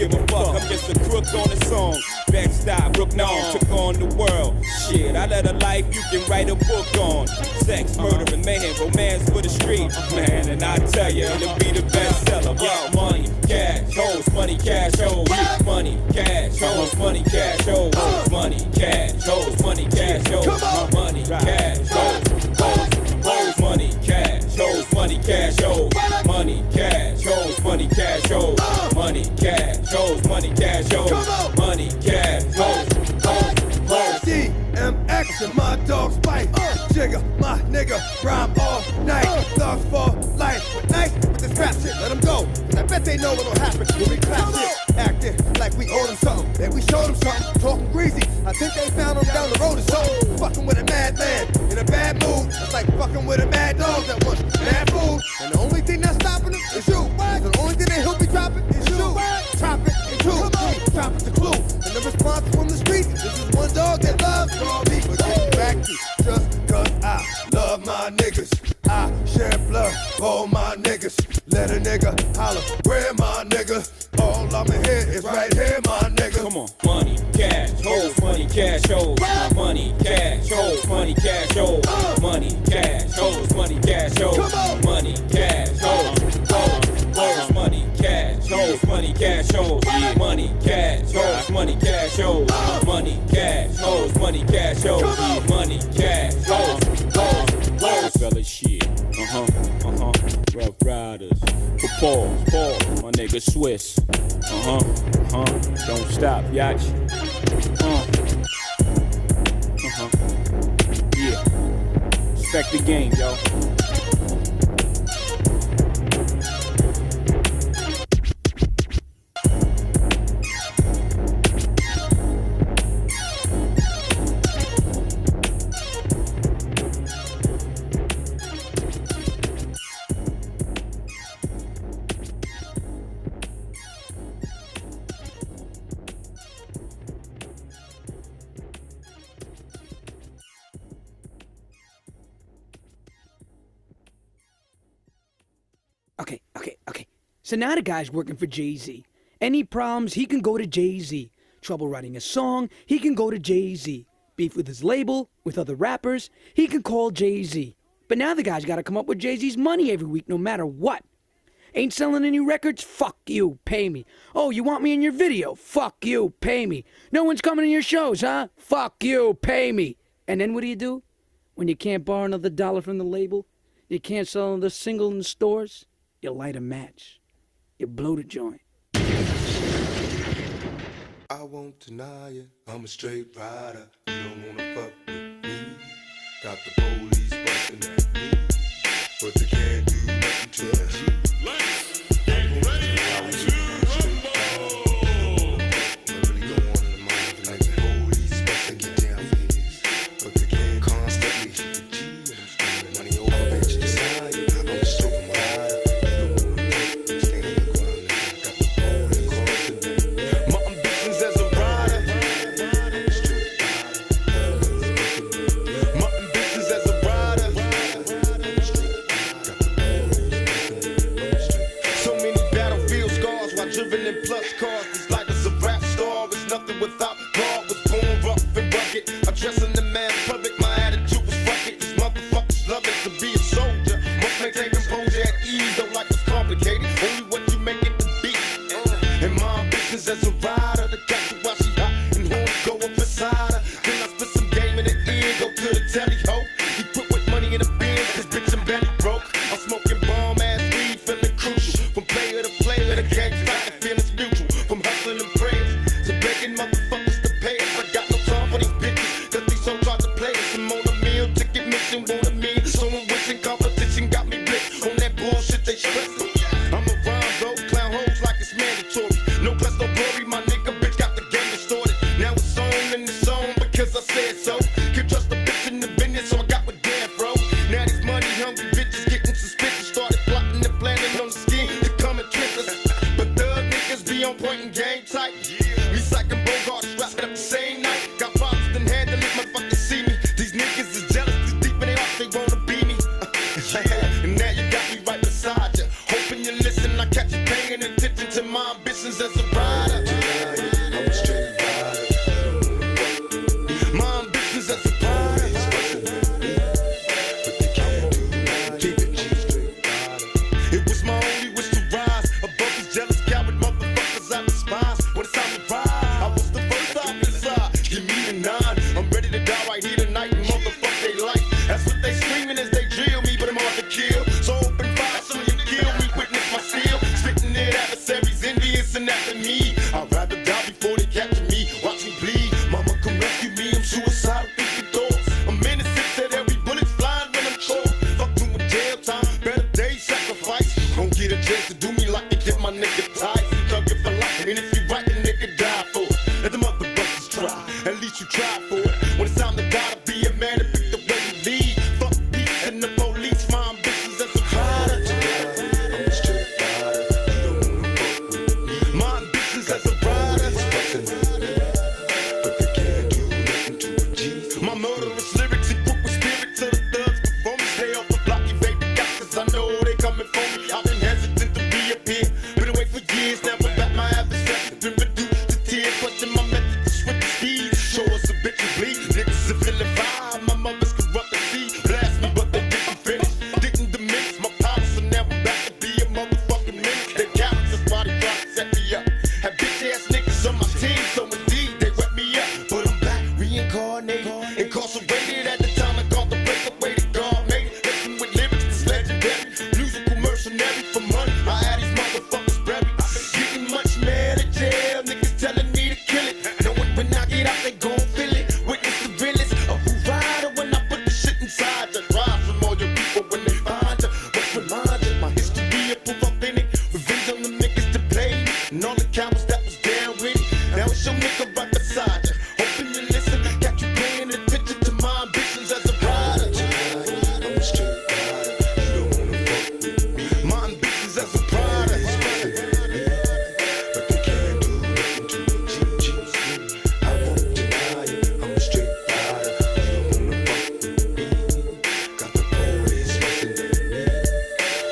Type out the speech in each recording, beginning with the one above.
give a fuck, I'm just a crook on a song. Backstop, Brook known, took on the world. Shit, I led a life you can write a book on. Sex, murder, and mayhem, romance for the street. Man, and I tell you, it'll be the bestseller. Yo, money, cash, hoes, money, cash, hoes. Money, cash, hoes, money, cash, hoes. Money, cash, hoes, money, cash, hoes. Money, cash, hoes, hoes, money, cash, hoes, money, cash, hoes. Money, cash, hoes, money, cash, hoes. Money, cash, hoes, money, cash, hoes. Money, cash, hoes, hoes. DMX and my dogs bite. Jigger, my nigga, rhyme all night. Thugs for life, but nice with this rap shit. Let them go, 'cause I bet they know what'll happen when we clap shit. Acting like we owe them something, then we show them something. Talking greasy, I think they found them down the road or something. Fucking with a madman in a bad mood. It's like fucking with a mad dog that wants mad food. And the only thing that's stopping them is you. The only thing that he'll be dropping is you. Drop it and two, drop it the clue. And the response from the street, this is one dog that loves all me. But getting back to just cause I love my niggas. I share blood for all my niggas. Let a nigga holler, where my nigga? All I'ma hear is right here, my nigga. Come on. Money, cash, hoes, money, cash, hoes. Money, cash, hoes, money, cash, hoes. Money, cash, hoes, money, cash, hoes. Money, cash, hoes, hoes, money, cash, hoes, money, cash, hoes. Money, cash, hoes, money, cash, hoes. Money, cash, hoes, money, cash, hoes. Money, cash, hoes, hoes. Fella shit, Rough Riders. Pause, my nigga Swiss. Don't stop, yacht. Yeah. Respect the game, yo. Okay. So now the guy's working for Jay-Z. Any problems, he can go to Jay-Z. Trouble writing a song, he can go to Jay-Z. Beef with his label, with other rappers, he can call Jay-Z. But now the guy's gotta come up with Jay-Z's money every week no matter what. Ain't selling any records? Fuck you, pay me. Oh, you want me in your video? Fuck you, pay me. No one's coming to your shows, huh? Fuck you, pay me. And then what do? When you can't borrow another dollar from the label, you can't sell another single in the stores, you light a match. You blow the joint. I won't deny it, I'm a straight rider. You don't wanna fuck with me. Got the police busting at me, but they can't do nothing to me. And now you got me right beside you. Hoping you listen, I catch you paying attention to my ambitions as a rider. And if you right, the nigga die for it. Let the motherfuckers try. At least you try for it. When it's time to die to be a man to pick the way you lead. Fuck peace and the police. My ambitions as a rider. I'm a straight rider. You don't wanna fuck with me. My ambitions as a rider. But they can't do nothing to a G. My murderous lyrics equip with spirit to the thugs before me. Stay off the block, evade the cops, cause I know they coming for me. I've been hesitant to reappear. Been away for years, never back my adversary. Been reduced to tears, clutching my method to switch the speed. Show us a bitch and bleed. Niggas are feeling fine. My mother's corrupt the sea. Blast me, but they didn't finish. Didn't diminish my power, so now I'm back to be a motherfucking menace. They cowards, that's why they try to set me up. Have bitch ass niggas on my team, so indeed they wet me up. But I'm back, reincarnated, incarcerated at the time I called the breakaway to God made it. Listen with lyrics that's legendary. Musical mercenary for money. I had these motherfuckers buried. Getting much mad at jail. Niggas telling me to kill it. Knowing when I get out, they gon' feel it. Witness the realest of who rider when I put the shit inside you. Rise from all your people when they find you. Must remind you, my history of proof authentic. Revenge on the niggas to play me. And all the cowards that was down with it. Now it's your nigga right beside you. Hoping you listen. Got you paying attention to my ambitions as a rider. I'm a straight rider. You don't wanna fuck with me. My ambitions as a rider. But they can't do nothing to a G. I won't deny it. I'm a straight rider. You don't wanna fuck with me. Got the police rushing at me.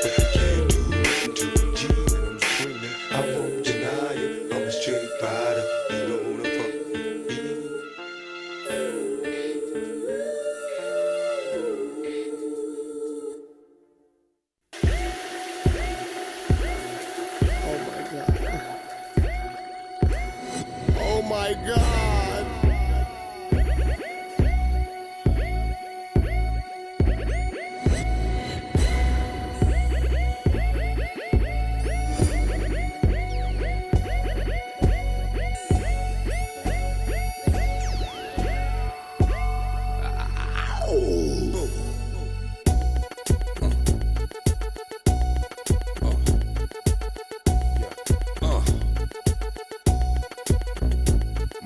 But they can't do nothing to a G. And I'm screaming. I won't deny it. I'm a straight rider. You don't wanna fuck with me. Oh my God.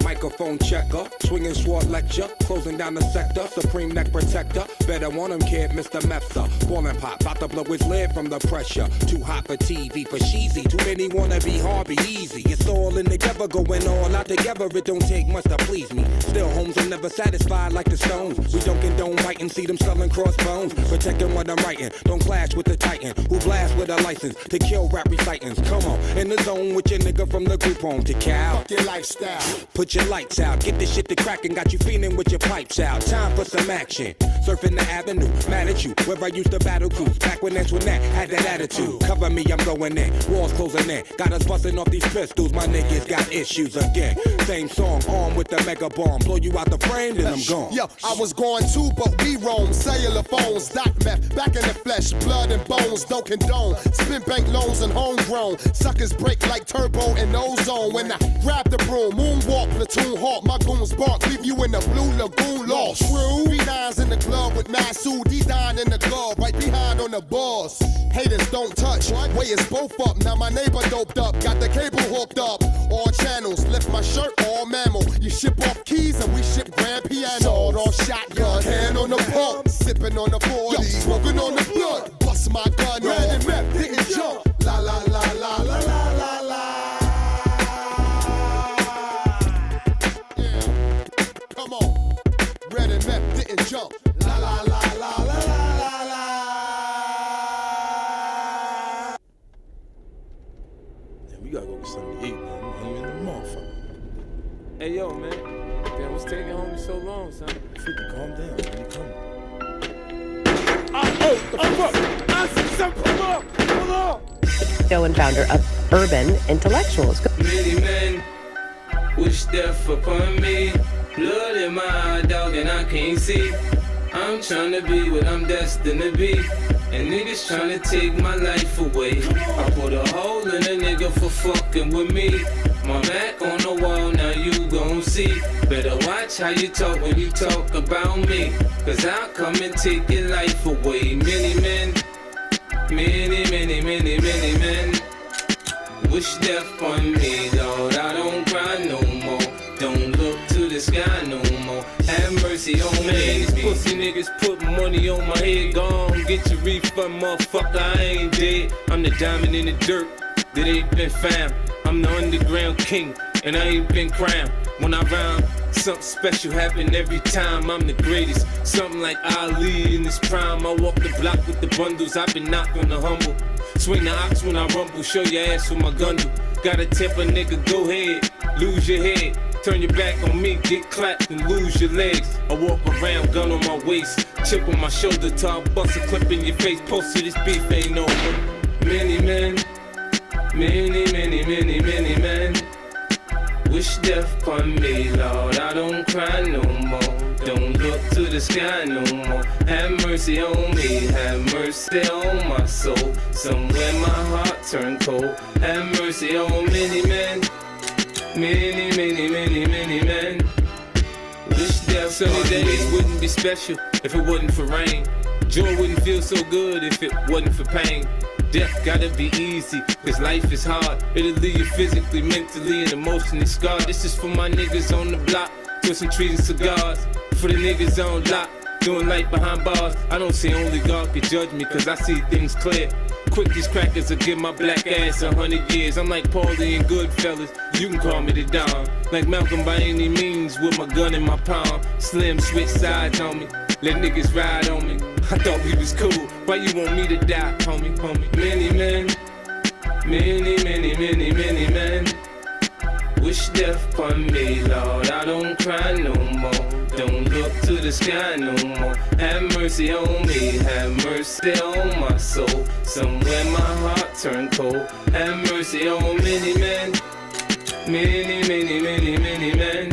Microphone checker, swinging sword lecture, closing down the sector, supreme neck protector. Better want him, kid, Mr. Mepsa. Ballin' pop, about to blow his lid from the pressure. Too hot for TV, for cheesy. Too many wanna be hard, be easy. It's all in together, going all out together. It don't take much to please me. Still, homes are never satisfied like the Stones. We don't condone writing, see them selling crossbones. Protecting what I'm writing, don't clash with the Titan. Who blast with a license to kill rap recitants. Come on, in the zone with your nigga from the group home to Cal. Fuck your lifestyle. Put your lights out, get this shit to crackin', got you feeling with your pipes out. Time for some action. Surfing the avenue, mad at you, where I used to battle cruise. Back when Antoinette had that attitude. Cover me, I'm going in. Walls closing in. Got us busting off these pistols, my niggas got issues again. Same song, armed with the mega bomb. Blow you out the frame, then I'm gone. Yo, I was going too, but we roam. Cellular phones, dot meth, back in the flesh, blood and bones, don't condone. Spin bank loans and homegrown. Suckers break like turbo and ozone. When I grab the broom, moonwalk, platoon hawk, my goons bark, leave you in the blue lagoon lost. True, B9's in the club with Masu, D9 in the glove, right behind on the boss. Haters don't touch, way is both up. Now my neighbor doped up, got the cable hooked up. All channels, lift my shirt, all mammal. You ship off keys and we ship grand piano. Sawed off shotgun, hand on the pump, sipping on the 40, smoking on the blood. Bust my gun, red and meth, didn't jump. La la la la la la la la. Yeah, come on, red and meth didn't jump. La la la la la la la la. Yeah, we gotta go get something to eat, man. I'm hungry in the motherfucker. Hey yo, man. Damn, what's taking homie so long, son? 50, calm down, man. You coming? And founder of Urban Intellectuals. Many men wish death upon me. Blood in my eye, dog, and I can't see. I'm trying to be what I'm destined to be. And niggas trying to take my life away. I put a hole in a nigga for fucking with me. My back on the wall, now you gon' see. Better watch how you talk when you talk about me. Cause I'll come and take your life away. Many men, many men wish death on me, dog. niggas put money on my head. Gone, get your refund, motherfucker, I ain't dead. I'm the diamond in the dirt that ain't been found. I'm the underground king, and I ain't been crowned. When I rhyme, something special happen every time. I'm the greatest, something like Ali in his prime. I walk the block with the bundles, I've been knocked on the humble. Swing the ox when I rumble, show your ass with my gun do. Gotta tip a nigga, go ahead, lose your head. Turn your back on me, get clapped and lose your legs. I walk around, gun on my waist, chip on my shoulder, till I bust a clip in your face. Post to this beef ain't over. Many men, many men wish death upon me, Lord. I don't cry no more. Don't look to the sky no more. Have mercy on me, have mercy on my soul. Somewhere my heart turned cold. Have mercy on many men, many men. Wish death sunny days wouldn't be special if it wasn't for rain. Joy wouldn't feel so good if it wasn't for pain. Death gotta be easy, cause life is hard. It'll leave you physically, mentally, and emotionally scarred. This is for my niggas on the block, twisting trees and cigars. For the niggas on lock, doing life behind bars. I don't see only God can judge me, cause I see things clear. Quick, these crackers will give my black ass 100 years. I'm like Paulie and Goodfellas, you can call me the Don. Like Malcolm by any means, with my gun in my palm. Slim switch sides on me, let niggas ride on me. I thought we was cool, why you want me to die, homie, homie? Many men, many men wish death upon me, Lord. I don't cry no more. Don't look to the sky no more. Have mercy on me, have mercy on my soul. Somewhere my heart turned cold. Have mercy on many men, many men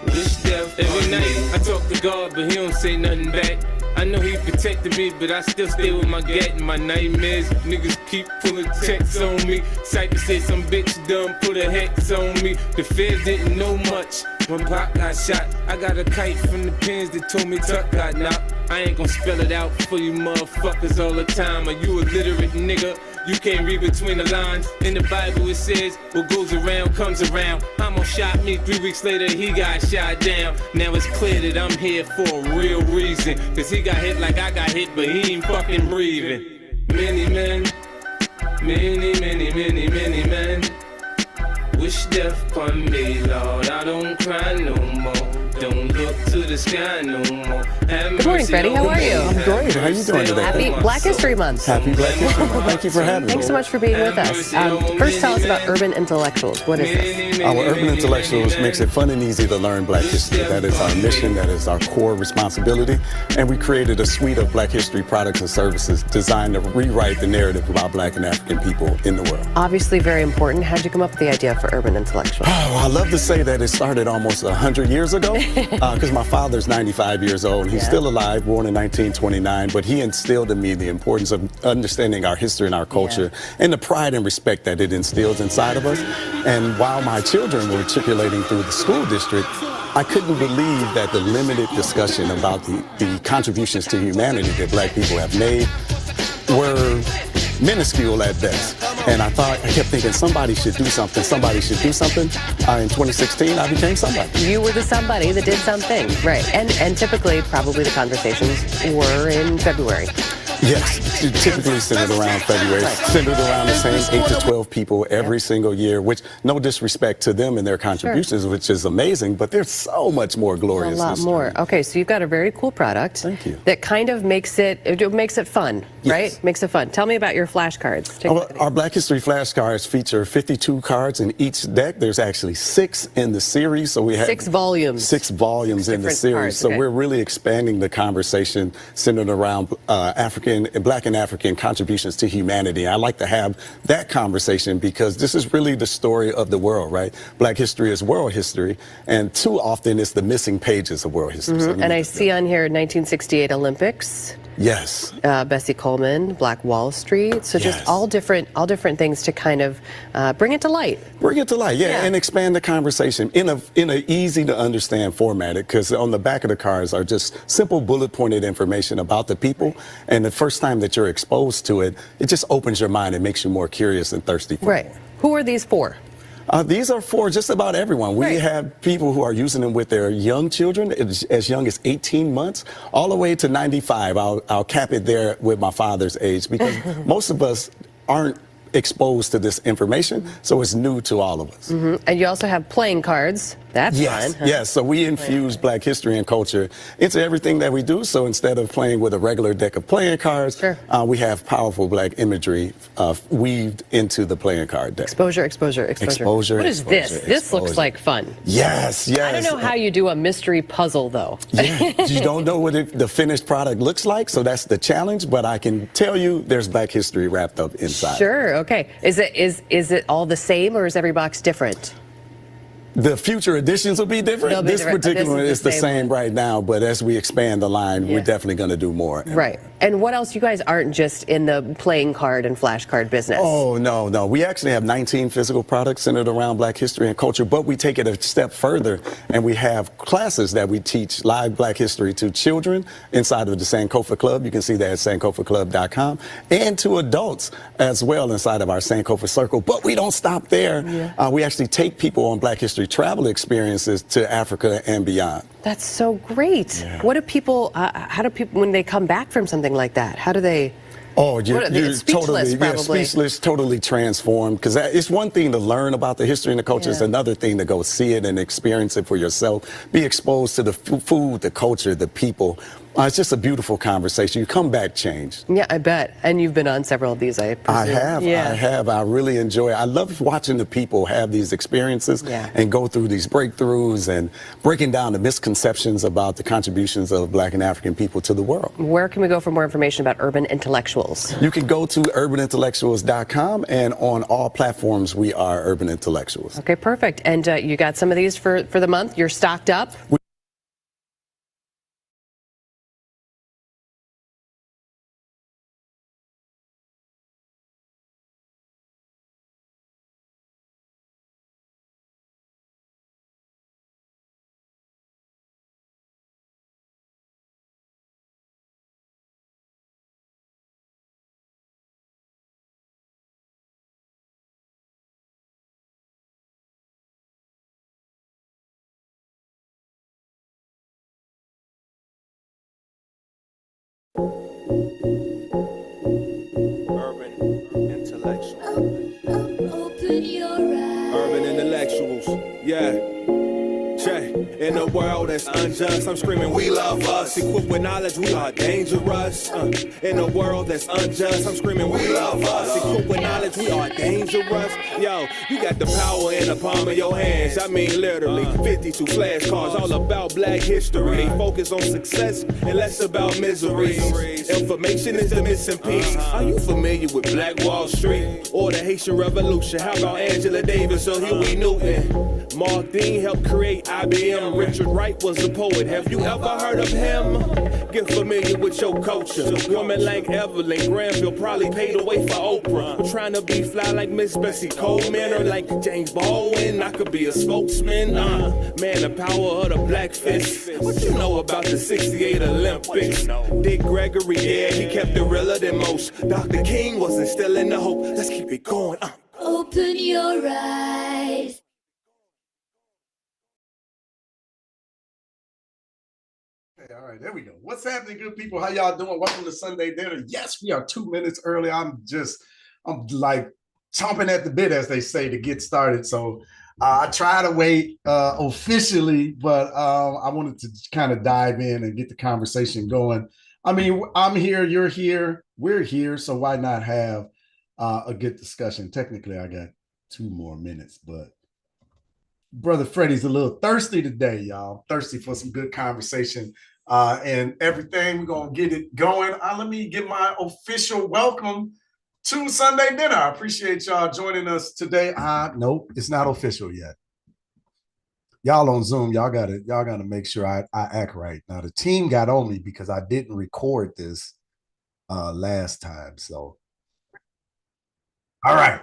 wish death every night. I talk to God, but he don't say nothing back. I know he protected me, but I still stay with my gat and my nightmares. Niggas keep pulling checks on me. Cypher said some bitch done put a hex on me. The feds didn't know much when Pac got shot. I got a kite from the pins that told me Tuck got knocked. I ain't gon' spell it out for you motherfuckers all the time. Are you illiterate nigga? You can't read between the lines. In the Bible it says, what goes around comes around. Homo shot me, 3 weeks later he got shot down. Now it's clear that I'm here for a real reason. Cause he got hit like I got hit, but he ain't fucking breathing. Many men, many men wish death upon me, Lord. I don't cry no more. Don't look to the sky no more. Good morning, Freddie. How are you? I'm great. How are you doing today? Happy Black History Month. Happy Black History Month. Thank you for having me. Thanks so much for being with us. First, tell us about Urban Intellectuals. What is this? Our Urban Intellectuals makes it fun and easy to learn Black history. That is our mission. That is our core responsibility. And we created a suite of Black history products and services designed to rewrite the narrative about Black and African people in the world. Obviously very important. How'd you come up with the idea for Urban Intellectuals? Oh, I love to say that it started almost 100 years ago because my father's 95 years old. He's still alive, born in 1929, but he instilled in me the importance of understanding our history and our culture and the pride and respect that it instills inside of us. And while my children were matriculating through the school district, I couldn't believe that the limited discussion about the contributions to humanity that Black people have made were minuscule at best. And I kept thinking somebody should do something, somebody should do something. In 2016, I became somebody. You were the somebody that did something, right. And typically, probably the conversations were in February. Yes, typically centered around February, centered around the same 8 to 12 people every single year, which no disrespect to them and their contributions, which is amazing, but there's so much more glorious. A lot more. Okay, so you've got a very cool product. Thank you. That kind of makes it fun, right? Makes it fun. Tell me about your flashcards. Our Black History flashcards feature 52 cards in each deck. There's actually 6 in the series, so we have 6 volumes. 6 volumes in the series. Cards, so we're really expanding the conversation centered around Black and African contributions to humanity. I like to have that conversation because this is really the story of the world, right? Black history is world history, and too often it's the missing pages of world history. So and I see on here 1968 Olympics. Yes. Bessie Coleman, Black Wall Street. So just all different things to kind of bring it to light. Bring it to light, and expand the conversation in a easy to understand format. Because on the back of the cards are just simple bullet pointed information about the people. And the first time that you're exposed to it, it just opens your mind and makes you more curious and thirsty for it. Who are these for? These are for just about everyone. We have people who are using them with their young children, as young as 18 months, all the way to 95. I'll cap it there with my father's age, because most of us aren't exposed to this information, so it's new to all of us. And you also have playing cards. That's fun. Yes, so we infuse Black history and culture into everything that we do. So instead of playing with a regular deck of playing cards, we have powerful Black imagery weaved into the playing card deck. Exposure. What is this? This looks like fun. Yes. I don't know how you do a mystery puzzle, though. You don't know what the finished product looks like, so that's the challenge, but I can tell you there's Black history wrapped up inside. Sure, okay. Is it all the same, or is every box different? The future editions will be different. This particular one is the same right now, but as we expand the line, we're definitely going to do more. Right. And what else? You guys aren't just in the playing card and flashcard business. Oh, no. We actually have 19 physical products centered around Black history and culture, but we take it a step further, and we have classes that we teach live Black history to children inside of the Sankofa Club. You can see that at sankofaclub.com, and to adults as well inside of our Sankofa Circle. But we don't stop there. We actually take people on Black history travel experiences to Africa and beyond. That's so great. What do people, how do people, when they come back from something like that, how do they? Oh, you're speechless, totally, speechless, totally transformed. Because it's one thing to learn about the history and the culture. It's another thing to go see it and experience it for yourself. Be exposed to the food, the culture, the people. It's just a beautiful conversation. You come back changed. Yeah, I bet. And you've been on several of these, I presume. I have. I really enjoy it. I love watching the people have these experiences and go through these breakthroughs and breaking down the misconceptions about the contributions of Black and African people to the world. Where can we go for more information about Urban Intellectuals? You can go to urbanintellectuals.com, and on all platforms we are Urban Intellectuals. Okay, perfect. And you got some of these for the month? You're stocked up? Urban intellectuals, check. In a world that's unjust, I'm screaming, we love us. Equipped with knowledge, we are dangerous. In a world that's unjust, I'm screaming, we love us. Equipped with knowledge, we are dangerous. Yo, you got the power in the palm of your hands. I mean, literally, 52 flashcards, all about Black history. They focus on success and less about miseries. Information is the missing piece. Are you familiar with Black Wall Street or the Haitian Revolution? How about Angela Davis or Huey Newton? Mark Dean helped create IBM. Richard Wright was a poet. Have you ever heard of him? Get familiar with your culture. Women like Evelyn Granville probably paid the way for Oprah. Trying to be fly like Miss Bessie Coleman or like James Baldwin. I could be a spokesman. Man, the power of the Black fist. What you know about the '68 Olympics? Dick Gregory, he kept it realer than most. Dr. King was instilling the hope. Let's keep it going. Open your eyes. All right, there we go. What's happening, good people? How y'all doing? Welcome to Sunday Dinner. Yes, we are 2 minutes early. I'm like chomping at the bit, as they say, to get started. So I try to wait officially, but I wanted to kind of dive in and get the conversation going. I mean, I'm here, you're here, we're here, so why not have a good discussion? Technically, I got 2 more minutes, but Brother Freddie's a little thirsty today, y'all. Thirsty for some good conversation and everything. We're going to get it going. Let me get my official welcome to Sunday Dinner. I appreciate y'all joining us today. Nope, it's not official yet. Y'all on Zoom, y'all gotta make sure I act right. Now the team got on me because I didn't record this last time. So all right.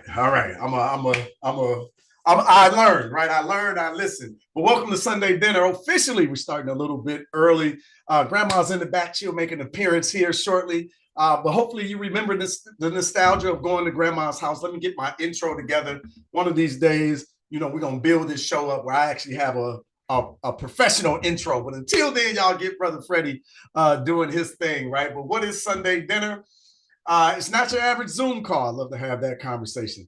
I learned, right? I listened. But welcome to Sunday Dinner. Officially, we're starting a little bit early. Grandma's in the back. She'll make an appearance here shortly. But hopefully you remember the nostalgia of going to Grandma's house. Let me get my intro together one of these days. we're going to build this show up where I actually have a professional intro. But until then, y'all get Brother Freddie doing his thing, right? But what is Sunday dinner? It's not your average Zoom call. I'd love to have that conversation.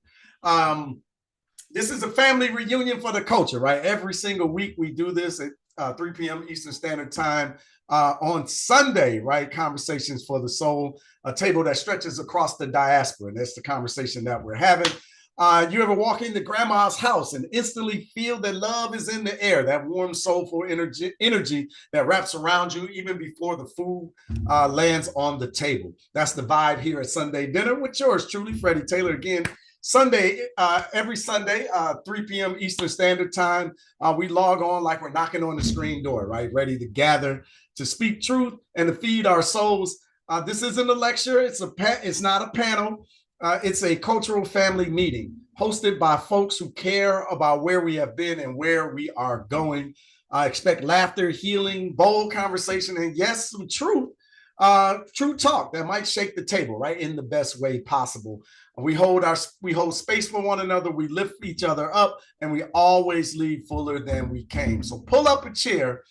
This is a family reunion for the culture, right? Every single week we do this at 3 p.m. Eastern Standard Time on Sunday, right? Conversations for the Soul, a table that stretches across the diaspora. And that's the conversation that we're having. You ever walk into grandma's house and instantly feel that love is in the air, that warm, soulful energy that wraps around you even before the food lands on the table? That's the vibe here at Sunday Dinner with yours truly, Freddie Taylor. Again, every Sunday, 3 p.m. Eastern Standard Time, we log on like we're knocking on the screen door, right? Ready to gather, to speak truth, and to feed our souls. This isn't a lecture. It's not a panel. It's a cultural family meeting hosted by folks who care about where we have been and where we are going. I expect laughter, healing, bold conversation, and yes, some truth. True talk that might shake the table, right, in the best way possible. We hold space for one another, we lift each other up, and we always leave fuller than we came. So pull up a chair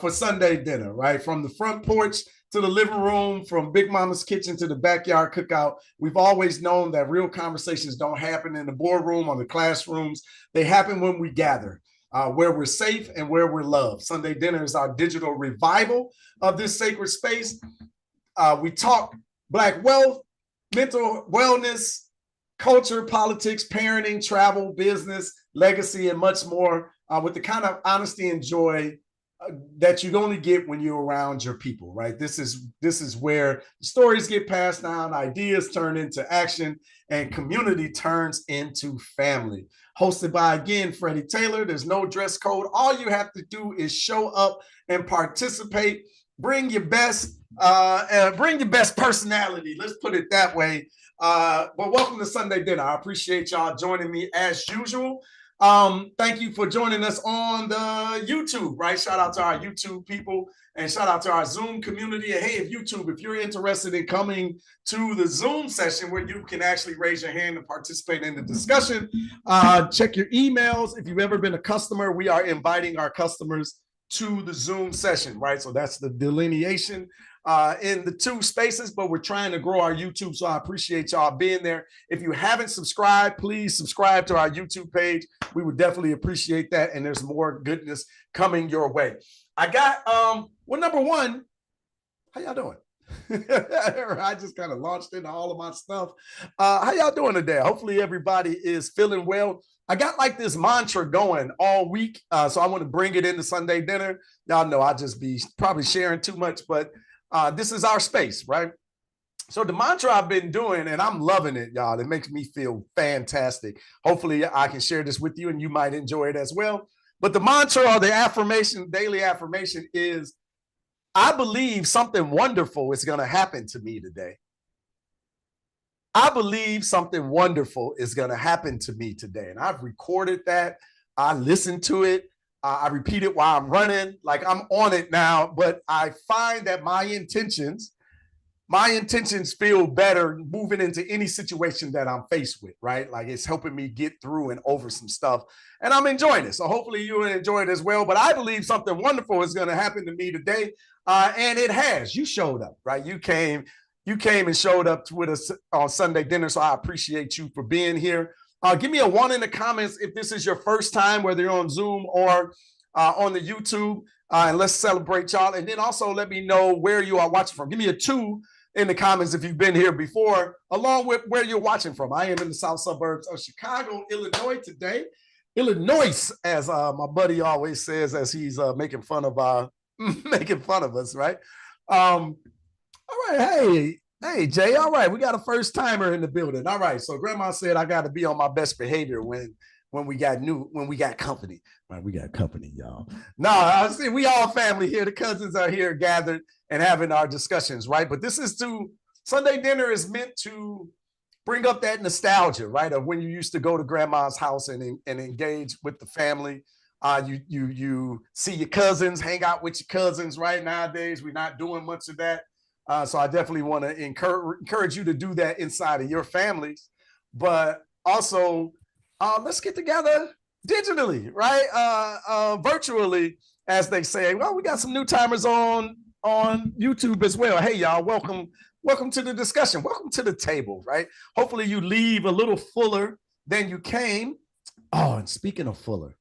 for Sunday dinner, right? From the front porch to the living room, from Big Mama's kitchen to the backyard cookout. We've always known that real conversations don't happen in the boardroom or the classrooms. They happen when we gather, where we're safe and where we're loved. Sunday dinner is our digital revival of this sacred space. We talk Black wealth, mental wellness, culture, politics, parenting, travel, business, legacy, and much more with the kind of honesty and joy that you'd only get when you're around your people, right? This is where stories get passed down, ideas turn into action, and community turns into family. Hosted by, again, Freddie Taylor. There's no dress code. All you have to do is show up and participate. Bring your best personality. Let's put it that way. But welcome to Sunday Dinner. I appreciate y'all joining me as usual. Thank you for joining us on the YouTube, right? Shout out to our YouTube people and shout out to our Zoom community. And hey, if you're interested in coming to the Zoom session where you can actually raise your hand and participate in the discussion, check your emails. If you've ever been a customer, we are inviting our customers to the Zoom session, right? So that's the delineation in the two spaces, but we're trying to grow our YouTube. So I appreciate y'all being there. If you haven't subscribed, please subscribe to our YouTube page. We would definitely appreciate that. And there's more goodness coming your way. I got, number one, how y'all doing? I just kind of launched into all of my stuff. How y'all doing today? Hopefully everybody is feeling well. I got like this mantra going all week. So I want to bring it into Sunday Dinner. Y'all know I'll just be probably sharing too much, but this is our space, right? So the mantra I've been doing, and I'm loving it, y'all. It makes me feel fantastic. Hopefully I can share this with you and you might enjoy it as well. But the mantra or the affirmation, daily affirmation is, I believe something wonderful is going to happen to me today. I believe something wonderful is going to happen to me today. And I've recorded that. I listened to it. I repeat it while I'm running. Like I'm on it now. But I find that my intentions feel better moving into any situation that I'm faced with, right? Like it's helping me get through and over some stuff. And I'm enjoying it. So hopefully you will enjoy it as well. But I believe something wonderful is going to happen to me today. And it has. You showed up, right? You came and showed up with us on Sunday Dinner. So I appreciate you for being here. Give me a 1 in the comments if this is your first time, whether you're on Zoom or on the YouTube. And let's celebrate y'all. And then also let me know where you are watching from. Give me a 2 in the comments if you've been here before, along with where you're watching from. I am in the south suburbs of Chicago, Illinois today. Illinois, as my buddy always says, as he's making fun of us, right? All right, hey, Jay. All right, we got a first timer in the building. All right, so Grandma said I got to be on my best behavior when we got company. Right, we got company, y'all. No, I see we all family here. The cousins are here gathered and having our discussions, right? But Sunday Dinner is meant to bring up that nostalgia, right, of when you used to go to Grandma's house and engage with the family. You see your cousins, hang out with your cousins, right? Nowadays, we're not doing much of that. So I definitely want to encourage you to do that inside of your families. But also, let's get together digitally, right? Virtually, as they say. Well, we got some new timers on YouTube as well. Hey, y'all, welcome to the discussion. Welcome to the table, right? Hopefully you leave a little fuller than you came. Oh, and speaking of fuller,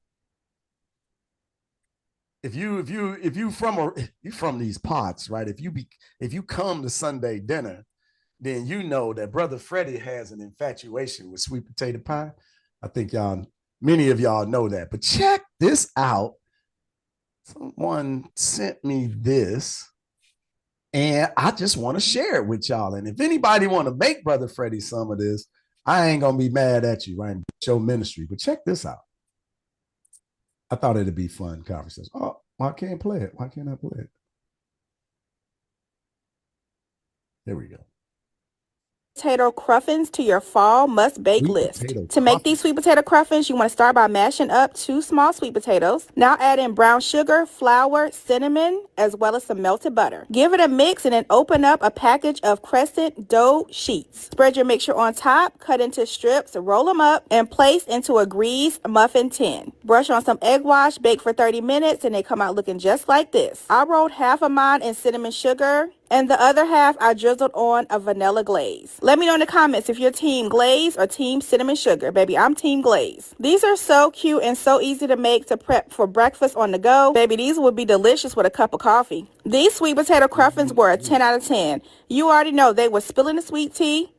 if you from these pots, right? If you come to Sunday dinner, then you know that Brother Freddie has an infatuation with sweet potato pie. I think many of y'all know that. But check this out. Someone sent me this, and I just want to share it with y'all. And if anybody want to make Brother Freddie some of this, I ain't gonna be mad at you, right? Show ministry. But check this out. I thought it'd be fun conversation. Oh, I can't play it. Why can't I play it? There we go. Potato cruffins to your fall must-bake list. To make these sweet potato cruffins, you want to start by mashing up 2 small sweet potatoes. Now add in brown sugar, flour, cinnamon, as well as some melted butter. Give it a mix and then open up a package of crescent dough sheets. Spread your mixture on top, cut into strips, roll them up, and place into a greased muffin tin. Brush on some egg wash, bake for 30 minutes, and they come out looking just like this. I rolled half of mine in cinnamon sugar, and the other half I drizzled on a vanilla glaze. Let me know in the comments if you're team glaze or team cinnamon sugar. Baby, I'm team glaze. These are so cute and so easy to make to prep for breakfast on the go. Baby, these would be delicious with a cup of coffee. These sweet potato cruffins were a 10 out of 10. You already know they were spilling the sweet tea.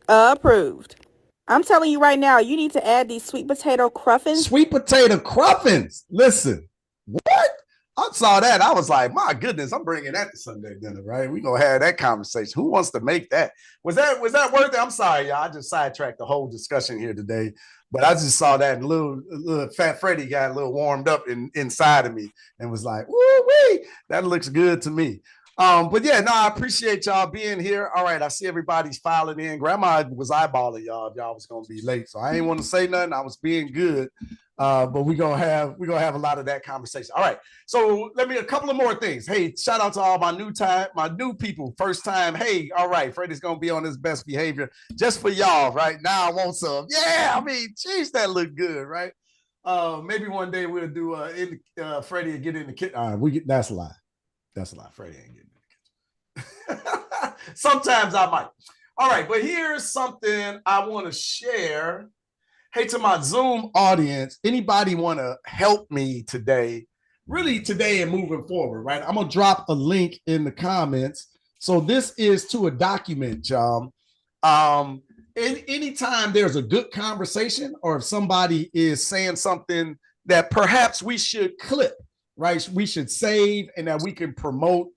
Approved. I'm telling you right now, you need to add these sweet potato cruffins. Sweet potato cruffins. Listen, what? I saw that. I was like, my goodness, I'm bringing that to Sunday dinner, right? We're going to have that conversation. Who wants to make that? Was that worth it? I'm sorry, y'all. I just sidetracked the whole discussion here today. But I just saw that, and little fat Freddie got a little warmed up inside of me and was like, woo-wee, that looks good to me. But yeah, no, I appreciate y'all being here. All right, I see everybody's filing in. Grandma was eyeballing y'all if y'all was gonna be late, so I ain't want to say nothing. I was being good, but we're gonna have a lot of that conversation. All right, so a couple of more things. Hey, shout out to all my new people, first time. Hey, all right, Freddie's gonna be on his best behavior just for y'all. Right now, I want some. Yeah, I mean, geez, that looked good, right? Maybe one day we'll do Freddie and get in the kitchen. That's a lie. That's a lie. Freddie ain't getting. Sometimes I might. All right, but here's something I want to share. Hey, to my Zoom audience, anybody want to help me today? Really today and moving forward, right? I'm going to drop a link in the comments. So this is to a document, y'all. Anytime there's a good conversation or if somebody is saying something that perhaps we should clip, right? We should save and that we can promote,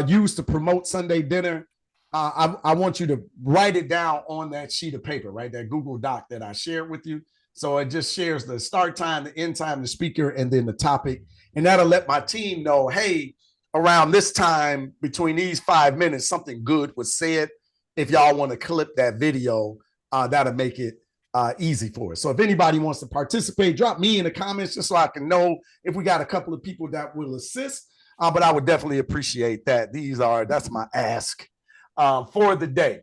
use to promote Sunday dinner. I want you to write it down on that sheet of paper, right? That Google Doc that I shared with you. So it just shares the start time, the end time, the speaker, and then the topic. And that'll let my team know, hey, around this time, between these 5 minutes, something good was said. If y'all want to clip that video, that'll make it easy for us. So if anybody wants to participate, drop me in the comments just so I can know if we got a couple of people that will assist. But I would definitely appreciate that. That's my ask for the day.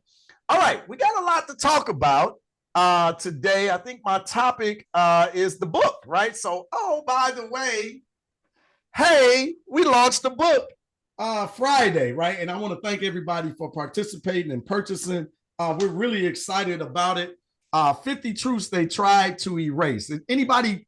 All right, we got a lot to talk about today. I think my topic is the book, right? So, by the way, hey, we launched the book Friday, right? And I want to thank everybody for participating and purchasing. We're really excited about it. 50 Truths They Tried to Erase. Anybody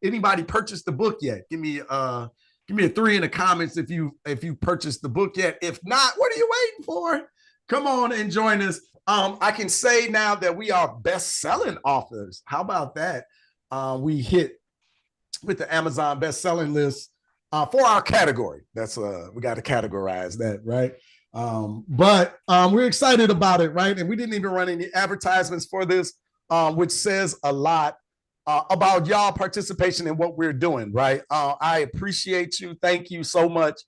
purchased the book yet? Give me a 3 in the comments if you purchased the book yet. If not, what are you waiting for? Come on and join us. I can say now that we are best-selling authors. How about that? We hit with the Amazon best-selling list for our category. That's we got to categorize that, right? But we're excited about it, right? And we didn't even run any advertisements for this, which says a lot about y'all participation in what we're doing, right? I appreciate you. Thank you so much.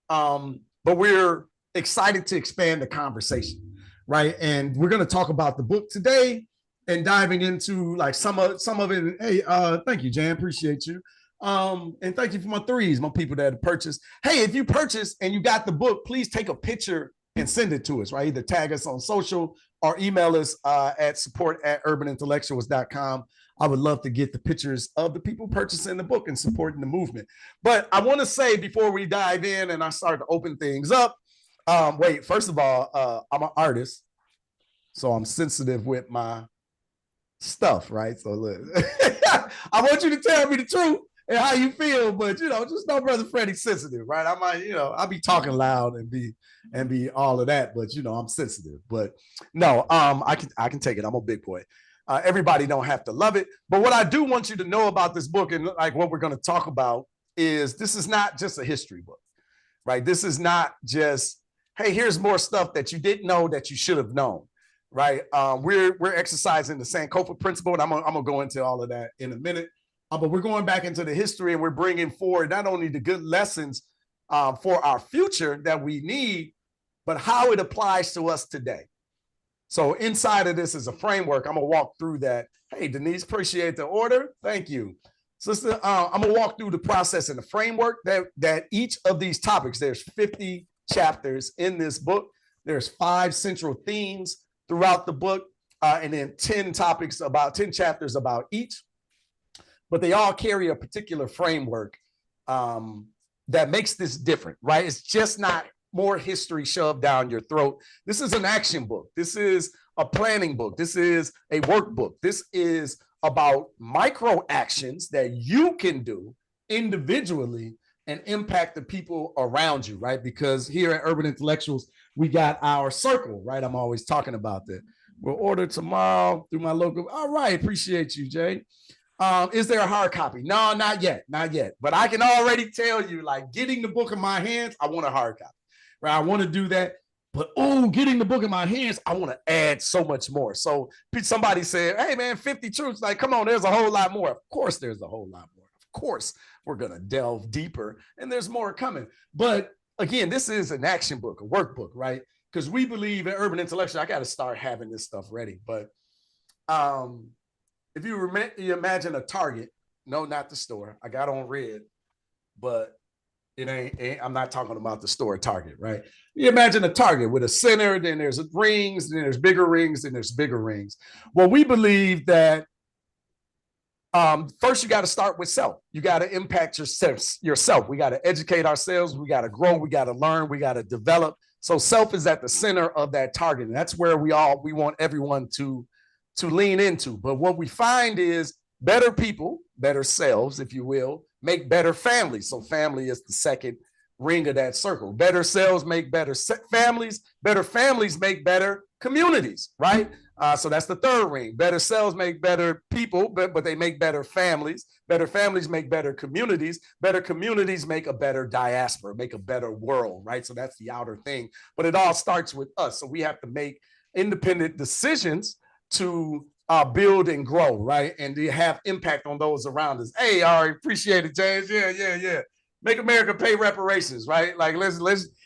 But we're excited to expand the conversation, right? And we're going to talk about the book today and diving into like some of it. Hey, thank you, Jan. Appreciate you. And thank you for my 3s, my people that have purchased. Hey, if you purchased and you got the book, please take a picture and send it to us, right? Either tag us on social or email us at support@urbanintellectuals.com. I would love to get the pictures of the people purchasing the book and supporting the movement. But I want to say before we dive in and I start to open things up, wait, first of all, I'm an artist, so I'm sensitive with my stuff, right? So look, I want you to tell me the truth and how you feel, but just know Brother Freddie's sensitive, right? I might, I'll be talking loud and be all of that, but I'm sensitive. But no, I can take it. I'm a big boy. Everybody don't have to love it, but what I do want you to know about this book and like what we're going to talk about is this is not just a history book, right? This is not just, hey, here's more stuff that you didn't know that you should have known. Right, we're exercising the Sankofa principle, and I'm gonna go into all of that in a minute. But we're going back into the history, and we're bringing forward not only the good lessons for our future that we need, but how it applies to us today. So inside of this is a framework. I'm gonna walk through that. Hey, Denise, appreciate the order. Thank you, sister. I'm gonna walk through the process and the framework that each of these topics. There's 50 chapters in this book. There's 5 central themes throughout the book, and then 10 chapters about each, but they all carry a particular framework that makes this different, right? It's just not more history shoved down your throat. This is an action book. This is a planning book. This is a workbook. This is about micro actions that you can do individually and impact the people around you, right? Because here at Urban Intellectuals, we got our circle, right? I'm always talking about that. We'll order tomorrow through my local. All right, appreciate you, Jay. Is there a hard copy? No, not yet, not yet. But I can already tell you, like getting the book in my hands, I want a hard copy, right? I want to do that. But getting the book in my hands, I want to add so much more. So somebody said, hey man, 50 truths. Like, come on, there's a whole lot more. Of course, there's a whole lot more. Of course, we're going to delve deeper and there's more coming. But again, this is an action book, a workbook, right? Because we believe in Urban Intellectual. I got to start having this stuff ready. But if you imagine a Target, no, not the store. I got on red, but it ain't, I'm not talking about the store Target, right? You imagine a Target with a center, then there's rings, then there's bigger rings, then there's bigger rings. Well, we believe that first you got to start with self. You got to impact yourself. We got to educate ourselves. We got to grow. We got to learn. We got to develop. So self is at the center of that target. And that's where we want everyone to lean into. But what we find is better people, better selves, if you will, make better families. So family is the second ring of that circle. Better selves make better families make better communities, right? So that's the third ring. Better selves make better people, but they make better families. Better families make better communities. Better communities make a better diaspora, make a better world, right? So that's the outer thing. But it all starts with us. So we have to make independent decisions to build and grow, right? And to have impact on those around us. Hey, I appreciate it, James. Yeah. Make America pay reparations, right? Like let's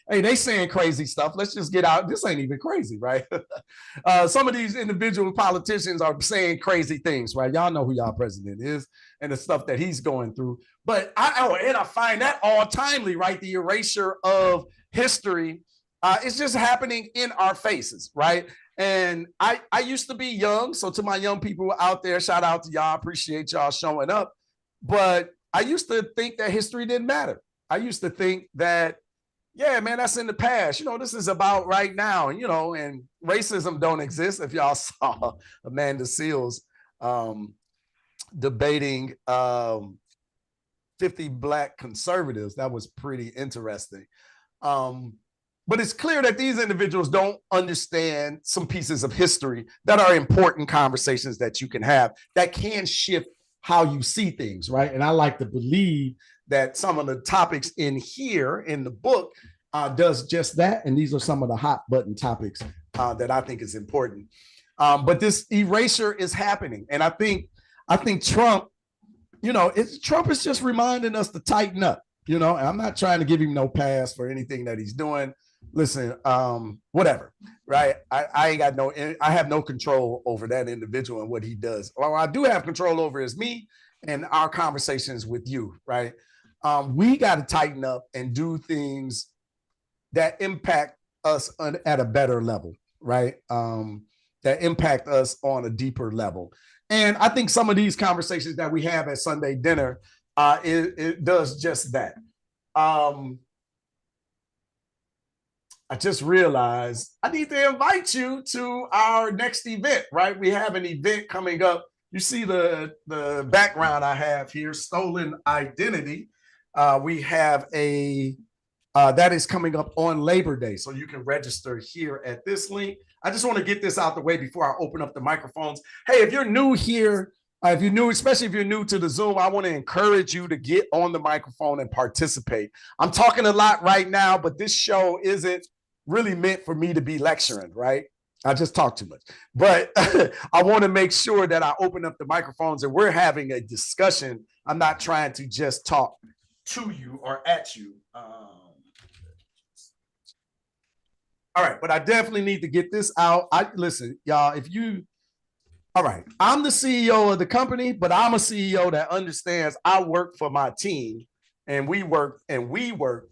hey, they saying crazy stuff. Let's just get out. This ain't even crazy, right? Some of these individual politicians are saying crazy things, right? Y'all know who y'all president is and the stuff that he's going through. But I find that all timely, right? The erasure of history is just happening in our faces, right? And I used to be young. So to my young people out there, shout out to y'all. Appreciate y'all showing up. But I used to think that history didn't matter. I used to think that, yeah, man, that's in the past. This is about right now. And racism don't exist. If y'all saw Amanda Seals debating 50 Black conservatives, that was pretty interesting. But it's clear that these individuals don't understand some pieces of history that are important conversations that you can have that can shift how you see things, right? And I like to believe that some of the topics in here in the book does just that. And these are some of the hot button topics that I think is important. But this erasure is happening. And I think Trump, Trump is just reminding us to tighten up, and I'm not trying to give him no pass for anything that he's doing. Listen, whatever, right? I have no control over that individual and what he does. Well, I do have control over is me and our conversations with you, right? We got to tighten up and do things that impact us at a better level, right? That impact us on a deeper level. And I think some of these conversations that we have at Sunday dinner, it does just that. I just realized I need to invite you to our next event, right? We have an event coming up. You see the background I have here, Stolen Identity. We have a, that is coming up on Labor Day. So you can register here at this link. I just want to get this out the way before I open up the microphones. Hey, if you're new here, if you're new, especially if you're new to the Zoom, I want to encourage you to get on the microphone and participate. I'm talking a lot right now, but this show isn't really meant for me to be lecturing, right? I just talk too much. But I want to make sure that I open up the microphones and we're having a discussion. I'm not trying to just talk to you or at you. All right, but I definitely need to get this out. Listen, y'all, all right, I'm the CEO of the company, but I'm a CEO that understands I work for my team and we work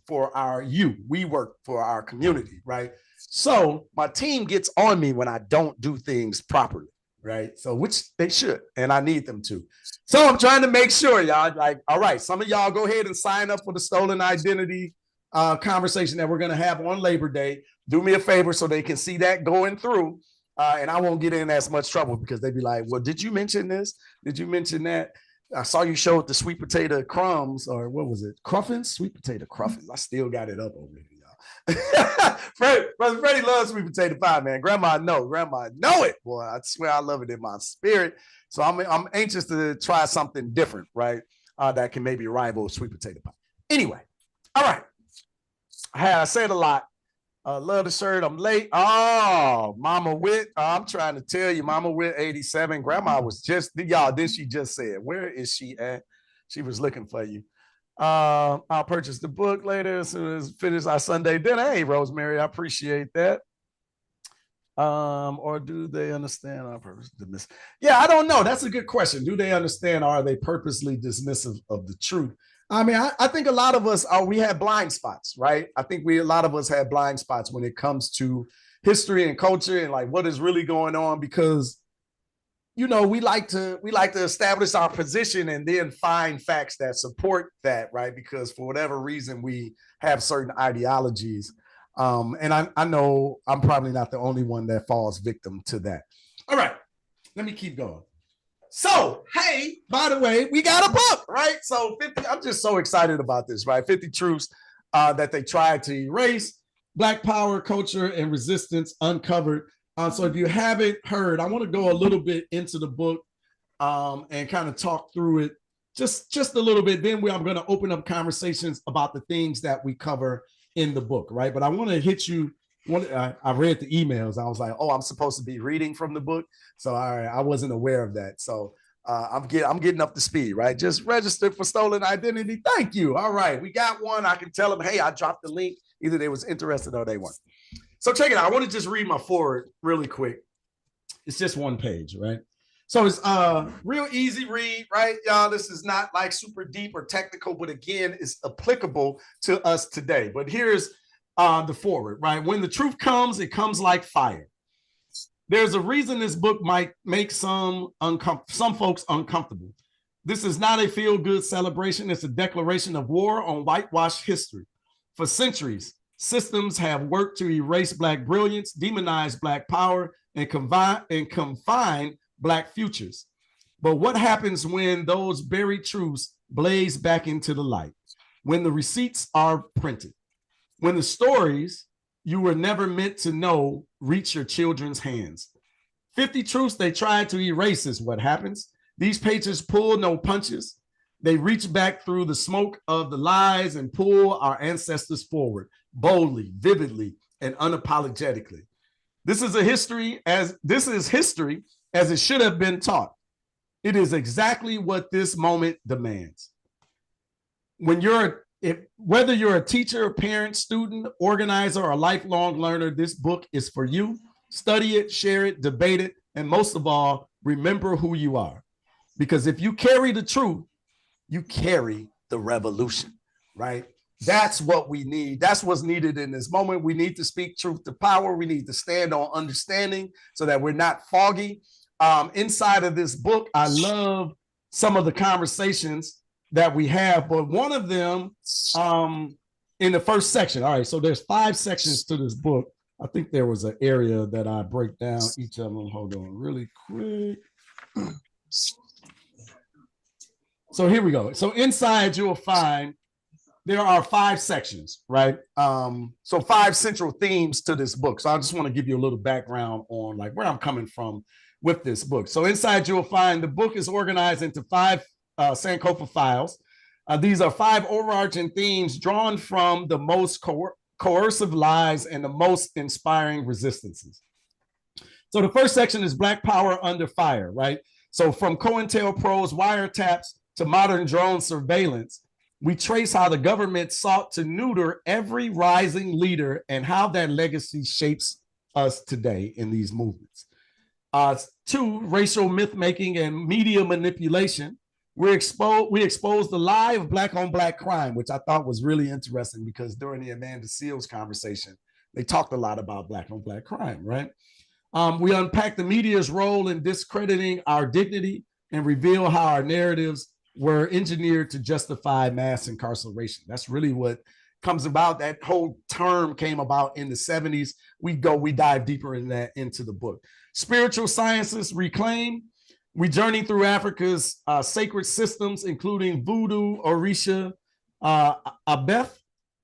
for our youth. We work for our community, right? So my team gets on me when I don't do things properly, right? So which they should, and I need them to. So I'm trying to make sure y'all all right, some of y'all go ahead and sign up for the Stolen Identity conversation that we're going to have on Labor Day. Do me a favor so they can see that going through. And I won't get in as much trouble because they'd be like, well, did you mention this? Did you mention that? I saw you showed the sweet potato crumbs, or what was it? Cruffins? Sweet potato cruffins. I still got it up over here, y'all. Brother Freddie loves sweet potato pie, man. Grandma know it, boy. I swear I love it in my spirit. So I'm anxious to try something different, right? That can maybe rival sweet potato pie. Anyway, all right. I said a lot. Love the shirt. I'm late. Oh, Mama Wit. I'm trying to tell you, Mama Wit 87. Grandma was just, y'all, then she just said, where is she at? She was looking for you. I'll purchase the book later as soon as finish our Sunday dinner. Hey, Rosemary, I appreciate that. Or do they understand our purpose? Yeah, I don't know. That's a good question. Do they understand, or are they purposely dismissive of the truth? I mean, I think a lot of us we have blind spots, right? I think a lot of us have blind spots when it comes to history and culture and like what is really going on, because, you know, we like to establish our position and then find facts that support that, right? Because for whatever reason, we have certain ideologies. And I know I'm probably not the only one that falls victim to that. All right, let me keep going. So, hey, by the way, we got a book, right? So 50, I'm just so excited about this, right? 50 Truths that they tried to erase, Black power, culture, and resistance uncovered. So if you haven't heard, I want to go a little bit into the book and kind of talk through it just a little bit. Then I'm going to open up conversations about the things that we cover in the book, right? But I want to hit you. I read the emails. I was like, oh, I'm supposed to be reading from the book. So I wasn't aware of that. So I'm getting up to speed, right? Just registered for Stolen Identity. Thank you. All right, we got one. I can tell them, hey, I dropped the link. Either they was interested or they weren't. So check it out. I want to just read my forward really quick. It's just one page, right? So it's real easy read, right, y'all? This is not like super deep or technical, but again, it's applicable to us today. But here's the forward, right? When the truth comes, it comes like fire. There's a reason this book might make some folks uncomfortable. This is not a feel-good celebration. It's a declaration of war on whitewashed history. For centuries, systems have worked to erase Black brilliance, demonize Black power, and confine Black futures. But what happens when those buried truths blaze back into the light? When the receipts are printed? When the stories you were never meant to know reach your children's hands? 50 truths they tried to erase is what happens. These pages pull no punches. They reach back through the smoke of the lies and pull our ancestors forward boldly, vividly, and unapologetically. This is history as it should have been taught. It is exactly what this moment demands. Whether you're a teacher, parent, student, organizer, or lifelong learner, this book is for you. Study it, share it, debate it, and most of all, remember who you are. Because if you carry the truth, you carry the revolution, right? That's what we need. That's what's needed in this moment. We need to speak truth to power. We need to stand on understanding so that we're not foggy. inside of this book, I love some of the conversations that we have, but one of them in the first section. All right, so there's 5 sections to this book. I think there was an area that I break down each of them. Hold on really quick. So here we go. So inside you'll find there are 5 sections, right? So 5 central themes to this book. So I just want to give you a little background on like where I'm coming from with this book. So inside you'll find the book is organized into 5 Sankofa files. These are 5 overarching themes drawn from the most coercive lies and the most inspiring resistances. So the first section is Black Power Under Fire, right? So from COINTELPRO's wiretaps to modern drone surveillance, we trace how the government sought to neuter every rising leader and how that legacy shapes us today in these movements. 2, racial myth-making and media manipulation. We expose the lie of Black on Black crime, which I thought was really interesting because during the Amanda Seals conversation, they talked a lot about Black on Black crime, right? We unpack the media's role in discrediting our dignity and reveal how our narratives were engineered to justify mass incarceration. That's really what comes about. That whole term came about in the 70s. We dive deeper in that into the book. Spiritual sciences reclaim. We journey through Africa's sacred systems, including Vodou, Orisha, Abeth,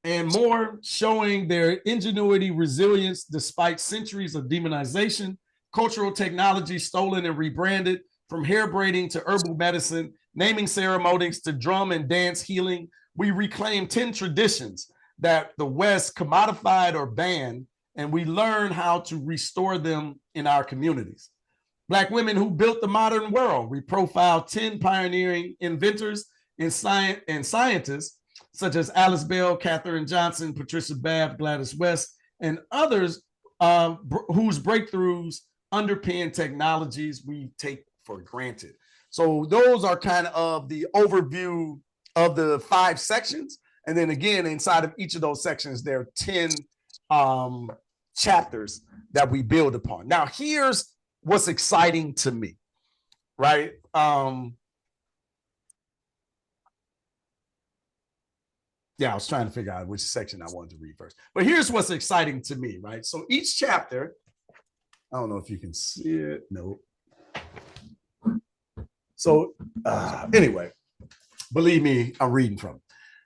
and more, showing their ingenuity, resilience, despite centuries of demonization, cultural technology stolen and rebranded, from hair braiding to herbal medicine, naming ceremonies to drum and dance healing. We reclaim 10 traditions that the West commodified or banned, and we learn how to restore them in our communities. Black women who built the modern world. We profile 10 pioneering inventors and scientists, such as Alice Bell, Katherine Johnson, Patricia Babb, Gladys West, and others whose breakthroughs underpin technologies we take for granted. So those are kind of the overview of the 5 sections. And then again, inside of each of those sections, there are 10 chapters that we build upon. Now, here's what's exciting to me, right? Yeah, I was trying to figure out which section I wanted to read first. But here's what's exciting to me, right? So each chapter, I don't know if you can see it. No. So anyway, believe me, I'm reading from it,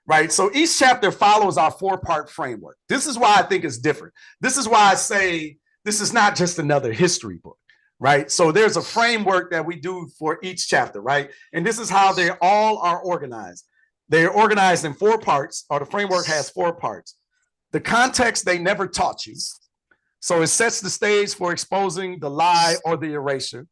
right? So each chapter follows our 4-part framework. This is why I think it's different. This is why I say this is not just another history book, right? So there's a framework that we do for each chapter, right? And this is how they all are organized. They're organized in 4 parts, or the framework has 4 parts. The context they never taught you. So it sets the stage for exposing the lie or the erasure.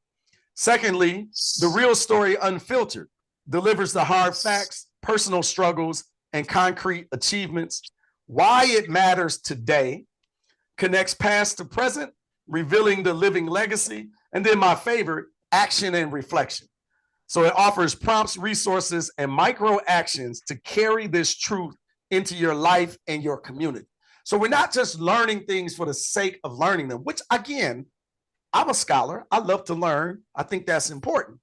Secondly, the real story unfiltered delivers the hard facts, personal struggles, and concrete achievements, why it matters today, connects past to present, revealing the living legacy, and then my favorite, action and reflection. So it offers prompts, resources, and micro actions to carry this truth into your life and your community. So we're not just learning things for the sake of learning them, which again, I'm a scholar. I love to learn. I think that's important.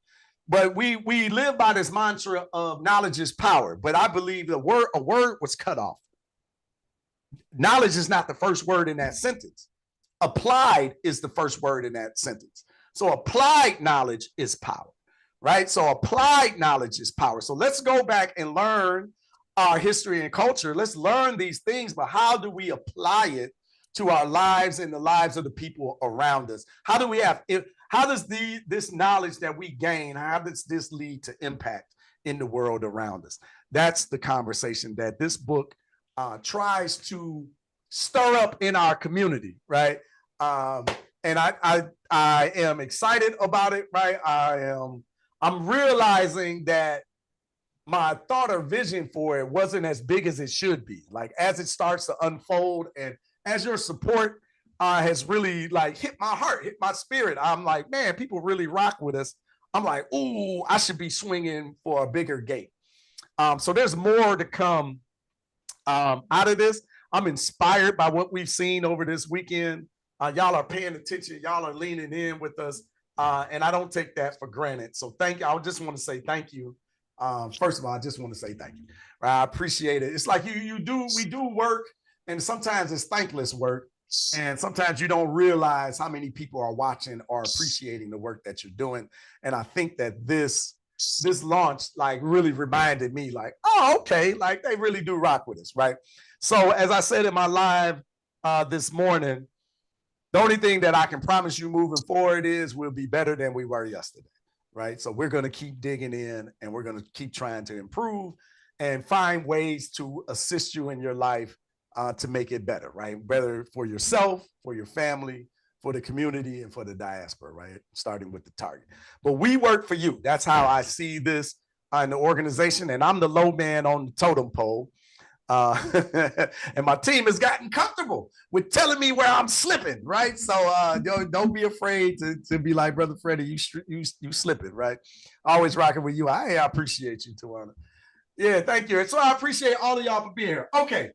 But we live by this mantra of knowledge is power. But I believe a word was cut off. Knowledge is not the first word in that sentence. Applied is the first word in that sentence. So applied knowledge is power, right? So applied knowledge is power. So let's go back and learn our history and culture. Let's learn these things, but how do we apply it to our lives and the lives of the people around us? How does this knowledge that we gain, how does this lead to impact in the world around us? That's the conversation that this book tries to stir up in our community, right? And I am excited about it, right? I'm realizing that my thought or vision for it wasn't as big as it should be. Like as it starts to unfold and as your support has really like hit my heart, hit my spirit, I'm like, man, people really rock with us. I'm like, ooh, I should be swinging for a bigger gate. So there's more to come out of this. I'm inspired by what we've seen over this weekend. Y'all are paying attention. Y'all are leaning in with us. And I don't take that for granted. So thank you. I just want to say thank you. First of all, I just want to say thank you. I appreciate it. It's like we do work, and sometimes it's thankless work. And sometimes you don't realize how many people are watching or appreciating the work that you're doing. And I think that this launch like really reminded me like, oh, okay, like they really do rock with us, right? So as I said in my live this morning, the only thing that I can promise you moving forward is we'll be better than we were yesterday, right? So we're going to keep digging in, and we're going to keep trying to improve and find ways to assist you in your life to make it better, right? Better for yourself, for your family, for the community, and for the diaspora, right? Starting with the target. But we work for you. That's how I see this in the organization, and I'm the low man on the totem pole. And my team has gotten comfortable with telling me where I'm slipping, right? So don't be afraid to be like, Brother Freddie, you slipping, right? Always rocking with you. I appreciate you, Tawana. Yeah, thank you. And so I appreciate all of y'all for being here. Okay,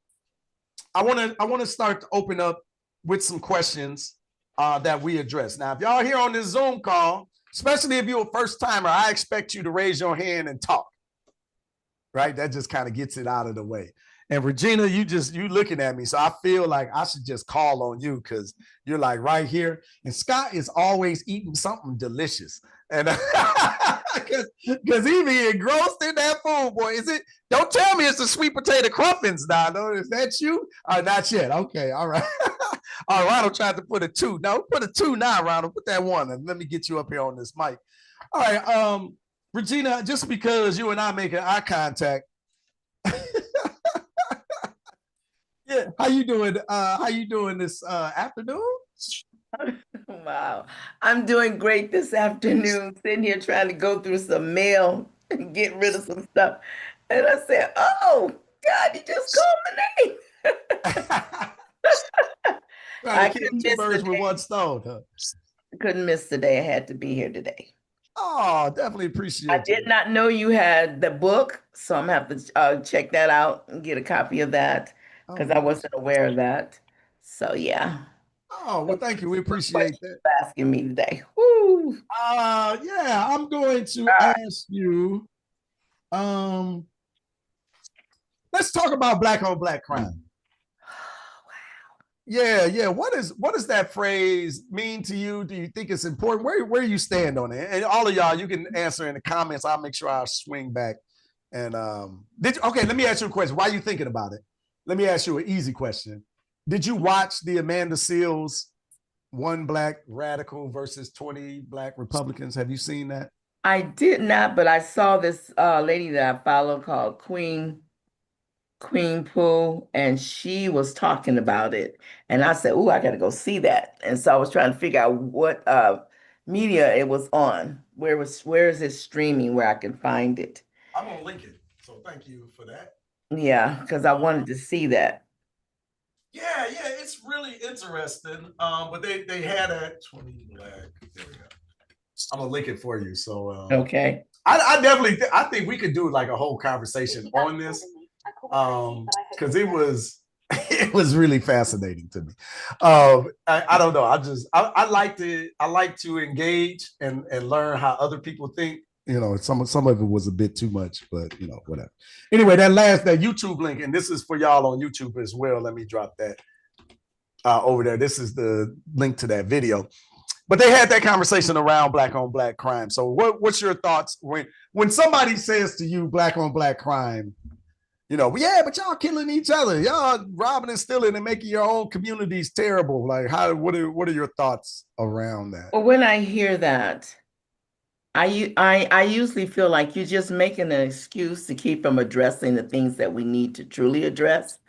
I want to start to open up with some questions that we address. Now, if y'all here on this Zoom call, especially if you're a first timer, I expect you to raise your hand and talk, right? That just kind of gets it out of the way. And Regina, you looking at me, so I feel like I should just call on you because you're like right here. And Scott is always eating something delicious, and because he be engrossed in that food, boy. Is it? Don't tell me it's the sweet potato crumpins, now. No, is that you? Not yet. Okay, all right. All right, Ronald tried to put a 2. No, put a 2 now, Ronald. Put that 1, and let me get you up here on this mic. All right, Regina, just because you and I making eye contact. Yeah, how you doing? How you doing this afternoon? Wow, I'm doing great this afternoon. Sitting here trying to go through some mail and get rid of some stuff, and I said, "Oh God, you just called my name." I couldn't miss 2 birds with 1 stone. Huh? Couldn't miss today. I had to be here today. Oh, definitely appreciate it. I did not know you had the book, so I'm gonna have to check that out and get a copy of that because I wasn't aware of that. So yeah. Oh, well, thank you. We appreciate that. Asking me today. Woo. Yeah, I'm going to ask you. Let's talk about black on black crime. Yeah. What does that phrase mean to you? Do you think it's important? Where you stand on it? And all of y'all, you can answer in the comments. I'll make sure I swing back. And okay, let me ask you a question. Why are you thinking about it? Let me ask you an easy question. Did you watch the Amanda Seals 1 Black Radical versus 20 Black Republicans? Have you seen that? I did not, but I saw this lady that I follow called Queen Pooh, and she was talking about it. And I said, "Oh, I got to go see that." And so I was trying to figure out what media it was on. Where is it streaming where I can find it? I'm gonna link it. So thank you for that. Yeah, because I wanted to see that. Yeah, it's really interesting. But they had a 20 Black. There we go. I'm gonna link it for you. So okay. I definitely I think we could do like a whole conversation on this. Because it was really fascinating to me. I don't know. I like to engage and learn how other people think. You know, some of it was a bit too much, but you know, whatever. Anyway, that YouTube link, and this is for y'all on YouTube as well. Let me drop that over there. This is the link to that video. But they had that conversation around black on black crime. So what's your thoughts when somebody says to you black on black crime? You know, yeah, but y'all killing each other, y'all robbing and stealing and making your own communities terrible. Like, what are your thoughts around that? Well, when I hear that, I usually feel like you're just making an excuse to keep from addressing the things that we need to truly address.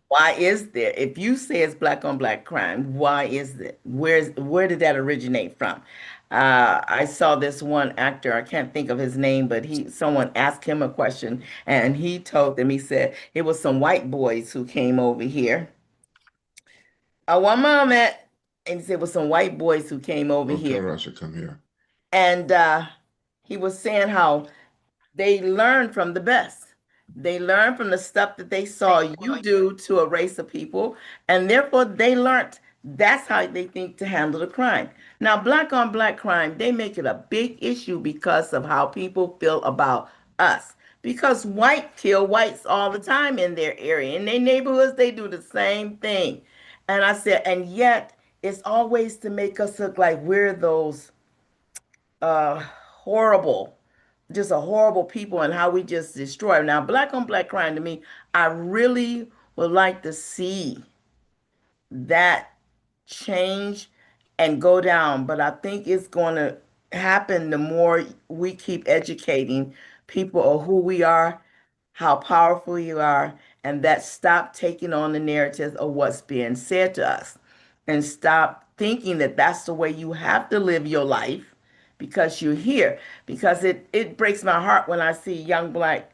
Why is there? If you say it's black on black crime, why is it? Where did that originate from? I saw this one actor, I can't think of his name, but someone asked him a question and he told them, he said, it was some white boys who came over here. One moment. And he said it was some white boys who came over here. Tell Russia, come here. And he was saying how they learned from the best. They learned from the stuff that they saw you do to a race of people, and therefore they learned That's how they think to handle the crime. Now, black on black crime, they make it a big issue because of how people feel about us. Because white kill whites all the time in their area. In their neighborhoods, they do the same thing. And I said, and yet it's always to make us look like we're those horrible, just a horrible people and how we just destroy. Now, black on black crime to me, I really would like to see that change and go down. But I think it's going to happen the more we keep educating people of who we are, how powerful you are, and that stop taking on the narrative of what's being said to us and stop thinking that that's the way you have to live your life because you're here. Because it breaks my heart when I see young black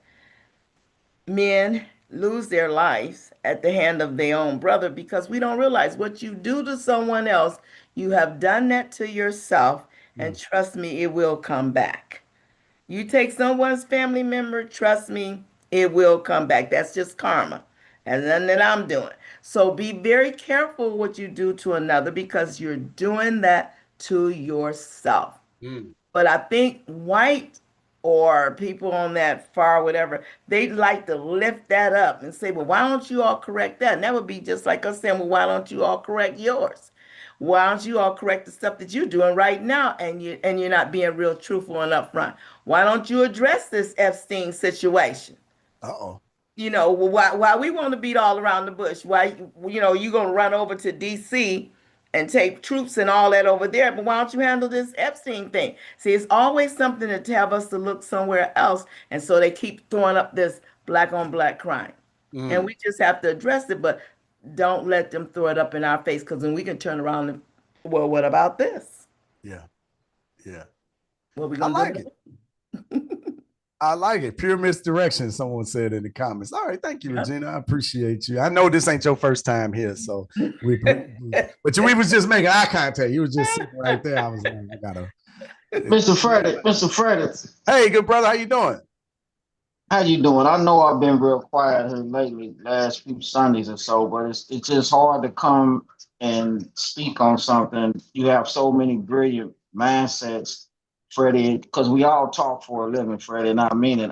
men lose their lives at the hand of their own brother because we don't realize what you do to someone else, you have done that to yourself, and trust me, it will come back. You take someone's family member, trust me, it will come back. That's just karma. And nothing that I'm doing. So be very careful what you do to another because you're doing that to yourself. But I think white or people on that far, whatever, they'd like to lift that up and say, well, why don't you all correct that? And that would be just like us saying, well, why don't you all correct yours? Why don't you all correct the stuff that you're doing right now and you're not being real truthful and upfront? Why don't you address this Epstein situation? Uh-oh. You know, why we want to beat all around the bush? Why, you know, you're going to run over to D.C. and take troops and all that over there, but why don't you handle this Epstein thing? See, it's always something to tell us to look somewhere else, and so they keep throwing up this black on black crime. And we just have to address it, but don't let them throw it up in our face because then we can turn around and, well, what about this? Yeah. Yeah. What we I gonna like do? it. I like it. Pure misdirection, someone said in the comments. All right, thank you, Regina. I appreciate you. I know this ain't your first time here, so but we was just making eye contact. You was just sitting right there. I was like, I gotta. Mr. Freddie. Hey, good brother, how you doing? How you doing? I know I've been real quiet here lately, last few Sundays or so, but it's just hard to come and speak on something. You have so many brilliant mindsets, Freddie, because we all talk for a living, Freddie, and I mean it.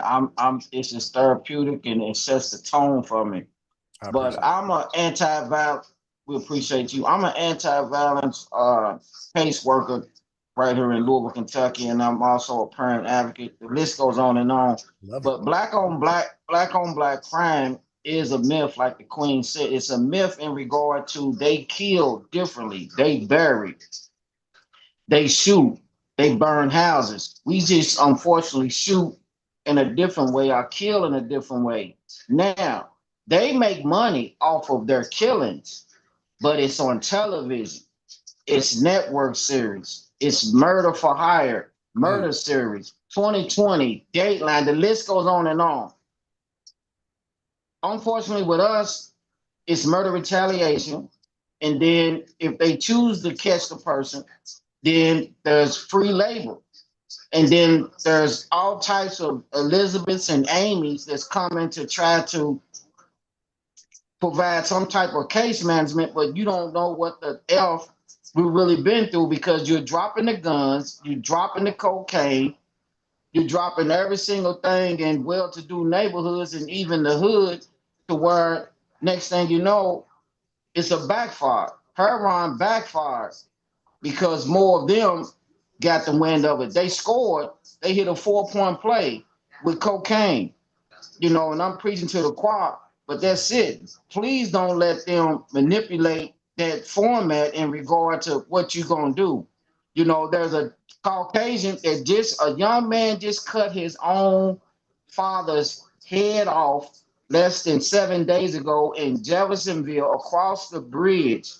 It's just therapeutic and it sets the tone for me. But I'm an anti-violence. We appreciate you. I'm an anti-violence caseworker right here in Louisville, Kentucky, and I'm also a parent advocate. The list goes on and on. But black on black crime is a myth, like the Queen said. It's a myth in regard to they kill differently, they bury, they shoot, they burn houses. We just unfortunately shoot in a different way or kill in a different way. Now, they make money off of their killings, but it's on television. It's network series. It's murder for hire, murder series, 2020, Dateline. The list goes on and on. Unfortunately, with us, it's murder retaliation. And then if they choose to catch the person, then there's free labor. And then there's all types of Elizabeths and Amy's that's coming to try to provide some type of case management, but you don't know what the F we've really been through because you're dropping the guns, you're dropping the cocaine, you're dropping every single thing in well-to-do neighborhoods and even the hood to where next thing you know, it's a backfire. Heroin backfired because more of them got the wind of it. They scored, they hit a 4-point play with cocaine, you know, and I'm preaching to the choir, but that's it. Please don't let them manipulate that format in regard to what you're going to do. You know, there's a Caucasian that a young man just cut his own father's head off less than 7 days ago in Jeffersonville across the bridge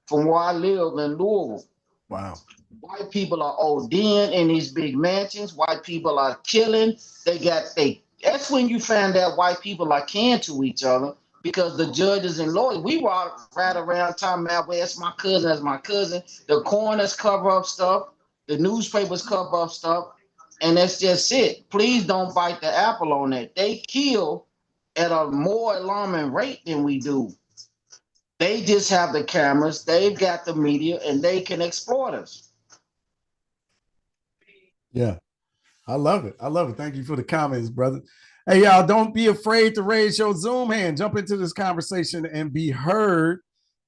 from where I live in Louisville. Wow. White people are ODing in these big mansions. White people are killing. That's when you find out white people are kin to each other because the judges and lawyers, we were right around talking about, well, that's my cousin, that's my cousin. The coroners cover up stuff. The newspapers cover up stuff. And that's just it. Please don't bite the apple on that. They kill at a more alarming rate than we do. They just have the cameras, they've got the media, and they can exploit us. Yeah, I love it. I love it. Thank you for the comments, brother. Hey, y'all, don't be afraid to raise your Zoom hand. Jump into this conversation and be heard.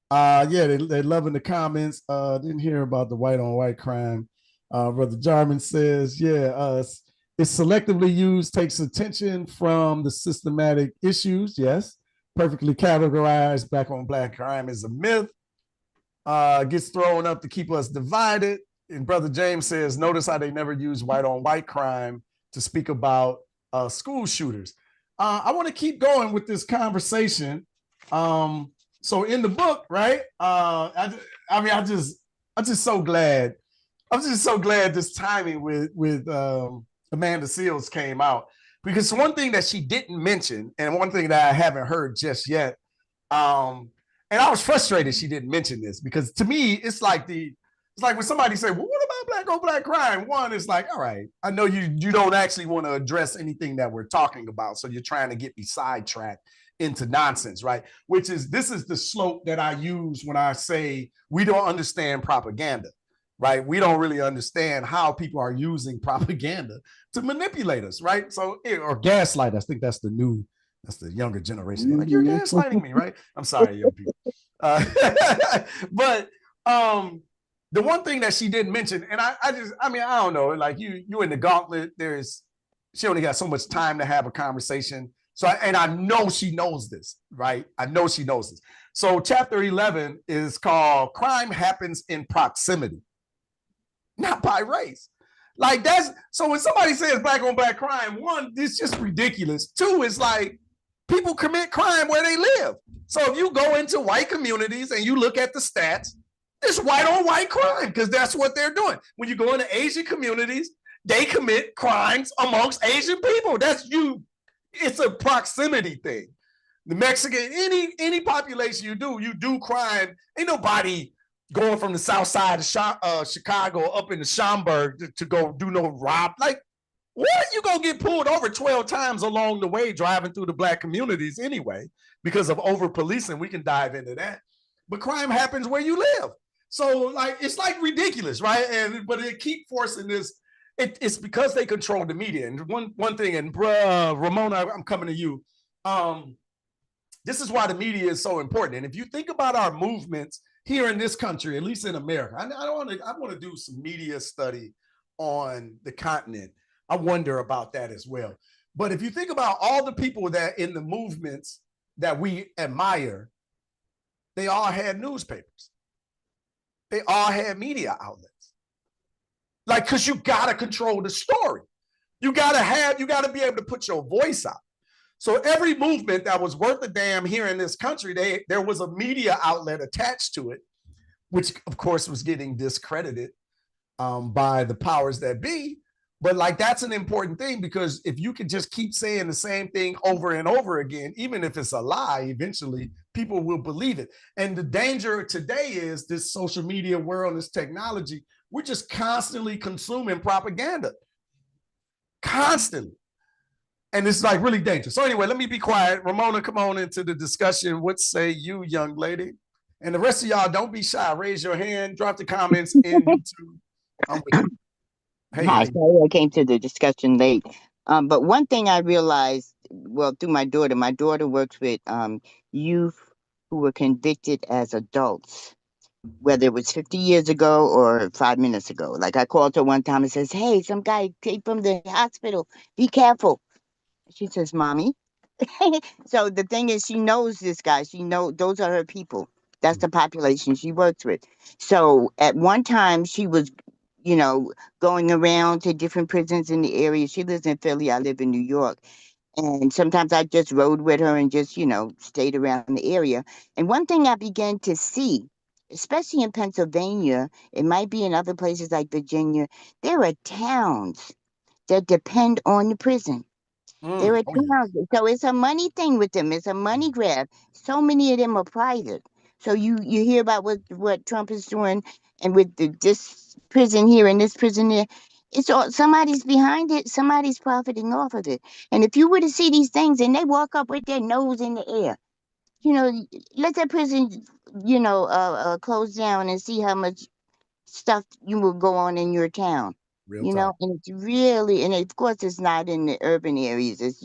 Yeah, they're loving the comments. Didn't hear about the white on white crime. Brother Jarman says, yeah, it's selectively used, takes attention from the systematic issues. Yes, perfectly categorized. Black on black crime is a myth. Gets thrown up to keep us divided. And Brother James says, notice how they never use white on white crime to speak about school shooters. I want to keep going with this conversation. So in the book, right? I'm just so glad. I'm just so glad this timing with Amanda Seals came out, because one thing that she didn't mention, and one thing that I haven't heard just yet, and I was frustrated she didn't mention this, because to me, it's like when somebody say, well, what about black on black crime? One is like, all right, I know you don't actually want to address anything that we're talking about, so you're trying to get me sidetracked into nonsense, right? This is the slope that I use when I say we don't understand propaganda, right? We don't really understand how people are using propaganda to manipulate us, right? So, or gaslight. I think that's the younger generation. They're like, you're gaslighting me, right? I'm sorry, young people. But the one thing that she didn't mention, and I don't know, like you in the gauntlet, she only got so much time to have a conversation. So, and I know she knows this, right? I know she knows this. So chapter 11 is called Crime Happens in Proximity, not by race. Like so when somebody says black on black crime, one, it's just ridiculous. Two, it's like people commit crime where they live. So if you go into white communities and you look at the stats, it's white on white crime, because that's what they're doing. When you go into Asian communities, they commit crimes amongst Asian people. It's a proximity thing. The Mexican, any population you do crime. Ain't nobody going from the south side of Chicago up into Schaumburg to go do no rob. Like, what? You gonna get pulled over 12 times along the way driving through the black communities anyway because of over policing. We can dive into that. But crime happens where you live. So like, it's like ridiculous, right? But they keep forcing this. It's because they control the media. And one thing, and Ramona, I'm coming to you. This is why the media is so important. And if you think about our movements here in this country, at least in America, I want to do some media study on the continent. I wonder about that as well. But if you think about all the people that in the movements that we admire, they all had newspapers. They all had media outlets. Like, because you got to control the story. You got to be able to put your voice out. So every movement that was worth a damn here in this country, there was a media outlet attached to it, which of course was getting discredited by the powers that be. But like, that's an important thing, because if you can just keep saying the same thing over and over again, even if it's a lie, eventually people will believe it. And the danger today is this social media world, this technology, we're just constantly consuming propaganda. Constantly. And it's like really dangerous. So anyway, let me be quiet. Ramona, come on into the discussion. What say you, young lady? And the rest of y'all, don't be shy. Raise your hand, drop the comments in YouTube. Hey, hi, sorry I came to the discussion late. But one thing I realized, well, through my daughter works with youth who were convicted as adults, whether it was 50 years ago or 5 minutes ago. Like, I called her one time and says, hey, some guy came from the hospital. Be careful. She says, Mommy. So the thing is, she knows this guy. She knows those are her people. That's the population she works with. So at one time, she was, going around to different prisons in the area. She lives in Philly. I live in New York. And sometimes I just rode with her and just, stayed around the area. And one thing I began to see, especially in Pennsylvania, it might be in other places like Virginia, there are towns that depend on the prison. There are towns. So it's a money thing with them. It's a money grab. So many of them are private. So you hear about what Trump is doing, and with this prison here and this prison there. It's all, somebody's behind it. Somebody's profiting off of it. And if you were to see these things and they walk up with their nose in the air, You know, let that prison, close down and see how much stuff you will go on in your town. Real You talk. know, and it's really, and of course, it's not in the urban areas. It's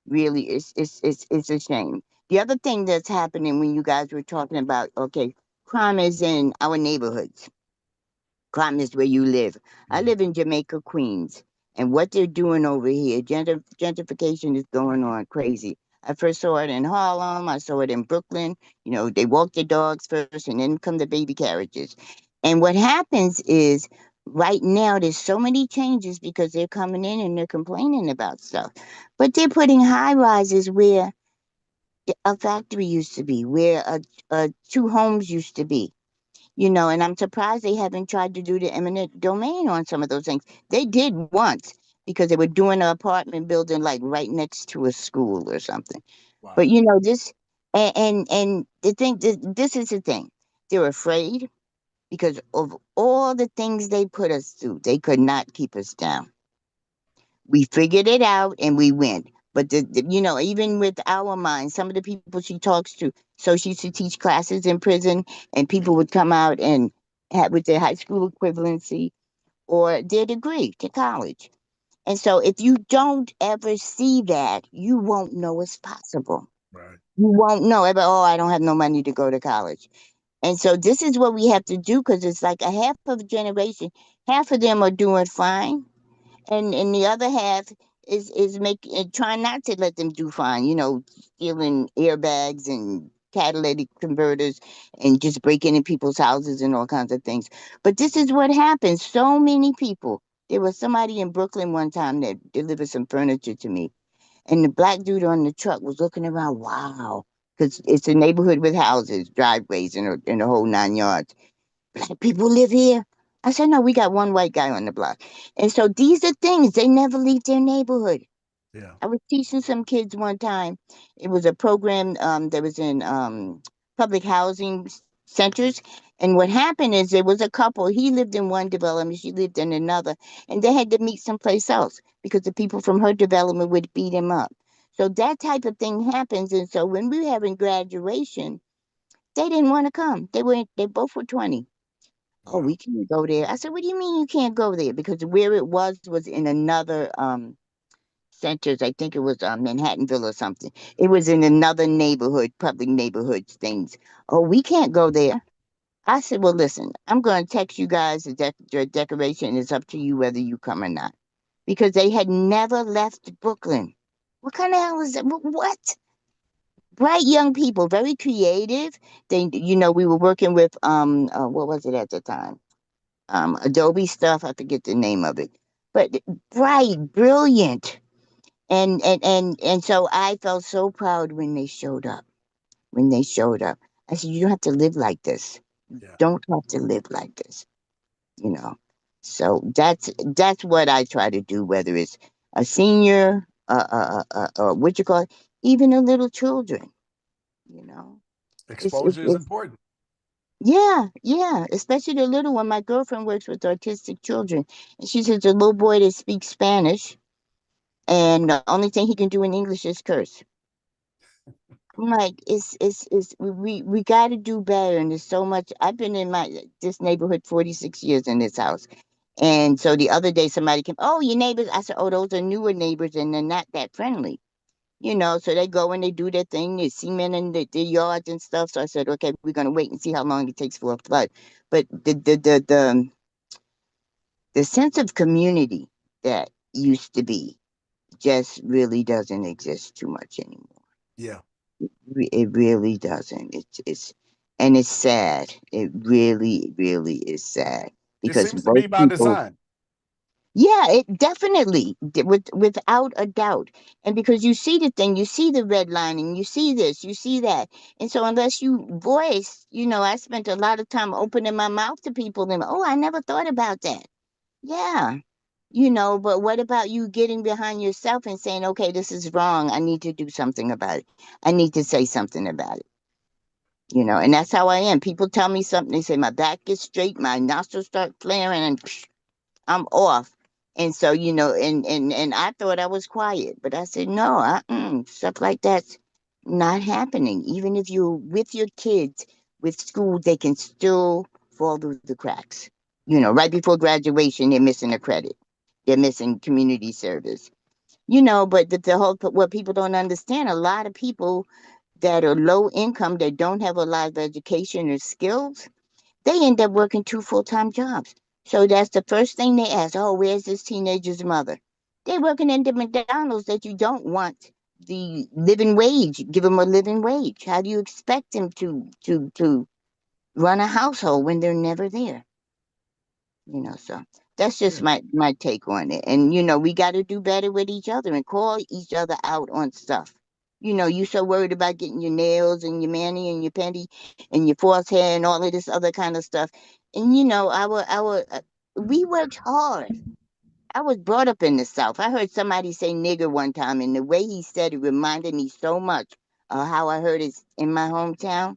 really, it's a shame. The other thing that's happening when you guys were talking about, okay, crime is in our neighborhoods. Crime is where you live. I live in Jamaica, Queens, and what they're doing over here, gentrification is going on crazy. I first saw it in Harlem. I saw it in Brooklyn. You know, they walk their dogs first, and then come the baby carriages. And what happens is, right now, there's so many changes because they're coming in and they're complaining about stuff, but they're putting high rises where a factory used to be, where two homes used to be. And I'm surprised they haven't tried to do the eminent domain on some of those things. They did once because they were doing an apartment building like right next to a school or something. Wow. But this, and the thing, this is the thing. They're afraid because of all the things they put us through. They could not keep us down. We figured it out and we went. But even with our minds, some of the people she talks to, so she used to teach classes in prison, and people would come out and have with their high school equivalency or their degree to college. And so if you don't ever see that, you won't know it's possible. Right. You won't know ever, oh, I don't have no money to go to college. And so this is what we have to do because it's like a half of a generation. Half of them are doing fine and the other half is trying not to let them do fine. Stealing airbags and catalytic converters and just breaking in people's houses and all kinds of things. But this is what happens. So many people. There was somebody in Brooklyn one time that delivered some furniture to me, and the black dude on the truck was looking around. Wow, because it's a neighborhood with houses, driveways, and the whole 9 yards. Black people live here. I said, no, we got one white guy on the block. And so these are things, they never leave their neighborhood. Yeah. I was teaching some kids one time. It was a program that was in public housing centers. And what happened is there was a couple. He lived in one development, she lived in another. And they had to meet someplace else because the people from her development would beat him up. So that type of thing happens. And so when we were having graduation, they didn't want to come. They both were 20. Oh, we can't go there. I said, what do you mean you can't go there? Because where it was in another centers. I think it was Manhattanville or something. It was in another neighborhood, public neighborhoods things. Oh, we can't go there. I said, well, listen, I'm going to text you guys your decoration. It's up to you whether you come or not. Because they had never left Brooklyn. What kind of hell is that? What? Bright young people, very creative. We were working with what was it at the time? Adobe stuff. I forget the name of it, but bright, brilliant, and so I felt so proud when they showed up. When they showed up, I said, "You don't have to live like this. You don't have to live like this." You know. So that's what I try to do. Whether it's a senior, what you call it, even the little children. You know, Exposure is important. yeah, yeah, especially the little one. My girlfriend works with autistic children, and she says the little boy that speaks Spanish, and the only thing he can do in English is curse. I'm like, we got to do better, and there's so much. I've been in this neighborhood 46 years in this house, and so the other day somebody came. Oh, your neighbors? I said, oh, those are newer neighbors, and they're not that friendly. So they go and they do their thing, they cement in their yards and stuff. So I said, okay, we're gonna wait and see how long it takes for a flood. But the sense of community that used to be just really doesn't exist too much anymore. Yeah. It really doesn't. And it's sad. It really, really is sad It because seems to most be by people. design. Yeah, it definitely, without a doubt. And because you see the thing, you see the redlining, you see this, you see that. And so unless you voice, I spent a lot of time opening my mouth to people and, oh, I never thought about that. Yeah. But what about you getting behind yourself and saying, okay, this is wrong. I need to do something about it. I need to say something about it. And that's how I am. People tell me something, they say my back gets straight, my nostrils start flaring, and I'm off. And so, and I thought I was quiet, but I said, no, stuff like that. not happening. Even if you're with your kids with school, they can still fall through the cracks. You know, right before graduation, they're missing a credit. They're missing community service. You know, but the whole, what people don't understand, a lot of people that are low income, that don't have a lot of education or skills, they end up working 2 full-time jobs. So that's the first thing they ask. Oh, where's this teenager's mother? They're working in the McDonald's that you don't want the living wage. Give them a living wage. How do you expect them to run a household when they're never there? You know, so that's just my take on it. And you know, we got to do better with each other and call each other out on stuff. You know, you so worried about getting your nails and your mani and your pendy and your false hair and all of this other kind of stuff. And you know, we worked hard. I was brought up in the South. I heard somebody say nigger one time, and the way he said it reminded me so much of how I heard it in my hometown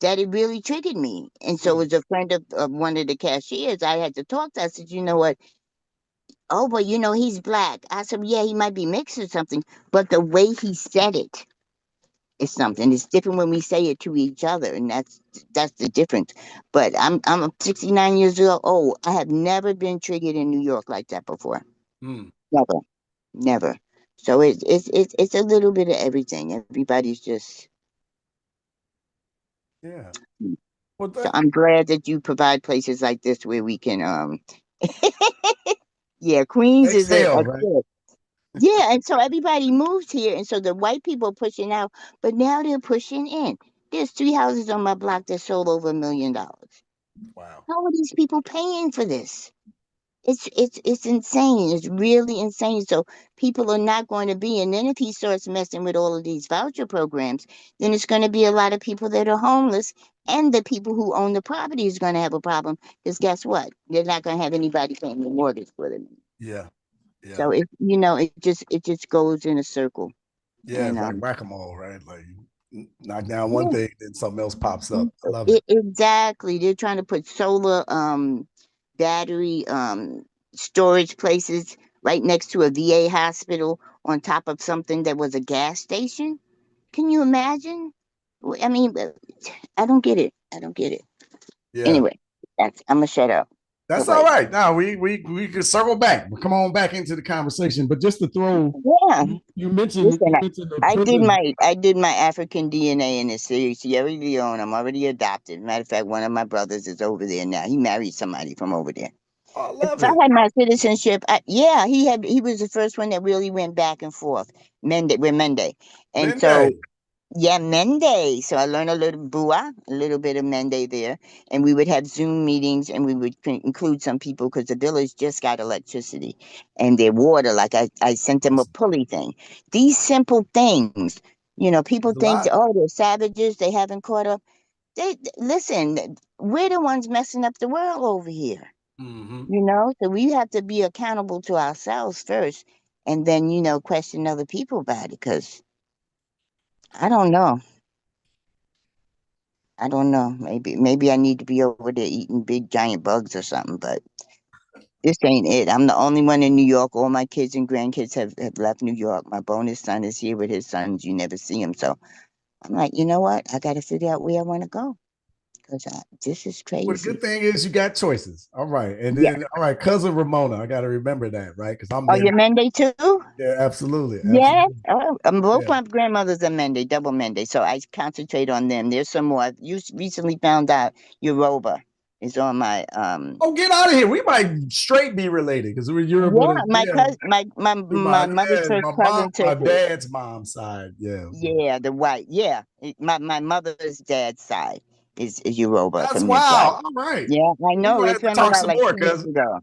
that it really triggered me. And so, as a friend of one of the cashiers, I had to talk to. I said, you know what? Oh, but you know, he's black. I said, yeah, he might be mixed or something, but the way he said it is something. It's different when we say it to each other, and that's the difference. But I'm 69 years old. I have never been triggered in New York like that before. Never, never. So it's a little bit of everything. Everybody's just. Yeah. So I'm glad that you provide places like this where we can yeah, Queens is a right? tip. Yeah, and so everybody moved here, and so the white people are pushing out, but now they're pushing in. There's 3 houses on my block that sold over $1 million. Wow. How are these people paying for this? It's insane. It's really insane. So people are not going to be. And then if he starts messing with all of these voucher programs, then it's going to be a lot of people that are homeless, and the people who own the property is going to have a problem. Because guess what? They're not going to have anybody paying the mortgage for them. Yeah. So you know, it just goes in a circle. Yeah, And it's like whack-a-mole, right? Like knock down one yeah. thing, then something else pops up. I love it. Exactly. They're trying to put solar battery storage places right next to a VA hospital on top of something that was a gas station. Can you imagine? I mean, I don't get it. I don't get it. Yeah. Anyway, I'm gonna shut up. That's all right. Now we can circle back. Come on back into the conversation. But just to throw, you mentioned Listen, the I did my African DNA in the Sierra Leone. I'm already adopted. Matter of fact, one of my brothers is over there now. He married somebody from over there. I love If I had my citizenship, he was the first one that really went back and forth. Mende. And so yeah, Mende. So I learned a little Bua, a little bit of Mende there. And we would have Zoom meetings, and we would include some people because the village just got electricity and their water. Like I sent them a pulley thing. These simple things, you know, people think, oh, they're savages. They haven't caught up. Listen, we're the ones messing up the world over here. You know, so we have to be accountable to ourselves first, and then, you know, question other people about it. Because I don't know. I don't know. Maybe I need to be over there eating big giant bugs or something, but this ain't it. I'm the only one in New York. All my kids and grandkids have left New York. My bonus son is here with his sons. You never see him. So I'm like, you know what? I got to figure out where I want to go, because this is crazy. Well, the good thing is you got choices. All right. And then, all right, cousin Ramona, I got to remember that, right? Because I'm you're Mende too? Yeah, absolutely. Yes. Both my grandmothers are Mende, double Mende. So I concentrate on them. There's some more. You recently found out Yoruba is on my Oh, get out of here. We might straight be related because we're Yoruba. my cousin, my mother's first cousin my took it. dad's mom's side. Yeah. Yeah, the white. Yeah. My mother's dad's side is Yoruba. That's from wow. All right. Yeah, I know. We're It gonna turned talk out some like more, 2 weeks cousin. ago.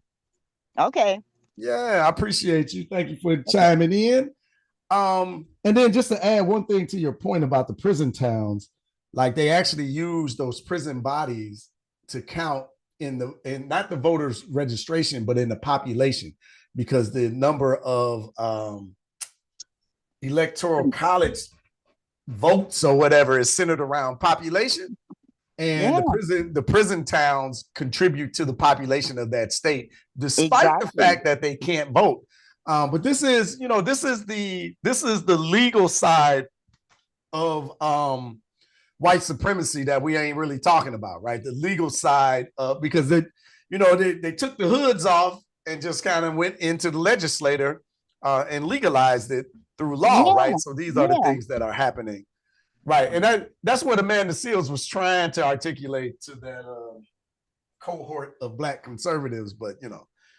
Okay. Yeah, I appreciate you. Thank you for chiming in. And then just to add one thing to your point about the prison towns, like they actually use those prison bodies to count in not the voters registration, but in the population, because the number of electoral college votes or whatever is centered around population. And the prison towns contribute to the population of that state, despite the fact that they can't vote. But this is the legal side of white supremacy that we ain't really talking about, right? The legal side of, because they took the hoods off and just kind of went into the legislator and legalized it through law, right? So these are the things that are happening, right? And that's what Amanda Seales was trying to articulate to that cohort of Black conservatives, but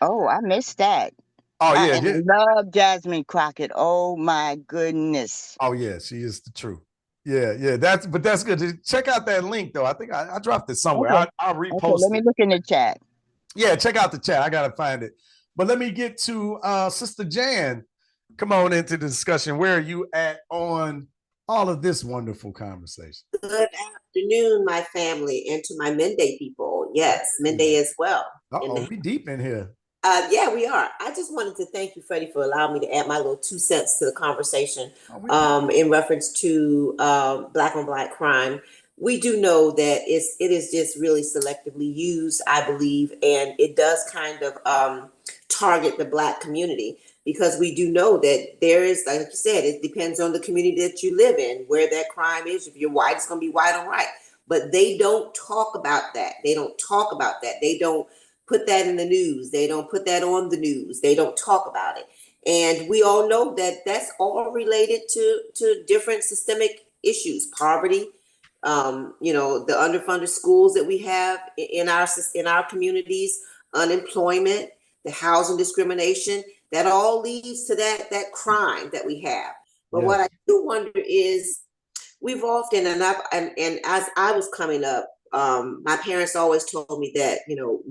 Oh, I missed that. Oh yeah, I love Jasmine Crockett. Oh my goodness. Oh yeah, she is the truth. Yeah. That's good. Check out that link though. I think I dropped it somewhere. Okay. I'll repost Okay, let me look in the chat. Yeah, check out the chat. I gotta find it. But let me get to Sister Jan. Come on into the discussion. Where are you at on all of this wonderful conversation? Good afternoon, my family, and to my Mende people. Yes, Mende as well. We deep in here. Yeah, we are. I just wanted to thank you, Freddie, for allowing me to add my little 2 cents to the conversation in reference to Black on Black crime. We do know that it is just really selectively used, I believe, and it does kind of target the Black community, because we do know that there is, like you said, it depends on the community that you live in, where that crime is. If you're white, it's going to be white on white. But they don't talk about that. They don't talk about that. They don't put that in the news. They don't put that on the news. They don't talk about it. And we all know that that's all related to different systemic issues, poverty, the underfunded schools that we have in our communities, unemployment, the housing discrimination, that all leads to that crime that we have. But what I do wonder is, we've often, and as I was coming up, my parents always told me that,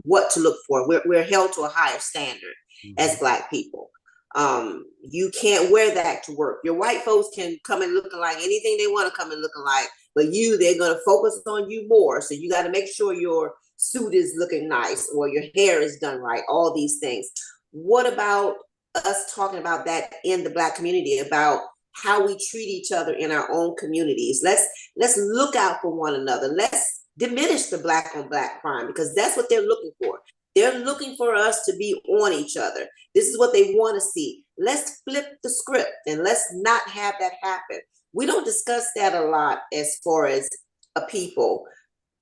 what to look for. We're held to a higher standard as Black people. You can't wear that to work. Your white folks can come in looking like anything they want to come in looking like, but they're going to focus on you more. So you got to make sure your suit is looking nice or your hair is done right, all these things. What about us talking about that in the Black community, about how we treat each other in our own communities? Let's look out for one another. Let's diminish the Black on Black crime, because that's what they're looking for. They're looking for us to be on each other. This is what they want to see. Let's flip the script and let's not have that happen. We don't discuss that a lot as far as a people.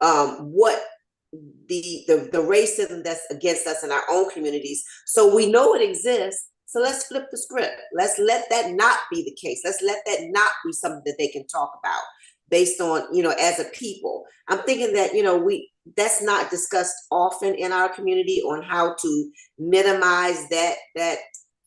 What the racism that's against us in our own communities. So we know it exists. So let's flip the script. Let's let that not be the case. Let's let that not be something that they can talk about based on, as a people. I'm thinking that, that's not discussed often in our community, on how to minimize that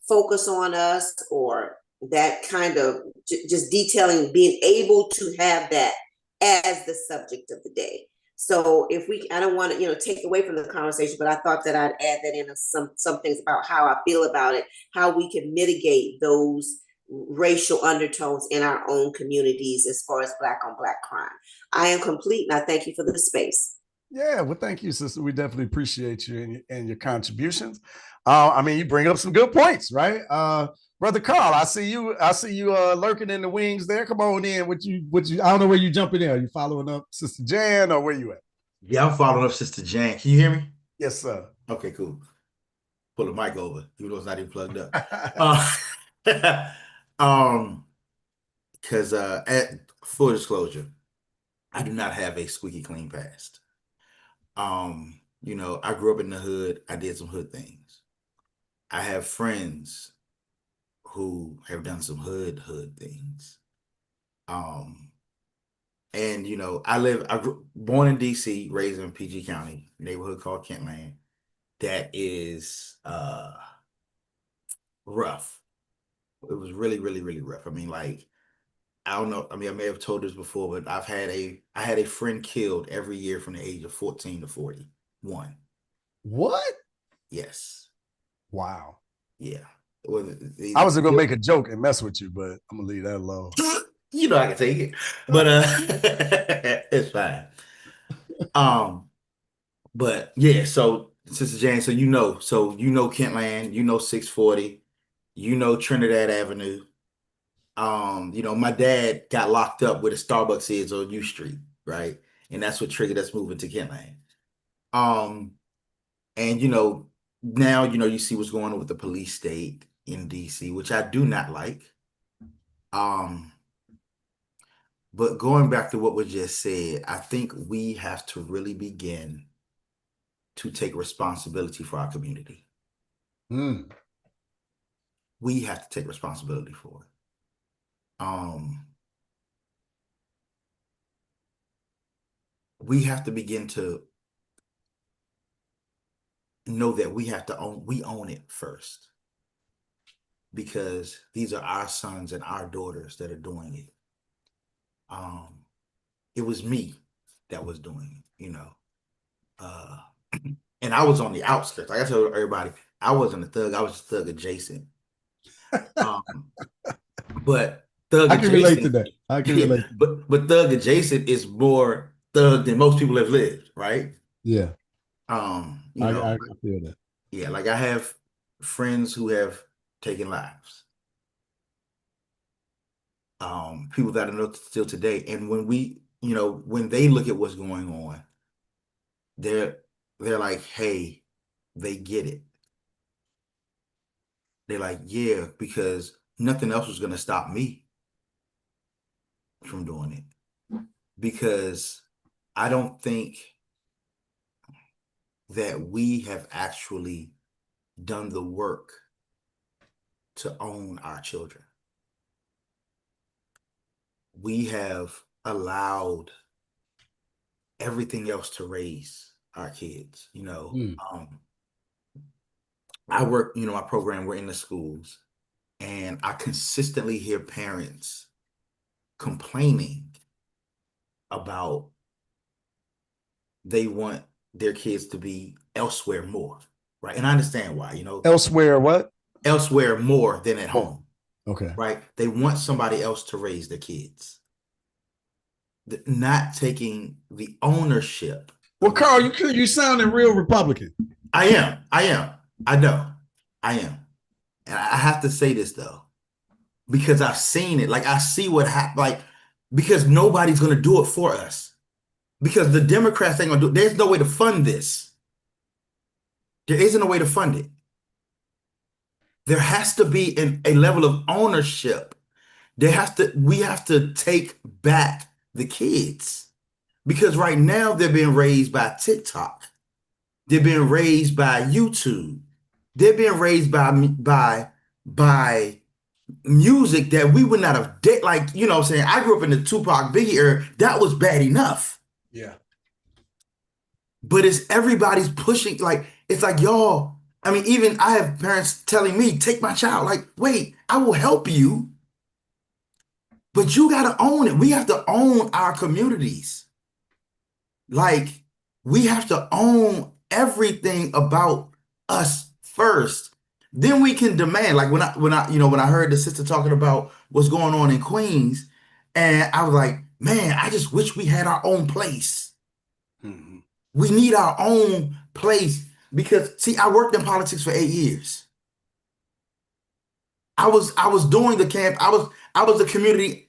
focus on us, or that kind of just detailing, being able to have that as the subject of the day. So I don't want to, take away from the conversation, but I thought that I'd add that in some things about how I feel about it, how we can mitigate those racial undertones in our own communities as far as Black on Black crime. I am complete, and I thank you for the space. Yeah, well, thank you, sister. We definitely appreciate you and your contributions. You bring up some good points, right? Brother Carl, I see you lurking in the wings there. Come on in. What you I don't know where you jumping in. Are you following up Sister Jan, or where you at? Yeah, I'm following up Sister Jan. Can you hear me? Yes, sir. Okay, cool. Pull the mic over, even though it's not even plugged up. Because at full disclosure, I do not have a squeaky clean past. I grew up in the hood. I did some hood things. I have friends who have done some hood things. Born in DC, raised in PG County, neighborhood called Kentland. That is rough. It was really, really, really rough. I don't know. I may have told this before, but I had a friend killed every year from the age of 14 to 41. What? Yes. Wow. Yeah. I was gonna make a joke and mess with you, but I'm gonna leave that alone. I can take it, but it's fine. But yeah. So Sister Jane, so Kentland, 640, Trinidad Avenue. My dad got locked up where the Starbucks is on U Street, right? And that's what triggered us moving to Kentland. Now, you see what's going on with the police state in DC, which I do not like. But going back to what was just said, I think we have to really begin to take responsibility for our community. We have to take responsibility for it. We have to begin to know that we own it first, because these are our sons and our daughters that are doing it. It was me that was doing it, you know. And I was on the outskirts. Like I told everybody, I wasn't a thug. I was just thug adjacent. But thug I can adjacent, relate to that. I can relate. But thug adjacent is more thug than most people have lived, right? Yeah. You know, I feel that. Yeah, like I have friends who have taken lives. People that I know still today. And when when they look at what's going on, they're like, hey, they get it. They're like, yeah, because nothing else was gonna stop me from doing it. Because I don't think that we have actually done the work to own our children. We have allowed everything else to raise our kids, you know. I work, my program, we're in the schools, and I consistently hear parents complaining about they want their kids to be elsewhere more, right? And I understand why, Elsewhere what? Elsewhere more than at home. Okay. Right? They want somebody else to raise their kids. Not taking the ownership. Well, Carl, you sounding real Republican. I am. I know. I am. And I have to say this though, because I've seen it. Like I see what happened. Like, because nobody's gonna do it for us. Because the Democrats ain't gonna do it. There's no way to fund this. There isn't a way to fund it. There has to be a level of ownership. We have to take back the kids, because right now they're being raised by TikTok. They're being raised by YouTube. They're being raised by music that we would not have did. Like, what I'm saying, I grew up in the Tupac Biggie era. That was bad enough. Yeah. But it's everybody's pushing, like, it's like, y'all, I mean, even I have parents telling me, take my child. Like, wait, I will help you, but you got to own it. We have to own our communities. Like, we have to own everything about us first. Then we can demand. Like when I heard the sister talking about what's going on in Queens, and I was like, man, I just wish we had our own place. Mm-hmm. We need our own place, because see, I worked in politics for 8 years. I was doing the camp. I was the community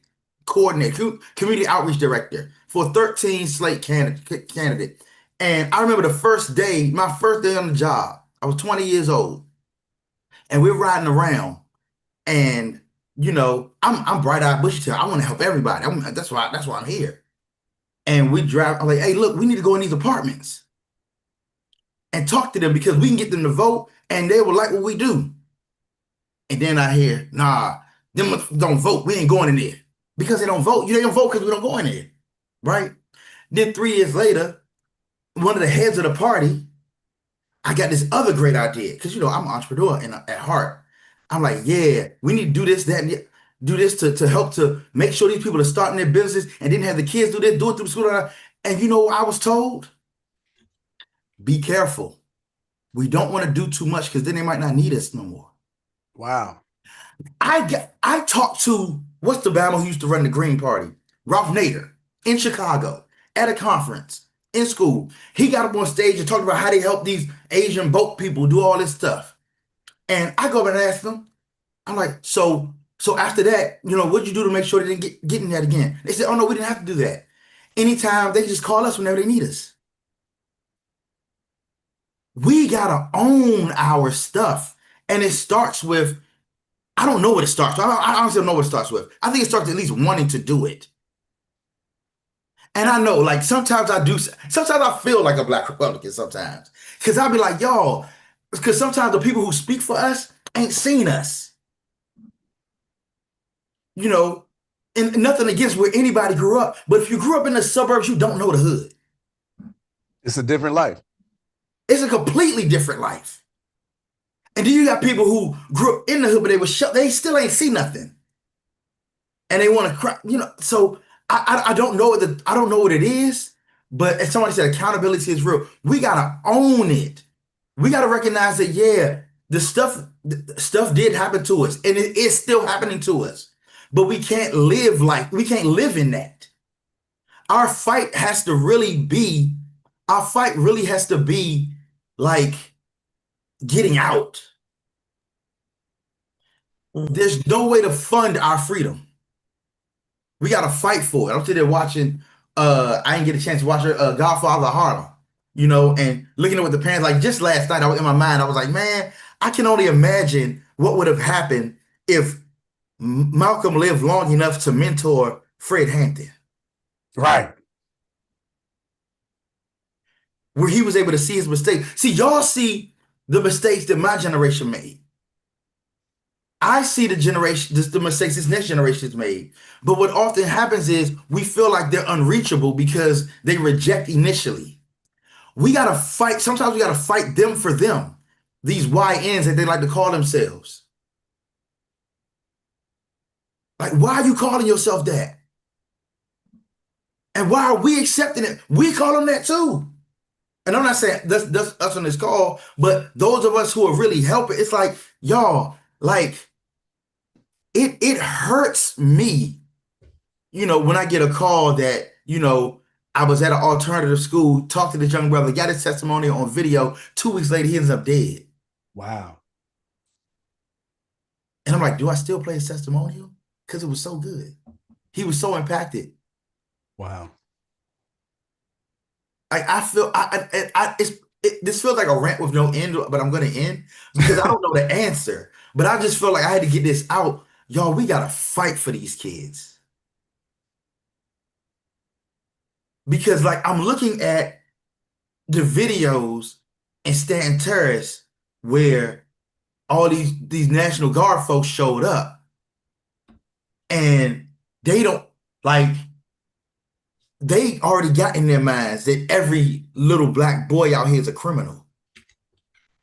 coordinator, community outreach director for 13 slate candidate. And I remember the first day, my first day on the job, I was 20 years old, and we're riding around, and I'm bright-eyed, bushy-tailed. I want to help everybody. That's why I'm here. And we drive. I'm like, hey, look, we need to go in these apartments and talk to them, because we can get them to vote, and they will like what we do. And then I hear, nah, them don't vote. We ain't going in there. Because they don't vote. They don't vote because we don't go in there, right? Then 3 years later, one of the heads of the party, I got this other great idea, because I'm an entrepreneur at heart. I'm like, yeah, we need to do this, that, and do this to help to make sure these people are starting their business, and then have the kids do this, do it through school. And you know what I was told? Be careful. We don't want to do too much, because then they might not need us no more. Wow. I talked to, what's the Bama who used to run the Green Party? Ralph Nader, in Chicago, at a conference, in school. He got up on stage and talked about how they help these Asian boat people do all this stuff. And I go up and ask them, I'm like, so after that, what'd you do to make sure they didn't get in that again? They said, oh no, we didn't have to do that. Anytime, they just call us whenever they need us. We gotta own our stuff. And it starts with, I don't know what it starts with. I honestly don't know what it starts with. I think it starts at least wanting to do it. And I know, like, sometimes I feel like a Black Republican sometimes. Because I'll be like, y'all, because sometimes the people who speak for us ain't seen us. You know, and nothing against where anybody grew up. But if you grew up in the suburbs, you don't know the hood. It's a different life. It's a completely different life. And then you got people who grew up in the hood, but they still ain't see nothing. And they want to cry, you know. So I don't know I don't know what it is, but as somebody said, accountability is real. We gotta own it. We gotta recognize that, yeah, the stuff did happen to us, and it is still happening to us. But we can't live in that. Our fight really has to be like getting out. There's no way to fund our freedom. We got to fight for it. I'm sitting there watching, I didn't get a chance to watch Godfather Harlem, you know, and looking at what the parents, like just last night, in my mind, I was like, man, I can only imagine what would have happened if Malcolm lived long enough to mentor Fred Hampton. Right. Where he was able to see his mistakes. See, y'all see the mistakes that my generation made. I see the mistakes this next generation has made. But what often happens is we feel like they're unreachable because they reject initially. We got to fight. Sometimes we got to fight them for them. These YNs that they like to call themselves. Like, why are you calling yourself that? And why are we accepting it? We call them that too. And I'm not saying that's us on this call, but those of us who are really helping, it's like, y'all, like, it hurts me, you know, when I get a call that, you know, I was at an alternative school, talked to this young brother, got his testimony on video. 2 weeks later, he ends up dead. Wow. And I'm like, do I still play his testimonial? Because it was so good. He was so impacted. Wow. I feel this feels like a rant with no end, but I'm going to end because I don't know the answer. But I just feel like I had to get this out. Y'all, we got to fight for these kids. Because, like, I'm looking at the videos in Stanton Terrace where all these National Guard folks showed up. And they already got in their minds that every little Black boy out here is a criminal.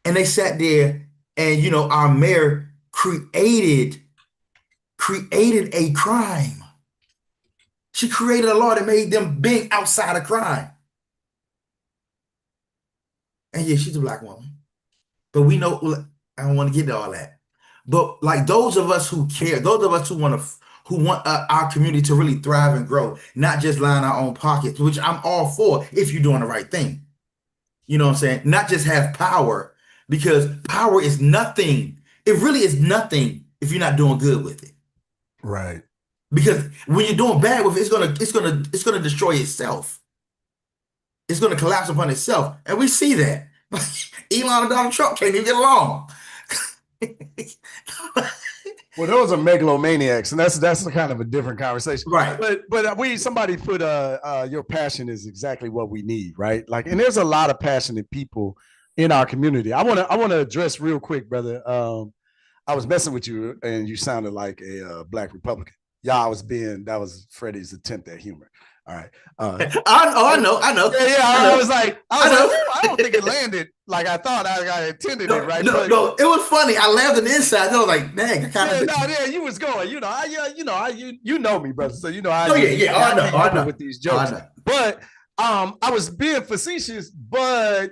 And they sat there and, you know, our mayor created a crime. She created a law that made them being outside of crime. And yeah, she's a Black woman. But we know, I don't want to get to all that. But like those of us who care, those of us who want our community to really thrive and grow, not just line our own pockets, which I'm all for if you're doing the right thing. You know what I'm saying? Not just have power, because power is nothing. It really is nothing if you're not doing good with it. Right. Because when you're doing bad with it, it's gonna destroy itself. It's gonna collapse upon itself. And we see that. Elon and Donald Trump can't even get along. Well, those are megalomaniacs, and that's kind of a different conversation, right? But somebody put your passion is exactly what we need, right? Like, and there's a lot of passionate people in our community. I want to address real quick, brother. I was messing with you, and you sounded like a Black Republican. Yeah, that was Freddie's attempt at humor. All right. I know. Yeah. I was like, I don't think it landed like I thought I intended it, right? No, it was funny. I laughed on the inside. I was like, dang, you was going. You know me, brother. So you know I. I know with these jokes. But I was being facetious, but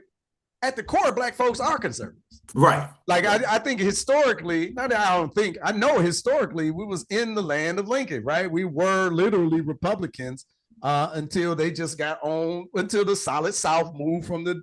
at the core, Black folks are conservatives. Right. Like I think historically, I know historically we was in the land of Lincoln, right? We were literally Republicans until they just got on, until the Solid South moved from the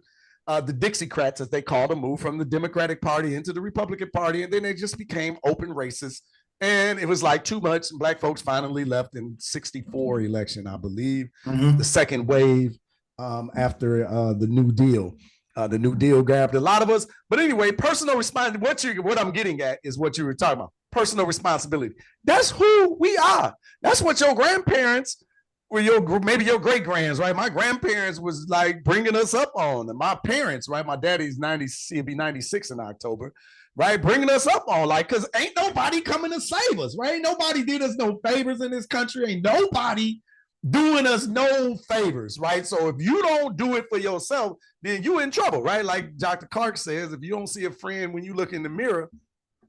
Dixiecrats, as they called them, moved from the Democratic Party into the Republican Party, and then they just became open racist. And it was like too much. And Black folks finally left in '64 election, I believe, the second wave after the New Deal. The New Deal grabbed a lot of us. But anyway, personal responsibility. What I'm getting at is what you were talking about. Personal responsibility. That's who we are. That's what your grandparents maybe your great grands, right? My grandparents was like bringing us up on, and my parents, right? My daddy's 90, he'll be 96 in October, right? Bringing us up on, like, because ain't nobody coming to save us, right? Ain't nobody did us no favors in this country. Ain't nobody doing us no favors, right? So if you don't do it for yourself, then you in trouble, right? Like Dr. Clark says, if you don't see a friend when you look in the mirror,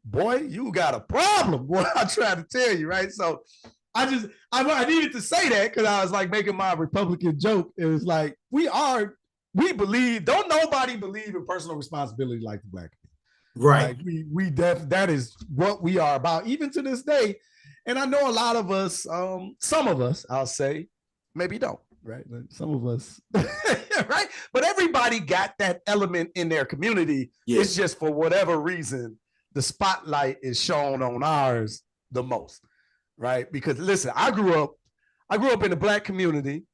boy, you got a problem. Boy, I try to tell you, right? So I needed to say that because I was like making my Republican joke. It was like, we believe, don't nobody believe in personal responsibility like the Black people. Right. Like that is what we are about, even to this day. And I know a lot of us, some of us, I'll say, maybe don't, right? Some of us, right? But everybody got that element in their community. Yeah. It's just for whatever reason, the spotlight is shown on ours the most, right? Because listen, I grew up in the Black community.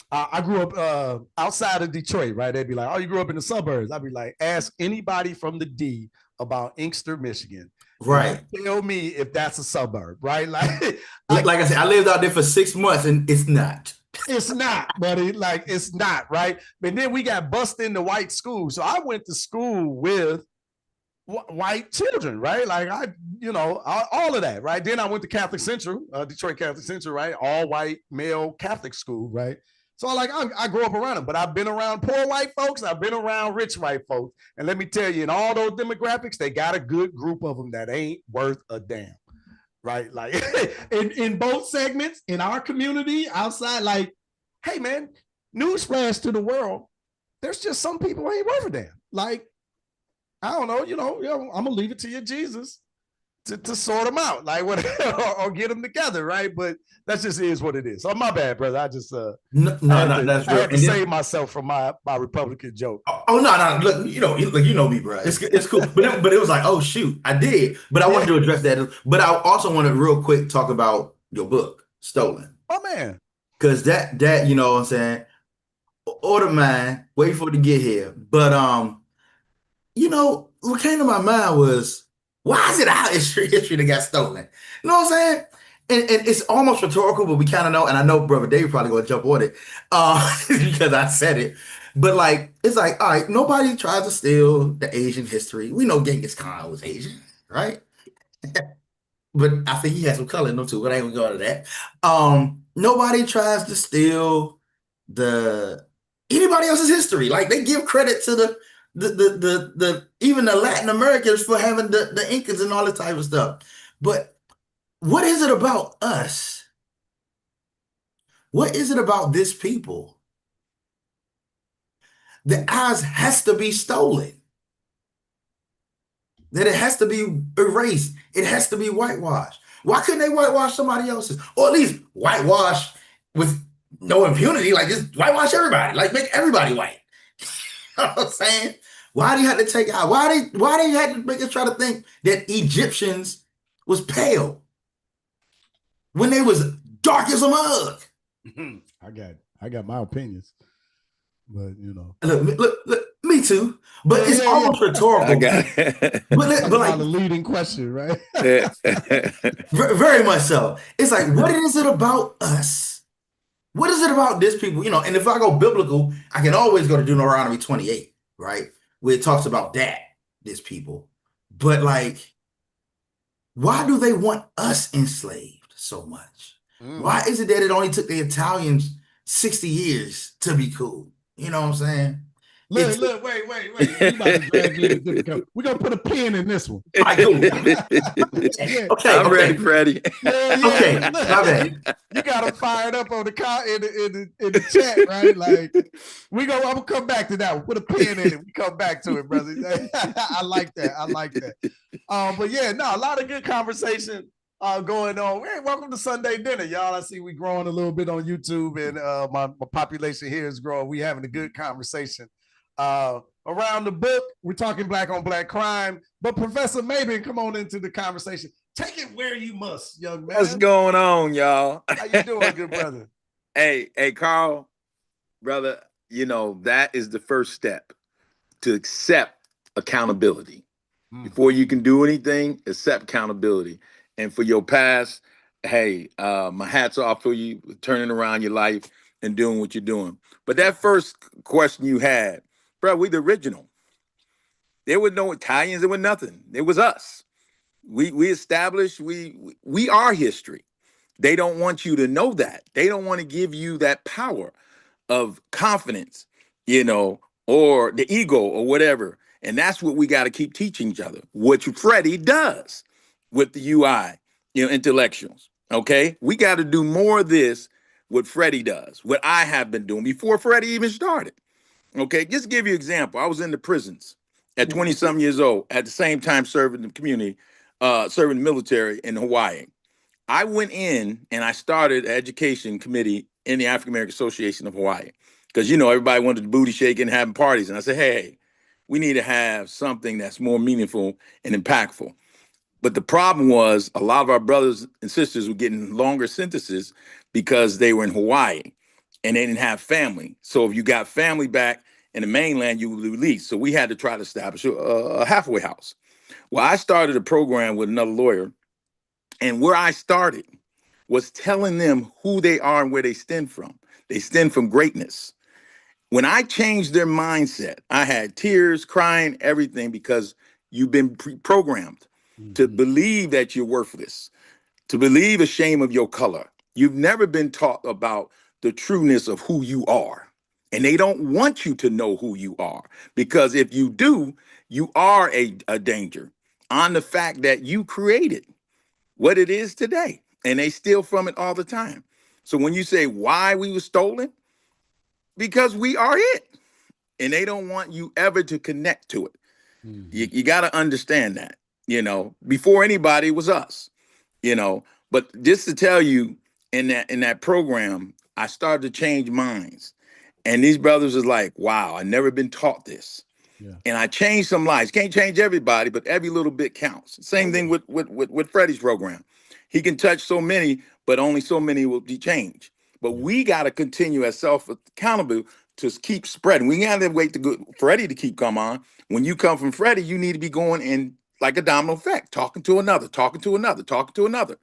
I grew up outside of Detroit, right? They'd be like, oh, you grew up in the suburbs. I'd be like, ask anybody from the D about Inkster, Michigan. Right. Tell me if that's a suburb, right? Like I said, I lived out there for 6 months and it's not. It's not, buddy. Like, it's not, right? But then we got busted into white schools. So I went to school with white children, right? Like all of that, right? Then I went to Catholic Central, Detroit Catholic Central, right? All white male Catholic school, right? So I grew up around them, but I've been around poor white folks. I've been around rich white folks. And let me tell you, in all those demographics, they got a good group of them that ain't worth a damn, right? Like in both segments, in our community, outside, like, hey man, newsflash to the world, there's just some people who ain't worth a damn. Like, I don't know, I'm gonna leave it to you, Jesus, to sort them out, like whatever, or get them together, right? But that just is what it is. So my bad, brother. I just that's real. I had to save myself from my Republican joke. Oh no, look, you know me, bro. It's cool. but it was like, oh shoot, I did. But I wanted to address that. But I also want to real quick talk about your book, Stolen. Oh man. Because that, you know what I'm saying, order mine, wait for it to get here. But what came to my mind was, why is it our history that got stolen? You know what I'm saying? And it's almost rhetorical, but we kind of know. And I know Brother Dave probably going to jump on it because I said it. But like, it's like, all right, nobody tries to steal the Asian history. We know Genghis Khan was Asian, right? But I think he had some color in them too. But I ain't gonna go to that. Nobody tries to steal anybody else's history. Like, they give credit to the even the Latin Americans for having the Incas and all that type of stuff. But what is it about us? What is it about this people that ours has to be stolen? That it has to be erased. It has to be whitewashed. Why couldn't they whitewash somebody else's? Or at least whitewash with no impunity, like just whitewash everybody, like make everybody white. You know what I'm saying? Why do you have to take out? Why they had to make us try to think that Egyptians was pale when they was dark as a mug? I got my opinions, but look, me too. But it's almost rhetorical. I got it. but like the leading question, right? Very much so. It's like, what is it about us? What is it about this people? And if I go biblical, I can always go to Deuteronomy 28, right? Where it talks about this people. But like, why do they want us enslaved so much? Why is it that it only took the Italians 60 years to be cool? You know what I'm saying? Look, wait. You about to drag me into this. We're gonna put a pin in this one. All right, cool. Okay, I'm ready, Freddie. Okay, my bad. You got them fired up on in the chat, right? Like, I'm gonna come back to that one. Put a pin in it. We come back to it, brother. I like that. But yeah, a lot of good conversation going on. Hey, welcome to Sunday Dinner, y'all. I see we growing a little bit on YouTube, and my population here is growing. We having a good conversation. Around the book, we're talking Black on Black crime, but Professor Maben, come on into the conversation. Take it where you must, young man. What's going on, y'all? How you doing, good brother? Hey, Carl, brother, that is the first step to accept accountability. Before you can do anything, accept accountability. And for your past, hey, my hat's off for you turning around your life and doing what you're doing. But that first question you had, bro, we the original. There was no Italians, there was nothing. It was us. We established we are history. They don't want you to know that. They don't want to give you that power of confidence, or the ego or whatever. And that's what we got to keep teaching each other, which Freddie does with the UI, intellectuals. Okay. We got to do more of this, what Freddie does, what I have been doing before Freddie even started. Okay. Just to give you an example, I was in the prisons at 20 something years old, at the same time serving the community, serving the military in Hawaii. I went in and I started an education committee in the African American Association of Hawaii because everybody wanted the booty shaking, having parties, and I said, hey, we need to have something that's more meaningful and impactful. But the problem was a lot of our brothers and sisters were getting longer sentences because they were in Hawaii and they didn't have family. So if you got family back in the mainland, you were released. So we had to try to establish a halfway house. Well, I started a program with another lawyer, and where I started was telling them who they are and where they stem from. They stem from greatness. When I changed their mindset, I had tears, crying, everything, because you've been programmed to believe that you're worthless, to believe a shame of your color. You've never been taught about the trueness of who you are. And they don't want you to know who you are, because if you do, you are a danger on the fact that you created what it is today, and they steal from it all the time. So when you say why we were stolen, because we are it, and they don't want you ever to connect to it. You got to understand that, before anybody was us, but just to tell you, in that program, I started to change minds, and these brothers is like, wow, I never been taught this. And I changed some lives. Can't change everybody, but every little bit counts. Same thing with Freddie's program. He can touch so many, but only so many will be changed. But we got to continue as self-accountable to keep spreading. We got to wait to go Freddie to keep come on. When you come from Freddie, you need to be going in like a domino effect, talking to another, talking to another, talking to another.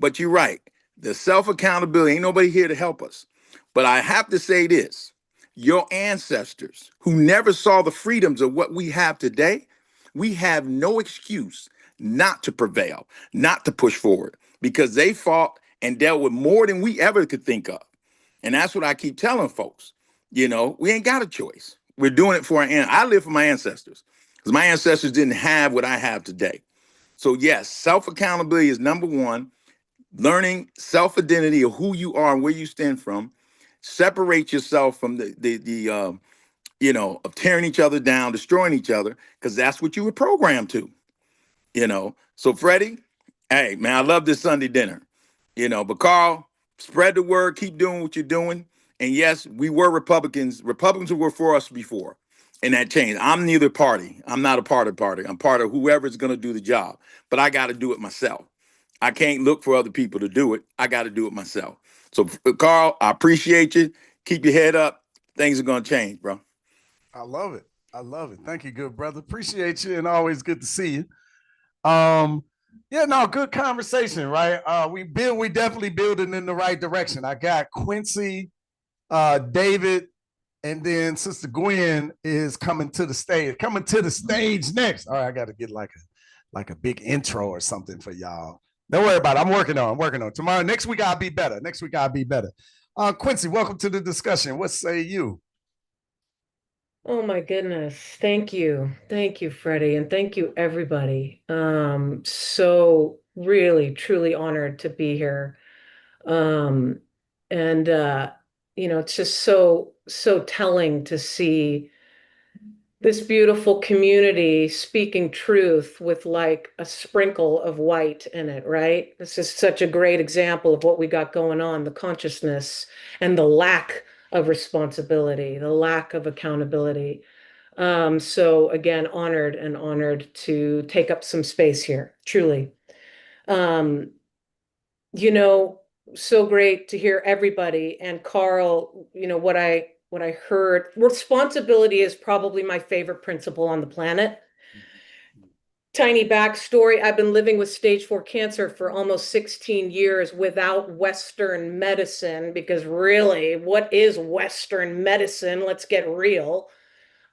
But you're right. The self-accountability, ain't nobody here to help us. But I have to say this. Your ancestors who never saw the freedoms of what we have today, we have no excuse not to prevail, not to push forward, because they fought and dealt with more than we ever could think of. And that's what I keep telling folks. We ain't got a choice. We're doing it for I live for my ancestors, because my ancestors didn't have what I have today. So yes, self-accountability is number one. Learning self-identity of who you are and where you stand from. Separate yourself from the of tearing each other down, destroying each other, because that's what you were programmed to. So Freddie, hey man, I love this Sunday dinner. But Carl, spread the word, keep doing what you're doing. And yes, we were Republicans. Republicans were for us before, and that changed. I'm neither party. I'm not a part of party. I'm part of whoever's going to do the job. But I got to do it myself. I can't look for other people to do it. I got to do it myself. So Carl, I appreciate you. Keep your head up. Things are going to change, bro. I love it. I love it. Thank you, good brother. Appreciate you, and always good to see you. Good conversation, right? We definitely building in the right direction. I got Quincy, David, and then Sister Gwen is coming to the stage. Coming to the stage next. All right, I got to get like a big intro or something for y'all. Don't worry about it. I'm working on it. Tomorrow, next week I'll be better. Quincy, welcome to the discussion. What say you? Oh my goodness. Thank you. Thank you, Freddie. And thank you, everybody. So really, truly honored to be here. Um, and it's just so telling to see this beautiful community speaking truth with like a sprinkle of white in it, right? This is such a great example of what we got going on, the consciousness and the lack of responsibility, the lack of accountability. So again, honored to take up some space here, truly. Um, so great to hear everybody. And Carl, what I heard, responsibility is probably my favorite principle on the planet. Tiny backstory. I've been living with stage 4 cancer for almost 16 years without Western medicine, because really, what is Western medicine? Let's get real.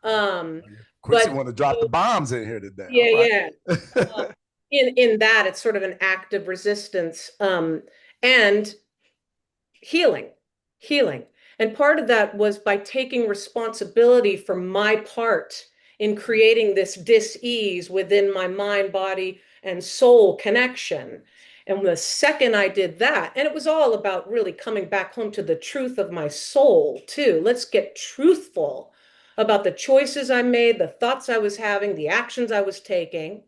Quincy But want to drop the bombs in here today. yeah, All right. yeah. In that, it's sort of an act of resistance, and healing. And part of that was by taking responsibility for my part in creating this dis-ease within my mind, body, and soul connection. And the second I did that, and it was all about really coming back home to the truth of my soul, too. Let's get truthful about the choices I made, the thoughts I was having, the actions I was taking,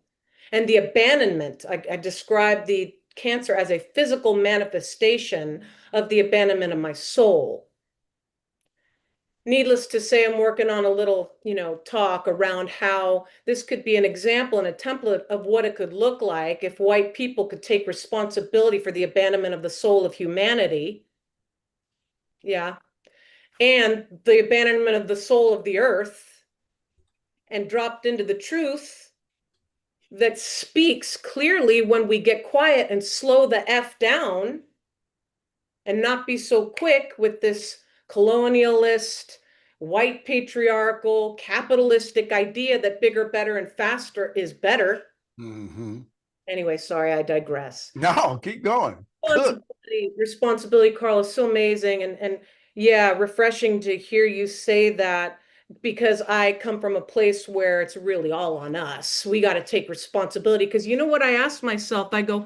and the abandonment. I described the cancer as a physical manifestation of the abandonment of my soul. Needless to say, I'm working on a little, talk around how this could be an example and a template of what it could look like if white people could take responsibility for the abandonment of the soul of humanity. Yeah. And the abandonment of the soul of the earth, and dropped into the truth that speaks clearly when we get quiet and slow the F down and not be so quick with this colonialist, white patriarchal, capitalistic idea that bigger, better, and faster is better. Anyway, sorry, I digress. No, keep going. Responsibility, Carl, is so amazing. And yeah, refreshing to hear you say that, because I come from a place where it's really all on us. We got to take responsibility. Because you know what I asked myself? I go,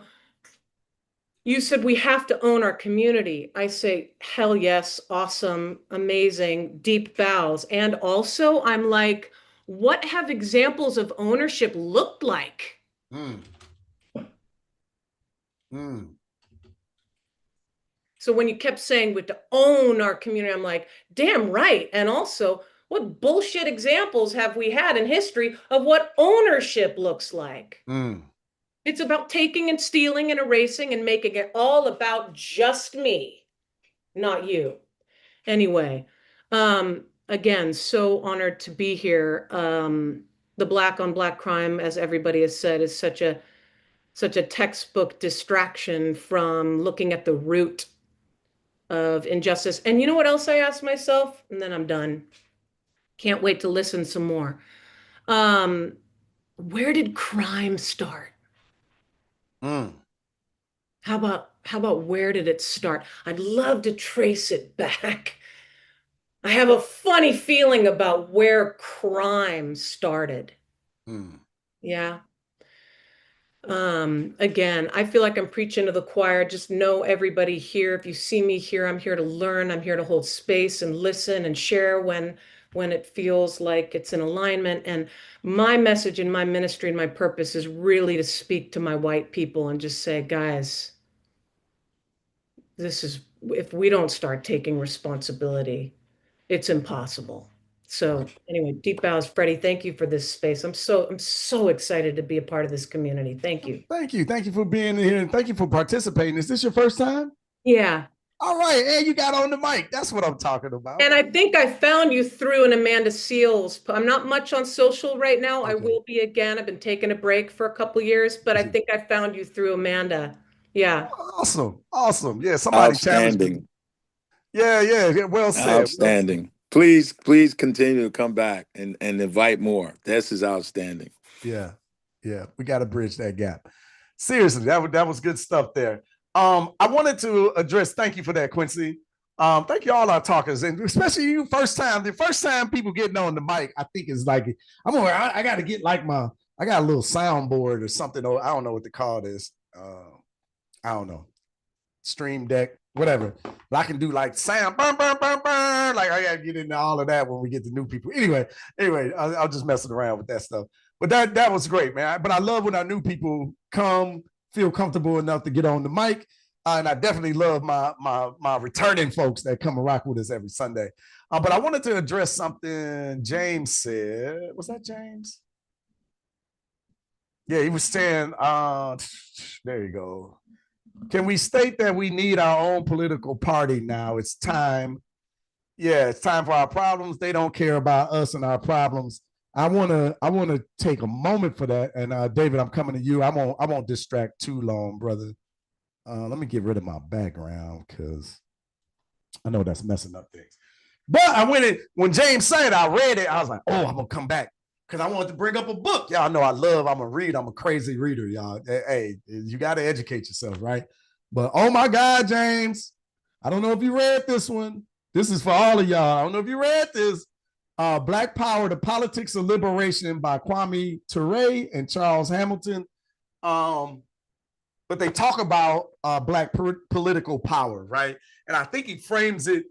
you said we have to own our community. I say, hell yes, awesome, amazing, deep bows. And also, I'm like, what have examples of ownership looked like? So when you kept saying we have to own our community, I'm like, damn right. And also, what bullshit examples have we had in history of what ownership looks like? It's about taking and stealing and erasing and making it all about just me, not you. Anyway, again, so honored to be here. The black on black crime, as everybody has said, is such a textbook distraction from looking at the root of injustice. And you know what else I asked myself? And then I'm done. Can't wait to listen some more. Where did crime start? How about where did it start? I'd love to trace it back. I have a funny feeling about where crime started. Yeah. Again, I feel like I'm preaching to the choir. Just know, everybody here, if you see me here, I'm here to learn. I'm here to hold space and listen and share when it feels like it's in alignment. And my message and my ministry and my purpose is really to speak to my white people and just say, guys, if we don't start taking responsibility, it's impossible. So anyway, deep bows, Freddie. Thank you for this space. I'm so excited to be a part of this community. Thank you. Thank you for being here, and thank you for participating. Is this your first time? Yeah. All right, and you got on the mic. That's what I'm talking about. And I think I found you through an Amanda Seals. I'm not much on social right now. Okay. I will be again. I've been taking a break for a couple years, but I think I found you through Amanda. Yeah. Awesome. Yeah, somebody challenged me. Yeah. Well said. Outstanding. Please continue to come back and invite more. This is outstanding. Yeah. We got to bridge that gap. Seriously, that was good stuff there. I wanted to address, thank you for that, Quincy. Thank you all our talkers, and especially you the first time people getting on the mic, I think is like, I got to get like I got a little soundboard or something. I don't know what to call this. I don't know. Stream Deck, whatever. But I can do like sound, burn. Like I got to get into all of that when we get to new people. Anyway, I'll just messing around with that stuff. But that was great, man. But I love when our new people feel comfortable enough to get on the mic. And I definitely love my returning folks that come and rock with us every Sunday. But I wanted to address something James said. Was that James? Yeah, he was saying, there you go. Can we state that we need our own political party now? It's time. Yeah, it's time for our problems. They don't care about us and our problems. I wanna take a moment for that. And David, I'm coming to you. I won't distract too long, brother. Let me get rid of my background because I know that's messing up things. But I went in when James said I read it, I was like, oh, I'm gonna come back because I wanted to bring up a book. Y'all know I'm a crazy reader, y'all. Hey, you gotta educate yourself, right? But oh my God, James, I don't know if you read this one. This is for all of y'all. I don't know if you read this. Black Power, The Politics of Liberation by Kwame Ture and Charles Hamilton. But they talk about Black political power, right? And I think he frames it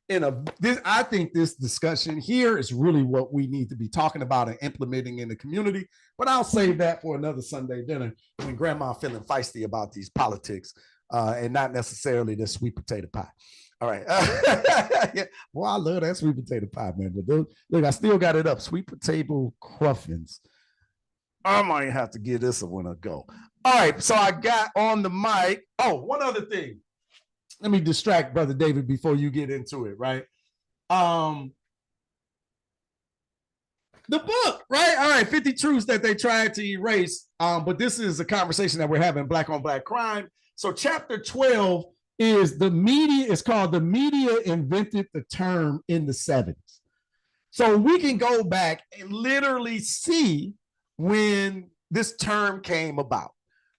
I think this discussion here is really what we need to be talking about and implementing in the community. But I'll save that for another Sunday dinner when grandma feeling feisty about these politics and not necessarily the sweet potato pie. All right. Yeah. Well, I love that sweet potato pie, man. But look, I still got it up. Sweet potato cruffins. I might have to give this one a go. All right. So I got on the mic. Oh, one other thing. Let me distract Brother David before you get into it, right? The book, right? All right, 50 Truths That They Tried to Erase. But this is a conversation that we're having, Black on Black Crime. So chapter 12 is the media, it's called The Media Invented the Term in the 70s. So we can go back and literally see when this term came about,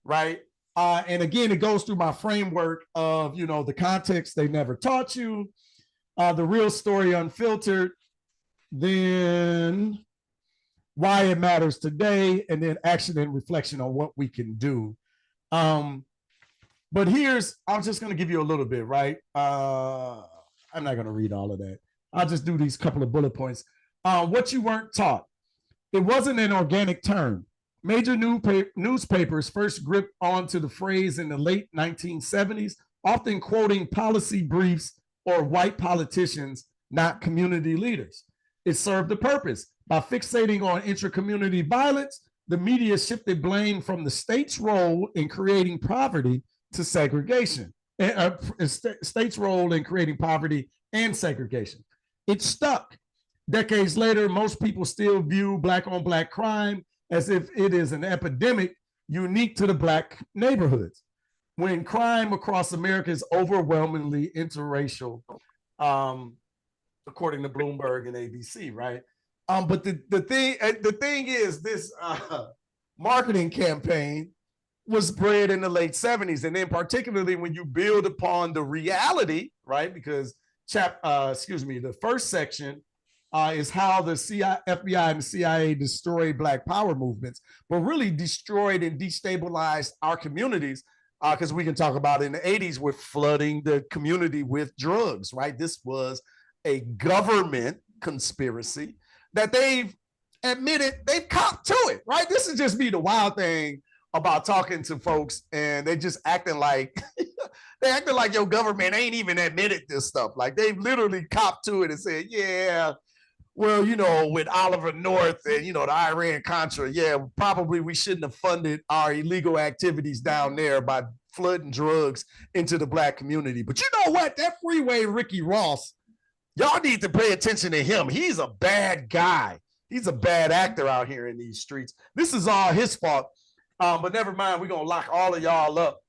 right? And again, it goes through my framework of, the context they never taught you, the real story unfiltered, then why it matters today, and then action and reflection on what we can do. But I'm just going to give you a little bit, right? I'm not going to read all of that. I'll just do these couple of bullet points. What you weren't taught. It wasn't an organic term. Major newspapers first gripped onto the phrase in the late 1970s, often quoting policy briefs or white politicians, not community leaders. It served a purpose. By fixating on intra-community violence, the media shifted blame from the state's role in creating poverty to segregation. State's role in creating poverty and segregation. It stuck. Decades later, most people still view Black on Black crime as if it is an epidemic unique to the Black neighborhoods, when crime across America is overwhelmingly interracial, according to Bloomberg and ABC, right? But the thing is, this marketing campaign was bred in the late 70s, and then particularly when you build upon the reality, right? Because the first section is how the FBI and the CIA destroyed Black power movements, but really destroyed and destabilized our communities, because we can talk about in the 80s with flooding the community with drugs, right? This was a government conspiracy that they've admitted, they've copped to it, right? This is just be the wild thing about talking to folks, and they just acting like your government ain't even admitted this stuff. Like they've literally copped to it and said, yeah, well, with Oliver North and, the Iran Contra, yeah, probably we shouldn't have funded our illegal activities down there by flooding drugs into the Black community. But you know what? That Freeway Ricky Ross, y'all need to pay attention to him. He's a bad guy. He's a bad actor out here in these streets. This is all his fault. But never mind, we're going to lock all of y'all up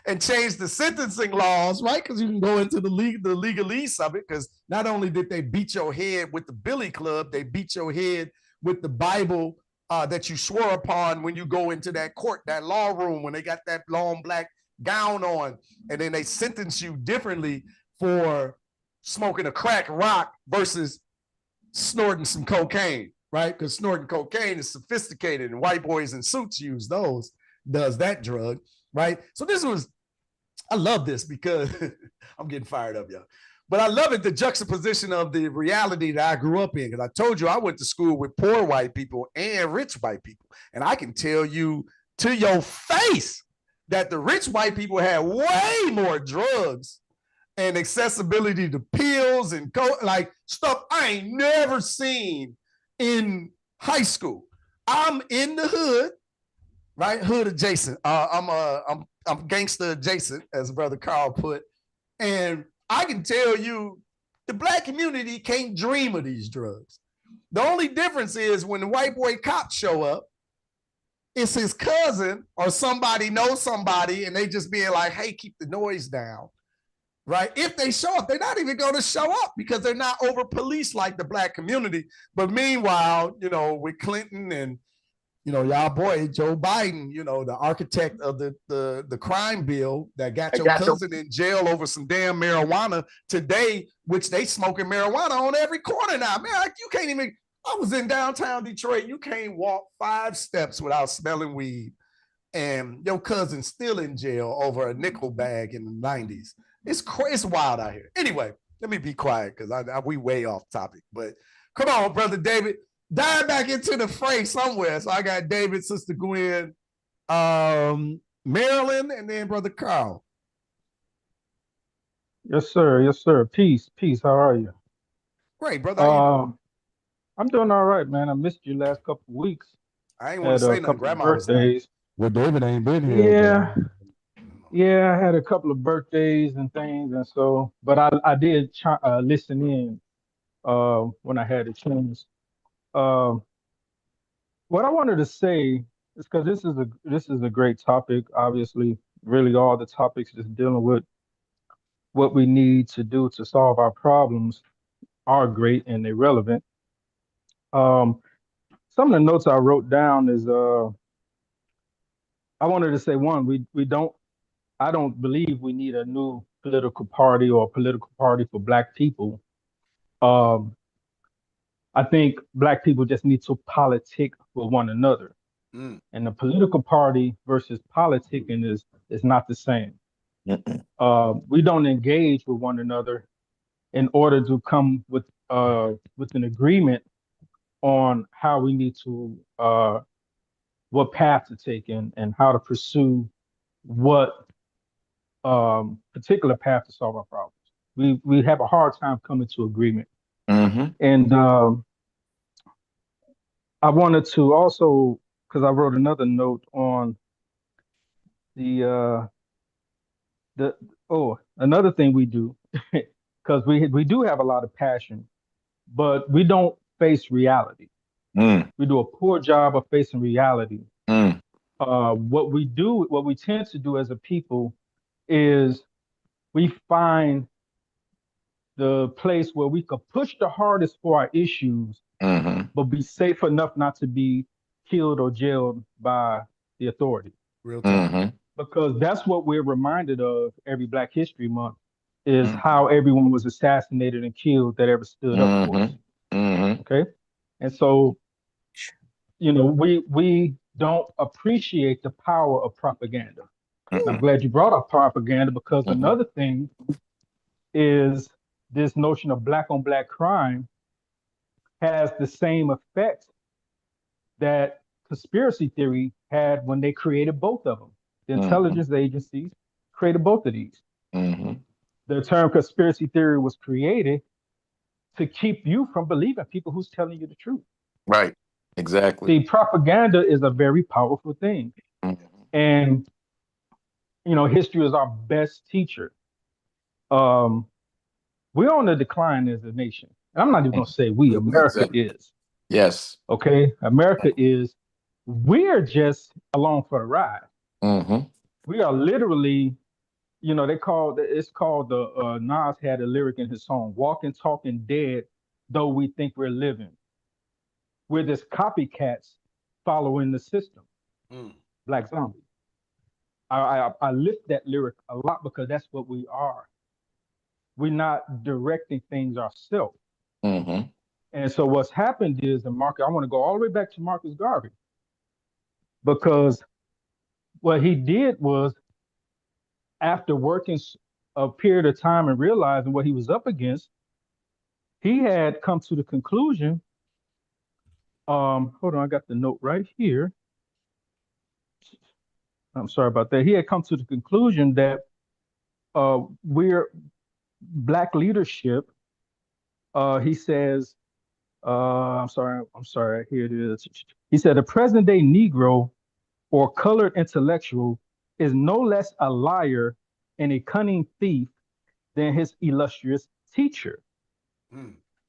and change the sentencing laws, right? Because you can go into the legalese of it, because not only did they beat your head with the Billy Club, they beat your head with the Bible that you swore upon when you go into that court, that law room, when they got that long black gown on, and then they sentence you differently for smoking a crack rock versus snorting some cocaine. Right? Because snorting cocaine is sophisticated, and white boys in suits does that drug, right? So I love this because I'm getting fired up, y'all. But I love it, the juxtaposition of the reality that I grew up in. Because I told you I went to school with poor white people and rich white people. And I can tell you to your face that the rich white people had way more drugs and accessibility to pills and like stuff I ain't never seen in high school. I'm in the hood, right? Hood adjacent. I'm gangster adjacent, as Brother Carl put. And I can tell you, the Black community can't dream of these drugs. The only difference is when the white boy cops show up, it's his cousin or somebody knows somebody, and they just being like, hey, keep the noise down. Right? If they show up, they're not even going to show up because they're not over policed like the black community. But meanwhile, with Clinton and, y'all boy, Joe Biden, the architect of the crime bill that got your cousin in jail over some damn marijuana today, which they smoking marijuana on every corner now. Man, like, you can't even, I was in downtown Detroit. You can't walk 5 steps without smelling weed. And your cousin's still in jail over a nickel bag in the 90s. It's wild out here. Anyway, let me be quiet because we way off topic. But come on, Brother David. Dive back into the fray somewhere. So I got David, Sister Gwen, Marilyn, and then Brother Carl. Yes, sir. Yes, sir. Peace. How are you? Great, brother. How you doing? I'm doing all right, man. I missed you last couple of weeks. I ain't want to say nothing. Grandma was birthdays. Well, David ain't been here. Yeah, I had a couple of birthdays and things, and so, but I did listen in when I had a chance. What I wanted to say is because this is a great topic. Obviously, really all the topics just dealing with what we need to do to solve our problems are great and they're relevant. Some of the notes I wrote down is I wanted to say one, I don't believe we need a new political party or a political party for Black people. I think Black people just need to politic with one another. And the political party versus politicking is not the same. We don't engage with one another in order to come with an agreement on how we need to what path to take and how to pursue what particular path to solve our problems. We have a hard time coming to agreement. And I wanted to also, because I wrote another note on another thing we do, because we do have a lot of passion, but we don't face reality. We do a poor job of facing reality. What we tend to do as a people is we find the place where we could push the hardest for our issues, but be safe enough not to be killed or jailed by the authority. Real talk. Because that's what we're reminded of every Black History Month is how everyone was assassinated and killed that ever stood up for us. Okay? And so, we don't appreciate the power of propaganda. I'm glad you brought up propaganda because another thing is this notion of Black on Black crime has the same effect that conspiracy theory had when they created both of them. The intelligence agencies created both of these. The term conspiracy theory was created to keep you from believing people who's telling you the truth. Right. Exactly. See, propaganda is a very powerful thing. And, history is our best teacher. We're on the decline as a nation. And I'm not even going to say we, America is. Yes. Okay? America is, we're just along for the ride. We are literally, it's called Nas had a lyric in his song, walking, talking dead, though we think we're living. We're just copycats following the system. Black Zombie. I lift that lyric a lot because that's what we are. We're not directing things ourselves. And so what's happened is, and Marcus, I want to go all the way back to Marcus Garvey, because what he did was, after working a period of time and realizing what he was up against, he had come to the conclusion, hold on, I got the note right here. I'm sorry about that. He had come to the conclusion that we're Black leadership. He says, I'm sorry, here it is. He said, the present day Negro or colored intellectual is no less a liar and a cunning thief than his illustrious teacher.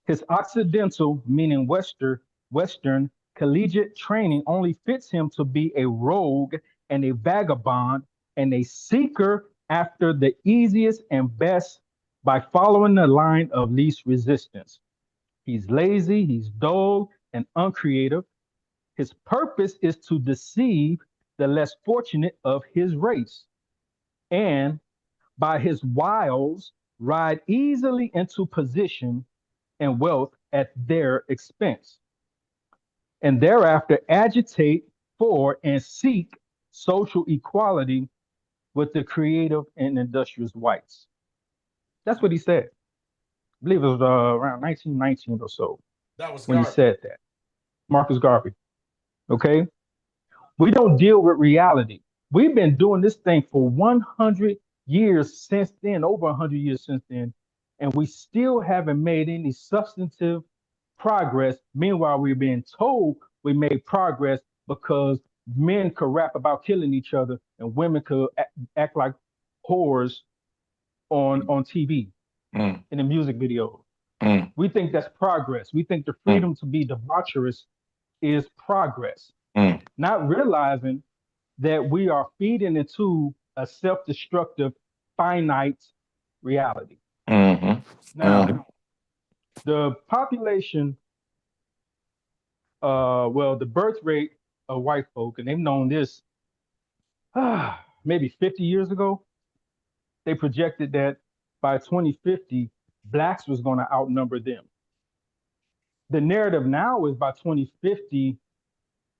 His Occidental, meaning Western collegiate training only fits him to be a rogue and a vagabond and a seeker after the easiest and best by following the line of least resistance. He's lazy, he's dull and uncreative. His purpose is to deceive the less fortunate of his race, and by his wiles, ride easily into position and wealth at their expense, and thereafter agitate for and seek social equality with the creative and industrious whites. That's what he said. I believe it was around 1919 or so That was when he Garvey. said that. Marcus Garvey. Okay? We don't deal with reality. We've been doing this thing for 100 years since then, over 100 years since then, and we still haven't made any substantive progress. Meanwhile, we're being told we made progress because men could rap about killing each other and women could act like whores on TV in the music video. We think that's progress. We think the freedom to be debaucherous is progress, not realizing that we are feeding into a self-destructive, finite reality. Now, the population, the birth rate of white folk, and they've known this maybe 50 years ago, they projected that by 2050, blacks was going to outnumber them. The narrative now is by 2050,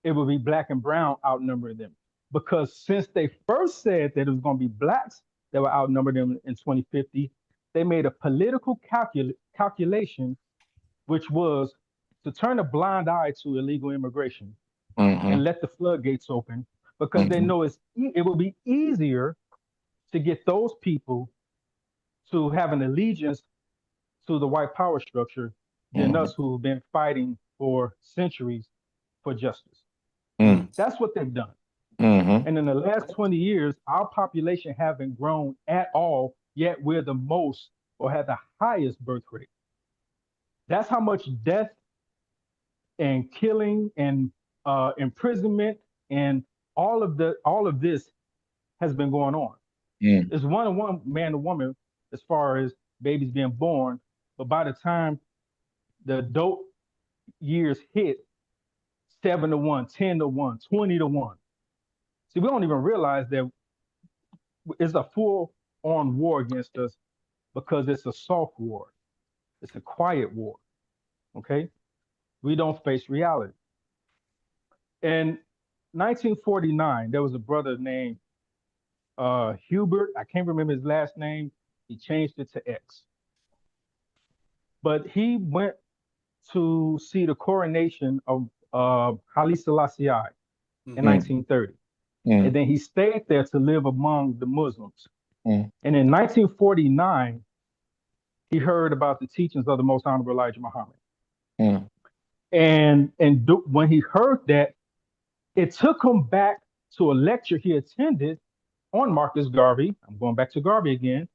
it will be black and brown outnumbering them. Because since they first said that it was going to be blacks that would outnumber them in 2050, they made a political calculation, which was to turn a blind eye to illegal immigration and let the floodgates open, because they know it will be easier to get those people to have an allegiance to the white power structure than us who have been fighting for centuries for justice. That's what they've done. And in the last 20 years, our population haven't grown at all, yet we're the most or have the highest birth rate. That's how much death and killing and imprisonment and all of this has been going on. It's one man to woman as far as babies being born, but by the time the adult years hit, 7 to 1, 10 to 1, 20 to 1. See, we don't even realize that it's a full-on war against us because it's a soft war. It's a quiet war, okay? We don't face reality. In 1949, there was a brother named Hubert. I can't remember his last name. He changed it to X. But he went to see the coronation of Haile Selassie in 1930. And then he stayed there to live among the Muslims. And in 1949, he heard about the teachings of the Most Honorable Elijah Muhammad. And when he heard that, it took him back to a lecture he attended on Marcus Garvey. I'm going back to Garvey again,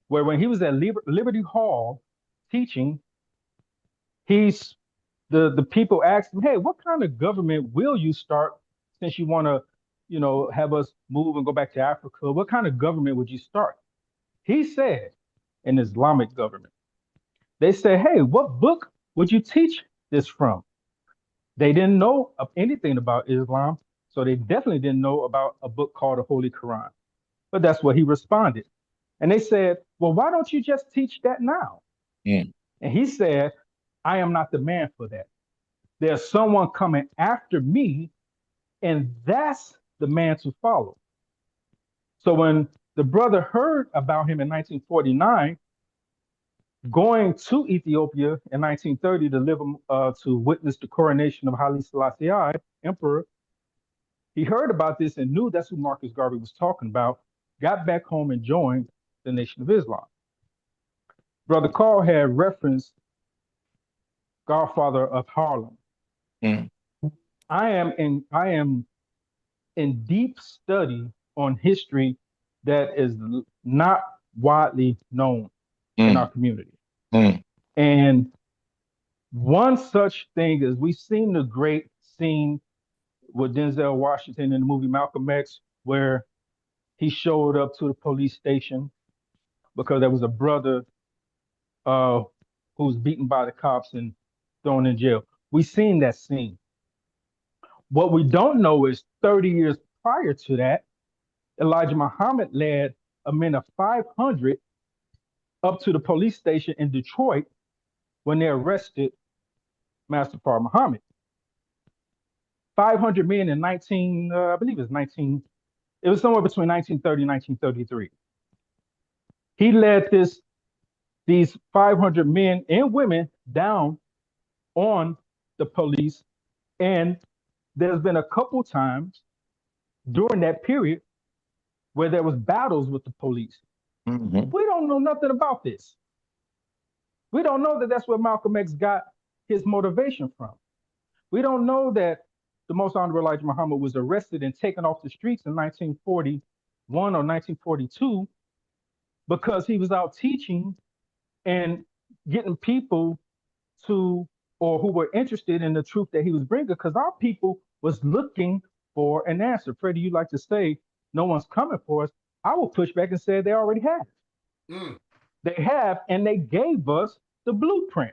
where when he was at Liberty Hall teaching, the people asked him, hey, what kind of government will you start since you want to, have us move and go back to Africa? What kind of government would you start? He said, an Islamic government. They said, hey, what book would you teach this from? They didn't know of anything about Islam, so they definitely didn't know about a book called the Holy Quran. But that's what he responded. And they said, well, why don't you just teach that now? And he said, I am not the man for that. There's someone coming after me, and that's the man to follow. So when the brother heard about him in 1949, going to Ethiopia in 1930 to live to witness the coronation of Haile Selassie, emperor, he heard about this and knew that's who Marcus Garvey was talking about, got back home and joined the Nation of Islam. Brother Carl had referenced Godfather of Harlem. I am in deep study on history that is not widely known in our community. And One such thing is we've seen the great scene with Denzel Washington in the movie Malcolm X, where he showed up to the police station because there was a brother who was beaten by the cops and thrown in jail. We've seen that scene. What we don't know is 30 years prior to that, Elijah Muhammad led a men of 500 up to the police station in Detroit when they arrested Master Fard Muhammad. 500 men in I believe it was somewhere between 1930 and 1933. He led these 500 men and women down on the police, and there's been a couple times during that period where there was battles with the police. Mm-hmm. We don't know nothing about this. We don't know that that's where Malcolm X got his motivation from. We don't know that the Most Honorable Elijah Muhammad was arrested and taken off the streets in 1941 or 1942 because he was out teaching and getting people to, or who were interested in the truth that he was bringing, because our people was looking for an answer. Freddie, you like to say, no one's coming for us. I will push back and say they already have. They have, and they gave us the blueprint.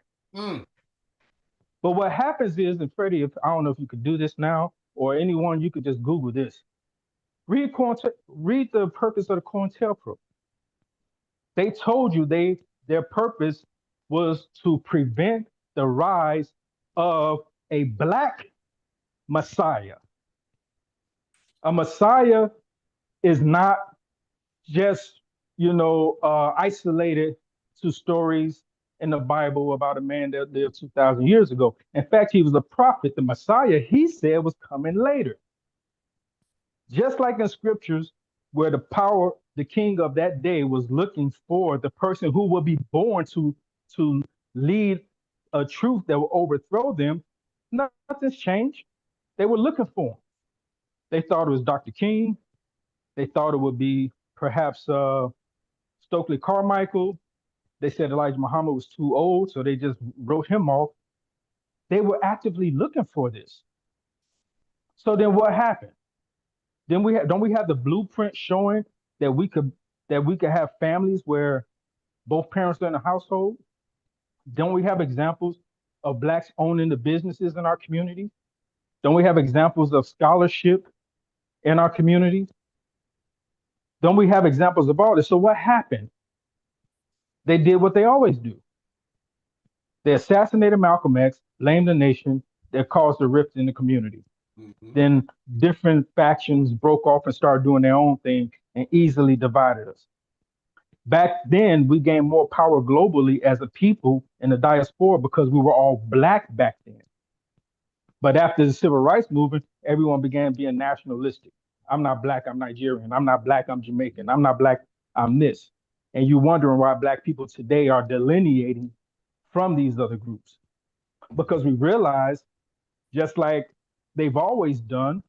But what happens is, and Freddie, I don't know if you could do this now, or anyone, you could just Google this. Read the purpose of the COINTELPRO. They told you their purpose was to prevent the rise of a black Messiah. A Messiah is not just, isolated to stories in the Bible about a man that lived 2,000 years ago. In fact, he was a prophet. The Messiah, he said, was coming later. Just like in scriptures, where the king of that day was looking for the person who would be born to lead a truth that will overthrow them, nothing's changed. They were looking for him. They thought it was Dr. King. They thought it would be perhaps Stokely Carmichael. They said Elijah Muhammad was too old, so they just wrote him off. They were actively looking for this. So then what happened? Then don't we have the blueprint showing that we could have families where both parents are in the household? Don't we have examples of blacks owning the businesses in our community? Don't we have examples of scholarship in our community? Don't we have examples of all this? So what happened? They did what they always do. They assassinated Malcolm X, blamed the nation, that caused a rift in the community. Then different factions broke off and started doing their own thing and easily divided us. Back then, we gained more power globally as a people in the diaspora because we were all black back then. But after the civil rights movement, everyone began being nationalistic. I'm not black, I'm Nigerian. I'm not black, I'm Jamaican. I'm not black, I'm this. And you're wondering why black people today are delineating from these other groups. Because we realize, just like they've always done,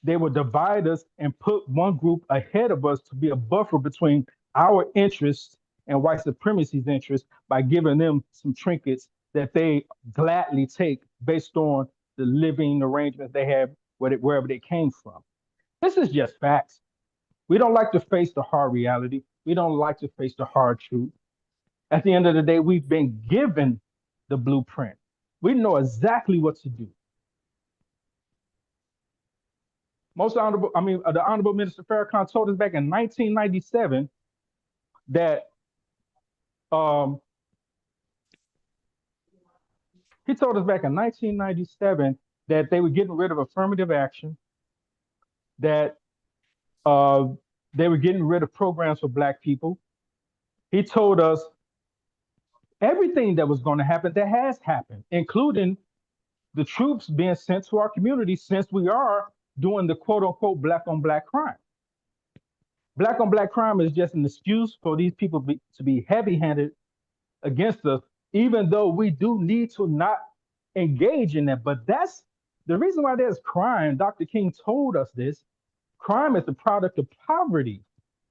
they will divide us and put one group ahead of us to be a buffer between our interests and white supremacy's interests by giving them some trinkets that they gladly take based on the living arrangements they have wherever they came from. This is just facts. We don't like to face the hard reality. We don't like to face the hard truth. At the end of the day, we've been given the blueprint. We know exactly what to do. The Honorable Minister Farrakhan told us back in 1997 that he told us back in 1997 that they were getting rid of affirmative action, that they were getting rid of programs for black people. He told us everything that was going to happen that has happened, including the troops being sent to our community since we are doing the quote unquote black on black crime. Black on black crime is just an excuse for these people to be heavy handed against us, even though we do need to not engage in that. But that's the reason why there's crime. Dr. King told us this. Crime is the product of poverty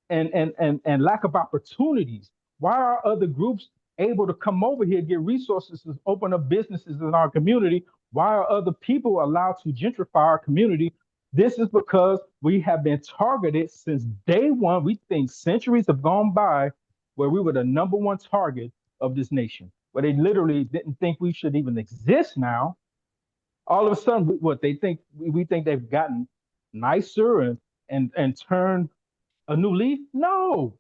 and lack of opportunities. Why are other groups able to come over here, get resources to open up businesses in our community? Why are other people allowed to gentrify our community? This is because we have been targeted since day one. We think centuries have gone by where we were the number one target of this nation, where they literally didn't think we should even exist now. All of a sudden, what they think, we think they've gotten nicer and turned a new leaf? No,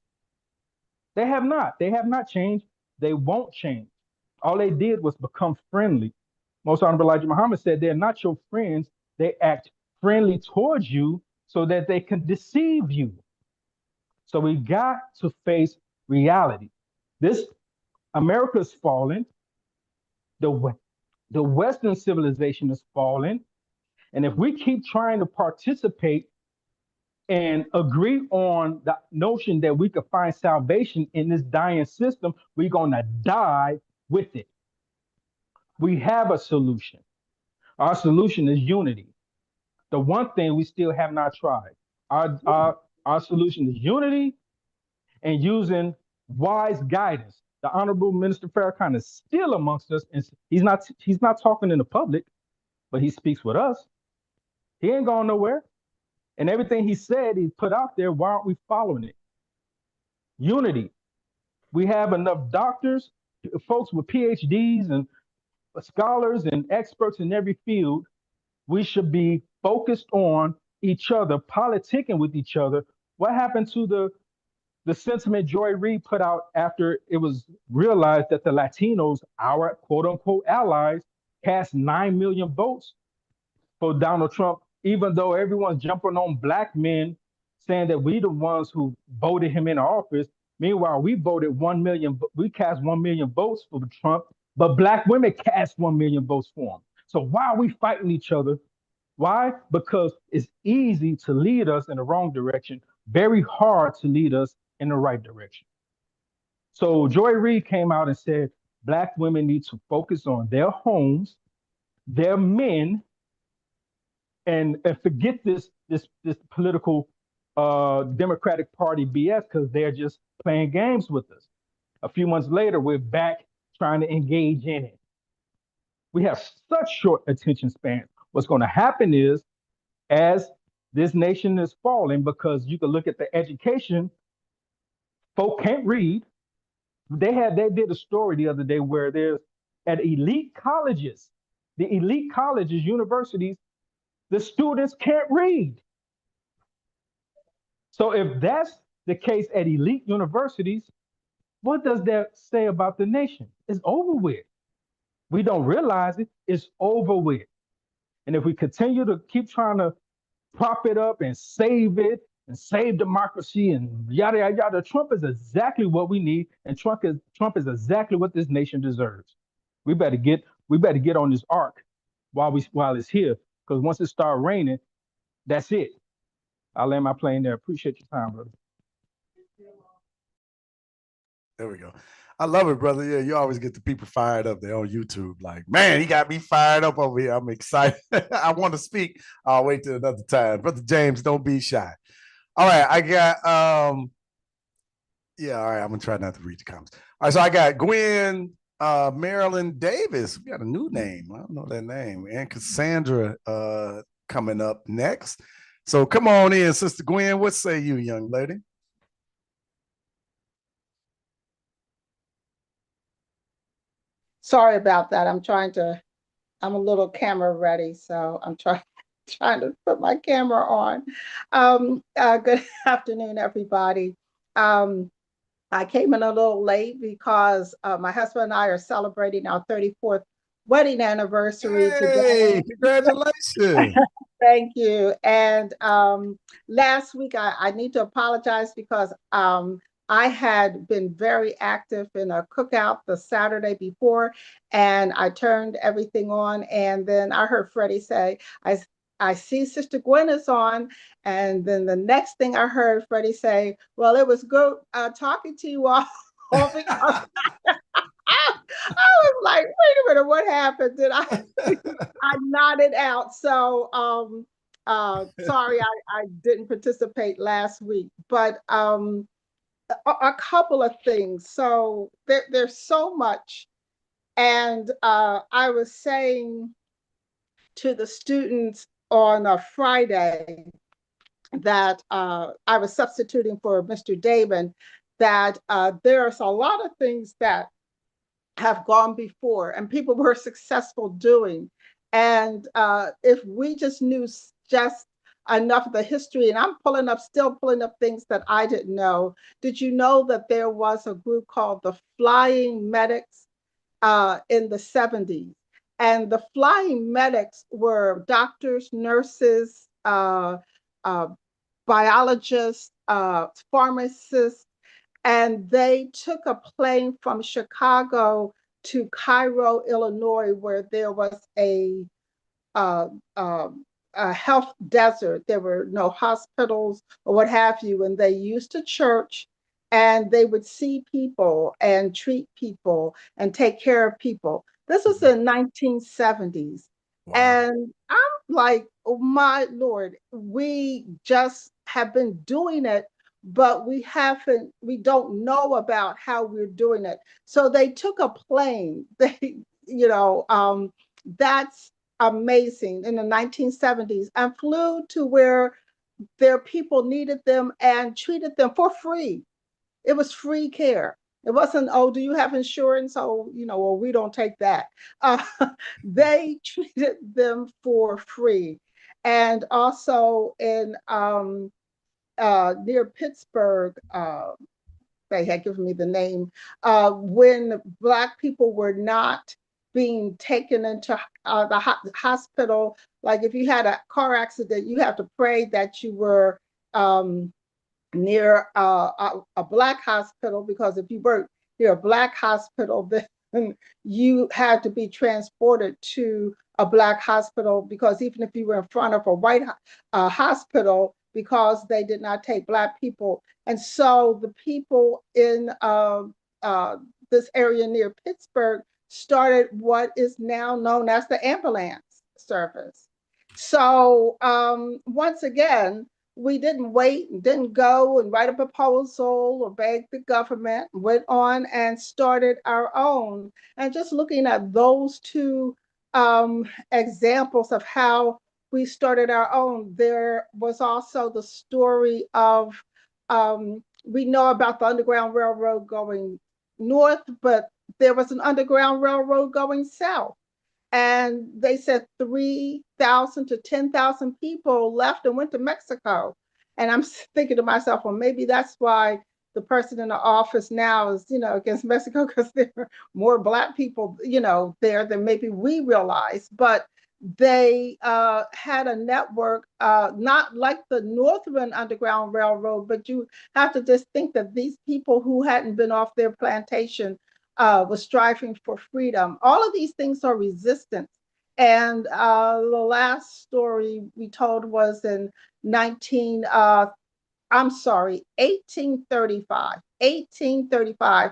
they have not. They have not changed. They won't change. All they did was become friendly. Most Honorable Elijah Muhammad said they're not your friends. They act friendly towards you so that they can deceive you. So we got to face reality. This America's fallen. The Western civilization is fallen. And if we keep trying to participate and agree on the notion that we could find salvation in this dying system, we're going to die with it. We have a solution. Our solution is unity. The one thing we still have not tried. Our solution is unity and using wise guidance. The Honorable Minister Farrakhan is still amongst us, and he's not talking in the public, but he speaks with us. He ain't going nowhere. And everything he said, he put out there, why aren't we following it? Unity. We have enough doctors, folks with PhDs and scholars and experts in every field. We should be focused on each other, politicking with each other. What happened to the sentiment Joy Reid put out after it was realized that the Latinos, our quote unquote allies, cast 9 million votes for Donald Trump, even though everyone's jumping on black men saying that we the ones who voted him in office. Meanwhile, we voted 1 million, we cast 1 million votes for Trump, but black women cast 1 million votes for him. So why are we fighting each other? Why? Because it's easy to lead us in the wrong direction, very hard to lead us in the right direction. So Joy Reid came out and said, black women need to focus on their homes, their men, and forget this political Democratic Party BS, because they're just playing games with us. A few months later, we're back trying to engage in it. We have such short attention spans. What's going to happen is, as this nation is falling, because you can look at the education, folk can't read. They did a story the other day where there's at elite colleges, the elite colleges, universities, the students can't read. So if that's the case at elite universities, what does that say about the nation? It's over with. We don't realize it, it's over with. And if we continue to keep trying to prop it up and save it and save democracy and yada, yada, yada, Trump is exactly what we need. And Trump is exactly what this nation deserves. We better get on this ark while it's here, because once it starts raining, that's it. I'll land my plane there. Appreciate your time, brother. There we go. I love it, brother. Yeah, you always get the people fired up there on YouTube. Like, man, he got me fired up over here. I'm excited. I want to speak. I'll wait till another time. Brother James, don't be shy. All right, I got yeah, all right. I'm gonna try not to read the comments. All right, so I got Gwen Marilyn Davis. We got a new name. I don't know that name. And Cassandra coming up next. So come on in, Sister Gwen. What say you, young lady? Sorry about that. I'm a little camera ready, so I'm trying to put my camera on. Good afternoon, everybody. I came in a little late because my husband and I are celebrating our 34th wedding anniversary today. Congratulations. Thank you. And last week, I need to apologize because I had been very active in a cookout the Saturday before, and I turned everything on. And then I heard Freddie say, I see Sister Gwen is on. And then the next thing I heard Freddie say, well, it was good talking to you all. I was like, wait a minute, what happened? Did I nodded out. So sorry, I didn't participate last week. But a couple of things. So there's so much. And I was saying to the students on a Friday that I was substituting for Mr. Damon, that there's a lot of things that have gone before and people were successful doing. And if we just knew just enough of the history, and I'm still pulling up things that I didn't know. Did you know that there was a group called the Flying Medics in the 70s? And the Flying Medics were doctors, nurses, biologists, pharmacists, and they took a plane from Chicago to Cairo, Illinois, where there was uh, uh, a health desert. There were no hospitals or what have you, and they used a church, and they would see people and treat people and take care of people. This was in 1970s. And I'm like, oh my Lord, we just have been doing it, but we don't know about how we're doing it. So they took a plane. That's amazing, in the 1970s, and flew to where their people needed them and treated them for free. It was free care. It wasn't, oh, do you have insurance? Oh, well, we don't take that. Uh, they treated them for free. And also in near Pittsburgh, they had given me the name, when Black people were not being taken into the hospital. Like if you had a car accident, you have to pray that you were near a Black hospital, because if you were near a Black hospital, then you had to be transported to a Black hospital, because even if you were in front of a white hospital, because they did not take Black people. And so the people in this area near Pittsburgh started what is now known as the ambulance service. So once again, we didn't wait and didn't go and write a proposal or beg the government, went on and started our own. And just looking at those two examples of how we started our own, there was also the story of, we know about the Underground Railroad going north, but there was an Underground Railroad going south. And they said 3,000 to 10,000 people left and went to Mexico. And I'm thinking to myself, well, maybe that's why the person in the office now is, against Mexico, because there are more Black people, there than maybe we realize. But they had a network, not like the Northern Underground Railroad, but you have to just think that these people who hadn't been off their plantation was striving for freedom. All of these things are resistance. And the last story we told was in 1835. 1835,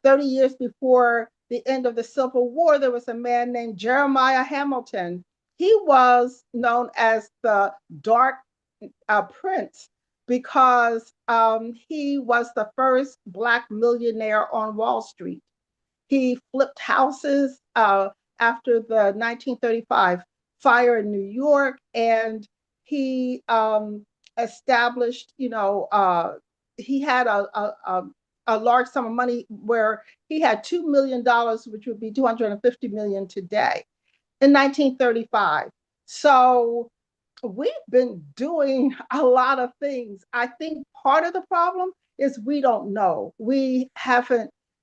30 years before the end of the Civil War, there was a man named Jeremiah Hamilton. He was known as the Dark Prince because he was the first Black millionaire on Wall Street. He flipped houses after the 1935 fire in New York, and he established, he had a large sum of money where he had $2 million, which would be 250 million today, in 1935. So we've been doing a lot of things. I think part of the problem is we don't know. We're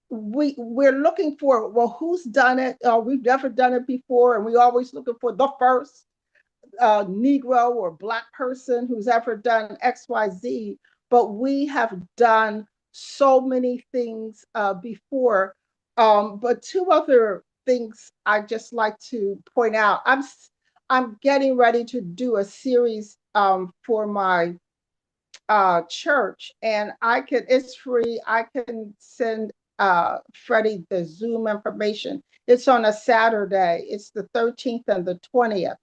looking for, well, who's done it? We've never done it before, and we're always looking for the first Negro or Black person who's ever done XYZ. But we have done so many things before. But two other things I just like to point out. I'm getting ready to do a series for my church, and it's free. I can send Freddie the Zoom information. It's on a Saturday. It's the 13th and the 20th,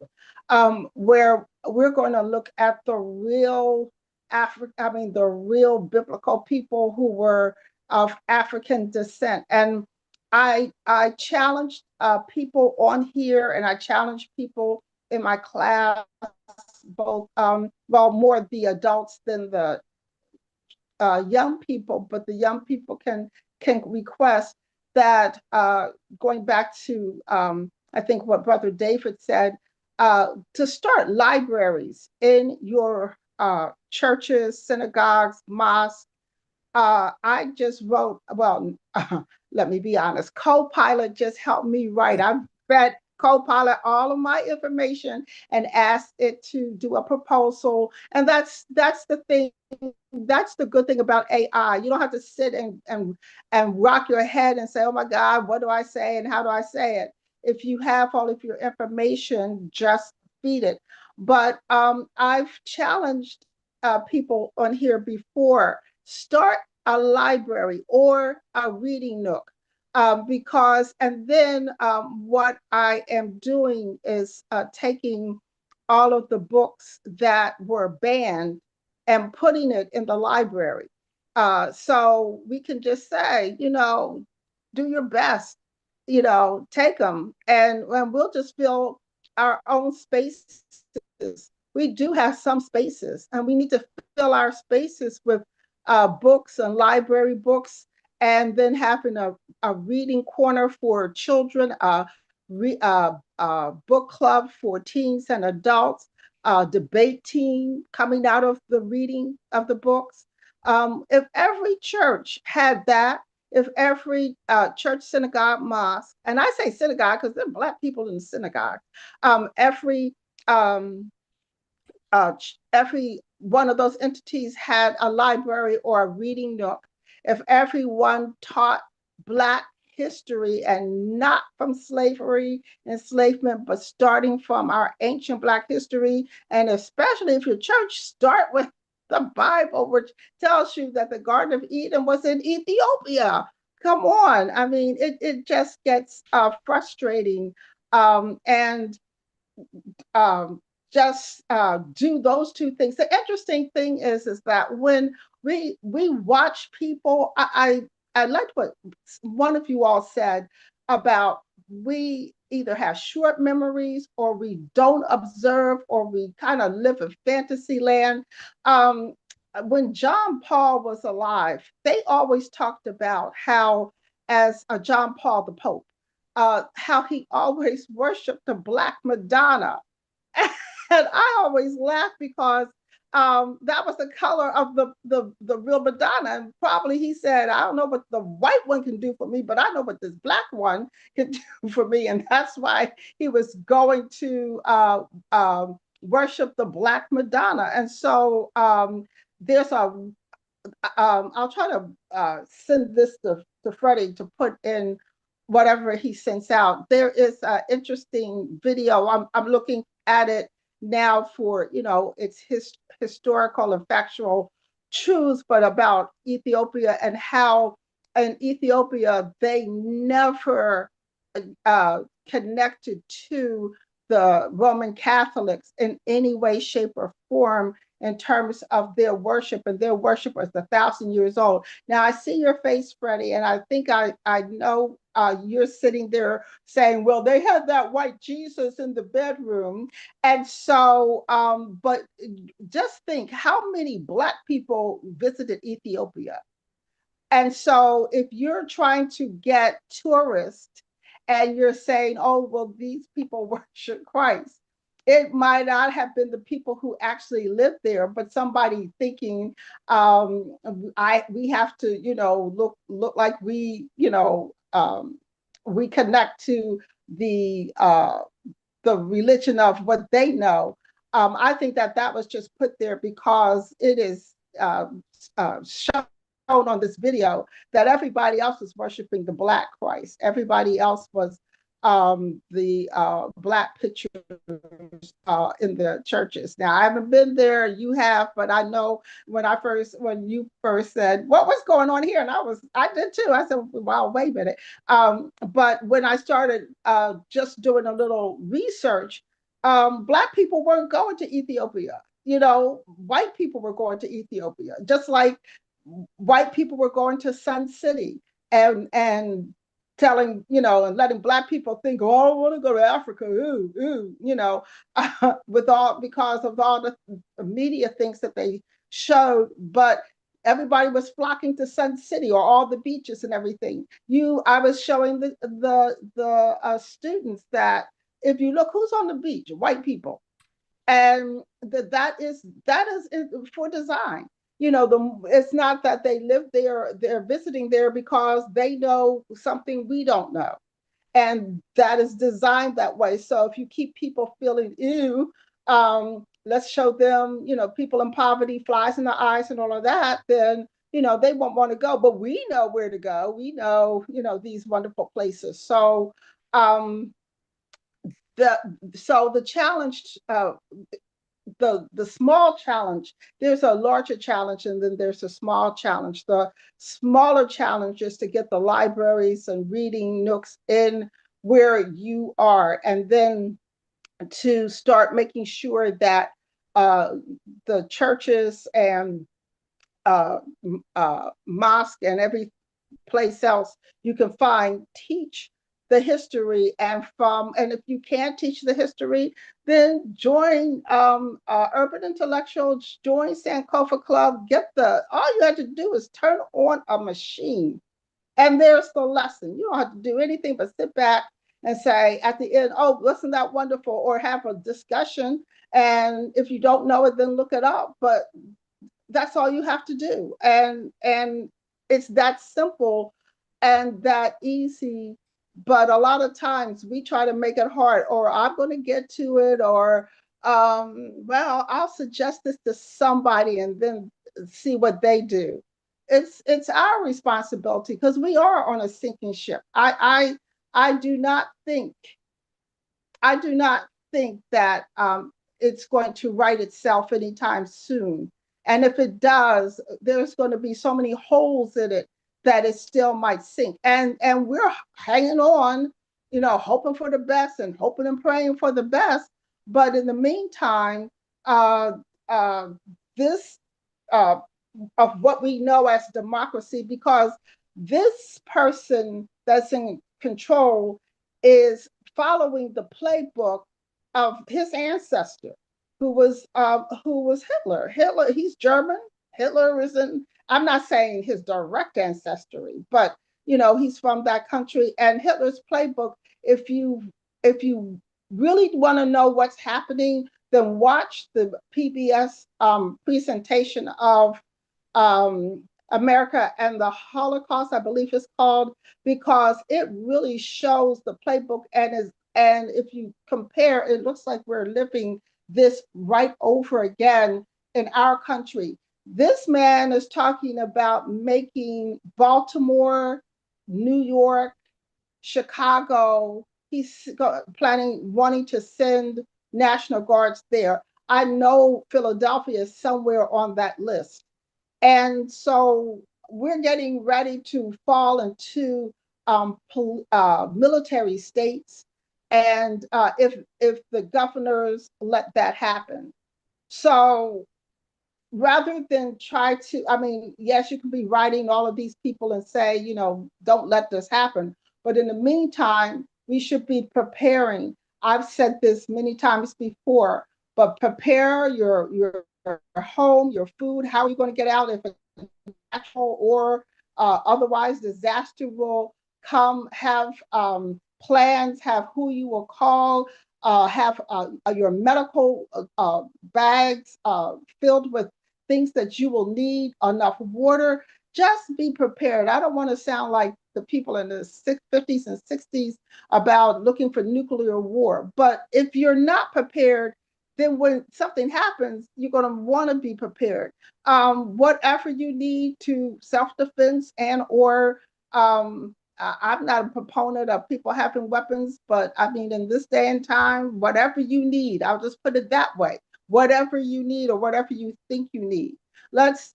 where we're going to look at the real the real biblical people who were of African descent. And I challenged people on here, and I challenged people in my class, both more the adults than the young people, but the young people can request that, going back to I think what Brother David said, to start libraries in your churches, synagogues, mosques. I just wrote, well, let me be honest, Copilot just helped me write. I fed Copilot all of my information and asked it to do a proposal. And that's the thing. That's the good thing about AI. You don't have to sit and rock your head and say, oh my God, what do I say and how do I say it? If you have all of your information, just feed it. But I've challenged people on here before. Start a library or a reading nook, because, and then what I am doing is taking all of the books that were banned and putting it in the library. So we can just say, do your best, take them, and we'll just fill our own spaces. We do have some spaces, and we need to fill our spaces with books and library books, and then having a reading corner for children, book club for teens and adults, debate team coming out of the reading of the books. If every church had that, if every church, synagogue, mosque, and I say synagogue because there are Black people in the synagogue, every one of those entities had a library or a reading nook, if everyone taught Black history and not from slavery, enslavement, but starting from our ancient Black history, and especially if your church start with the Bible, which tells you that the Garden of Eden was in Ethiopia. Come on. I mean, it just gets frustrating. And just do those two things. The interesting thing is that when we watch people, I liked what one of you all said about we either have short memories or we don't observe or we kind of live in fantasy land. When John Paul was alive, they always talked about how, as John Paul the Pope, how he always worshiped the Black Madonna. And I always laugh because that was the color of the real Madonna. And probably he said, I don't know what the white one can do for me, but I know what this Black one can do for me. And that's why he was going to worship the Black Madonna. And so there's I'll try to send this to Freddie to put in whatever he sends out. There is an interesting video. I'm looking at it now for, its historical and factual truths, but about Ethiopia and how in Ethiopia they never connected to the Roman Catholics in any way, shape, or form in terms of their worship, and their worship was 1,000 years old. Now I see your face, Freddie, and I think I know you're sitting there saying, well, they had that white Jesus in the bedroom. And so, but just think how many Black people visited Ethiopia. And so if you're trying to get tourists and you're saying, oh, well, these people worship Christ, it might not have been the people who actually lived there, but somebody thinking, we have to, look like we, we connect to the religion of what they know. I think that was just put there because it is shown on this video that everybody else was worshiping the Black Christ. Everybody else was the Black pictures in the churches. Now I haven't been there, you have, but I know when you first said what was going on here, and I did too. I said, wow, wait a minute. But when I started just doing a little research, Black people weren't going to Ethiopia. white people were going to Ethiopia, just like white people were going to Sun City and telling, and letting Black people think, oh, I want to go to Africa, because of all the media things that they showed. But everybody was flocking to Sun City or all the beaches and everything. I was showing the students that if you look, who's on the beach? White people. And that is for design. It's not that they live there, they're visiting there because they know something we don't know. And that is designed that way. So if you keep people feeling, ew, let's show them, people in poverty, flies in the eyes and all of that, then, they won't want to go. But we know where to go. We know, these wonderful places. So the challenge, the small challenge, there's a larger challenge and then there's a small challenge. The smaller challenge is to get the libraries and reading nooks in where you are, and then to start making sure that the churches and mosque and every place else you can find teach the history. And if you can't teach the history, then join Urban Intellectuals, join Sankofa Club. All you have to do is turn on a machine, and there's the lesson. You don't have to do anything but sit back and say at the end, oh, wasn't that wonderful? Or have a discussion. And if you don't know it, then look it up. But that's all you have to do. And it's that simple and that easy. But a lot of times we try to make it hard, or I'm going to get to it, or well, I'll suggest this to somebody and then see what they do. It's our responsibility because we are on a sinking ship. I do not think that it's going to right itself anytime soon. And if it does, there's going to be so many holes in it that it still might sink. And we're hanging on, hoping for the best and hoping and praying for the best. But in the meantime, this of what we know as democracy, because this person that's in control is following the playbook of his ancestor, who was Hitler. Hitler, he's German. Hitler isn't. I'm not saying his direct ancestry, but he's from that country. And Hitler's playbook. If you really want to know what's happening, then watch the PBS presentation of America and the Holocaust, I believe it's called, because it really shows the playbook and if you compare, it looks like we're living this right over again in our country. This man is talking about making Baltimore, New York, Chicago. He's wanting to send National Guards there. I know Philadelphia is somewhere on that list. And so we're getting ready to fall into military states, and if the governors let that happen. So rather than try to, yes, you can be writing all of these people and say, don't let this happen. But in the meantime, we should be preparing. I've said this many times before, but prepare your home, your food. How are you going to get out if it's natural or otherwise disaster will come? Have plans, have who you will call, have your medical bags filled with things that you will need, enough water. Just be prepared. I don't want to sound like the people in the 50s and 60s about looking for nuclear war. But if you're not prepared, then when something happens, you're going to want to be prepared. Whatever you need to self-defense or I'm not a proponent of people having weapons, but in this day and time, whatever you need, I'll just put it that way. Whatever you need or whatever you think you need. Let's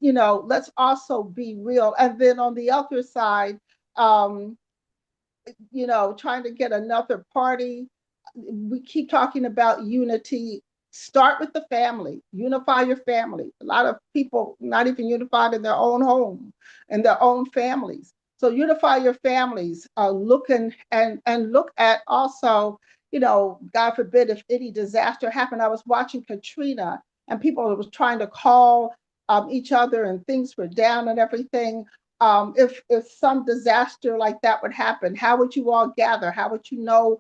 also be real. And then on the other side, trying to get another party. We keep talking about unity. Start with the family, unify your family. A lot of people not even unified in their own home, in their own families. So unify your families, look and look at also, you know, God forbid if any disaster happened. I was watching Katrina and people was trying to call each other and things were down and everything. If some disaster like that would happen, how would you all gather? How would you know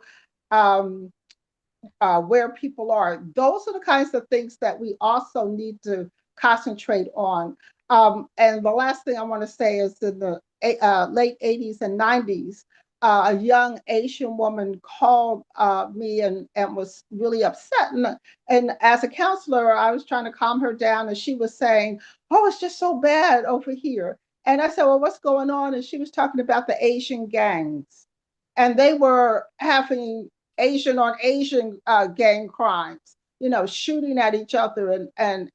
where people are? Those are the kinds of things that we also need to concentrate on. And the last thing I want to say is in the late 80s and 90s, a young Asian woman called me and was really upset. And as a counselor, I was trying to calm her down, and she was saying, "Oh, it's just so bad over here." And I said, "Well, what's going on?" And she was talking about the Asian gangs. And they were having Asian on Asian gang crimes, you know, shooting at each other and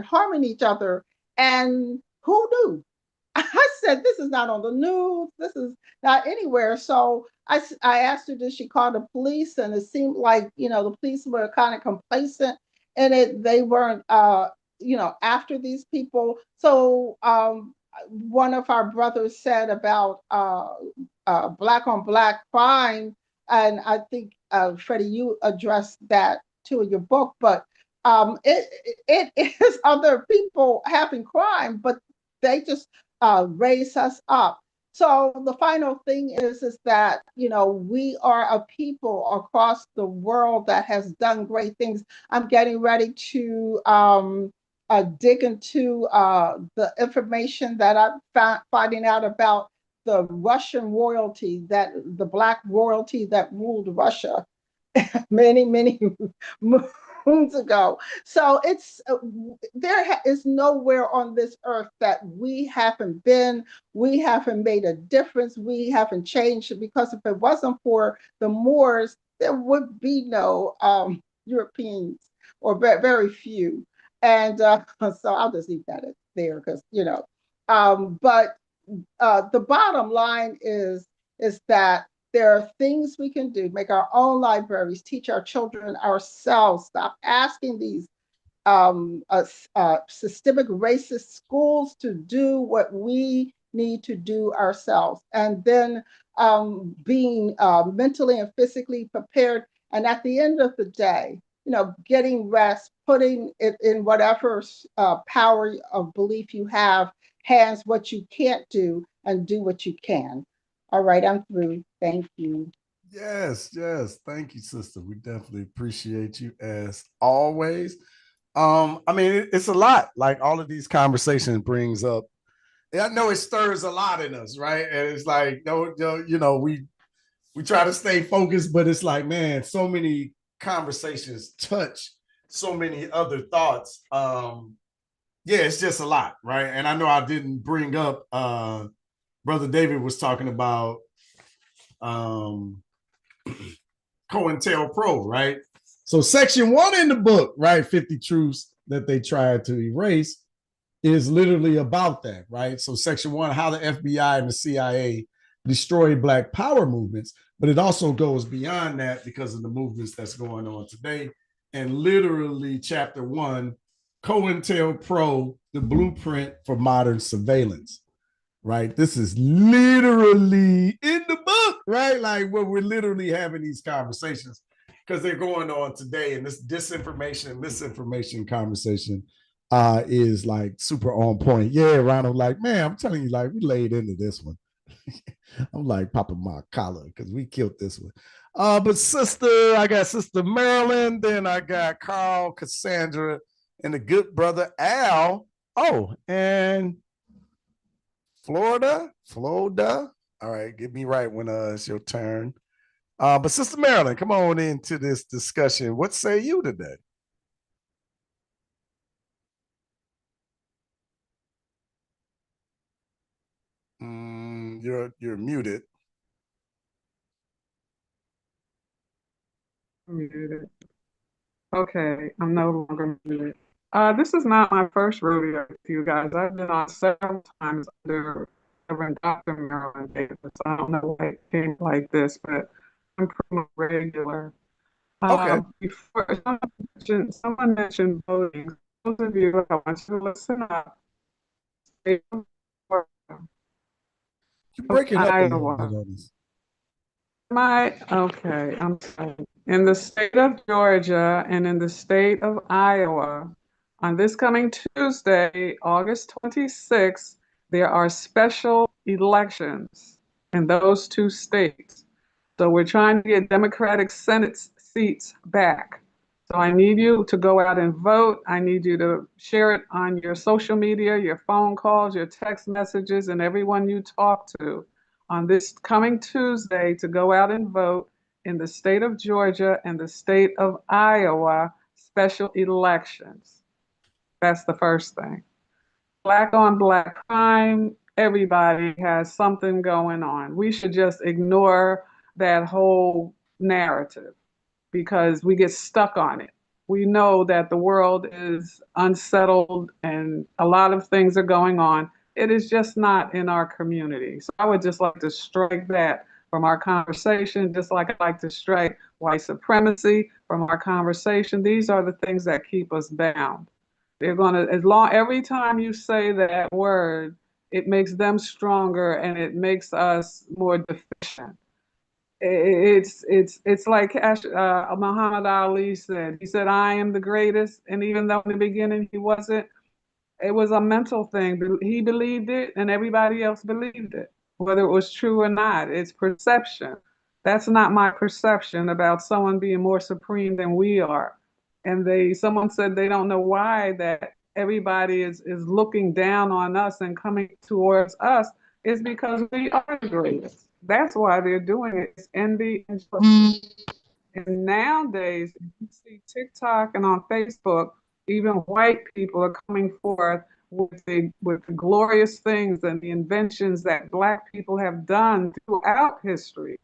harming each other. And who knew? I said, this is not on the news. This is not anywhere. So I asked her, did she call the police? And it seemed like, you know, the police were kind of complacent in it. They weren't, you know, after these people. So one of our brothers said about black on black crime, and I think Freddie, you addressed that too in your book. But it is other people having crime, but they just raise us up. So the final thing is that, you know, we are a people across the world that has done great things. I'm getting ready to dig into the information that I'm finding out about the Russian royalty, that the Black royalty that ruled Russia many, many moons ago. So it's is nowhere on this earth that we haven't been, we haven't made a difference, we haven't changed. Because if it wasn't for the Moors, there would be no Europeans, or very few. And so I'll just leave that there because, you know, but the bottom line is that there are things we can do, make our own libraries, teach our children ourselves, stop asking these systemic racist schools to do what we need to do ourselves. And then being mentally and physically prepared. And at the end of the day, you know, getting rest, putting it in whatever power of belief you have, hands what you can't do and do what you can. All right, I'm through. Thank you. Yes, yes. Thank you, sister. We definitely appreciate you as always. I mean, it's a lot. Like all of these conversations brings up. I know it stirs a lot in us, right? And it's like, no, you know, we try to stay focused, but it's like, man, so many conversations touch so many other thoughts. Yeah, it's just a lot, right? And I know I didn't bring up Brother David was talking about COINTELPRO, right? So section 1 in the book, right, 50 truths that they tried to erase, is literally about that, right? So section 1, how the FBI and the CIA destroyed Black power movements, but it also goes beyond that because of the movements that's going on today. And literally chapter 1, COINTELPRO, the blueprint for modern surveillance, right? This is literally in the book, right? Like where we're literally having these conversations because they're going on today. And this disinformation and misinformation conversation is like super on point. Yeah, Ronald, like, man, I'm telling you, like, we laid into this one. I'm like popping my collar because we killed this one. But sister, I got Sister Marilyn, then I got Carl, Cassandra, and the good brother Al. Oh, and Florida. All right, get me right when it's your turn. But Sister Marilyn, come on into this discussion. What say you today? You're muted. Muted. Okay, I'm no longer muted. This is not my first rodeo with you guys. I've been on several times under Reverend Dr. Marilyn Davis. I don't know why it came like this, but I'm pretty much regular. Okay. Before someone mentioned voting. Those of you, I want you to listen up. State of You're breaking up a little bit Iowa. on us. Okay, I'm sorry. In the state of Georgia and in the state of Iowa, on this coming Tuesday, August 26th, there are special elections in those two states. So we're trying to get Democratic Senate seats back. So I need you to go out and vote. I need you to share it on your social media, your phone calls, your text messages, and everyone you talk to on this coming Tuesday to go out and vote in the state of Georgia and the state of Iowa special elections. That's the first thing. Black on black crime, everybody has something going on. We should just ignore that whole narrative because we get stuck on it. We know that the world is unsettled and a lot of things are going on. It is just not in our community. So I would just like to strike that from our conversation, just like I'd like to strike white supremacy from our conversation. These are the things that keep us bound. They're going to, as long, every time you say that word, it makes them stronger and it makes us more deficient. It's like Muhammad Ali said. He said, "I am the greatest," and even though in the beginning he wasn't, it was a mental thing. He believed it, and everybody else believed it, whether it was true or not. It's perception. That's not my perception about someone being more supreme than we are. And someone said they don't know why that everybody is looking down on us and coming towards us. It's because we are the greatest. That's why they're doing it. It's envy and jealousy. And nowadays, you see TikTok and on Facebook, even white people are coming forth with the glorious things and the inventions that Black people have done throughout history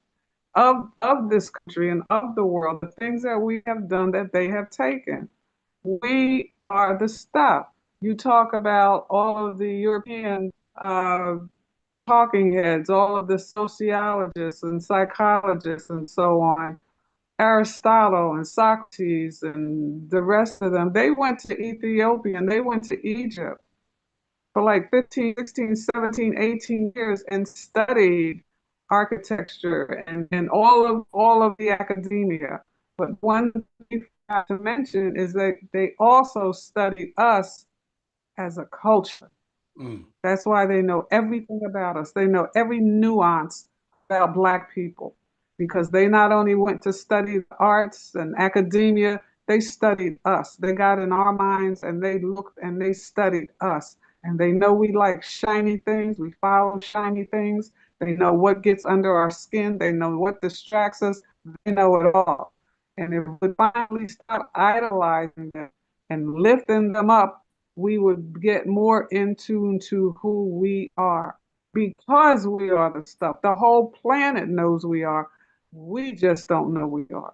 of this country and of the world, the things that we have done that they have taken. We are the stuff. You talk about all of the European talking heads, all of the sociologists and psychologists and so on, Aristotle and Socrates and the rest of them, they went to Ethiopia and they went to Egypt for like 15, 16, 17, 18 years and studied architecture and all of the academia. But one thing I have to mention is that they also studied us as a culture. That's why they know everything about us. They know every nuance about Black people because they not only went to study the arts and academia, they studied us. They got in our minds and they looked and they studied us. And they know we like shiny things. We follow shiny things. They know what gets under our skin. They know what distracts us. They know it all. And if we finally stop idolizing them and lifting them up, we would get more in tune to who we are because we are the stuff. The whole planet knows we are. We just don't know we are.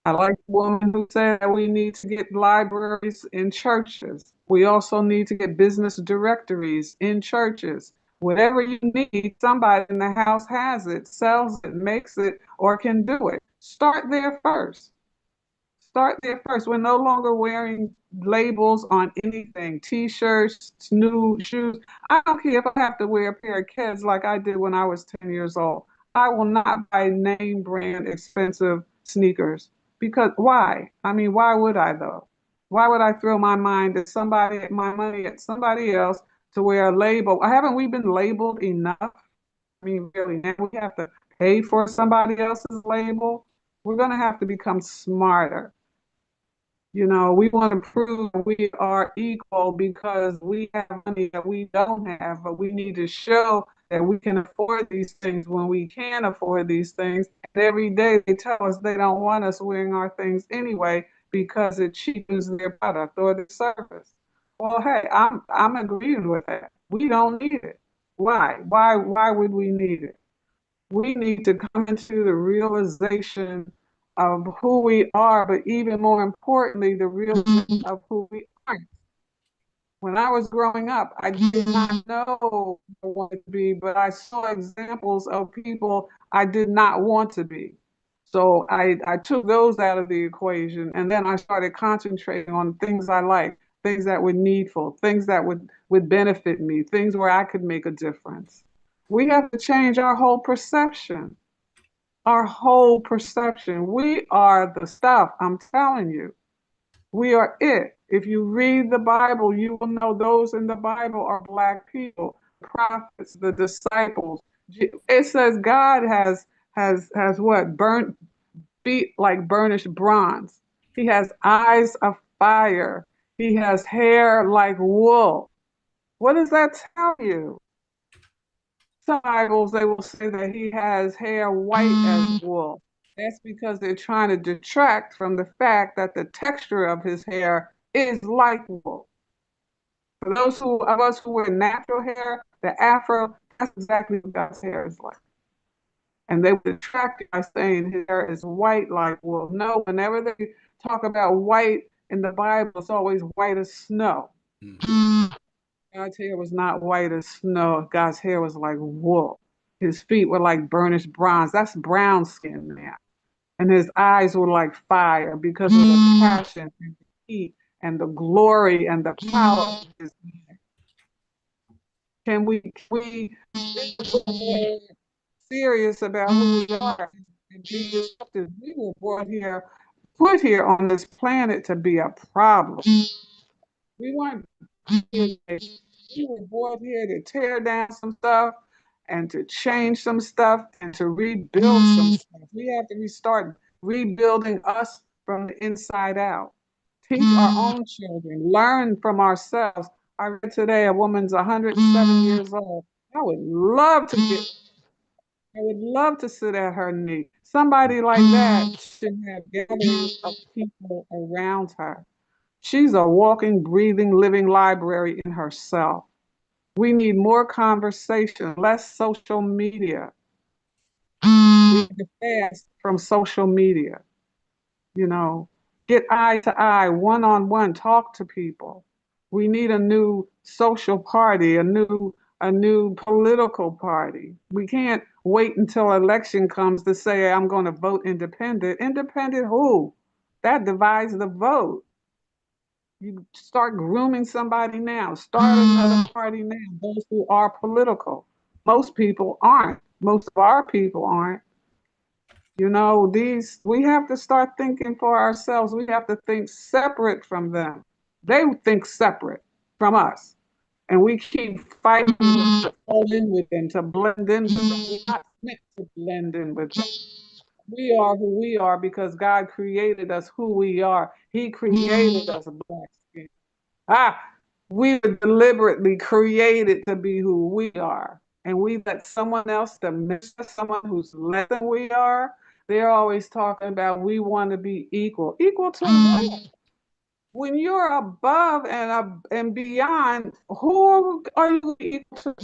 I like the woman who said that we need to get libraries in churches. We also need to get business directories in churches. Whatever you need, somebody in the house has it, sells it, makes it, or can do it. Start there first. Start there first. We're no longer wearing labels on anything, t-shirts, new shoes. I don't care if I have to wear a pair of Keds like I did when I was 10 years old. I will not buy name brand expensive sneakers because why? I mean, why would I though? Why would I throw my my money at somebody else to wear a label? Haven't we been labeled enough? I mean, really, now we have to pay for somebody else's label. We're going to have to become smarter. You know, we want to prove we are equal because we have money that we don't have, but we need to show that we can afford these things when we can afford these things. And every day they tell us they don't want us wearing our things anyway because it cheapens their product or their service. Well, hey, I'm agreeing with that. We don't need it. Why? Why would we need it? We need to come into the realization of who we are, but even more importantly, the realization of who we aren't. When I was growing up, I did not know who I wanted to be, but I saw examples of people I did not want to be. So I took those out of the equation, and then I started concentrating on things I like, things that were needful, things that would benefit me, things where I could make a difference. We have to change our whole perception. Our whole perception. We are the stuff, I'm telling you. We are it. If you read the Bible, you will know those in the Bible are Black people, prophets, the disciples. It says God has what? Burnt feet like burnished bronze. He has eyes of fire. He has hair like wool. What does that tell you? Some Bibles, they will say that he has hair white as wool. That's because they're trying to detract from the fact that the texture of his hair is like wool. For those of us who wear natural hair, the afro, that's exactly what God's hair is like. And they would detract by saying his hair is white like wool. No, whenever they talk about white in the Bible, it's always white as snow. God's hair was not white as snow. God's hair was like wool. His feet were like burnished bronze. That's brown skin now. And his eyes were like fire because of the passion and the heat and the glory and the power of his eyes. Can we be serious about who we are and be accepted? We were put here on this planet to be a problem. We weren't we were brought here to tear down some stuff and to change some stuff and to rebuild some stuff. We have to restart rebuilding us from the inside out. Teach our own children, learn from ourselves. I read today a woman's 107 years old. I would love to sit at her knee. Somebody like that should have gatherings of people around her. She's a walking, breathing, living library in herself. We need more conversation, less social media. We need to fast from social media. You know, get eye to eye, one on one, talk to people. We need a new social party, a new political party. We can't wait until election comes to say I'm going to vote independent. Independent who? That divides the vote. You start grooming somebody now. Start another party now. Those who are political. Most people aren't. Most of our people aren't. You know, we have to start thinking for ourselves. We have to think separate from them. They think separate from us. And we keep fighting to fall in with them, to blend in with them. We're not meant to blend in with them. We are who we are because God created us who we are. He created us Black skin. We were deliberately created to be who we are. And we let someone else diminish us, someone who's less than we are. They're always talking about we want to be equal. Equal to what? When you're above and beyond, who are you equal to?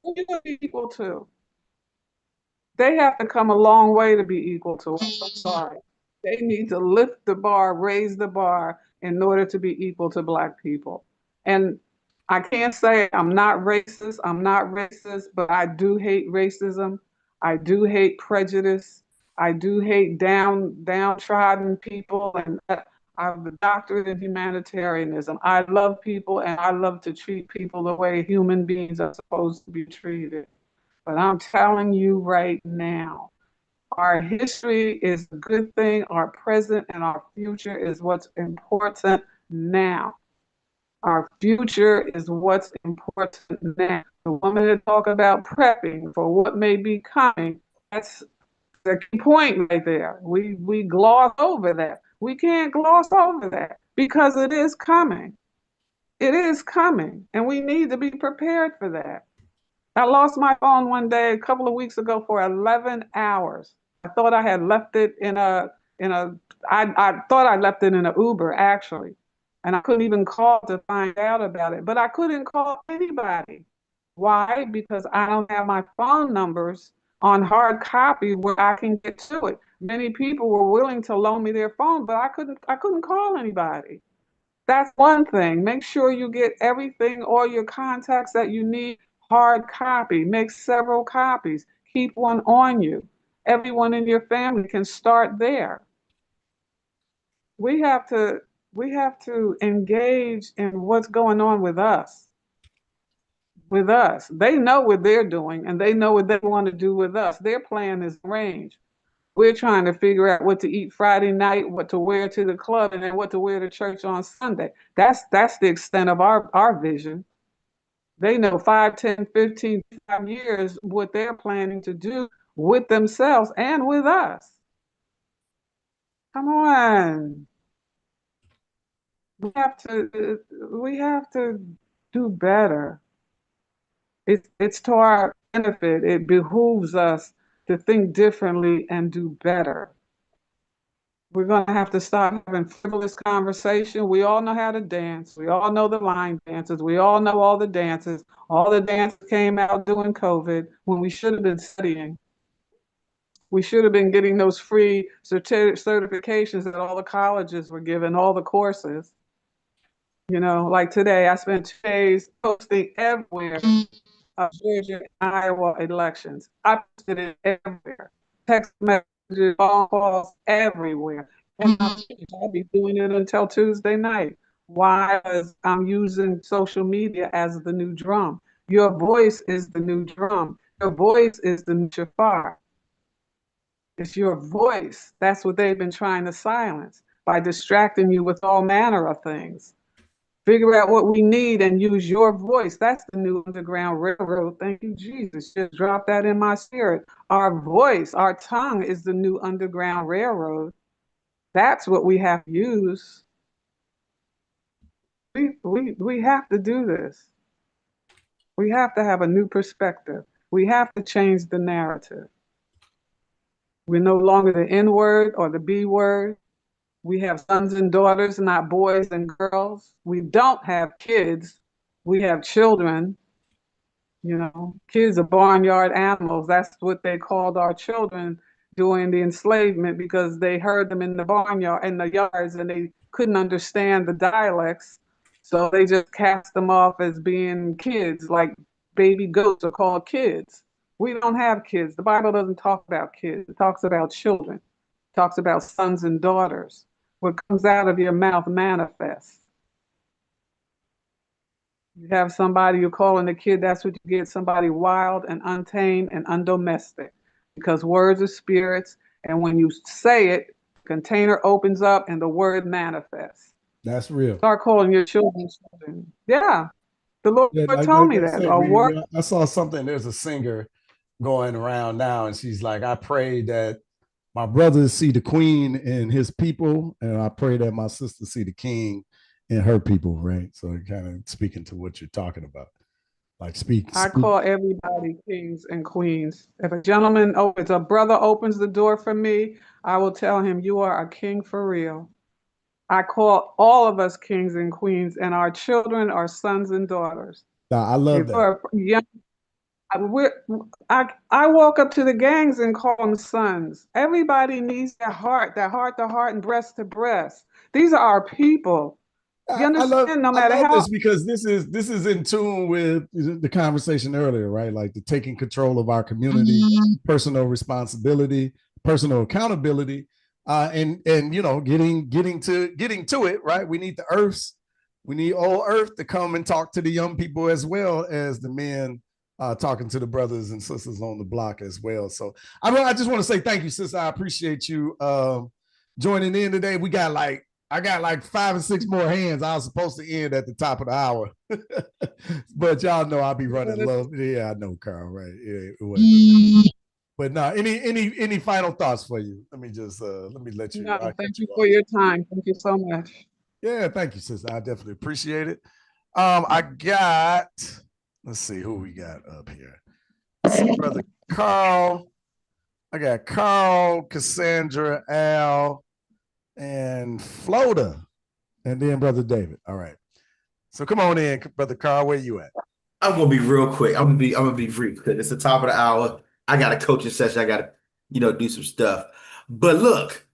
Who are you going to be equal to? They have to come a long way to be equal to us. I'm sorry. They need to lift the bar, raise the bar in order to be equal to Black people. And I can't say I'm not racist. I'm not racist, but I do hate racism. I do hate prejudice. I do hate downtrodden people. And I have a doctorate in humanitarianism. I love people and I love to treat people the way human beings are supposed to be treated. But I'm telling you right now, our history is a good thing. Our present and our future is what's important now. Our future is what's important now. The woman that talk about prepping for what may be coming, that's the key point right there. We gloss over that. We can't gloss over that because it is coming. It is coming, and we need to be prepared for that. I lost my phone one day a couple of weeks ago for 11 hours. I thought I had left it I thought I left it in an Uber actually. And I couldn't even call to find out about it. But I couldn't call anybody. Why? Because I don't have my phone numbers on hard copy where I can get to it. Many people were willing to loan me their phone, but I couldn't call anybody. That's one thing. Make sure you get everything, all your contacts that you need, hard copy. Make several copies. Keep one on you. Everyone in your family can start there. We have to engage in what's going on with us. With us. They know what they're doing and they know what they want to do with us. Their plan is arranged. We're trying to figure out what to eat Friday night, what to wear to the club, and then what to wear to church on Sunday. That's the extent of our vision. They know 5, 10, 15, 5 years what they're planning to do with themselves and with us. Come on. We have to do better. It's to our benefit. It behooves us to think differently and do better. We're going to have to stop having frivolous conversation. We all know how to dance. We all know the line dances. We all know all the dances. All the dances came out during COVID when we should have been studying. We should have been getting those free certifications that all the colleges were giving, all the courses. You know, like today, I spent 2 days posting everywhere of Georgia and Iowa elections. I posted it everywhere. Text messages, phone calls, everywhere. And I'll be doing it until Tuesday night. Why? Because I'm using social media as the new drum. Your voice is the new drum. Your voice is the new shofar. It's your voice. That's what they've been trying to silence by distracting you with all manner of things. Figure out what we need and use your voice. That's the new Underground Railroad. Thank you, Jesus. Just drop that in my spirit. Our voice, our tongue is the new Underground Railroad. That's what we have to use. We have to do this. We have to have a new perspective. We have to change the narrative. We're no longer the N word or the B word. We have sons and daughters, not boys and girls. We don't have kids. We have children. You know, kids are barnyard animals. That's what they called our children during the enslavement because they heard them in the barnyard, in the yards, and they couldn't understand the dialects. So they just cast them off as being kids, like baby goats are called kids. We don't have kids. The Bible doesn't talk about kids. It talks about children. It talks about sons and daughters. What comes out of your mouth manifests. You have somebody you're calling a kid, that's what you get, somebody wild and untamed and undomestic. Because words are spirits, and when you say it, container opens up and the word manifests. That's real. Start calling your children children. Yeah. The Lord told me that. I saw something, there's a singer going around now, and she's like, I pray that my brothers see the queen and his people, and I pray that my sister see the king and her people, right? So kind of speaking to what you're talking about. Like I call everybody kings and queens. If a gentleman opens, a brother opens the door for me, I will tell him, you are a king for real. I call all of us kings and queens, and our children are sons and daughters. I love that. Young, I walk up to the gangs and call them sons. Everybody needs that heart to heart, and breast to breast. These are our people. You understand? No matter how. This because this is in tune with the conversation earlier, right? Like the taking control of our community, personal responsibility, personal accountability, and you know, getting to it, right? We need the earths. We need old earth to come and talk to the young people as well as the men talking to the brothers and sisters on the block as well. So I just want to say thank you, sister. I appreciate you joining in today. I got like 5 or 6 more hands. I was supposed to end at the top of the hour, but y'all know I'll be running low. Yeah, I know, Carl. Right? Yeah, but no, any final thoughts for you? Let me just let you. No, thank you for your time. Thank you so much. Yeah, thank you, sister. I definitely appreciate it. I got. Let's see who we got up here. Brother Carl. I got Carl, Cassandra, Al, and Floda, and then Brother David. All right. So come on in, Brother Carl. Where you at? I'm gonna be real quick. I'm gonna be brief because it's the top of the hour. I got a coaching session. I gotta, do some stuff. But look,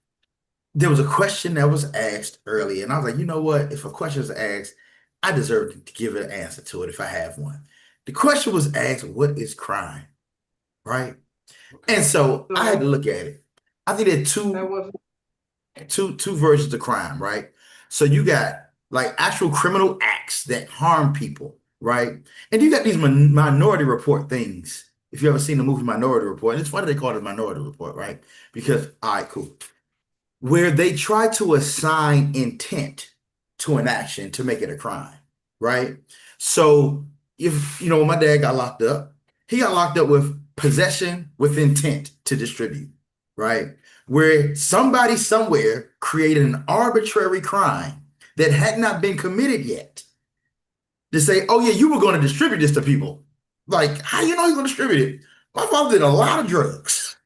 there was a question that was asked earlier, and I was like, you know what? If a question is asked, I deserve to give an answer to it if I have one. The question was asked, what is crime? Right? And so I had to look at it. I think there are two versions of crime, right? So you got like actual criminal acts that harm people, right? And you got these minority report things. If you ever seen the movie Minority Report, and it's funny they call it a Minority Report, right? Because, all right, cool. Where they try to assign intent to an action to make it a crime, right? So if, you know, when my dad got locked up, he got locked up with possession with intent to distribute, right? Where somebody somewhere created an arbitrary crime that had not been committed yet to say, oh yeah, you were going to distribute this to people. Like, how you know you're going to distribute it? My father did a lot of drugs.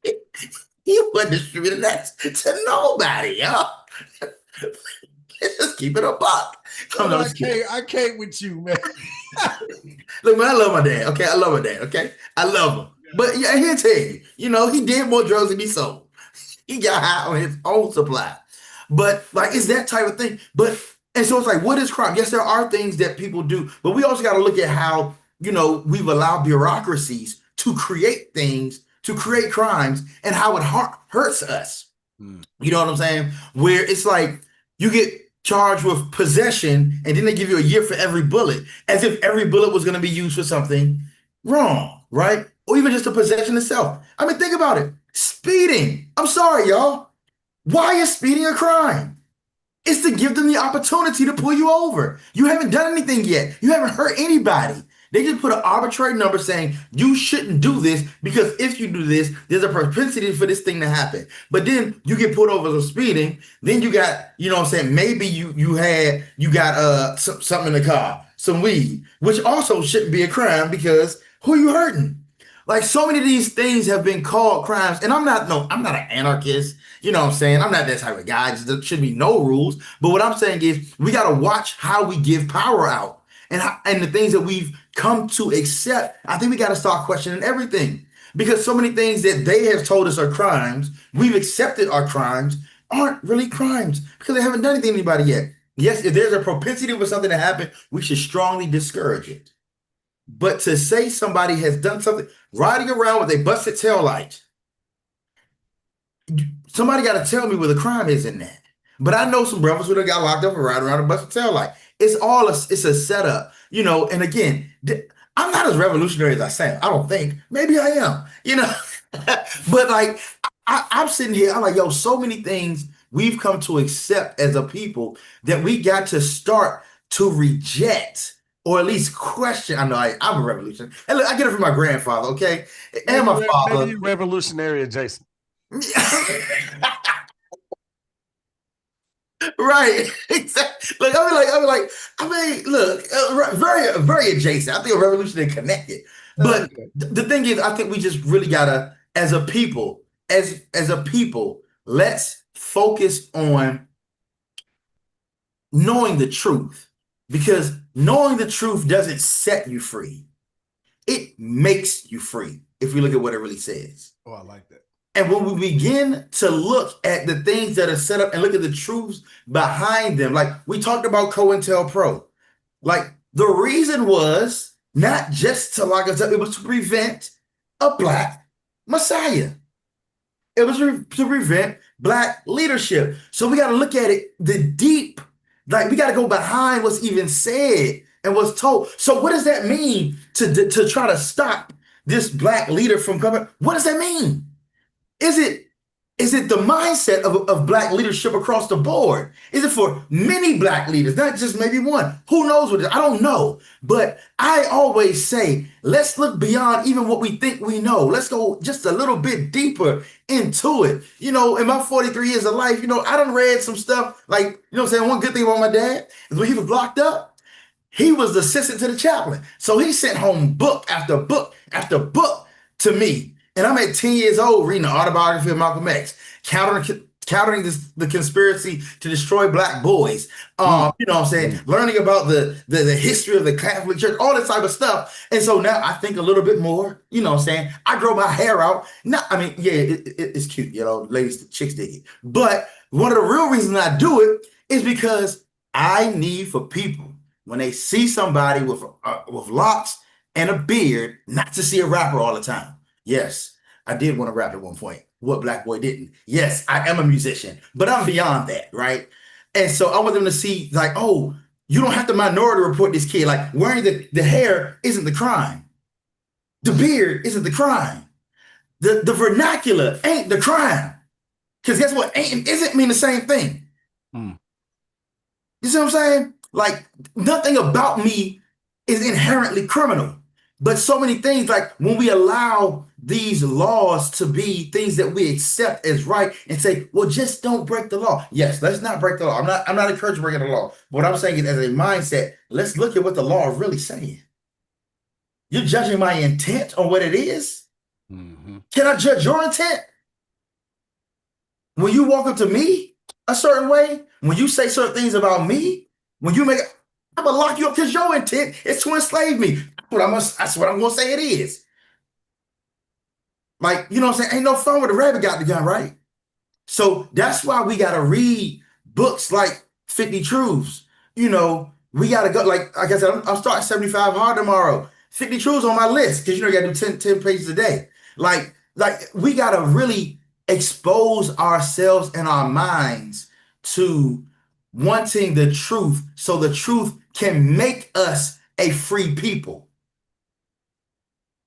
He wasn't distributing that to nobody, y'all. Just keep it a buck. I can't with you, man. Look, man, I love my dad. Okay, I love my dad. Okay, I love him. But yeah, he'll tell you, you know, he did more drugs than he sold. He got high on his own supply. But like, it's that type of thing. But and so it's like, what is crime? Yes, there are things that people do, but we also got to look at how, you know, we've allowed bureaucracies to create things, to create crimes, and how it hurts us. You know what I'm saying? Where it's like you get charged with possession, and then they give you a year for every bullet, as if every bullet was going to be used for something wrong, right? Or even just the possession itself. I mean, think about it. Speeding. I'm sorry, y'all. Why is speeding a crime? It's to give them the opportunity to pull you over. You haven't done anything yet. You haven't hurt anybody. They just put an arbitrary number saying you shouldn't do this because if you do this, there's a propensity for this thing to happen. But then you get pulled over for speeding. Then you got, you know what I'm saying, maybe you got something in the car, some weed, which also shouldn't be a crime because who are you hurting? Like, so many of these things have been called crimes, and I'm not an anarchist. You know what I'm saying? I'm not that type of guy. There should be no rules. But what I'm saying is we got to watch how we give power out and the things that we've come to accept. I think we got to start questioning everything because so many things that they have told us are crimes, we've accepted are crimes, aren't really crimes because they haven't done anything to anybody yet. Yes, if there's a propensity for something to happen, we should strongly discourage it. But to say somebody has done something, riding around with a busted tail light, somebody got to tell me where the crime is in that. But I know some brothers who got locked up for riding around a busted tail light. It's a setup, you know. And again, I'm not as revolutionary as I say. I don't think. Maybe I am, you know. But like, I'm sitting here, I'm like, yo, so many things we've come to accept as a people that we got to start to reject. Or at least question. I know I'm a revolutionary. And look, I get it from my grandfather, okay? And my father. Maybe you're revolutionary adjacent. Right. Exactly. Look, very, very adjacent. I think a revolutionary connected. But the thing is, I think we just really gotta, as a people, let's focus on knowing the truth. Because knowing the truth doesn't set you free. It makes you free, if you look at what it really says. Oh, I like that. And when we begin to look at the things that are set up and look at the truths behind them, like we talked about COINTELPRO, like the reason was not just to lock us up, it was to prevent a Black Messiah. It was to prevent Black leadership. So we got to look at it, the deep. Like, we got to go behind what's even said and what's told. So what does that mean to try to stop this Black leader from coming? What does that mean? Is it the mindset of Black leadership across the board? Is it for many Black leaders, not just maybe one? Who knows what it is? I don't know. But I always say, let's look beyond even what we think we know. Let's go just a little bit deeper into it. You know, in my 43 years of life, you know, I done read some stuff like, you know what I'm saying? One good thing about my dad is when he was locked up, he was the assistant to the chaplain. So he sent home book after book after book to me. And I'm at 10 years old reading the autobiography of Malcolm X, countering the conspiracy to destroy Black boys. You know what I'm saying? Learning about the history of the Catholic Church, all this type of stuff. And so now I think a little bit more, you know what I'm saying? I grow my hair out. It's cute, you know, ladies, chicks dig it. But one of the real reasons I do it is because I need for people, when they see somebody with locks and a beard, not to see a rapper all the time. Yes, I did want to rap at one point. What black boy didn't? Yes, I am a musician, but I'm beyond that, right? And so I want them to see, like, oh, you don't have to minority report this kid. Like, wearing the hair isn't the crime. The beard isn't the crime. The vernacular ain't the crime. Because guess what? Ain't and isn't mean the same thing. You see what I'm saying? Like, nothing about me is inherently criminal. But so many things, like when we allow these laws to be things that we accept as right and say, well, just don't break the law. Yes, let's not break the law. I'm not encouraging breaking the law. But what I'm saying is, as a mindset, let's look at what the law is really saying. You're judging my intent on what it is. Can I judge your intent? When you walk up to me a certain way, when you say certain things about me, when you make, I'm gonna lock you up because your intent is to enslave me. That's what I'm gonna say it is. Like, you know what I'm saying? Ain't no fun with a rabbit got the gun, right? So that's why we gotta read books like 50 Truths. You know, we gotta go, like I said, I'm starting 75 hard tomorrow. 50 Truths on my list, because you know you gotta do 10 pages a day. Like we gotta really expose ourselves and our minds to wanting the truth, so the truth can make us a free people.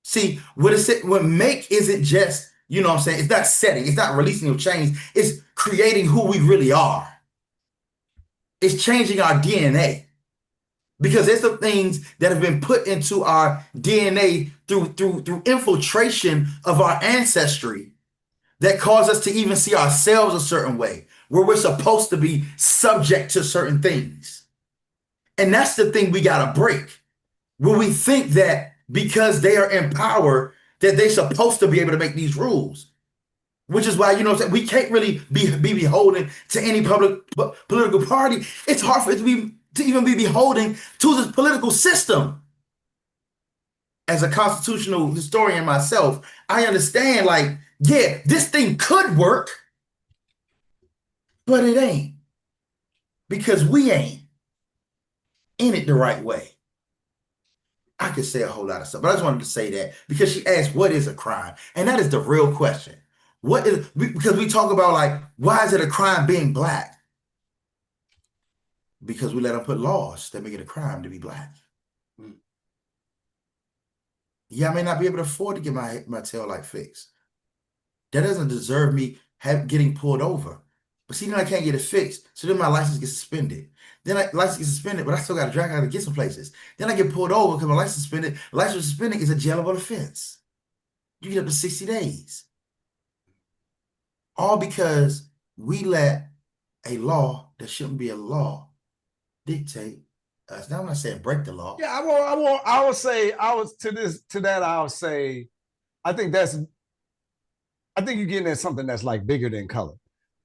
See, what make isn't just, you know what I'm saying, it's not setting, it's not releasing your chains, it's creating who we really are. It's changing our DNA. Because there's some things that have been put into our DNA through infiltration of our ancestry that cause us to even see ourselves a certain way, where we're supposed to be subject to certain things. And that's the thing we gotta break. When we think that because they are in power, that they're supposed to be able to make these rules. Which is why, you know what I'm saying, we can't really be beholden to any political party. It's hard for it to even be beholden to this political system. As a constitutional historian myself, I understand, like, yeah, this thing could work, but it ain't. Because we ain't in it the right way. I could say a whole lot of stuff, but I just wanted to say that because she asked, what is a crime? And that is the real question. Because we talk about, like, why is it a crime being black? Because we let them put laws that make it a crime to be black. Yeah, I may not be able to afford to get my tail light fixed. That doesn't deserve me getting pulled over. But see, then I can't get it fixed. So then my license gets suspended. Then license gets suspended, but I still got to drive out to get some places. Then I get pulled over because my license suspended. License suspended is a jailable offense. You get up to 60 days. All because we let a law that shouldn't be a law dictate us. Now I'm not saying break the law. Yeah, I would say, I think you're getting at something that's like bigger than color,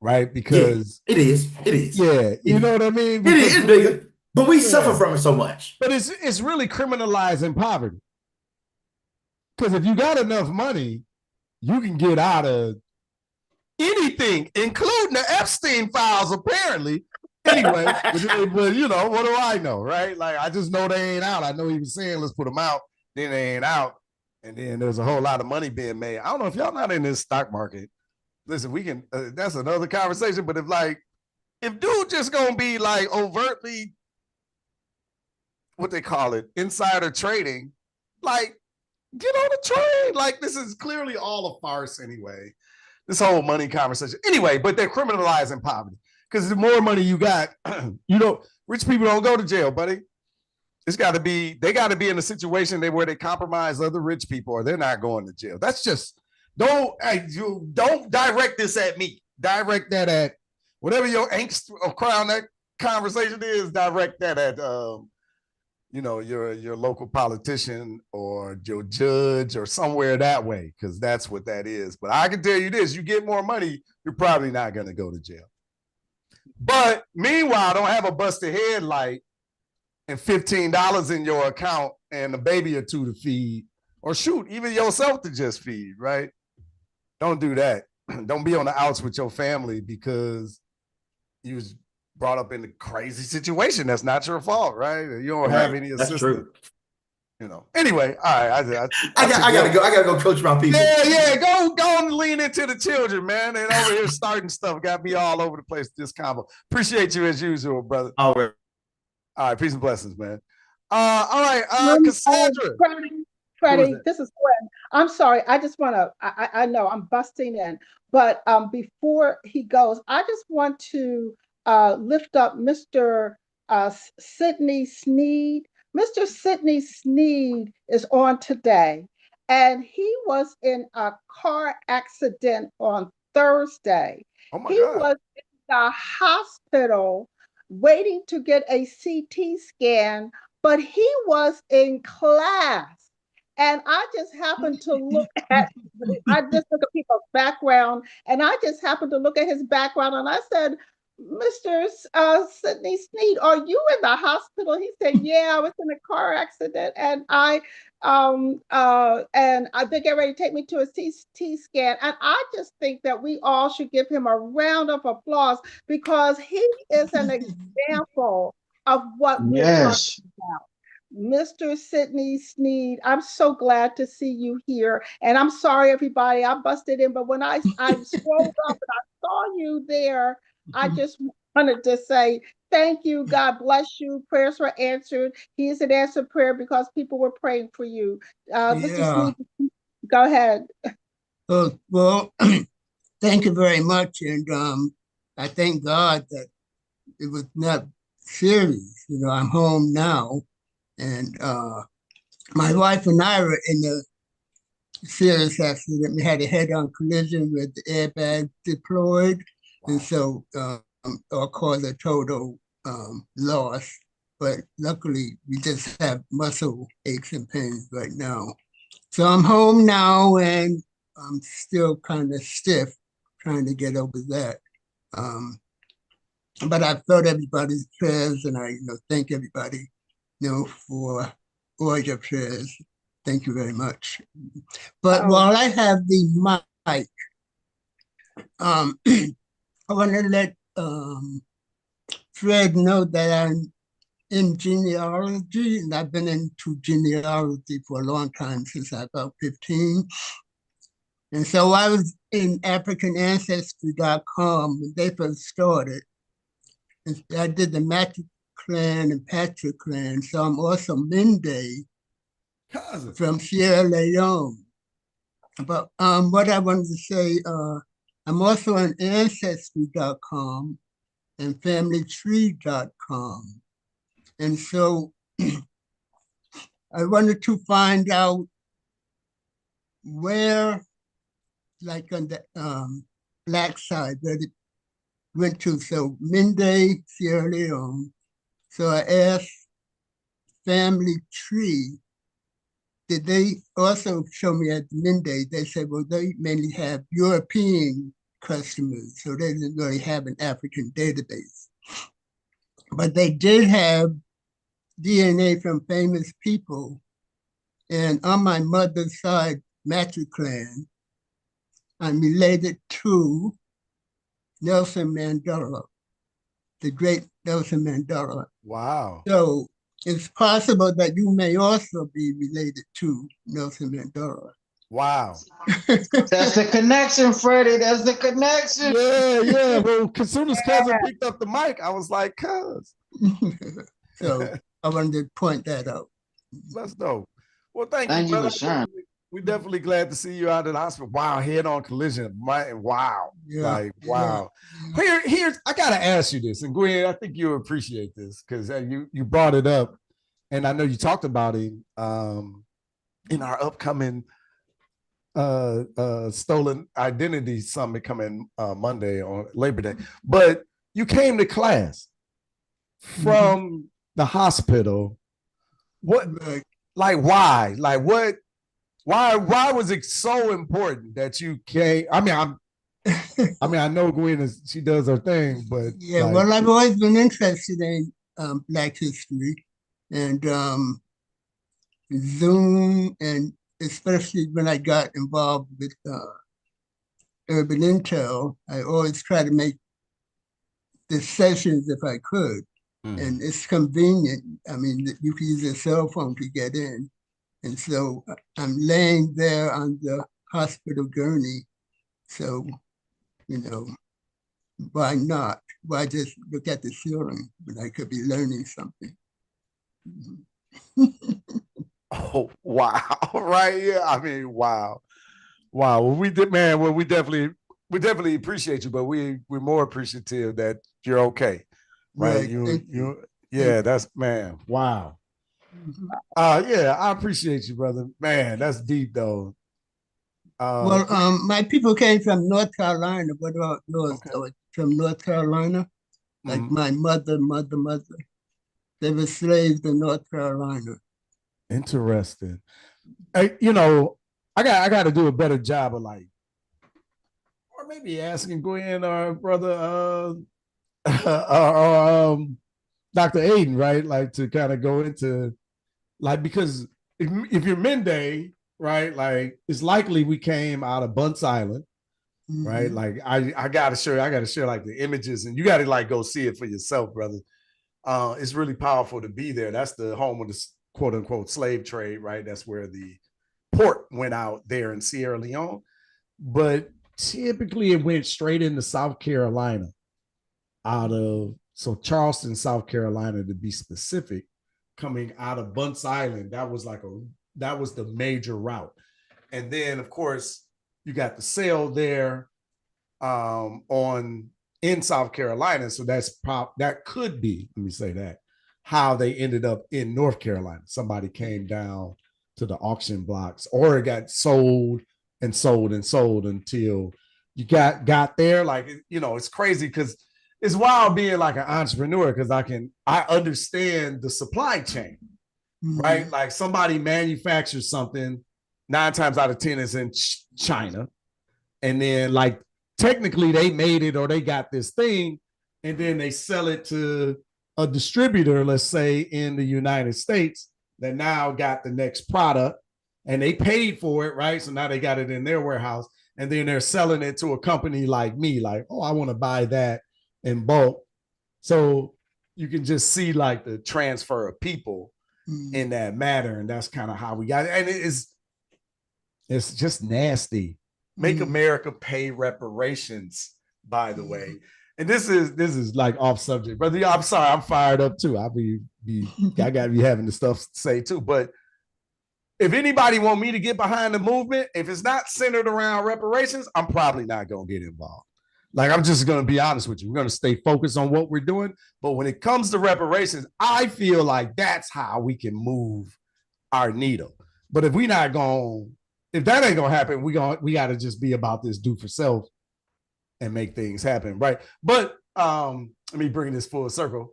right? Because it is. Yeah, you know what I mean? It is bigger, but we suffer from it so much. But it's really criminalizing poverty. Because if you got enough money, you can get out of anything, including the Epstein files, apparently. Anyway, but you know, what do I know, right? Like, I just know they ain't out. I know he was saying, let's put them out. Then they ain't out. And then there's a whole lot of money being made. I don't know if y'all not in this stock market. Listen, we can, that's another conversation. But if dude just gonna be like overtly, what they call it, insider trading, like, get on the train. Like, this is clearly all a farce anyway. This whole money conversation. Anyway, but they're criminalizing poverty. Because the more money you got, rich people don't go to jail, buddy. They got to be in a situation where they compromise other rich people, or they're not going to jail. That's just, don't direct this at me. Direct that at whatever your angst around that conversation is. Direct that at your local politician or your judge or somewhere that way, because that's what that is. But I can tell you this: you get more money, you're probably not going to go to jail. But meanwhile, don't have a busted headlight and $15 in your account and a baby or two to feed, or shoot, even yourself to just feed, right? Don't do that. Don't be on the outs with your family because you was brought up in a crazy situation. That's not your fault, right? You don't have any assistance. That's true. You know. Anyway, all right. I gotta go coach my people. Yeah. Go and lean into the children, man. And over here starting stuff got me all over the place. This combo. Appreciate you as usual, brother. All right. All right. Peace and blessings, man. All right. Cassandra. Freddie, this is Gwen. I'm sorry. I just want to, I know I'm busting in, but before he goes, I just want to lift up Mr. Sidney Sneed. Mr. Sidney Sneed is on today, and he was in a car accident on Thursday. Oh my he God. was in the hospital waiting to get a CT scan, but he was in class. And I just happened to look at, I just look at people's background, and I just happened to look at his background, and I said, Mr. Sidney Sneed, are you in the hospital? He said, yeah, I was in a car accident, and I they get ready to take me to a CT scan. And I just think that we all should give him a round of applause, because he is an example of what we're talking about. Mr. Sidney Sneed, I'm so glad to see you here. And I'm sorry, everybody, I busted in, but when I scrolled up and I saw you there, I just wanted to say thank you. God bless you. Prayers were answered. He is an answered prayer because people were praying for you. Mr. Sneed, go ahead. Well, thank you very much. And I thank God that it was not serious. You know, I'm home now. And my wife and I were in a serious accident. We had a head-on collision with the airbag deployed. Wow. And so or caused a total loss. But luckily, we just have muscle aches and pains right now. So I'm home now, and I'm still kind of stiff, trying to get over that. But I felt everybody's prayers, and I thank everybody for all your prayers. Thank you very much. But while I have the mic, I want to let Fred know that I'm in genealogy, and I've been into genealogy for a long time, since I was about 15. And so I was in AfricanAncestry.com when they first started. And I did the Matthew clan and Patrick clan. So I'm also Mende from Sierra Leone. But what I wanted to say, I'm also on Ancestry.com and FamilyTree.com. And so I wanted to find out where, like on the Black side, where it went to. So Mende, Sierra Leone. So I asked Family Tree, did they also show me at Mende? They said, well, they mainly have European customers, so they didn't really have an African database. But they did have DNA from famous people. And on my mother's side, Matthew clan, I'm related to Nelson Mandela, the great Nelson Mandela. Wow. So it's possible that you may also be related to Nelson Mandela. Wow. That's the connection, Freddie. That's the connection. Yeah. Well, as soon as cousin picked up the mic, I was like, cuz. So I wanted to point that out. That's dope. Well, thank you, for sharing. We're definitely glad to see you out of the hospital. Wow, head-on collision. Wow. Yeah. Like, wow. Yeah. Here's I gotta ask you this, and Gwen, I think you'll appreciate this, because you brought it up, and I know you talked about it in our upcoming Stolen Identity Summit coming Monday on Labor Day. But you came to class from the hospital. What, like, why? Like, what? Why was it so important that you came? I mean, I know Gwen she does her thing, but yeah. Like, well, I've always been interested in Black history and Zoom, and especially when I got involved with Urban Intel, I always try to make the sessions if I could. And it's convenient. I mean, you can use a cell phone to get in. And so I'm laying there on the hospital gurney. So, you know, why not? Why just look at the ceiling when I could be learning something? Oh, wow. Right. Yeah. I mean, wow. Wow. Well, we did, man. Well, we definitely appreciate you, but we're more appreciative that you're okay. Right. Right. Yeah, that's, man. Wow. Yeah, I appreciate you, brother. Man, that's deep though. Well, my people came from North Carolina. What about yours? Okay. From North Carolina? Like my mother. They were slaves in North Carolina. Interesting. Hey, you know, I got to do a better job of like, or maybe asking Gwen or brother Dr. Aiden, right? Like to kind of go into like, because if you're Mende, right, like it's likely we came out of Bunce Island, right? Like I gotta share like the images, and you gotta like go see it for yourself, brother. It's really powerful to be there. That's the home of the quote unquote slave trade, right? That's where the port went out there in Sierra Leone. But typically it went straight into South Carolina so Charleston, South Carolina, to be specific, coming out of Bunce Island. That was the major route. And then of course you got the sale there in South Carolina. So that could be, let me say that, how they ended up in North Carolina. Somebody came down to the auction blocks, or it got sold until you got there. Like, you know, it's crazy because it's wild being like an entrepreneur, because I understand the supply chain, right? Like somebody manufactures something, 9 times out of 10 is in China. And then like technically they made it, or they got this thing, and then they sell it to a distributor, let's say in the United States, that now got the next product, and they paid for it, right? So now they got it in their warehouse, and then they're selling it to a company like me, like, oh, I want to buy that in bulk. So you can just see like the transfer of people in that matter, and that's kind of how we got it. And it's just nasty. Make America pay reparations, by the way. And this is like off subject, brother. I'm sorry, I'm fired up too. I gotta be having the stuff to say too. But if anybody want me to get behind the movement, if it's not centered around reparations, I'm probably not gonna get involved. Like, I'm just gonna be honest with you. We're gonna stay focused on what we're doing. But when it comes to reparations, I feel like that's how we can move our needle. But if that ain't gonna happen, we gotta just be about this do for self and make things happen, right? But let me bring this full circle.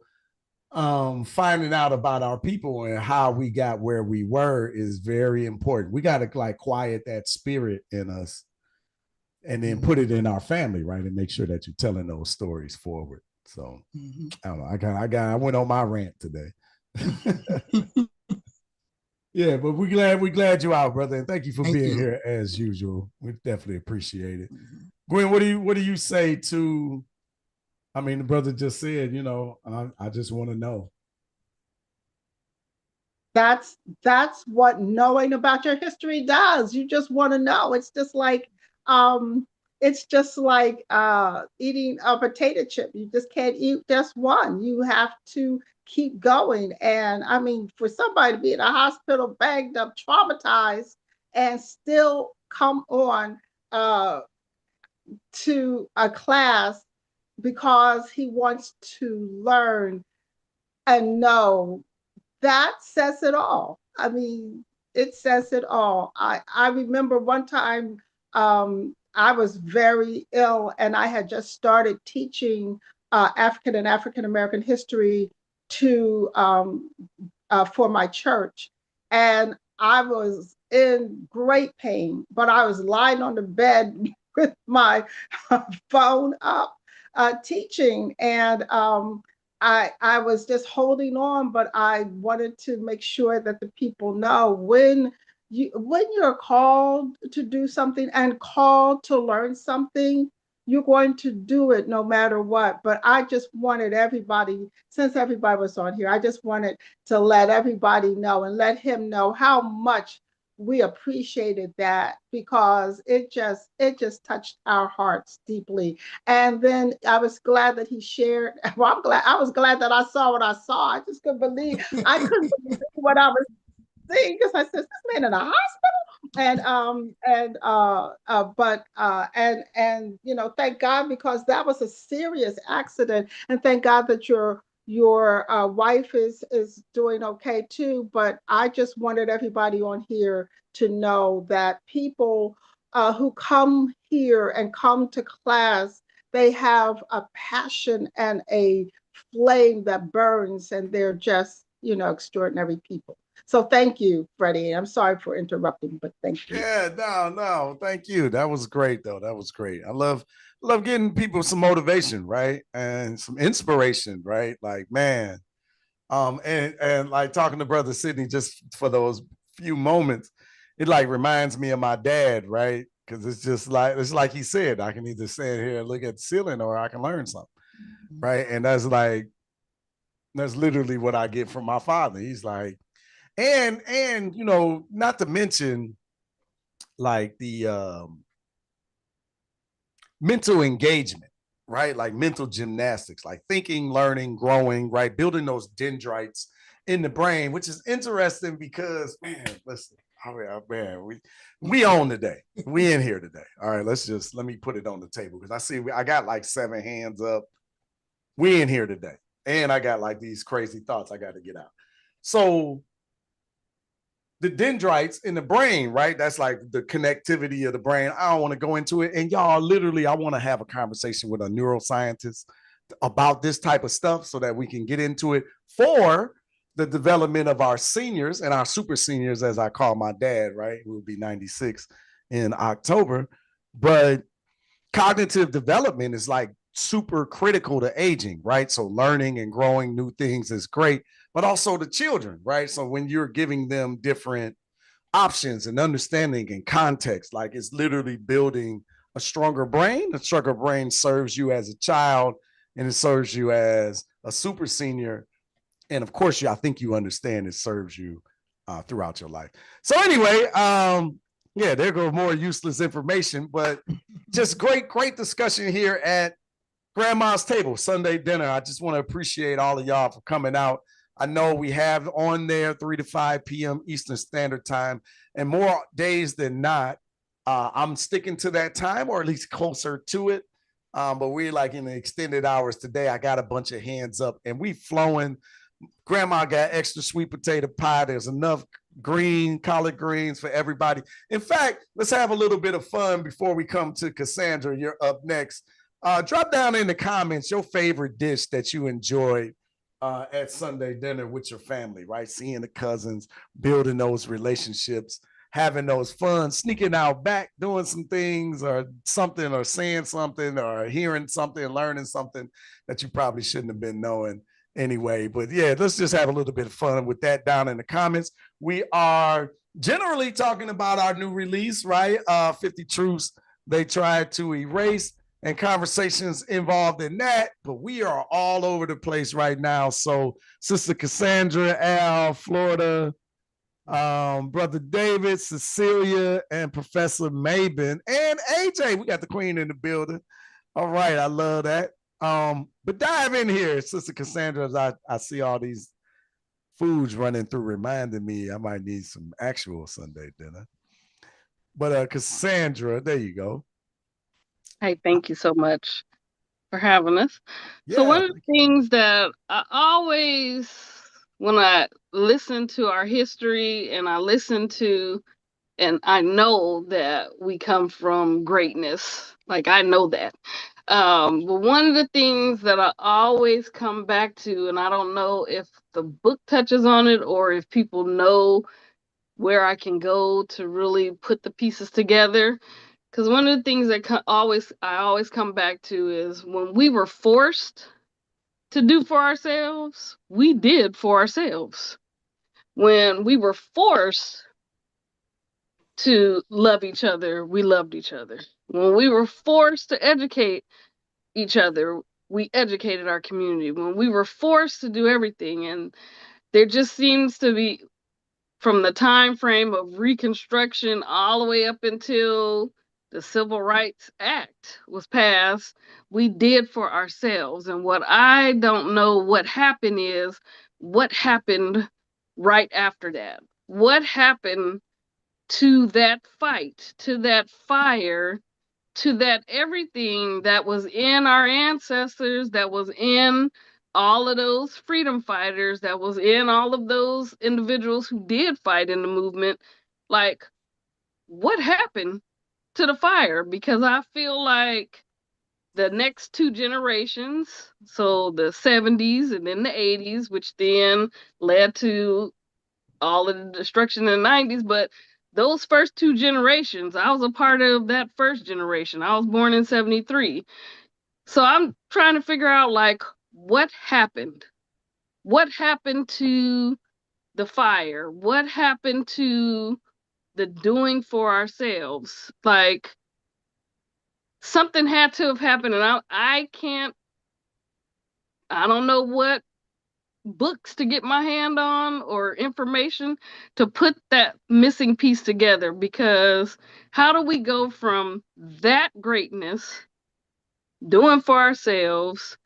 Finding out about our people and how we got where we were is very important. We gotta like quiet that spirit in us, and then put it in our family, right? And make sure that you're telling those stories forward. So I don't know. I went on my rant today. Yeah, but we're glad you're out, brother, and thank you for being here as usual. We definitely appreciate it. Gwen, what do you say to? I mean, the brother just said, you know, I just want to know. That's what knowing about your history does. You just want to know. It's just like eating a potato chip. You just can't eat just one. You have to keep going. And I mean, for somebody to be in a hospital, banged up, traumatized, and still come on to a class because he wants to learn and know, that says it all. I mean, it says it all. I remember one time I was very ill, and I had just started teaching African and African American history for my church, and I was in great pain, but I was lying on the bed with my phone up teaching, and I was just holding on, but I wanted to make sure that the people know when you're called to do something and called to learn something, you're going to do it no matter what. But I just wanted everybody, since everybody was on here, I just wanted to let everybody know and let him know how much we appreciated that, because it just touched our hearts deeply. And then I was glad that he shared. Well, I was glad that I saw what I saw. I just couldn't believe what I was seeing, because I said, "Is this man in a hospital?" And you know, thank God, because that was a serious accident, and thank God that your wife is doing okay too. But I just wanted everybody on here to know that people who come here and come to class, they have a passion and a flame that burns, and they're just, you know, extraordinary people. So thank you, Freddie. I'm sorry for interrupting, but thank you. Yeah, no, thank you. That was great, though. That was great. I love getting people some motivation, right, and some inspiration, right? Like, man, and like talking to Brother Sidney just for those few moments, it like reminds me of my dad, right? Because it's like he said, I can either stand here and look at the ceiling, or I can learn something, right? And that's literally what I get from my father. He's like, and you know, not to mention like the mental engagement, right? Like mental gymnastics, like thinking, learning, growing, right? Building those dendrites in the brain, which is interesting because, man, listen, man, we on today. We in here today. All right, let me put it on the table, because I see I got like 7 hands up. We in here today. And I got like these crazy thoughts I got to get out. So the dendrites in the brain, right? That's like the connectivity of the brain. I don't want to go into it. And y'all, literally, I want to have a conversation with a neuroscientist about this type of stuff so that we can get into it for the development of our seniors and our super seniors, as I call my dad, right? Who will be 96 in October. But cognitive development is like super critical to aging, right? So learning and growing new things is great, but also the children, right? So when you're giving them different options and understanding and context, like it's literally building a stronger brain. A stronger brain serves you as a child, and it serves you as a super senior. And of course, I think you understand it serves you throughout your life. So anyway, yeah, there goes more useless information, but just great discussion here at Grandma's Table, Sunday dinner. I just want to appreciate all of y'all for coming out. I know we have on there 3 to 5 p.m. Eastern Standard Time, and more days than not, I'm sticking to that time, or at least closer to it. But we're like in the extended hours today. I got a bunch of hands up, and we flowing. Grandma got extra sweet potato pie. There's enough collard greens for everybody. In fact, let's have a little bit of fun before we come to Cassandra. You're up next. Drop down in the comments your favorite dish that you enjoyed at Sunday dinner with your family, right? Seeing the cousins, building those relationships, having those fun, sneaking out back, doing some things or something, or saying something, or hearing something, learning something that you probably shouldn't have been knowing anyway. But yeah, let's just have a little bit of fun with that down in the comments. We are generally talking about our new release, right? 50 Truths They Tried to Erase, and conversations involved in that, but we are all over the place right now. So Sister Cassandra, Al, Florida, Brother David, Cecilia, and Professor Mabin, and AJ, we got the queen in the building. All right, I love that. But dive in here, Sister Cassandra, as I see all these foods running through, reminding me I might need some actual Sunday dinner. But Cassandra, there you go. Hey, thank you so much for having us. Yeah, so one of the things that I always, when I listen to our history and I listen to, and I know that we come from greatness, like I know that. But one of the things that I always come back to, and I don't know if the book touches on it or if people know where I can go to really put the pieces together. Because one of the things that I always come back to is when we were forced to do for ourselves, we did for ourselves. When we were forced to love each other, we loved each other. When we were forced to educate each other, we educated our community. When we were forced to do everything, and there just seems to be, from the time frame of Reconstruction all the way up until the Civil Rights Act was passed, we did for ourselves. And what I don't know what happened is, what happened right after that? What happened to that fight, to that fire, to that everything that was in our ancestors, that was in all of those freedom fighters, that was in all of those individuals who did fight in the movement? Like, what happened to the fire? Because I feel like the next two generations, so the 70s and then the 80s, which then led to all of the destruction in the 90s, but those first two generations, I was a part of that first generation. I was born in 73. So I'm trying to figure out, like, what happened? What happened to the fire? What happened to the doing for ourselves? Like, something had to have happened, and I don't know what books to get my hand on or information to put that missing piece together, because how do we go from that greatness, doing for ourselves,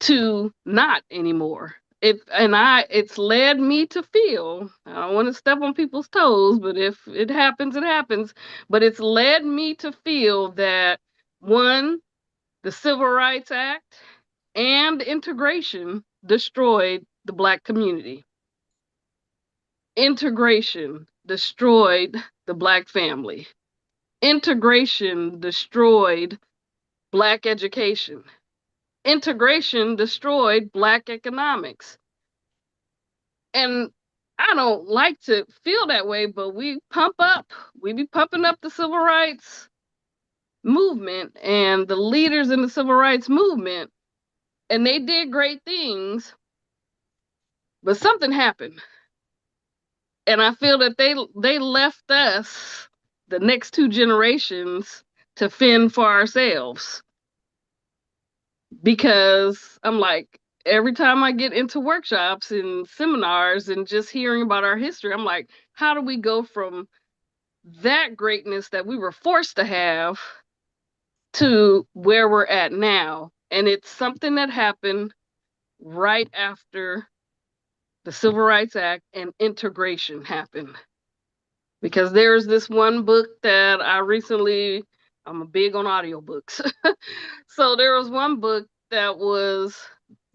to not anymore? It's led me to feel, I don't want to step on people's toes, but if it happens, it happens. But it's led me to feel that, one, the Civil Rights Act and integration destroyed the Black community. Integration destroyed the Black family. Integration destroyed Black education. Integration destroyed Black economics. And I don't like to feel that way, but we be pumping up the civil rights movement and the leaders in the civil rights movement, and they did great things, but something happened. And I feel that they left us, the next two generations, to fend for ourselves. Because I'm like, every time I get into workshops and seminars and just hearing about our history, I'm like, how do we go from that greatness that we were forced to have to where we're at now? And it's something that happened right after the Civil Rights Act and integration happened. Because there's this one book that I'm big on audiobooks. So there was one book that was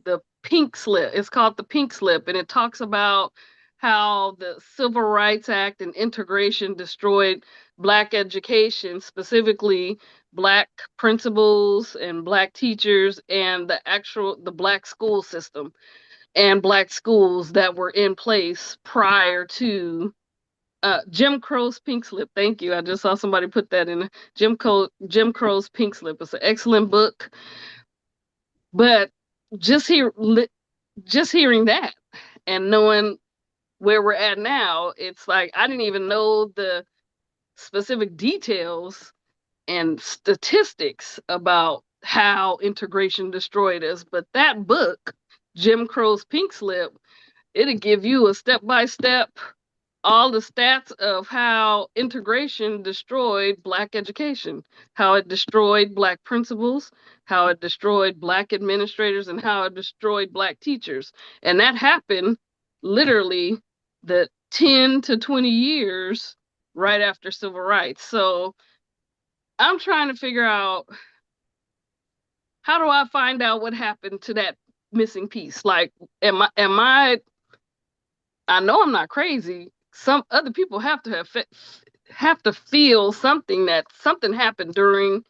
the Pink Slip. It's called The Pink Slip, and it talks about how the Civil Rights Act and integration destroyed Black education, specifically Black principals and Black teachers, and the Black school system and Black schools that were in place prior to Jim Crow's Pink Slip. Thank you. I just saw somebody put that in. Jim Crow's Pink Slip. It's an excellent book. But just hearing that and knowing where we're at now, it's like I didn't even know the specific details and statistics about how integration destroyed us. But that book, Jim Crow's Pink Slip, it'll give you a step-by-step, all the stats of how integration destroyed Black education, how it destroyed Black principals, how it destroyed Black administrators, and how it destroyed Black teachers. And that happened literally the 10 to 20 years right after civil rights. So I'm trying to figure out, how do I find out what happened to that missing piece? Like, I know I'm not crazy. Some other people have to feel something, that something happened during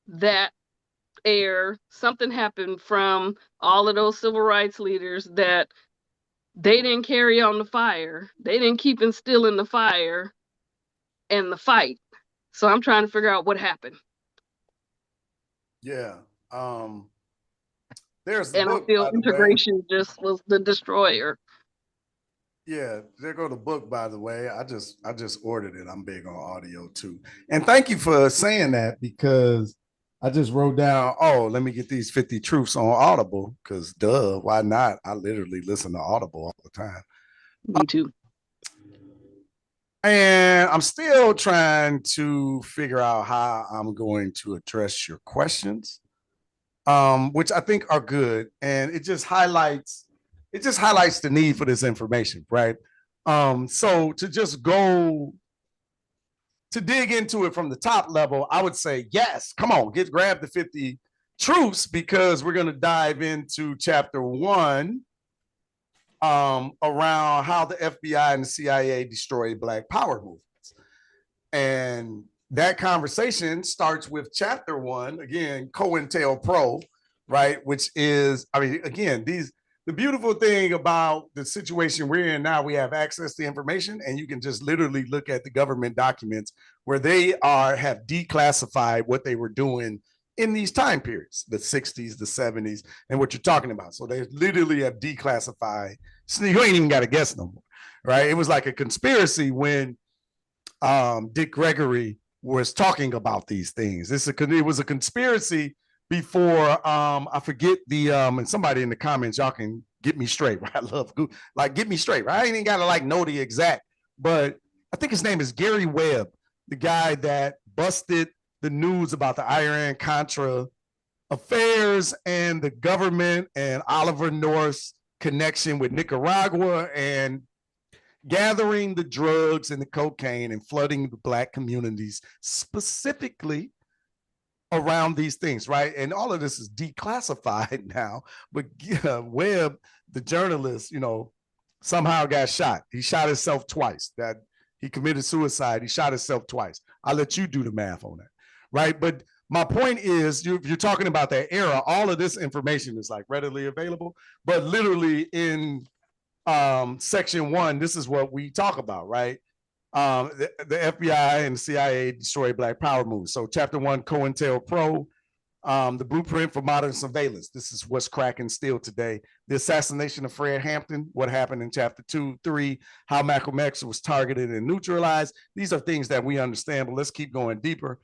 that era. Something happened from all of those civil rights leaders that they didn't carry on the fire. They didn't keep instilling the fire and the fight. So I'm trying to figure out what happened. Yeah. There's and I feel integration just was the destroyer. Yeah, there go the book, by the way. I just ordered it. I'm big on audio too. And thank you for saying that, because I just wrote down, oh, let me get these 50 truths on Audible, because duh, why not? I literally listen to Audible all the time. Me too. And I'm still trying to figure out how I'm going to address your questions, which I think are good. And it just highlights the need for this information, right? So to just go to dig into it from the top level, I would say, yes, come on, grab the 50 truths, because we're going to dive into chapter 1 around how the FBI and the CIA destroyed Black Power movements. And that conversation starts with chapter 1, again, COINTELPRO, right? Which is, I mean, again, the beautiful thing about the situation we're in now, we have access to information, and you can just literally look at the government documents where they have declassified what they were doing in these time periods, the 60s, the 70s, and what you're talking about. So they literally have declassified. So you ain't even got to guess no more, right? It was like a conspiracy when Dick Gregory was talking about these things. It was a conspiracy before I forget the and somebody in the comments, y'all can get me straight, right? I love get me straight, right? I ain't even gotta know the exact, but I think his name is Gary Webb, the guy that busted the news about the Iran Contra affairs and the government and Oliver North's connection with Nicaragua and gathering the drugs and the cocaine and flooding the Black communities specifically around these things, right? And all of this is declassified now, but Webb, the journalist, somehow got shot. He shot himself twice. That he committed suicide. He shot himself twice. I'll let you do the math on that, right? But my point is, if you're talking about that era, all of this information is like readily available, but literally in section 1, this is what we talk about, right? The FBI and the CIA destroyed Black Power movement. So chapter 1, COINTELPRO, the blueprint for modern surveillance. This is what's cracking still today. The assassination of Fred Hampton, what happened in chapter 2, 3, how Malcolm X was targeted and neutralized. These are things that we understand, but let's keep going deeper.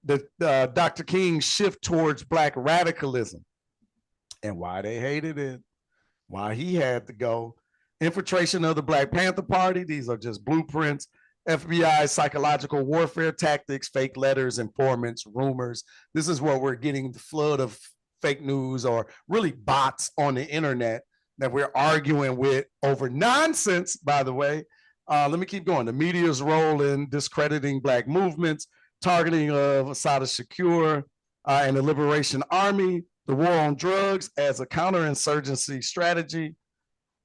The Dr. King's shift towards Black radicalism and why they hated it, why he had to go. Infiltration of the Black Panther Party. These are just blueprints. FBI psychological warfare tactics, fake letters, informants, rumors. This is what we're getting, the flood of fake news, or really bots on the internet that we're arguing with over nonsense, by the way. Let me keep going. The media's role in discrediting Black movements, targeting of Assata Shakur and the Liberation Army, the war on drugs as a counterinsurgency strategy,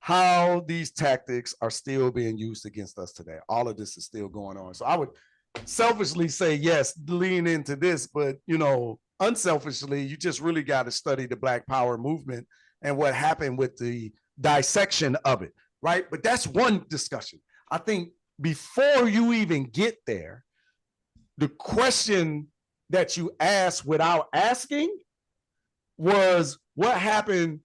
how these tactics are still being used against us today. All of this is still going on. So I would selfishly say, yes, lean into this, but unselfishly, you just really got to study the Black Power movement and what happened with the dissection of it, right? But that's one discussion. I think before you even get there, the question that you asked without asking was, what happened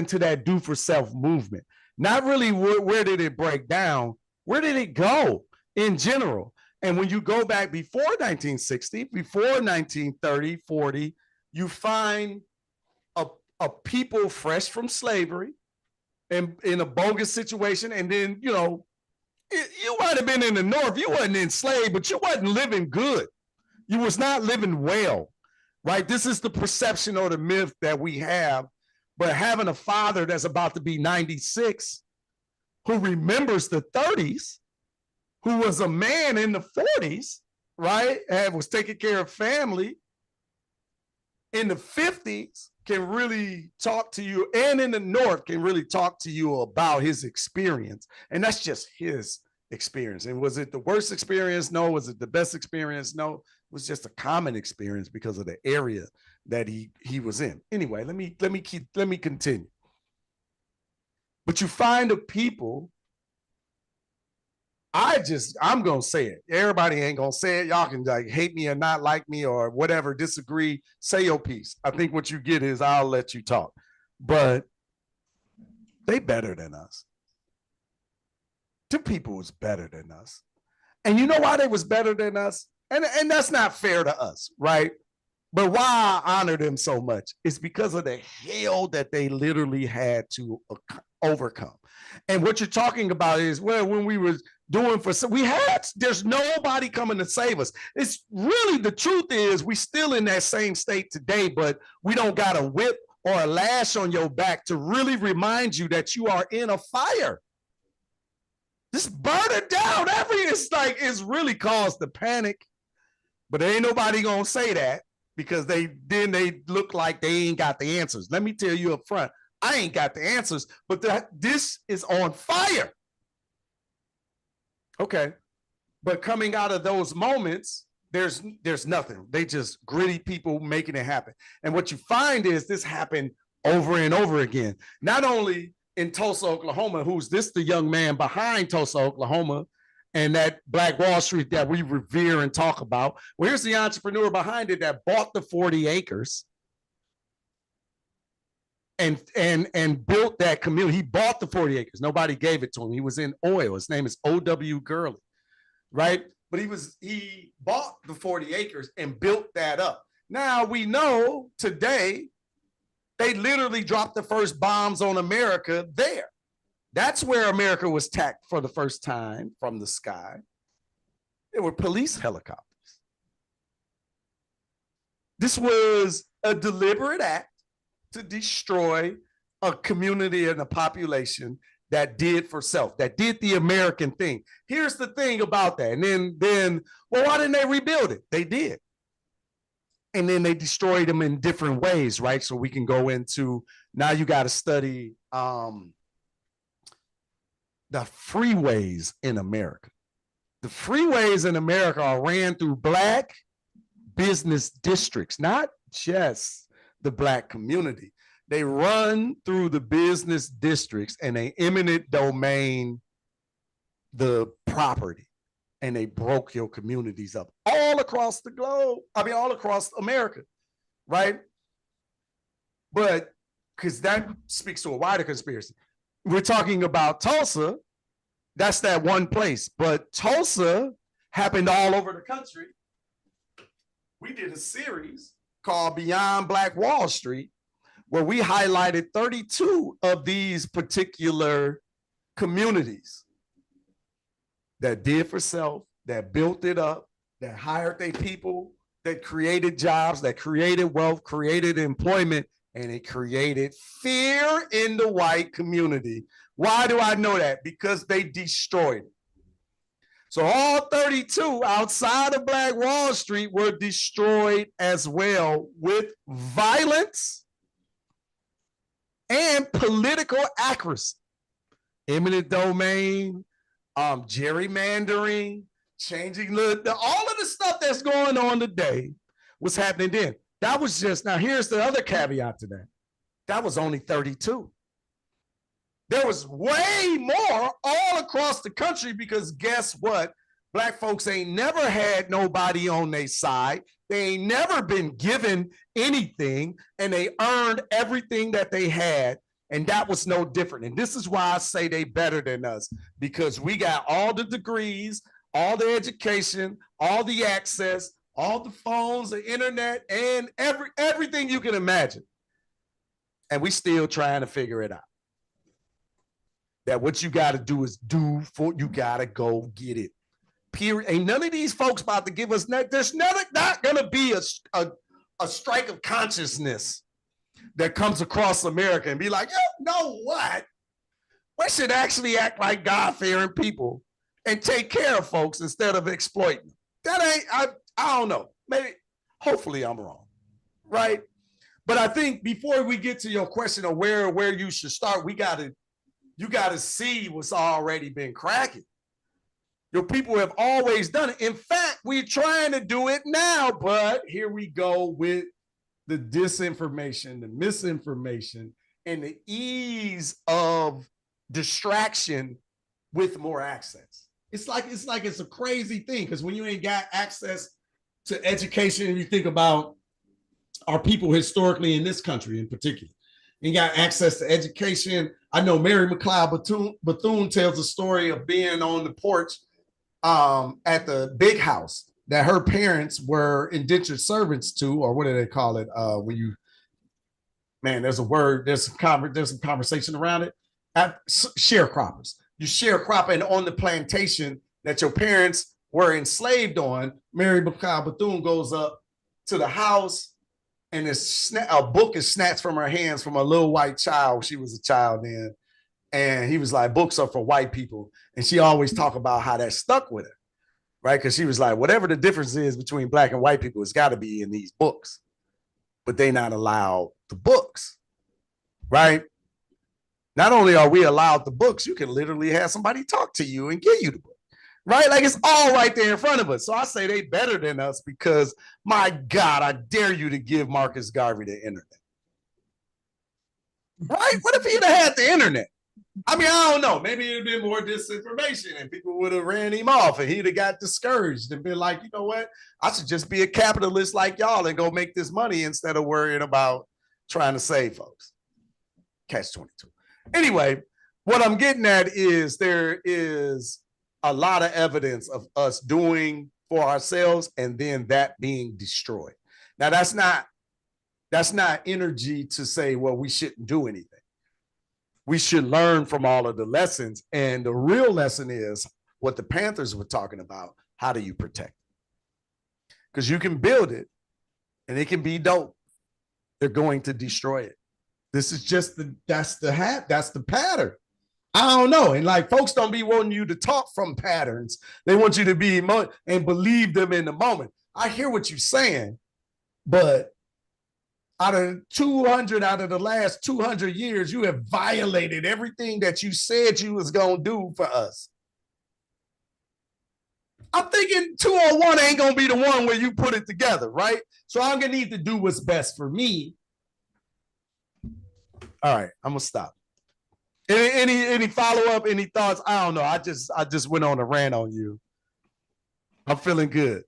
to that do for self movement? Not really where did it break down, where did it go in general? And when you go back before 1960, before 1930, 40, you find a people fresh from slavery and in a bogus situation. And then, you might have been in the North, you wasn't enslaved, but you wasn't living good. You was not living well, right? This is the perception or the myth that we have. But having a father that's about to be 96, who remembers the 30s, who was a man in the 40s, right? And was taking care of family in the 50s, can really talk to you, and in the North can really talk to you about his experience. And that's just his experience. And was it the worst experience? No. Was it the best experience? No. It was just a common experience because of the area that he was in. Anyway, let me continue. But you find a people, I'm gonna say it. Everybody ain't gonna say it. Y'all can hate me or not like me or whatever, disagree, say your piece. I think what you get is I'll let you talk. But they better than us. Them people was better than us. And you know why they was better than us? And that's not fair to us, right? But why I honor them so much is because of the hell that they literally had to overcome. And what you're talking about is, well, when we were doing there's nobody coming to save us. It's really, the truth is we still in that same state today, but we don't got a whip or a lash on your back to really remind you that you are in a fire. Just burn it down. It's really caused the panic, but there ain't nobody gonna say that because they look like they ain't got the answers. Let me tell you up front, I ain't got the answers, but this is on fire. Okay, but coming out of those moments, there's nothing. They just gritty people making it happen. And what you find is this happened over and over again. Not only in Tulsa, Oklahoma, who's this the young man behind Tulsa, Oklahoma, and that Black Wall Street that we revere and talk about. Well, here's the entrepreneur behind it that bought the 40 acres and built that community. He bought the 40 acres. Nobody gave it to him. He was in oil. His name is O.W. Gurley, right? But he bought the 40 acres and built that up. Now we know today they literally dropped the first bombs on America there. That's where America was attacked for the first time from the sky. There were police helicopters. This was a deliberate act to destroy a community and a population that did for self, that did the American thing. Here's the thing about that. And then, well, why didn't they rebuild it? They did. And then they destroyed them in different ways, right? So we can go into, now you got to study the freeways in America. The freeways in America are ran through Black business districts, not just the Black community. They run through the business districts and they eminent domain the property, and they broke your communities up all across the globe. I mean, all across America, right? But because that speaks to a wider conspiracy. We're talking about Tulsa. That's that one place. But Tulsa happened all over the country. We did a series called Beyond Black Wall Street, where we highlighted 32 of these particular communities that did for self, that built it up, that hired their people, that created jobs, that created wealth, created employment, and it created fear in the white community. Why do I know that? Because they destroyed it. So all 32 outside of Black Wall Street were destroyed as well with violence and political accuracy. Eminent domain, gerrymandering, changing all of the stuff that's going on today was happening then. That was just, now here's the other caveat to that. That was only 32. There was way more all across the country because guess what? Black folks ain't never had nobody on their side. They ain't never been given anything, and they earned everything that they had, and that was no different. And this is why I say they better than us, because we got all the degrees, all the education, all the access, all the phones, the internet, and everything you can imagine. And we still trying to figure it out. That what you got to do is you got to go get it. Period. Ain't none of these folks about to give us that. There's not going to be a strike of consciousness that comes across America and be like, you know what? We should actually act like God-fearing people and take care of folks instead of exploiting them. That ain't, I don't know. Maybe, hopefully I'm wrong, right? But I think before we get to your question of where you should start, you got to see what's already been cracking. Your people have always done it. In fact, we're trying to do it now, but here we go with the disinformation, the misinformation, and the ease of distraction with more access. It's like it's a crazy thing, because when you ain't got access to education, and you think about our people historically in this country in particular, You got access to education. I know Mary McLeod Bethune tells a story of being on the porch at the big house that her parents were indentured servants to, or what do they call it? When you, man, there's a word, there's some conversation around it. Sharecroppers. You sharecropping on the plantation that your parents were enslaved on. Mary McLeod Bethune goes up to the house, and a book is snatched from her hands from a little white child. She was a child then. And he was like, books are for white people. And she always talked about how that stuck with her, right? Because she was like, whatever the difference is between black and white people, it's got to be in these books. But they not allowed the books, right? Not only are we allowed the books, you can literally have somebody talk to you and give you the book, right? Like it's all right there in front of us. So I say they better than us because, my God, I dare you to give Marcus Garvey the internet. Right? What if he'd have had the internet? I mean, I don't know. Maybe it'd been more disinformation and people would have ran him off and he'd have got discouraged and been like, you know what? I should just be a capitalist like y'all and go make this money instead of worrying about trying to save folks. Catch 22. Anyway, what I'm getting at is there is a lot of evidence of us doing for ourselves and then that being destroyed. Now, that's not energy to say, well, we shouldn't do anything. We should learn from all of the lessons. And the real lesson is what the Panthers were talking about. How do you protect it? Because you can build it and it can be dope. They're going to destroy it. This is just that's the pattern. I don't know. And like folks don't be wanting you to talk from patterns. They want you to be and believe them in the moment. I hear what you're saying, but out of the last 200 years, you have violated everything that you said you was going to do for us. I'm thinking 201 ain't going to be the one where you put it together, right? So I'm going to need to do what's best for me. All right, I'm going to stop. Any follow-up, any thoughts? I don't know. I just went on a rant on you. I'm feeling good.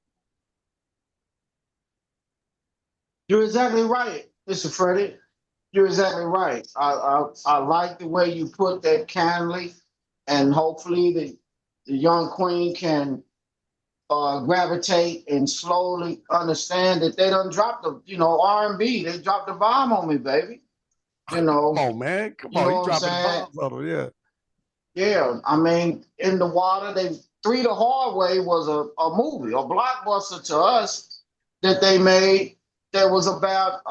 You're exactly right, Mr. Freddie. You're exactly right. I like the way you put that kindly, and hopefully the young queen can gravitate and slowly understand that they done dropped the, R&B. They dropped the bomb on me, baby. Come on, man. Come on. You dropping bombs on them, yeah. Yeah, I mean, In the Water, Three the Hard Way was a movie, a blockbuster to us that they made that was about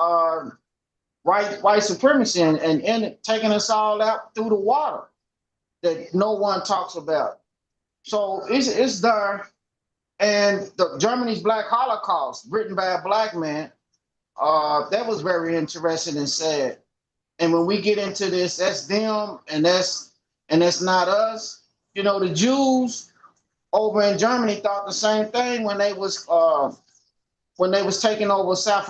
white supremacy and taking us all out through the water that no one talks about. So it's there. And Germany's Black Holocaust, written by a black man, that was very interesting and sad. And when we get into this, that's them and that's not us. The Jews over in Germany thought the same thing when they was taking over South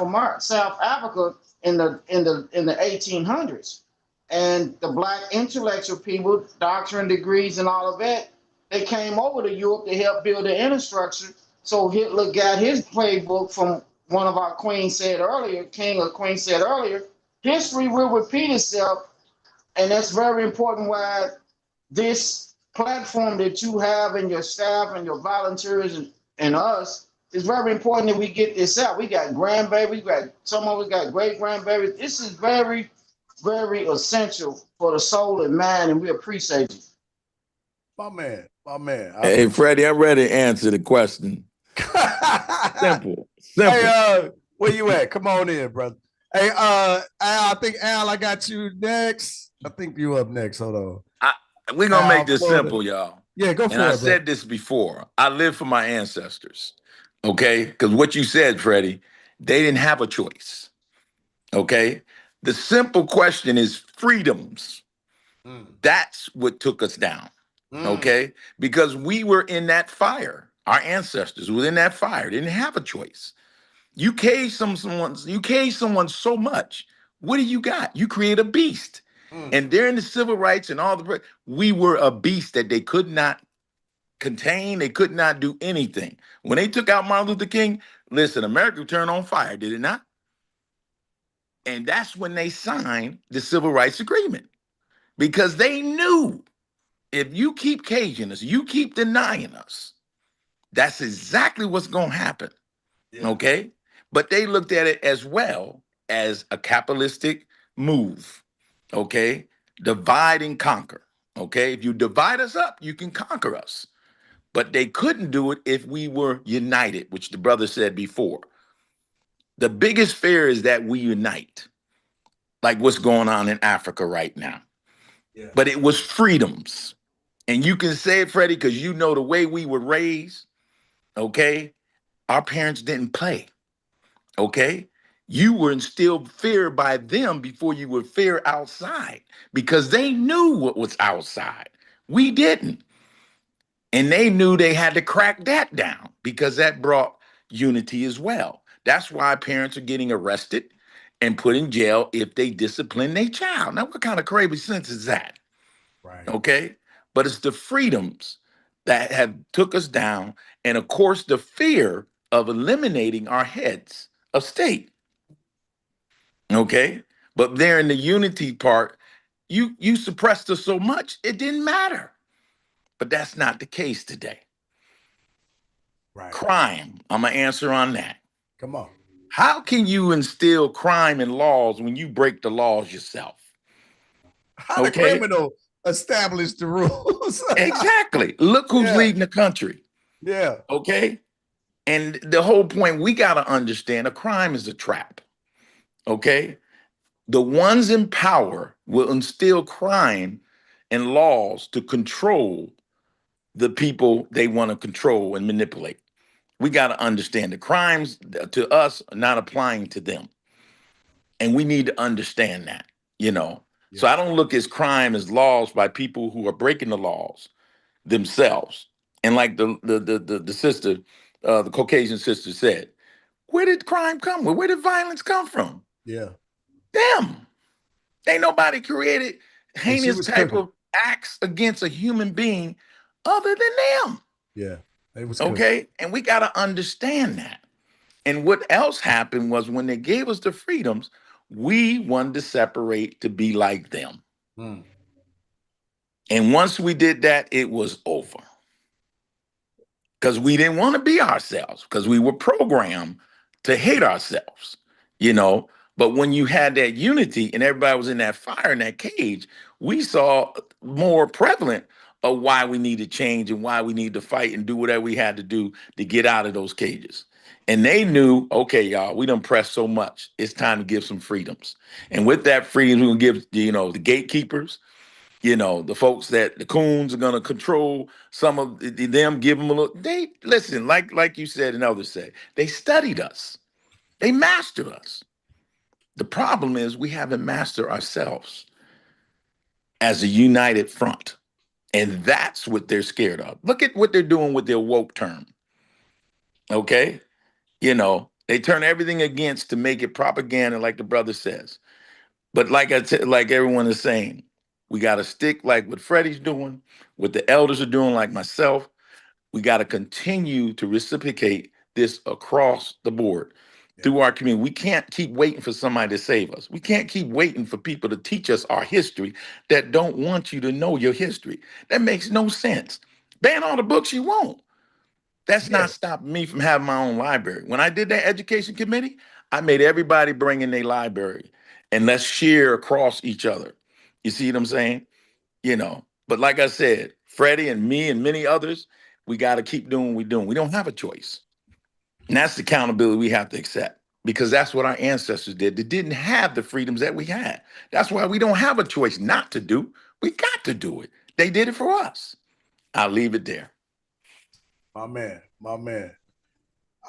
Africa in the 1800s. And the black intellectual people, doctorate degrees and all of that, they came over to Europe to help build the infrastructure. So Hitler got his playbook from one of our king or queen said earlier, history will repeat itself. And that's very important why this platform that you have and your staff and your volunteers and us, it's very important that we get this out. We got grandbabies, some of us got great grandbabies. This is very, very essential for the soul and mind, and we appreciate you. My man. Hey, Freddie, I'm ready to answer the question. Simple. Hey, where you at? Come on in, brother. Hey, Al, I got you next. I think you up next. Hold on. We're going to make this simple, y'all. Yeah, go for it. And I said this before. I live for my ancestors, okay? Because what you said, Freddie, they didn't have a choice, okay? The simple question is freedoms. That's what took us down, okay? Because we were in that fire. Our ancestors were in that fire. They didn't have a choice. You cage someone so much. What do you got? You create a beast. And during the civil rights and all we were a beast that they could not contain. They could not do anything. When they took out Martin Luther King, listen, America turned on fire, did it not? And that's when they signed the Civil Rights Agreement, because they knew if you keep caging us, you keep denying us, that's exactly what's going to happen. Yeah. Okay. But they looked at it as well as a capitalistic move. Okay. Divide and conquer. Okay. If you divide us up, you can conquer us. But they couldn't do it if we were united, which the brother said before. The biggest fear is that we unite, like what's going on in Africa right now. Yeah. But it was freedoms. And you can say it, Freddie, because you know the way we were raised, okay? Our parents didn't play, okay? You were instilled fear by them before you were fear outside, because they knew what was outside. We didn't. And they knew they had to crack that down, because that brought unity as well. That's why parents are getting arrested and put in jail if they discipline their child. Now, what kind of crazy sense is that? Right. Okay. But it's the freedoms that have took us down. And of course, the fear of eliminating our heads of state. Okay. But there in the unity part, you suppressed us so much, it didn't matter. But that's not the case today. Right. Crime. I'm gonna answer on that. Come on. How can you instill crime and laws when you break the laws yourself? How the criminal establish the rules? Exactly. Look who's leading the country. Yeah. Okay. And the whole point, we got to understand, a crime is a trap. Okay. The ones in power will instill crime and laws to control the people they want to control and manipulate. We got to understand the crimes to us are not applying to them. And we need to understand that, you know. Yeah. So I don't look at crime as laws by people who are breaking the laws themselves. And like the sister, the Caucasian sister said, where did crime come from? Where did violence come from? Yeah. Them. Ain't nobody created heinous type of acts against a human being other than them. Yeah. It was okay. And we got to understand that. And what else happened was when they gave us the freedoms, we wanted to separate to be like them. Mm. And once we did that, it was over. Because we didn't want to be ourselves, because we were programmed to hate ourselves, you know. But when you had that unity and everybody was in that fire in that cage, we saw more prevalent of why we need to change and why we need to fight and do whatever we had to do to get out of those cages. And they knew, okay, y'all, we done pressed so much. It's time to give some freedoms. And with that freedom, we're going to give, you know, the gatekeepers, you know, the folks that the coons are going to control some of them, give them a little, they, listen, like you said and others say, they studied us. They mastered us. The problem is we haven't mastered ourselves as a united front. And that's what they're scared of. Look at what they're doing with their woke term. Okay? You know, they turn everything against to make it propaganda, like the brother says. But like like everyone is saying, we got to stick like what Freddie's doing, what the elders are doing, like myself. We got to continue to reciprocate this across the board through our community. We can't keep waiting for somebody to save us. We can't keep waiting for people to teach us our history that don't want you to know your history. That makes no sense. Ban all the books you want. That's not stopping me from having my own library. When I did that education committee, I made everybody bring in their library and let's share across each other. You see what I'm saying? You know, but like I said, Freddie and me and many others, we got to keep doing what we're doing. We don't have a choice. And that's the accountability we have to accept, because that's what our ancestors did. They didn't have the freedoms that we had. That's why we don't have a choice not to do. We got to do it. They did it for us. I'll leave it there. My man, my man.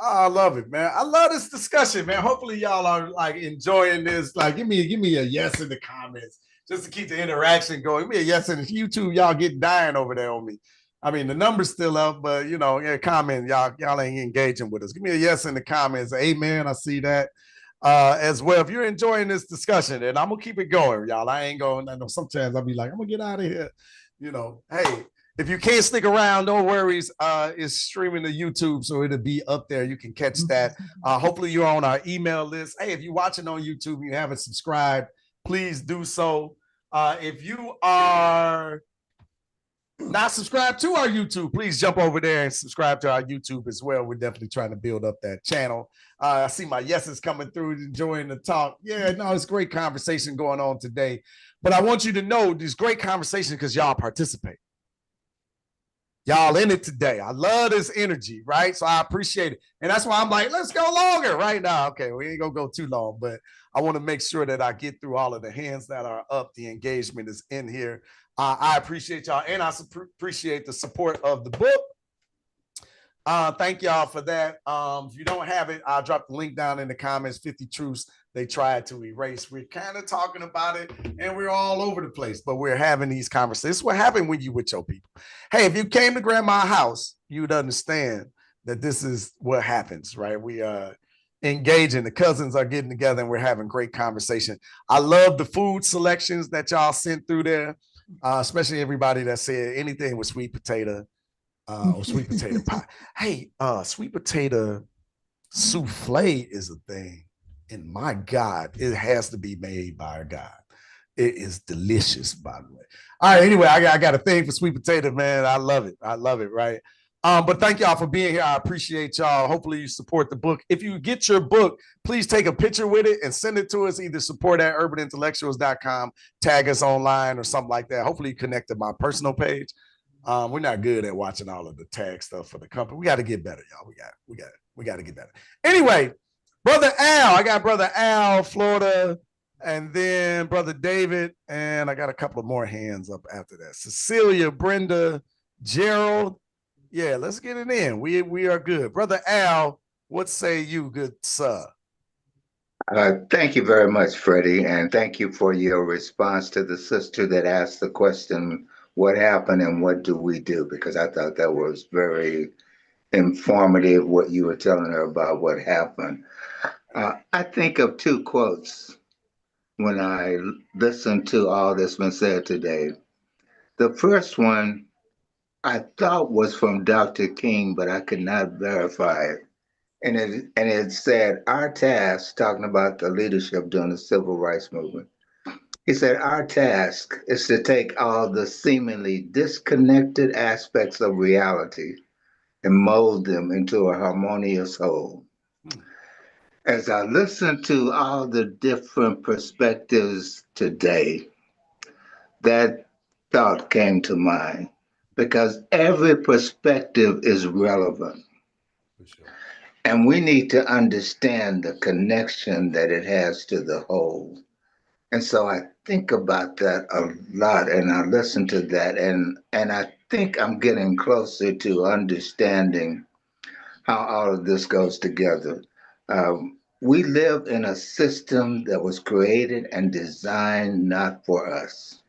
Oh, I love it, man. I love this discussion, man. Hopefully y'all are like enjoying this. Like, give me a yes in the comments just to keep the interaction going. Give me a yes in the YouTube. Y'all get dying over there on me. I mean, the number's still up, but you know, yeah, comment, y'all ain't engaging with us. Give me a yes in the comments. Amen. I see that as well. If you're enjoying this discussion, and I'm gonna keep it going, y'all. I ain't going. I know sometimes I'll be like, I'm gonna get out of here. You know, hey. If you can't stick around, no worries. It's streaming to YouTube, so it'll be up there. You can catch that. Hopefully you're on our email list. Hey, if you're watching on YouTube and you haven't subscribed, please do so. If you are not subscribed to our YouTube, please jump over there and subscribe to our YouTube as well. We're definitely trying to build up that channel. I see my yeses coming through, enjoying the talk. Yeah, no, it's great conversation going on today. But I want you to know this great conversation because y'all participate. Y'all in it today. I love this energy, right? So I appreciate it. And that's why I'm like, let's go longer right now. Okay, we ain't gonna go too long, but I want to make sure that I get through all of the hands that are up. The engagement is in here. I appreciate y'all, and I appreciate the support of the book. Thank y'all for that. If you don't have it, I'll drop the link down in the comments. 50 Truths They Tried to Erase. We're kind of talking about it, and we're all over the place, but we're having these conversations. This is what happened when you with your people. Hey, if you came to Grandma's house, you'd understand that this is what happens, right? We are engaging. The cousins are getting together, and we're having great conversation. I love the food selections that y'all sent through there. Especially everybody that said anything with sweet potato or sweet potato pie. Hey, sweet potato souffle is a thing. And my God, it has to be made by a God. It is delicious, by the way. All right, anyway, I got a thing for sweet potato, man. I love it. I love it, right? But thank y'all for being here. I appreciate y'all. Hopefully you support the book. If you get your book, please take a picture with it and send it to us. Either support@urbanintellectuals.com, tag us online or something like that. Hopefully you connect to my personal page. We're not good at watching all of the tag stuff for the company. We got to get better, y'all. We got to get better. Anyway, Brother Al, I got Brother Al, Florida, and then Brother David, and I got a couple of more hands up after that. Cecilia, Brenda, Gerald. Yeah, let's get it in. We are good. Brother Al, what say you, good sir? Thank you very much, Freddie, and thank you for your response to the sister that asked the question, what happened and what do we do? Because I thought that was very informative, what you were telling her about what happened. I think of two quotes when I listen to all that's been said today. The first one I thought was from Dr. King, but I could not verify it. And it said, our task, talking about the leadership during the civil rights movement, he said, our task is to take all the seemingly disconnected aspects of reality and mold them into a harmonious whole. As I listen to all the different perspectives today, that thought came to mind because every perspective is relevant. And we need to understand the connection that it has to the whole. And so I think about that a lot and I listen to that and I think I'm getting closer to understanding how all of this goes together. We live in a system that was created and designed not for us.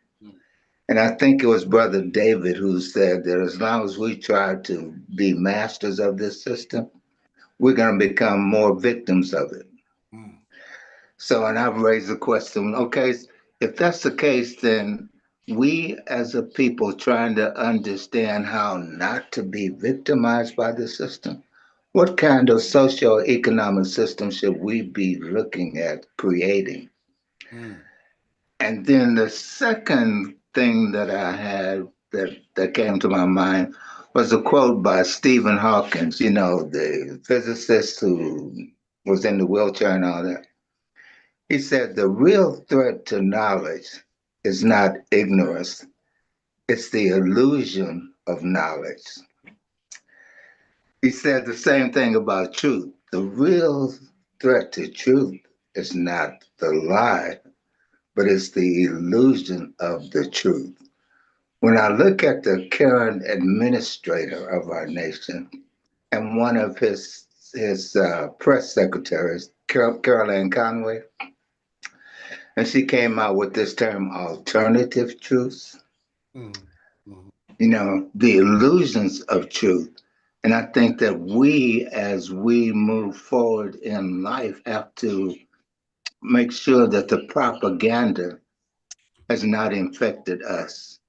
And I think it was Brother David who said that as long as we try to be masters of this system, we're going to become more victims of it. So, and I've raised the question, okay, if that's the case, then we as a people trying to understand how not to be victimized by the system, what kind of socio-economic system should we be looking at creating? And then the second thing that I had that came to my mind was a quote by Stephen Hawking, you know, the physicist who was in the wheelchair and all that. He said, the real threat to knowledge is not ignorance, it's the illusion of knowledge. He said the same thing about truth. The real threat to truth is not the lie, but it's the illusion of the truth. When I look at the current administrator of our nation and one of his press secretaries, Caroline Conway, and she came out with this term, alternative truths. You know, the illusions of truth. And I think that we, as we move forward in life, have to make sure that the propaganda has not infected us.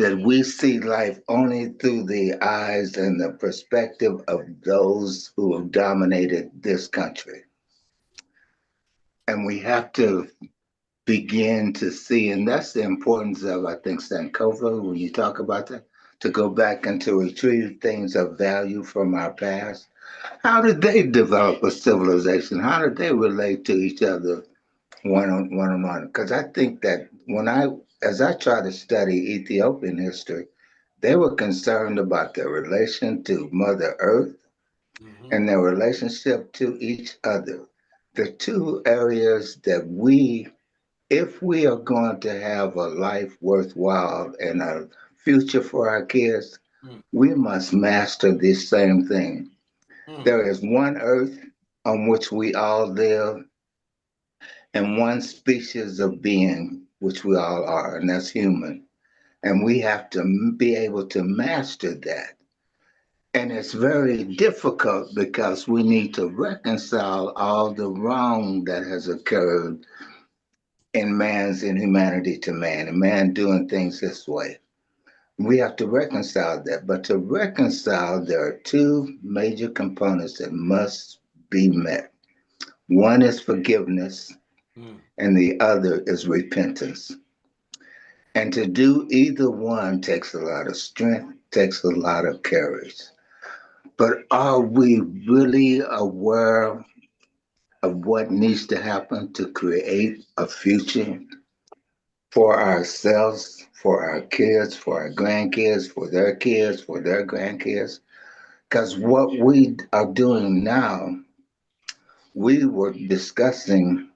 that we see life only through the eyes and the perspective of those who have dominated this country. And we have to begin to see, and that's the importance of, I think, Sankofa, when you talk about that, to go back and to retrieve things of value from our past. How did they develop a civilization? How did they relate to each other one on one? Because I think that as I try to study Ethiopian history, they were concerned about their relation to Mother Earth and their relationship to each other. The two areas that if we are going to have a life worthwhile and a future for our kids, we must master this same thing. There is one earth on which we all live and one species of being which we all are, and that's human. And we have to be able to master that. And it's very difficult because we need to reconcile all the wrong that has occurred in man's inhumanity to man, and man doing things this way. We have to reconcile that. But to reconcile, there are two major components that must be met. One is forgiveness, and the other is repentance. And to do either one takes a lot of strength, takes a lot of courage. But are we really aware of what needs to happen to create a future for ourselves, for our kids, for our grandkids, for their kids, for their grandkids? Because what we are doing now, we were discussing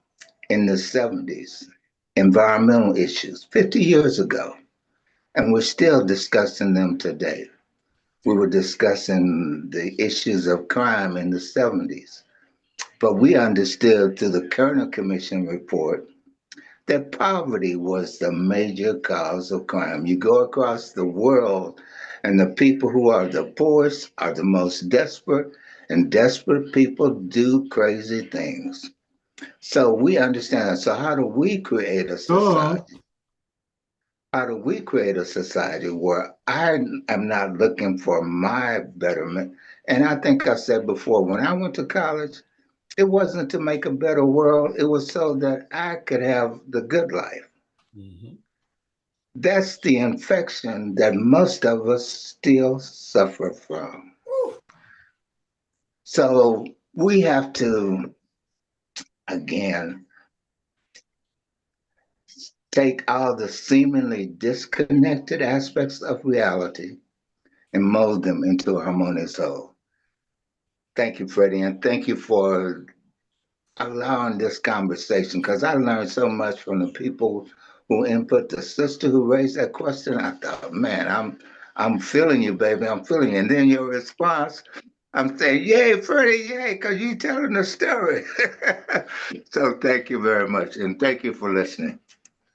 in the 70s environmental issues 50 years ago, and we're still discussing them today. We were discussing the issues of crime in the 70s, but we understood through the Kerner Commission report that poverty was the major cause of crime. You go across the world, and the people who are the poorest are the most desperate, and desperate people do crazy things. So we understand that. So how do we create a society? How do we create a society where I am not looking for my betterment? And I think I said before, when I went to college, it wasn't to make a better world. It was so that I could have the good life. That's the infection that most of us still suffer from. So we have to, again, take all the seemingly disconnected aspects of reality and mold them into a harmonious whole. Thank you, Freddie, and thank you for allowing this conversation, because I learned so much from the people who input. The sister who raised that question, I thought, man, I'm feeling you, baby. I'm feeling you. And then your response, I'm saying, yay, Freddie, yay, because you telling the story. So thank you very much, and thank you for listening.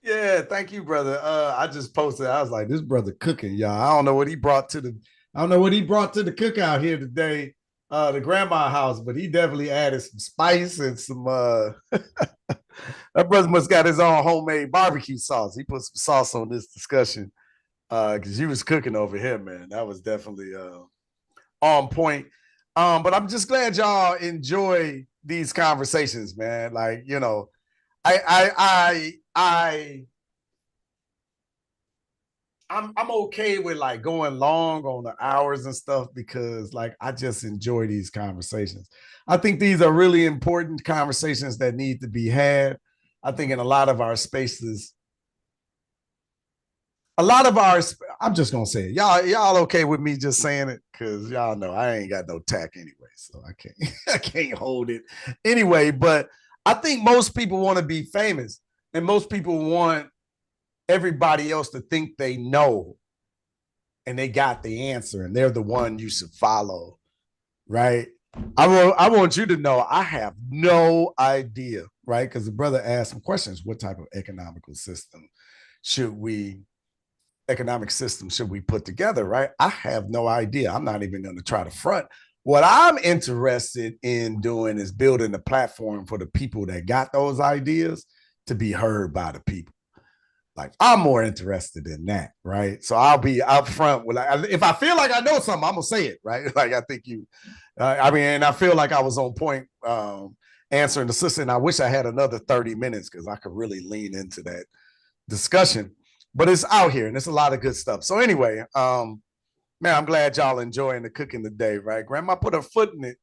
Yeah, thank you, brother. I just posted. I was like, this brother cooking, y'all. I don't know what he brought to the cookout here today, the grandma house, but he definitely added some spice and some that brother must got his own homemade barbecue sauce. He put some sauce on this discussion because he was cooking over here, man. That was definitely on point. But I'm just glad y'all enjoy these conversations, man. Like, you know, I'm okay with like going long on the hours and stuff because like I just enjoy these conversations. I think these are really important conversations that need to be had. I think in a lot of our spaces, I'm just gonna say it. Y'all okay with me just saying it? Because y'all know I ain't got no tact anyway, so I can't hold it anyway. But I think most people want to be famous, and most people want everybody else to think they know and they got the answer and they're the one you should follow, right? I want you to know I have no idea, right? Because the brother asked some questions. What type of economic system should we put together, right? I have no idea. I'm not even going to try to front. What I'm interested in doing is building a platform for the people that got those ideas to be heard by the people. Like, I'm more interested in that, right? So I'll be up front with, like, if I feel like I know something, I'm gonna say it, right? Like, I think you, I mean, and I feel like I was on point answering the sister, and I wish I had another 30 minutes because I could really lean into that discussion. But it's out here, and it's a lot of good stuff. So anyway, man, I'm glad y'all enjoying the cooking today, right? Grandma put her foot in it.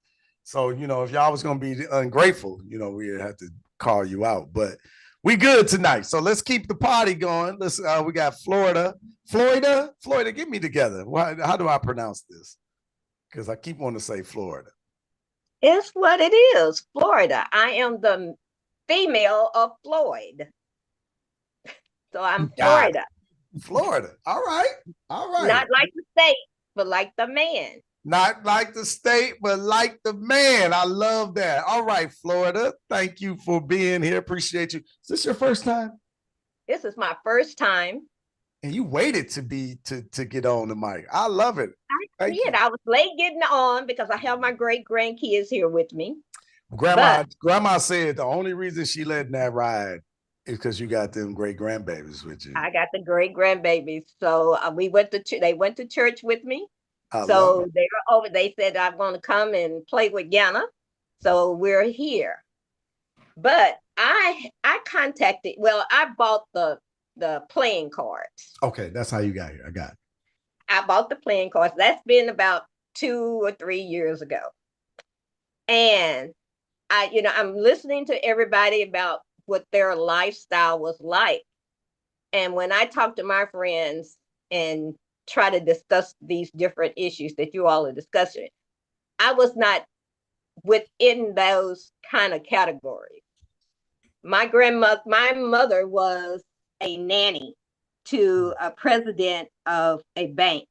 So, you know, if y'all was going to be ungrateful, you know, we'd have to call you out. But we good tonight. So let's keep the party going. Let's, we got Florida. Florida, get me together. How do I pronounce this? Because I keep wanting to say Florida. It's what it is, Florida. I am the female of Floyd. So I'm Florida. Florida. All right. All right. Not like the state, but like the man. Not like the state, but like the man. I love that. All right, Florida. Thank you for being here. Appreciate you. Is this your first time? This is my first time. And you waited to get on the mic. I love it. I did. I was late getting on because I have my great grandkids here with me. Grandma said the only reason she letting that ride is because you got them great grandbabies with you. I got the great grandbabies. So they went to church with me. They were over. They said I'm going to come and play with Yana. So we're here. But I contacted. Well, I bought the playing cards. Okay, that's how you got here. I got it. I bought the playing cards. That's been about 2 or 3 years ago. And I'm listening to everybody about what their lifestyle was like. And when I talk to my friends and try to discuss these different issues that you all are discussing, I was not within those kind of categories. My mother was a nanny to a president of a bank.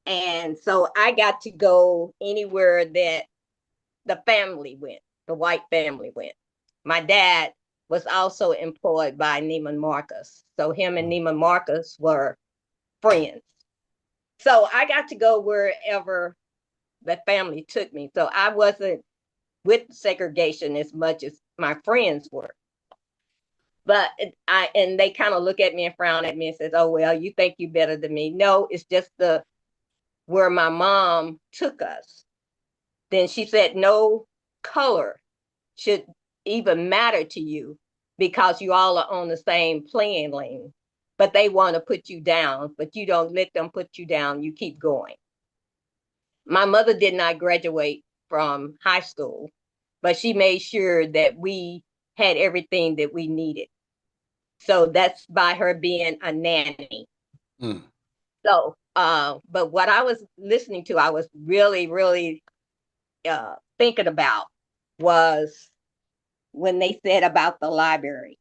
And so I got to go anywhere that the family went, the white family went. My dad was also employed by Neiman Marcus. So him and Neiman Marcus were friends. So I got to go wherever the family took me. So I wasn't with segregation as much as my friends were. But and they kind of look at me and frown at me and says, "Oh, well, you think you better than me." No, it's just where my mom took us. Then she said, no color should even matter to you because you all are on the same playing lane. But they want to put you down, but you don't let them put you down. You keep going. My mother did not graduate from high school, but she made sure that we had everything that we needed. So that's by her being a nanny. So, but what I was listening to, I was really, really thinking about was when they said about the library.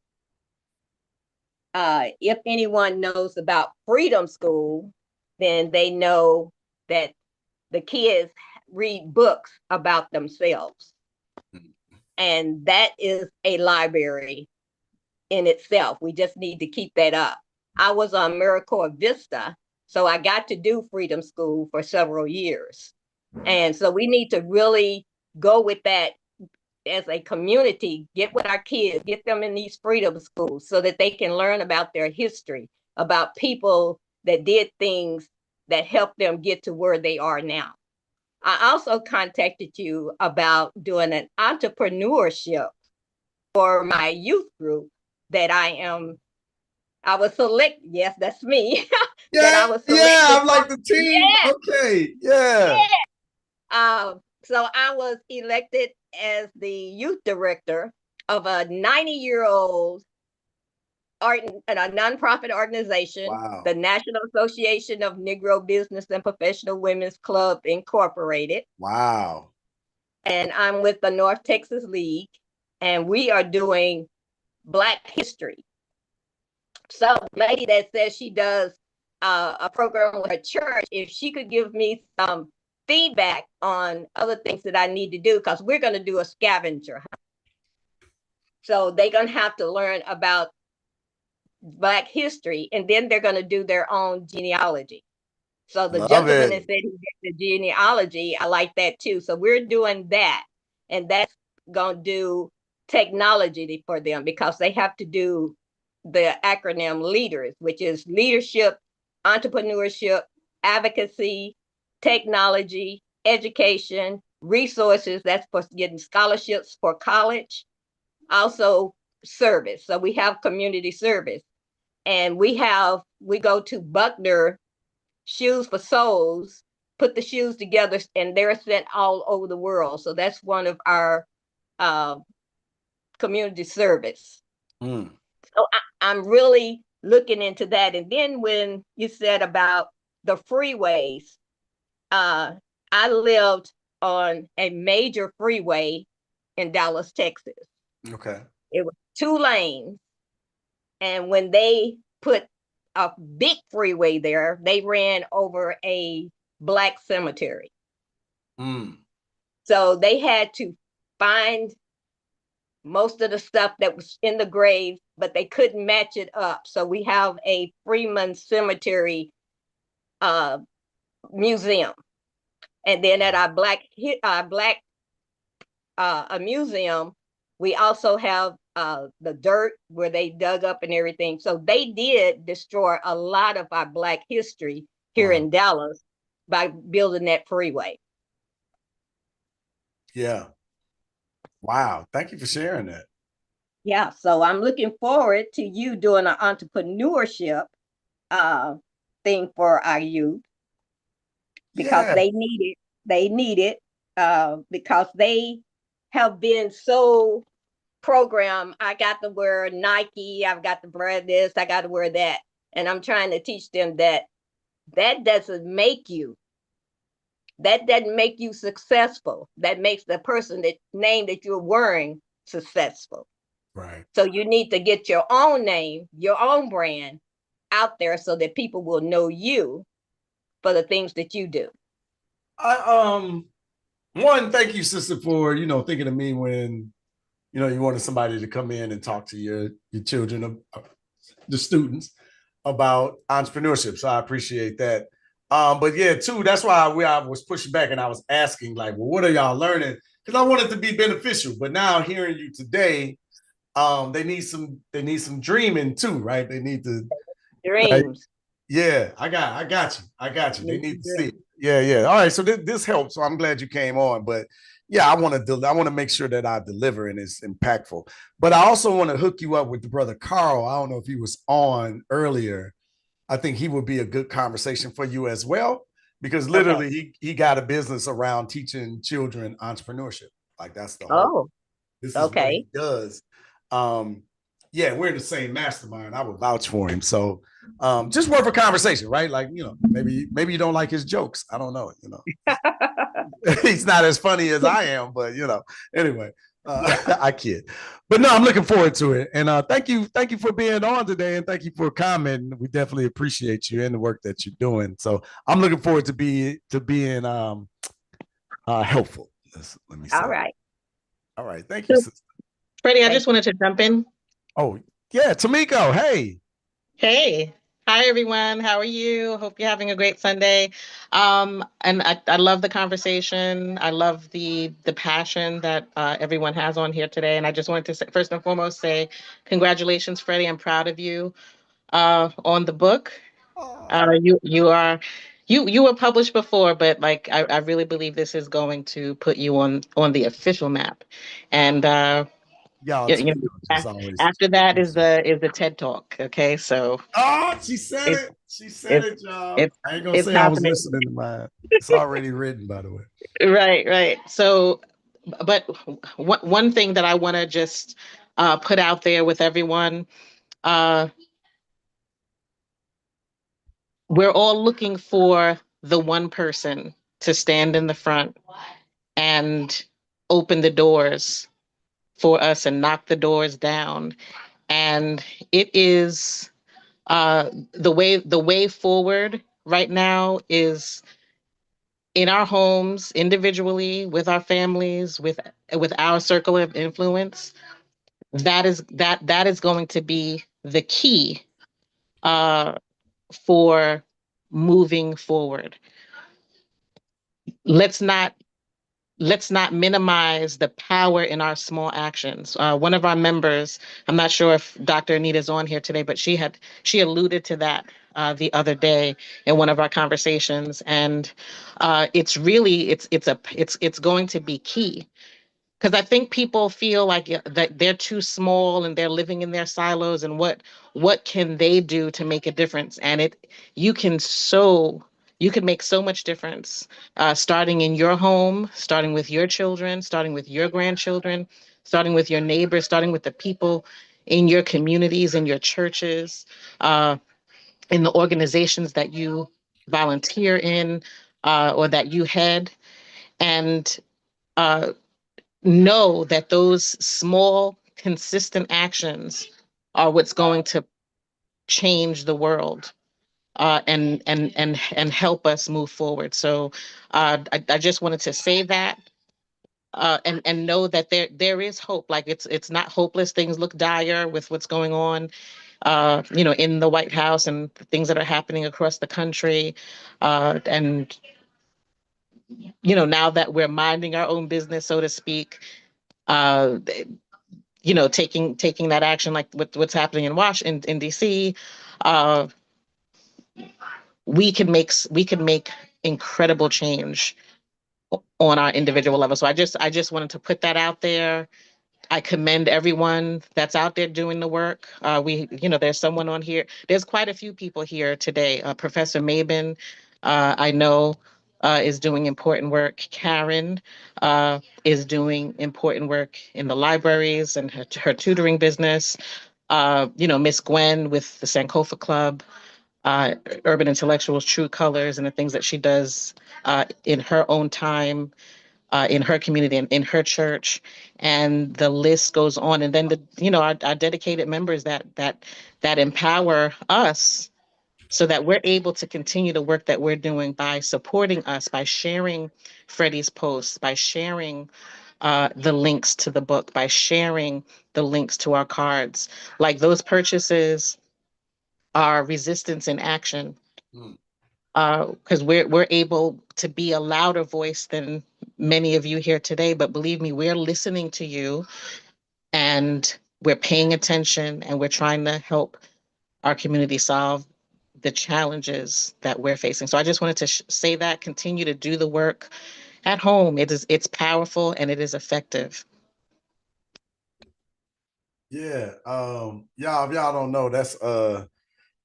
If anyone knows about Freedom School, then they know that the kids read books about themselves. And that is a library in itself. We just need to keep that up. I was on AmeriCorps Vista, so I got to do Freedom School for several years. And so we need to really go with that as a community, get with our kids, get them in these freedom schools so that they can learn about their history, about people that did things that helped them get to where they are now. I also contacted you about doing an entrepreneurship for my youth group that I was selected. Yes, that's me. That I was selected. Yeah, I'm like the team. Yeah. Okay, yeah. So I was elected as the youth director of a 90-year-old a nonprofit organization, the National Association of Negro Business and Professional Women's Club Incorporated. Wow. And I'm with the North Texas League, and we are doing Black history. So the lady that says she does a program with her church, if she could give me some feedback on other things that I need to do, because we're going to do a scavenger hunt. So they're going to have to learn about Black history, and then they're going to do their own genealogy. So the gentleman that said he did the genealogy, I like that too. So we're doing that, and that's going to do technology for them because they have to do the acronym LEADERS, which is leadership, entrepreneurship, advocacy, technology, education, resources. That's for getting scholarships for college. Also service. So we have community service. And we go to Buckner Shoes for Souls, put the shoes together, and they're sent all over the world. So that's one of our community service. So I'm really looking into that. And then when you said about the freeways, I lived on a major freeway in Dallas, Texas. Okay. It was 2 lanes. And when they put a big freeway there, they ran over a Black cemetery. So they had to find most of the stuff that was in the grave, but they couldn't match it up. So we have a Freeman Cemetery museum. And then at our museum, we also have the dirt where they dug up and everything. So they did destroy a lot of our Black history here in Dallas by building that freeway. Yeah. Wow. Thank you for sharing that. Yeah. So I'm looking forward to you doing an entrepreneurship thing for our youth, because they need it. They need it because they have been so programmed. I got to wear Nike. I've got to wear this. I got to wear that. And I'm trying to teach them that doesn't make you. That doesn't make you successful. That makes the person name that you're wearing successful. Right. So you need to get your own name, your own brand out there so that people will know you for the things that you do. One, thank you, sister, for thinking of me when you wanted somebody to come in and talk to your children, the students, about entrepreneurship. So I appreciate that. But yeah, two, that's why I was pushing back and I was asking, like, well, what are y'all learning? Because I want it to be beneficial. But now hearing you today, they need some dreaming too, right? They need to dreams. Like, yeah, I got you. They need to see it. Yeah. All right, so this helps. So I'm glad you came on. But yeah, I want to make sure that I deliver and it's impactful. But I also want to hook you up with the brother Carl. I don't know if he was on earlier. I think he would be a good conversation for you as well, because literally he got a business around teaching children entrepreneurship. Like that's the whole. This is what he does. Yeah, we're in the same mastermind. I would vouch for him. So just worth a conversation, right? Like, maybe you don't like his jokes. I don't know. He's not as funny as I am, but anyway, I kid. But no, I'm looking forward to it. And thank you for being on today, and thank you for commenting. We definitely appreciate you and the work that you're doing. So I'm looking forward to being helpful. Let me say. All right. Thank you, sister. Freddie, I just wanted to jump in. Oh, yeah. Tamiko, hey. Hey. Hi, everyone. How are you? Hope you're having a great Sunday. And I love the conversation. I love the passion that everyone has on here today. And I just wanted to say, first and foremost, say congratulations, Freddie. I'm proud of you on the book. You were published before, but like I really believe this is going to put you on the official map. And after that is the TED Talk. Okay, so she said it. She said it, y'all. I ain't gonna say I was listening to mine. It's already written, by the way. Right. So, but one thing that I want to just put out there with everyone, we're all looking for the one person to stand in the front and open the doors for us and knock the doors down. And it is the way forward right now is in our homes, individually, with our families, with our circle of influence. That is going to be the key for moving forward. Let's not let's not minimize the power in our small actions. One of our members, I'm not sure if Dr. Anita's on here today, but she alluded to that the other day in one of our conversations, and it's really it's going to be key. Because I think people feel like that they're too small and they're living in their silos, and what can they do to make a difference? And you can make so much difference, starting in your home, starting with your children, starting with your grandchildren, starting with your neighbors, starting with the people in your communities, in your churches, in the organizations that you volunteer in, or that you head. And know that those small, consistent actions are what's going to change the world, and help us move forward. So I just wanted to say that, and know that there is hope. Like it's not hopeless. Things look dire with what's going on, in the White House and the things that are happening across the country, and now that we're minding our own business, so to speak, uh, taking that action, like what's happening in Washington, in DC, uh, we can make incredible change on our individual level. So I just wanted to put that out there. I commend everyone that's out there doing the work. There's someone on here. There's quite a few people here today. Professor Mabin, I know, is doing important work. Karen is doing important work in the libraries and her tutoring business. Miss Gwen with the Sankofa Club, Urban Intellectuals, True Colors, and the things that she does in her own time, in her community and in her church, and the list goes on. And then our dedicated members that empower us so that we're able to continue the work that we're doing by supporting us, by sharing Freddie's posts, by sharing the links to the book, by sharing the links to our cards. Like, those purchases are resistance in action, because we're able to be a louder voice than many of you here today. But believe me, we're listening to you, and we're paying attention, and we're trying to help our community solve the challenges that we're facing. So I just wanted to say that, continue to do the work at home. It's powerful and it is effective. Yeah. Y'all, if y'all don't know, that's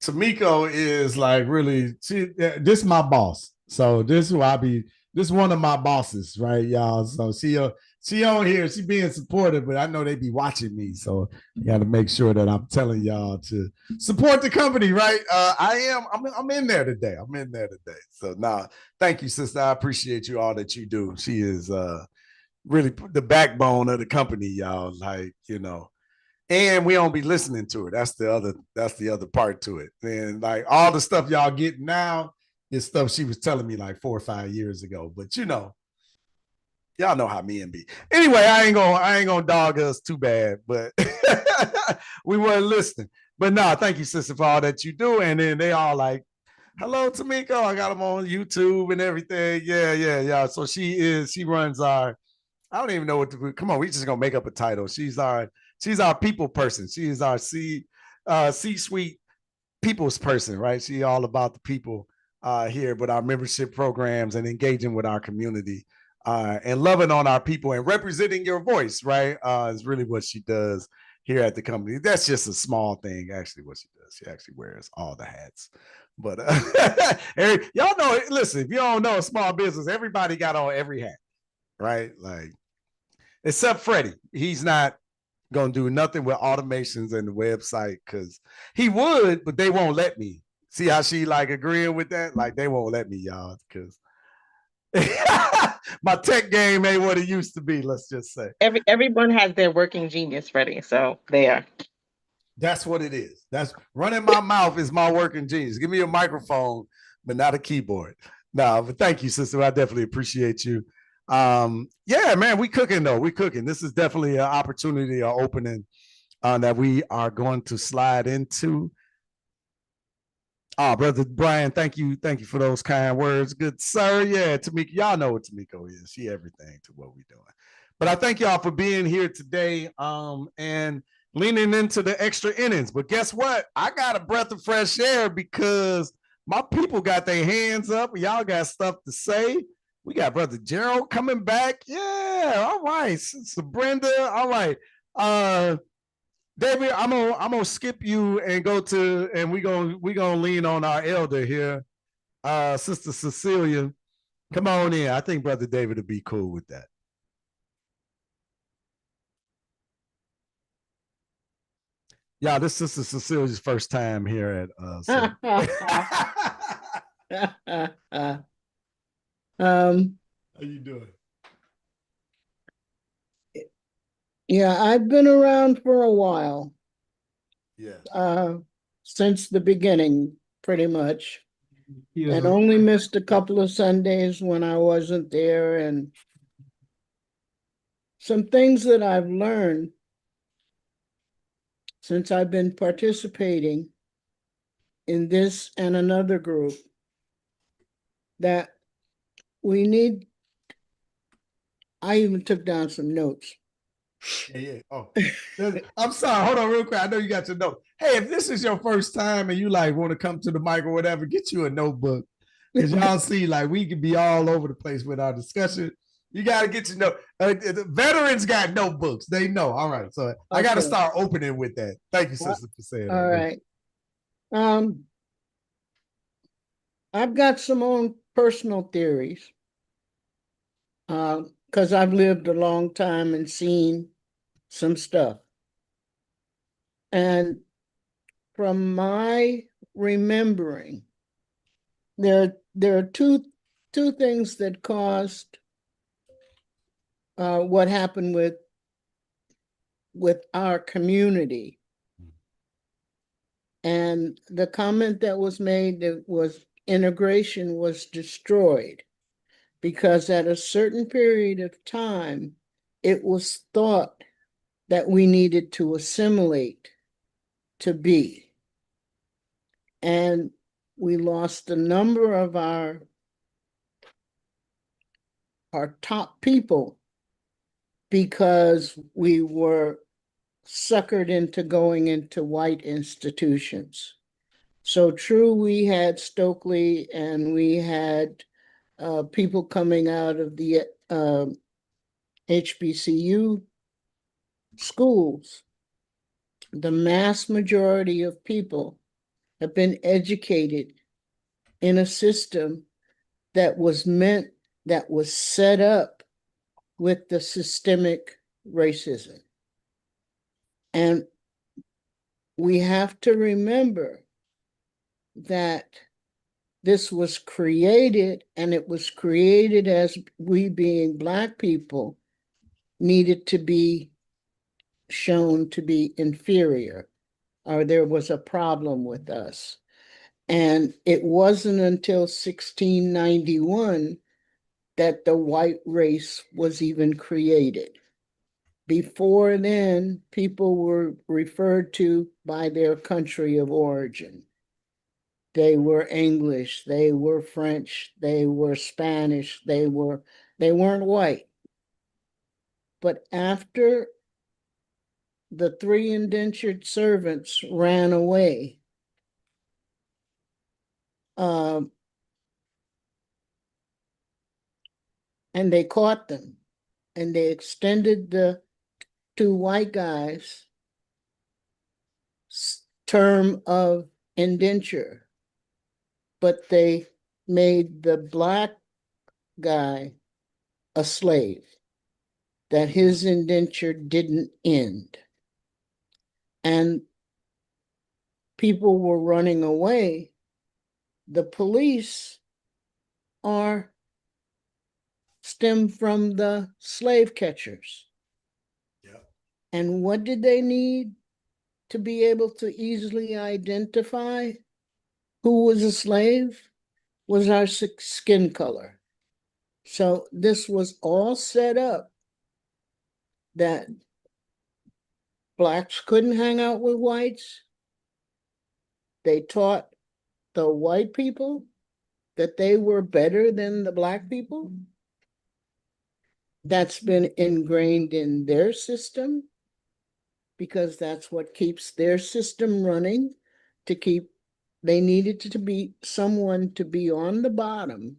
Tamiko is like really, this is my boss. So this is who this is one of my bosses, right, y'all? So she on here, she being supportive, but I know they be watching me. So you got to make sure that I'm telling y'all to support the company, right? I'm in there today. So thank you, sister. I appreciate you all that you do. She is really the backbone of the company, y'all. Like, and we don't be listening to her. That's the other part to it. And like all the stuff y'all get now is stuff she was telling me like 4 or 5 years ago. But y'all know how men be. Anyway, I ain't gonna dog us too bad, but we weren't listening. But no, thank you, sister, for all that you do. And then they all like, hello, Tamiko. I got them on YouTube and everything. Yeah. So she runs our, I don't even know what to, come on, we just gonna make up a title. She's our people person. She is our C-suite people's person, right? She all about the people here with our membership programs and engaging with our community and loving on our people and representing your voice, right? Is really what she does here at the company. That's just a small thing, actually, what she does. She actually wears all the hats. But y'all know, listen, if you don't know a small business, everybody got on every hat, right? Like, except Freddie. He's not gonna do nothing with automations and the website, because he would, but they won't let me. See how she like agreeing with that? Like, they won't let me, y'all, because my tech game ain't what it used to be. Let's just say Everyone has their working genius, Freddie. So there. That's what it is. That's running my mouth is my working genius. Give me a microphone, but not a keyboard. No, but thank you, sister. I definitely appreciate you. Yeah, man, we cooking though. We cooking. This is definitely an opportunity, an opening that we are going to slide into. Oh, brother Brian, thank you for those kind words, good sir. Yeah, Tamika, y'all know what Tamiko is. She everything to what we're doing. But I thank y'all for being here today, and leaning into the extra innings. But guess what? I got a breath of fresh air because my people got their hands up. Y'all got stuff to say. We got brother Gerald coming back. Yeah, all right. Sister Brenda, all right. David, I'm gonna skip you and go to, and we gonna lean on our elder here, Sister Cecilia. Come on in. I think brother David would be cool with that. Yeah, this is Sister Cecilia's first time here at so. How you doing? Yeah, I've been around for a while. Yeah. Since the beginning, pretty much. He is And a- only missed a couple of Sundays when I wasn't there, and some things that I've learned since I've been participating in this and another group, that we need. I even took down some notes. Yeah. Oh, I'm sorry. Hold on real quick. I know you got your note. Hey, if this is your first time and you like want to come to the mic or whatever, get you a notebook. Because y'all see, like, we could be all over the place with our discussion. You got to get your note. The veterans got notebooks. They know. All right. So I got to start opening with that. Thank you, sister, for saying that. All right. I've got some own personal theories. Because I've lived a long time and seen some stuff. And from my remembering, there are two things that caused what happened with our community. And the comment that was made that was integration was destroyed, because at a certain period of time, it was thought that we needed to assimilate to be. And we lost a number of our top people because we were suckered into going into white institutions. So true, we had Stokely and we had people coming out of the HBCU schools. The mass majority of people have been educated in a system that was set up with the systemic racism. And we have to remember that this was created, and it was created as we, being Black people, needed to be shown to be inferior, or there was a problem with us. And it wasn't until 1691 that the white race was even created. Before then, people were referred to by their country of origin. They were English, they were French, they were Spanish, they weren't white. But after the 3 indentured servants ran away, and they caught them, and they extended the 2 white guys' term of indenture, but they made the Black guy a slave, that his indenture didn't end. And people were running away. The police are stemmed from the slave catchers. Yeah. And what did they need to be able to easily identify who was a slave? Was our skin color. So this was all set up that Blacks couldn't hang out with whites. They taught the white people, that they were better than the Black people. That's been ingrained in their system because that's what keeps their system running. They needed to be someone to be on the bottom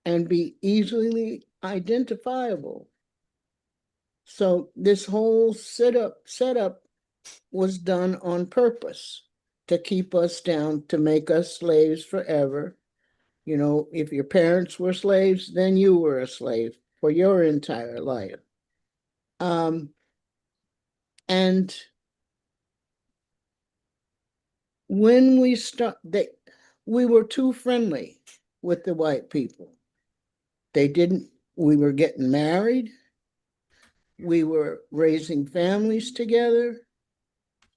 and be easily identifiable. So this whole setup was done on purpose to keep us down, to make us slaves forever. You know, if your parents were slaves, then you were a slave for your entire life. And when we were too friendly with the white people. We were getting married, we were raising families together,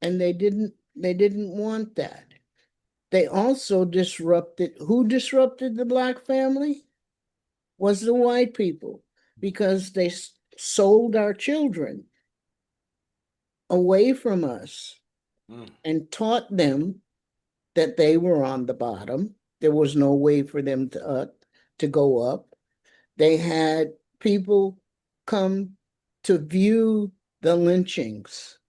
and they didn't want that. They also who disrupted the Black family? Was the white people, because they sold our children away from us and taught them that they were on the bottom. There was no way for them to go up. They had people come to view the lynchings.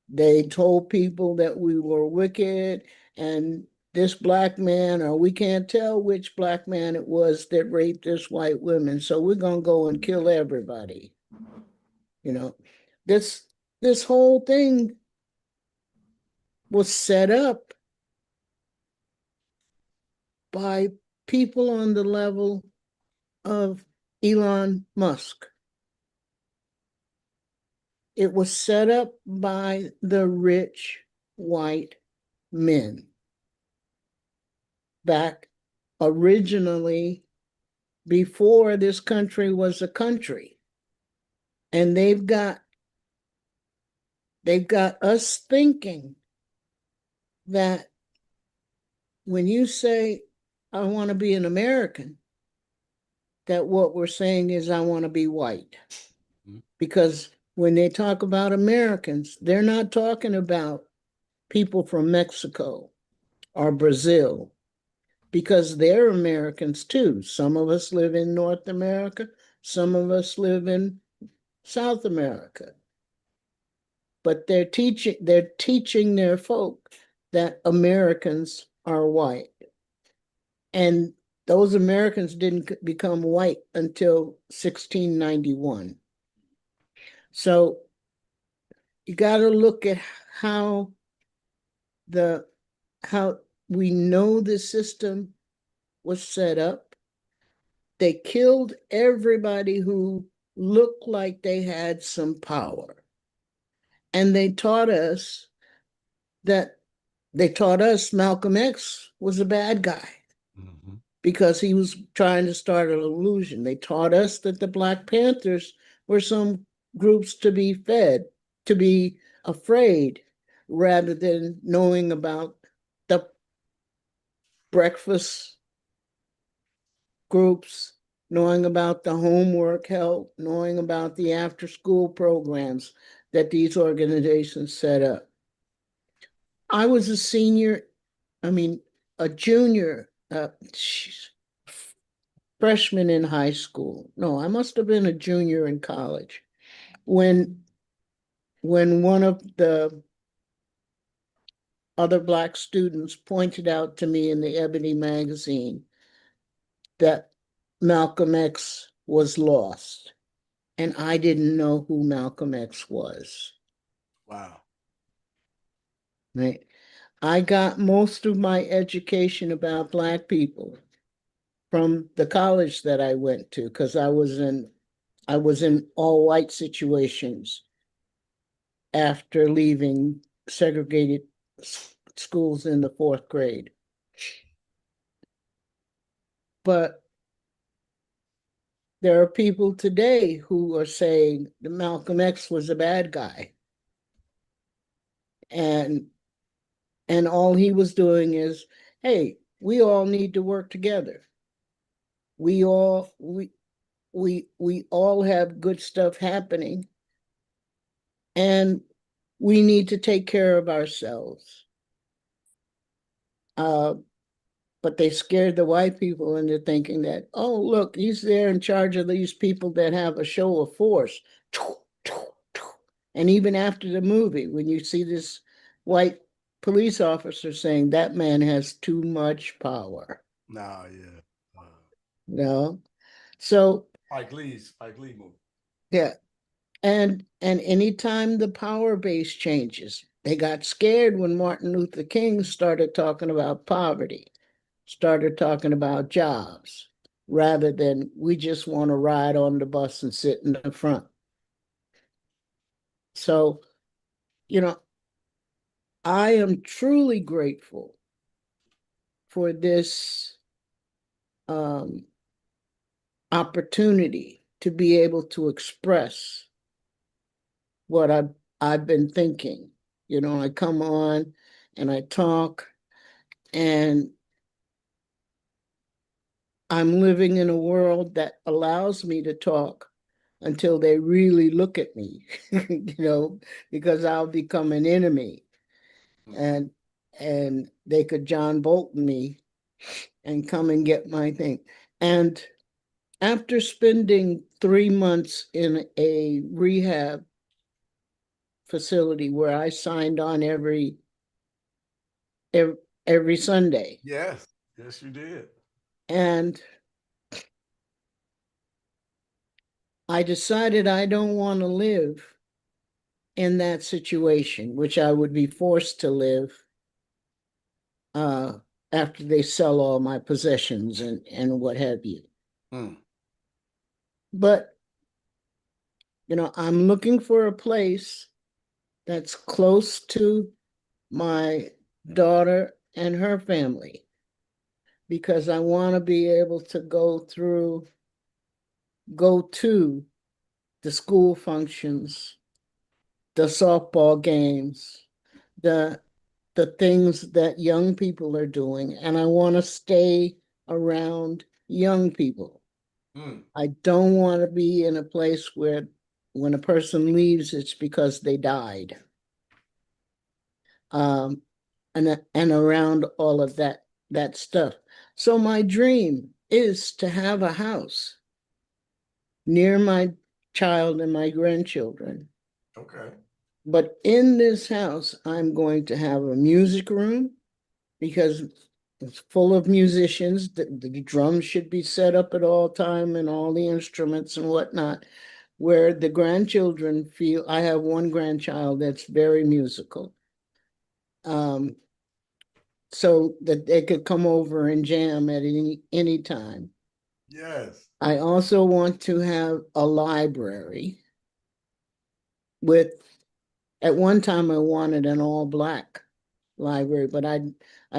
They told people that we were wicked, and this Black man, or we can't tell which Black man it was that raped this white woman, so we're gonna go and kill everybody. You know, this whole thing was set up by people on the level of Elon Musk. It was set up by the rich white men back originally before this country was a country. And they've got us thinking that when you say, I want to be an American, that what we're saying is, I want to be white. Because when they talk about Americans, they're not talking about people from Mexico or Brazil, because they're Americans too. Some of us live in North America, some of us live in South America. But they're teaching their folk that Americans are white. And those Americans didn't become white until 1691. So you got to look at how we know the system was set up. They killed everybody who looked like they had some power. And they taught us Malcolm X was a bad guy because he was trying to start an illusion. They taught us that the Black Panthers were some groups to be fed, to be afraid, rather than knowing about the breakfast groups, knowing about the homework help, knowing about the after-school programs that these organizations set up. I was a junior, freshman in high school. No, I must have been a junior in college when one of the other Black students pointed out to me in the Ebony magazine that Malcolm X was lost. And I didn't know who Malcolm X was. Wow. Right. I got most of my education about Black people from the college that I went to, because I was in all white situations after leaving segregated schools in the 4th grade. But there are people today who are saying that Malcolm X was a bad guy. And all he was doing is, hey, we all need to work together. We all have good stuff happening, and we need to take care of ourselves. But they scared the white people into thinking that, oh, look, he's there in charge of these people that have a show of force. And even after the movie, when you see this white police officer saying that man has too much power. Nah, yeah. No. So Spike Lee movie. yeah. And anytime the power base changes, they got scared when Martin Luther King started talking about poverty, started talking about jobs, rather than we just want to ride on the bus and sit in the front. So, I am truly grateful for this opportunity to be able to express what I've been thinking. I come on and I talk, and I'm living in a world that allows me to talk until they really look at me, because I'll become an enemy, and they could John Bolton me and come and get my thing. And after spending 3 months in a rehab facility where I signed on every Sunday. Yes, you did. And I decided I don't want to live in that situation, which I would be forced to live after they sell all my possessions and what have you. But, I'm looking for a place that's close to my daughter and her family, because I want to be able to go to the school functions, the softball games, the things that young people are doing, and I want to stay around young people. I don't want to be in a place where when a person leaves, it's because they died. And around all of that stuff. So my dream is to have a house near my child and my grandchildren. Okay. But in this house, I'm going to have a music room, because it's full of musicians. The drums should be set up at all time, and all the instruments and whatnot, where the grandchildren feel. I have one grandchild that's very musical. So that they could come over and jam at any time. Yes. I also want to have a library at one time I wanted an all black library, but I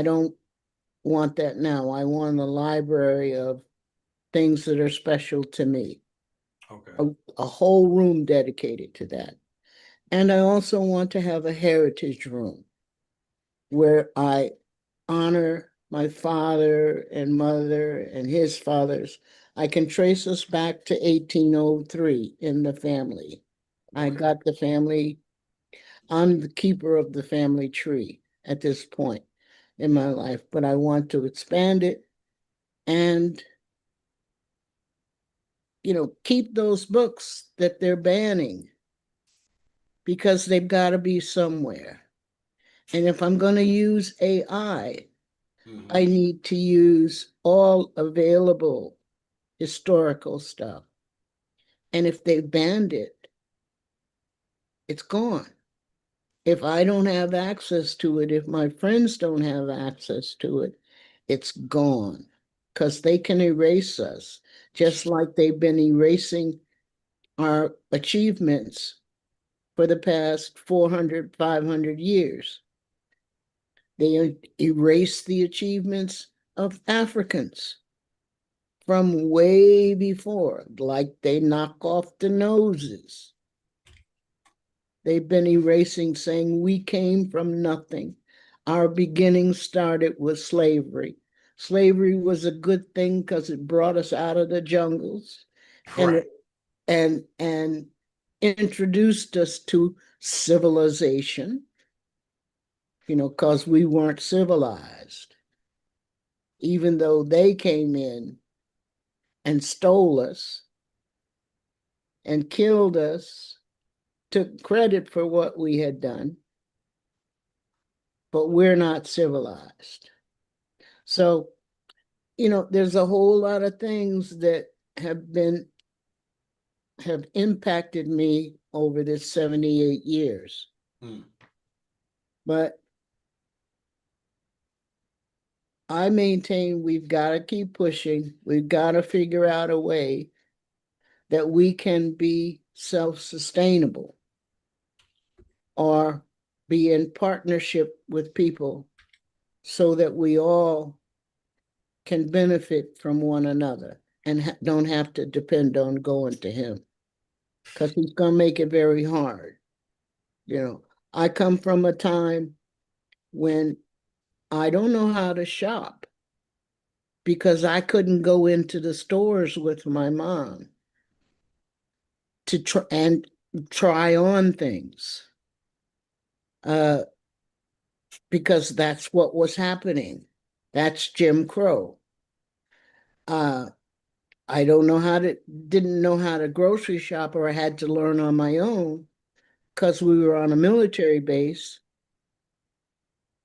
don't want that now. I want a library of things that are special to me. Okay. A whole room dedicated to that. And I also want to have a heritage room where I honor my father and mother and his fathers. I can trace us back to 1803 in the family. I got the family. I'm the keeper of the family tree at this point in my life, but I want to expand it and, keep those books that they're banning, because they've got to be somewhere. And if I'm going to use AI, I need to use all available historical stuff. And if they banned it, it's gone. If I don't have access to it, if my friends don't have access to it, it's gone, because they can erase us, just like they've been erasing our achievements for the past 400, 500 years. They erase the achievements of Africans from way before, like they knock off the noses. They've been erasing, saying we came from nothing. Our beginning started with slavery. Slavery was a good thing because it brought us out of the jungles, and and introduced us to civilization, because we weren't civilized. even though they came in and stole us and killed us, took credit for what we had done, but we're not civilized. So, there's a whole lot of things that have impacted me over this 78 years. But I maintain we've got to keep pushing. We've got to figure out a way that we can be self-sustainable or be in partnership with people so that we all can benefit from one another and don't have to depend on going to him, because he's going to make it very hard. I come from a time when I don't know how to shop because I couldn't go into the stores with my mom to try on things, because that's what was happening. That's Jim Crow. I didn't know how to grocery shop, or I had to learn on my own because we were on a military base,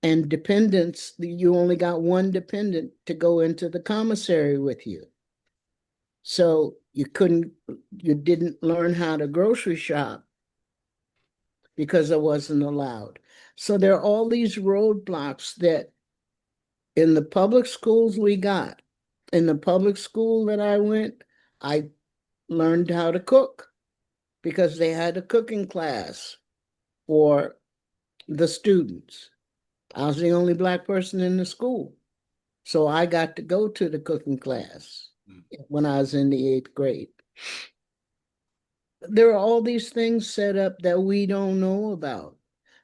and dependents, you only got one dependent to go into the commissary with you. So you didn't learn how to grocery shop because it wasn't allowed. So there are all these roadblocks that in the public schools we got. In the public school that I went, I learned how to cook because they had a cooking class for the students. I was the only Black person in the school. So I got to go to the cooking class when I was in the 8th grade. There are all these things set up that we don't know about,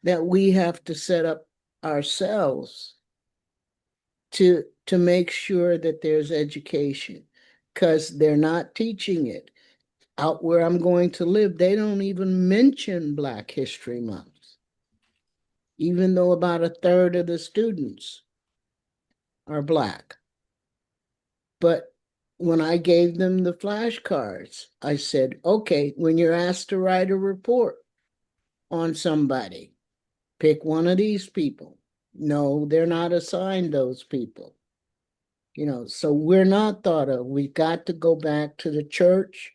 that we have to set up ourselves to make sure that there's education, because they're not teaching it. Out where I'm going to live, they don't even mention Black History Month, even though about a third of the students are Black. But when I gave them the flashcards, I said, okay, when you're asked to write a report on somebody, pick one of these people. No, they're not assigned those people. So we're not thought of. We've got to go back to the church.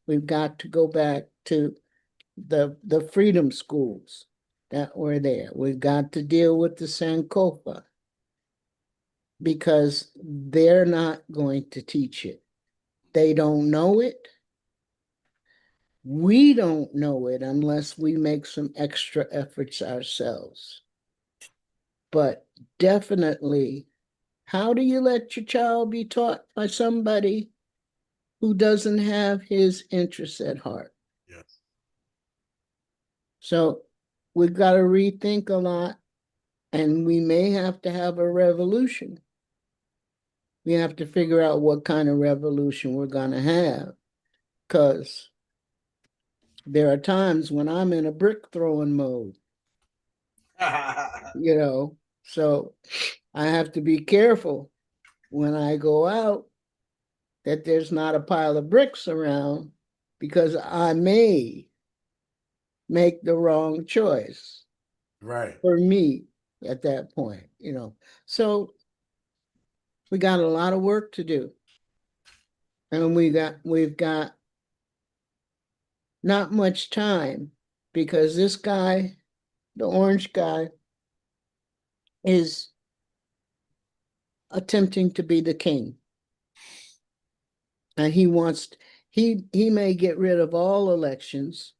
We've got to go back to the freedom schools that were there. We've got to deal with the Sankofa because they're not going to teach it. They don't know it. We don't know it unless we make some extra efforts ourselves. But definitely, how do you let your child be taught by somebody who doesn't have his interests at heart? Yes. So we've got to rethink a lot, and we may have to have a revolution. We have to figure out what kind of revolution we're going to have, because there are times when I'm in a brick throwing mode, so I have to be careful when I go out that there's not a pile of bricks around, because I may make the wrong choice. Right. For me at that point, So we got a lot of work to do. And we've got not much time, because this guy, the orange guy, is attempting to be the king. And he may get rid of all elections.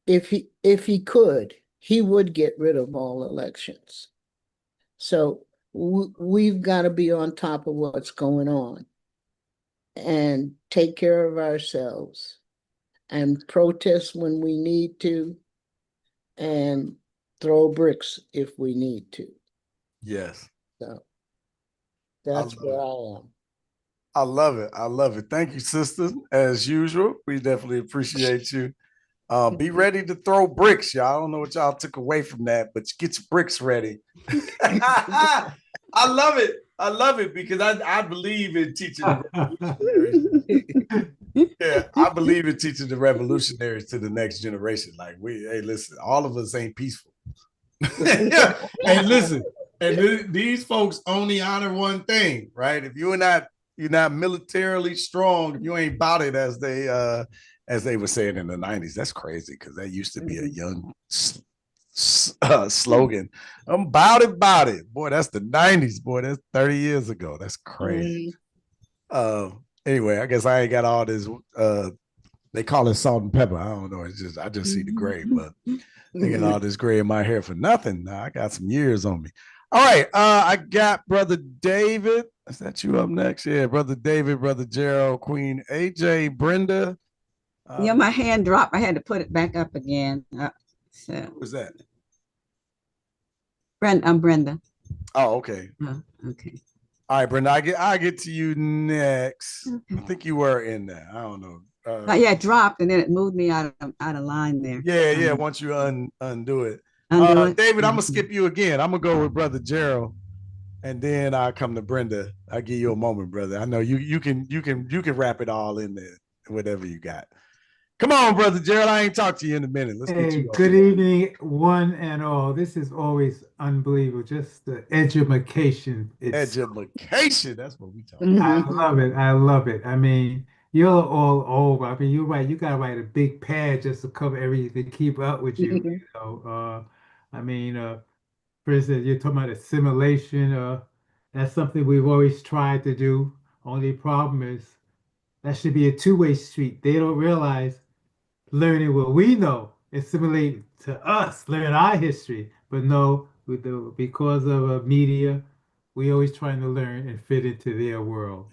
If he could, he would get rid of all elections. So we've got to be on top of what's going on and take care of ourselves and protest when we need to and throw bricks if we need to. Yes. So that's where I am. I love it. I love it. Thank you, sister. As usual, we definitely appreciate you. Be ready to throw bricks, y'all. I don't know what y'all took away from that, but get your bricks ready. I love it. I love it because I believe in teaching the revolutionaries. Yeah, I believe in teaching the revolutionaries to the next generation. Like hey, listen, all of us ain't peaceful. Yeah, and listen, and these folks only honor one thing, right? If you're not militarily strong, if you ain't about it as they were saying in the 90s. That's crazy because that used to be a young slogan. I'm about it. Boy, that's the 90s. Boy, that's 30 years ago. That's crazy. Anyway, I guess I ain't got all this they call it salt and pepper. I don't know. I just see the gray, but they got all this gray in my hair for nothing. Now I got some years on me. All right. I got Brother David. Is that you up next? Yeah, Brother David, Brother Gerald, Queen AJ, Brenda. Yeah, my hand dropped. I had to put it back up again. So. Who was that? I'm Brenda. Oh, okay. Okay. All right, Brenda. I get to you next. Okay. I think you were in there. I don't know. Yeah, it dropped and then it moved me out of line there. Yeah. Once you undo it. David, I'm gonna skip you again. I'm gonna go with Brother Gerald, and then I'll come to Brenda. I'll give you a moment, brother. I know you can wrap it all in there, whatever you got. Come on, Brother Gerald. I ain't talked to you in a minute. Let's get you. Good evening, one and all. This is always unbelievable. Just the education. Education. That's what we talk about. I love it. I love it. I mean, you're all over. I mean, you're right. You gotta write a big pad just to cover everything, to keep up with you. You know, I mean, for instance, you're talking about assimilation. That's something we've always tried to do. Only problem is that should be a two-way street. They don't realize learning what we know, assimilate to us, learn our history. But no, because of media, we always trying to learn and fit into their world.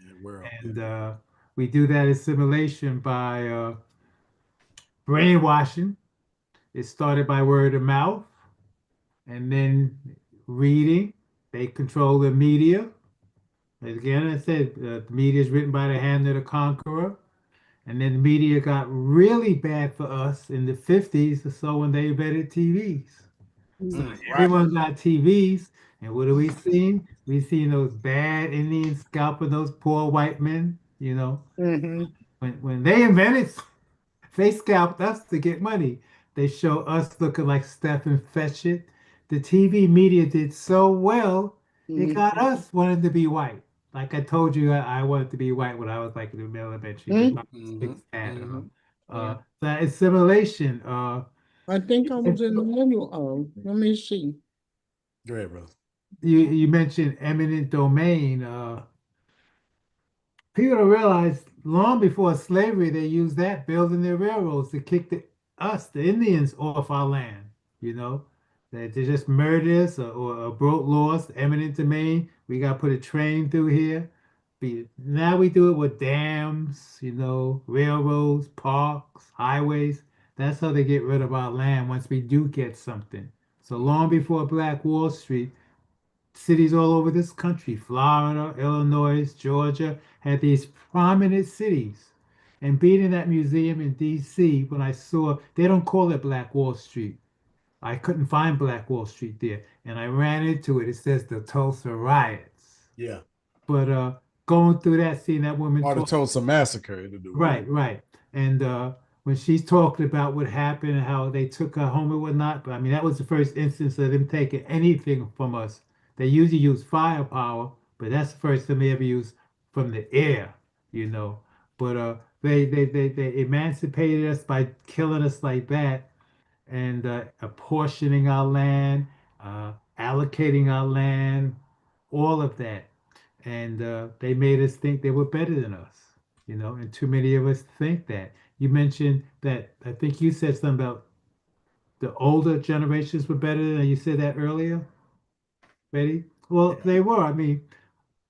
And we do that assimilation by brainwashing. It started by word of mouth, and then reading. They control the media. Again, I said the media is written by the hand of the conqueror. And then the media got really bad for us in the 50s or so when they invented TVs. So everyone got TVs. And what are we seeing? We've seen those bad Indians scalping those poor white men, you know. When they invented, they scalped us to get money. They show us looking like Stephen Fetchit. The TV media did so well, it got us wanting to be white. Like I told you, I wanted to be white when I was like in the elementary. That assimilation. I think I was in the middle. Let me see. Go ahead, bro. You mentioned eminent domain. People don't realize long before slavery, they used that building their railroads to kick the Indians, off our land. You know, they just murdered us or broke laws, eminent domain. We got to put a train through here. Now we do it with dams, you know, railroads, parks, highways. That's how they get rid of our land once we do get something. So long before Black Wall Street, cities all over this country, Florida, Illinois, Georgia, had these prominent cities. And being in that museum in DC, when I saw, they don't call it Black Wall Street. I couldn't find Black Wall Street there. And I ran into it. It says the Tulsa riots. Yeah. But going through that, seeing that woman. Or the Tulsa massacre. Right. And when she's talking about what happened and how they took her home and whatnot, but I mean, that was the first instance of them taking anything from us. They usually use firepower, but that's the first time they ever used from the air, you know. But they emancipated us by killing us like that and apportioning our land, allocating our land, all of that. And they made us think they were better than us, you know, and too many of us think that. You mentioned that, I think you said something about the older generations were better than you said that earlier, Freddie? Well, yeah. They were. I mean,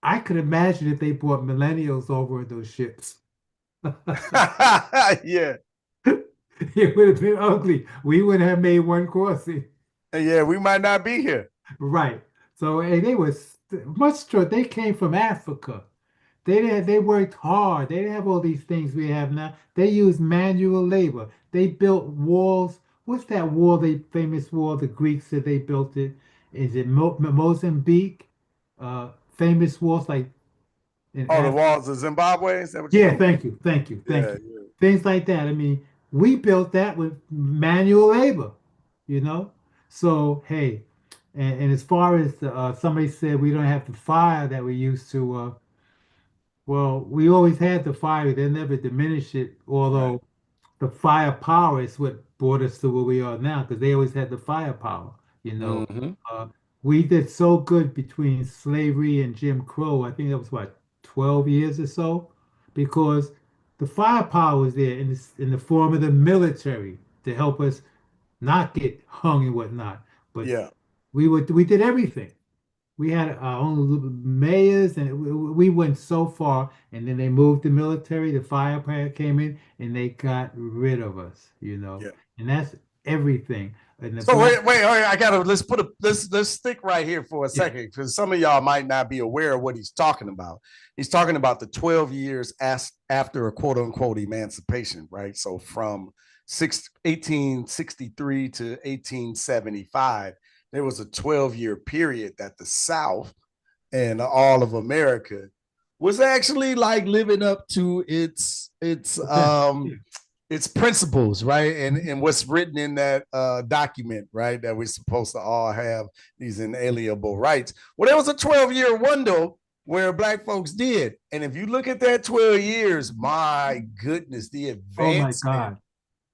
I could imagine if they brought millennials over in those ships. Yeah. It would have been ugly. We wouldn't have made one crossing. Yeah, we might not be here. Right. So they were much true. They came from Africa. They worked hard. They didn't have all these things we have now. They used manual labor. They built walls. What's that wall, the famous wall the Greeks said they built it? Is it Mozambique? famous wars like in Oh, the Africa. walls of Zimbabwe? Is that what you're Yeah, talking thank you, thank you, thank Yeah, you. Things like that. I mean, we built that with manual labor, you know. So hey, and as far as somebody said we don't have the fire that we used to. Well, we always had the fire. They never diminished it, although the firepower is what brought us to where we are now, because they always had the firepower, you know. Mm-hmm. We did so good between slavery and Jim Crow. I think that was what, 12 years or so, because the firepower was there in the form of the military to help us not get hung and whatnot. But Yeah. we did everything. We had our own mayors, and we went so far. And then they moved the military, the firepower came in, and they got rid of us, you know. Yeah. And that's everything. And the So black, wait, I gotta let's stick right here for a second, because some of y'all might not be aware of what he's talking about. He's talking about the 12 years after a quote unquote emancipation, right? So from 1863 to 1875, there was a 12-year period that the South and all of America was actually like living up to its principles, right? And what's written in that document, right? That we're supposed to all have these inalienable rights. Well, there was a 12-year window where Black folks did. And if you look at that 12 years, my goodness, the oh my advancement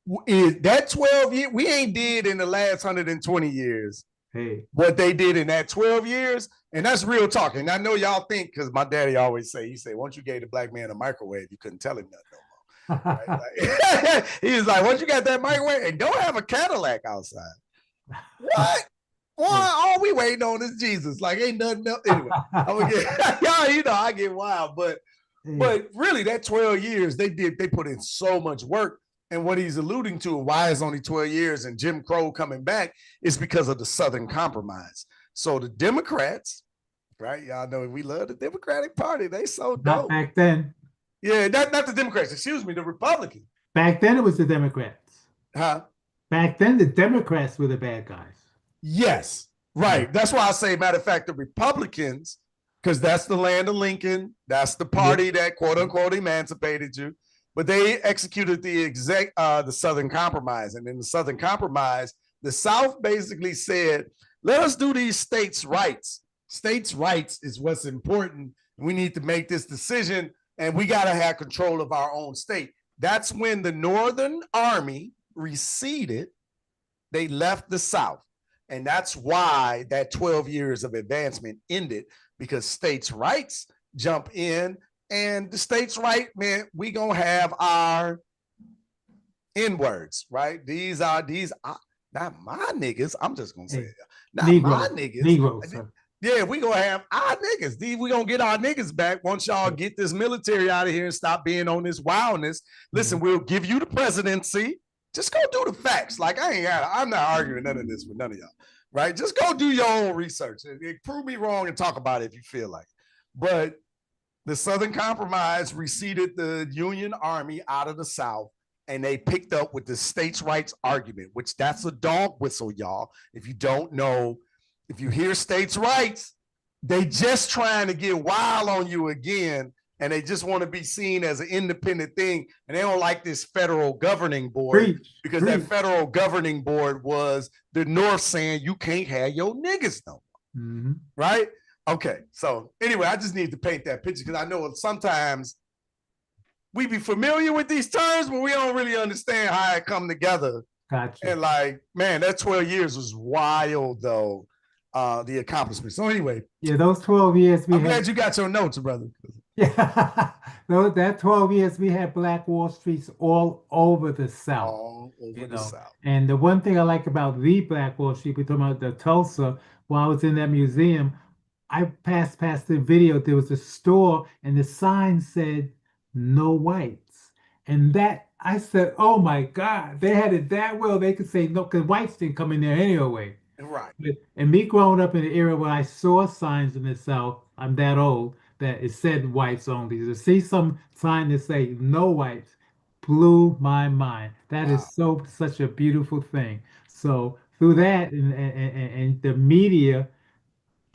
God. is that 12 years, we ain't did in the last 120 years Hey. what they did in that 12 years. And that's real talk. And I know y'all think, because my daddy always say, he said, once you gave the Black man a microwave, you couldn't tell him nothing no more. Right? Like, he was like, once you got that microwave, and don't have a Cadillac outside. What? Why all we waiting on is Jesus? Like, ain't nothing else. Anyway, I'm gonna get y'all, you know, I get wild, but really that 12 years, they put in so much work. And what he's alluding to, why it's only 12 years and Jim Crow coming back, is because of the Southern Compromise. So the Democrats, right? Y'all know we love the Democratic Party. They so dope. Not back then. Yeah, not the Democrats, excuse me, the Republicans. Back then it was the Democrats. Huh? Back then the Democrats were the bad guys. Yes, right. That's why I say, matter of fact, the Republicans, because that's the land of Lincoln, that's the party that quote unquote emancipated you. But they executed the Southern Compromise. And in the Southern Compromise, the South basically said, let us do these states' rights. States' rights is what's important. We need to make this decision, and we got to have control of our own state. That's when the Northern Army receded. They left the South. And that's why that 12 years of advancement ended, because states' rights jump in. And the states' right, man, we gonna have our N-words, right? These are not my niggas. I'm just gonna say it. Not my niggas. Negroes, yeah, we gonna have our niggas. We gonna get our niggas back once y'all get this military out of here and stop being on this wildness. Listen, we'll give you the presidency. Just go do the facts. Like I'm not arguing none of this with none of y'all, right? Just go do your own research and prove me wrong and talk about it if you feel like. But the Southern Compromise receded the Union Army out of the South, and they picked up with the states' rights argument, which that's a dog whistle, y'all. If you don't know, if you hear states' rights, they just trying to get wild on you again, and they just want to be seen as an independent thing, and they don't like this federal governing board because that federal governing board was the North saying you can't have your niggas no more, right? Okay, so anyway, I just need to paint that picture because I know sometimes we be familiar with these terms, but we don't really understand how it come together. Gotcha. And like, man, that 12 years was wild though, the accomplishment. So anyway. Yeah, those 12 years. I'm glad you got your notes, brother. Yeah, that 12 years we had Black Wall Streets all over the South. All over the South. And the one thing I like about the Black Wall Street, we're talking about the Tulsa, while I was in that museum, I passed the video. There was a store and the sign said no whites. And that I said, oh my God, they had it that well. They could say no, because whites didn't come in there anyway. Right. And me growing up in the era where I saw signs in the South, I'm that old, that it said whites only. To see some sign that say no whites blew my mind. That is such a beautiful thing. So through that and the media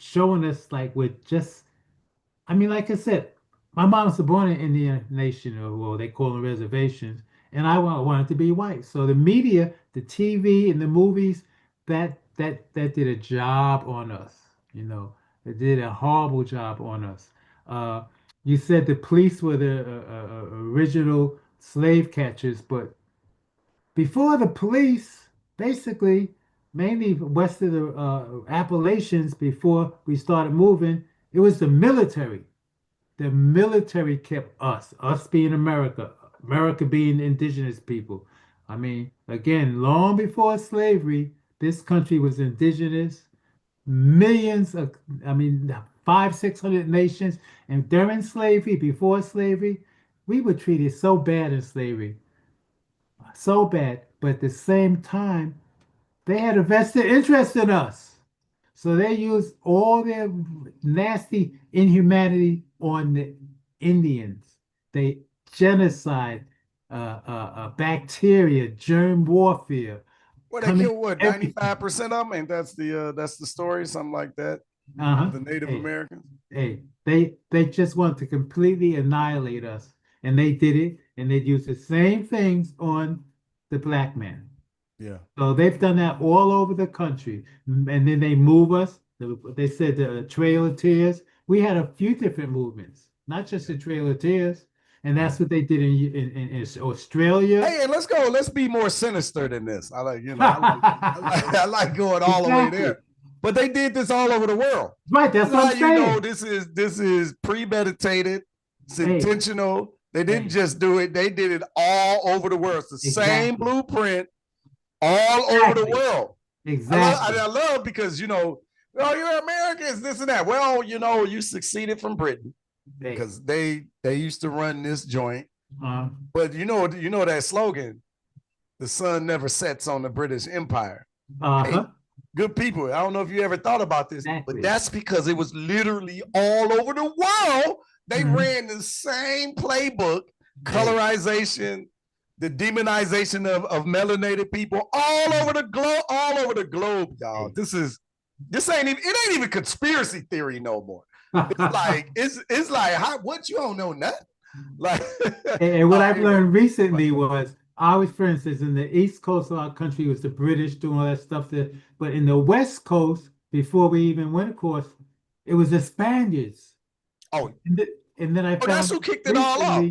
showing us like with just I mean, like I said, my mom was born in Indian Nation, or well, they call them reservations, and I wanted to be white. So the media, the TV, and the movies, that did a job on us. You know, it did a horrible job on us. Uh, you said the police were the original slave catchers, but before the police, basically, mainly west of the Appalachians, before we started moving, it was the military. The military kept us being America, America being indigenous people. I mean, again, long before slavery, this country was indigenous. Millions of, I mean, 600 nations. And during slavery, before slavery, we were treated so bad in slavery, so bad. But at the same time, they had a vested interest in us. So they used all their nasty inhumanity on the Indians. They genocide, bacteria, germ warfare. Well, they killed what, 95% of them, and that's the story, something like that. The Native Americans. Hey, they just want to completely annihilate us, and they did it, and they used the same things on the black man. Yeah. So they've done that all over the country. And then they move us. They said the Trail of Tears. We had a few different movements, not just the Trail of Tears. And that's what they did in Australia. Hey, and let's go. Let's be more sinister than this. I like, I like going all the way there. But they did this all over the world. Right, that's what I'm saying. You know, this is premeditated. It's intentional. They didn't just do it. They did it all over the world. It's the same blueprint all over the world. Exactly. I love because, oh, you're Americans, this and that. Well, you succeeded from Britain because they used to run this joint. But you know that slogan, the sun never sets on the British Empire. Hey, good people. I don't know if you ever thought about this, but that's because it was literally all over the world. They ran the same playbook, colorization, the demonization of melanated people all over the globe, y'all. This ain't even conspiracy theory no more. It's like what, you don't know nothing. Like, and what I've learned recently was, for instance, in the East Coast of our country was the British doing all that stuff there, but in the West Coast, before we even went across, it was the Spaniards. Oh, and then I found that's who kicked it all off.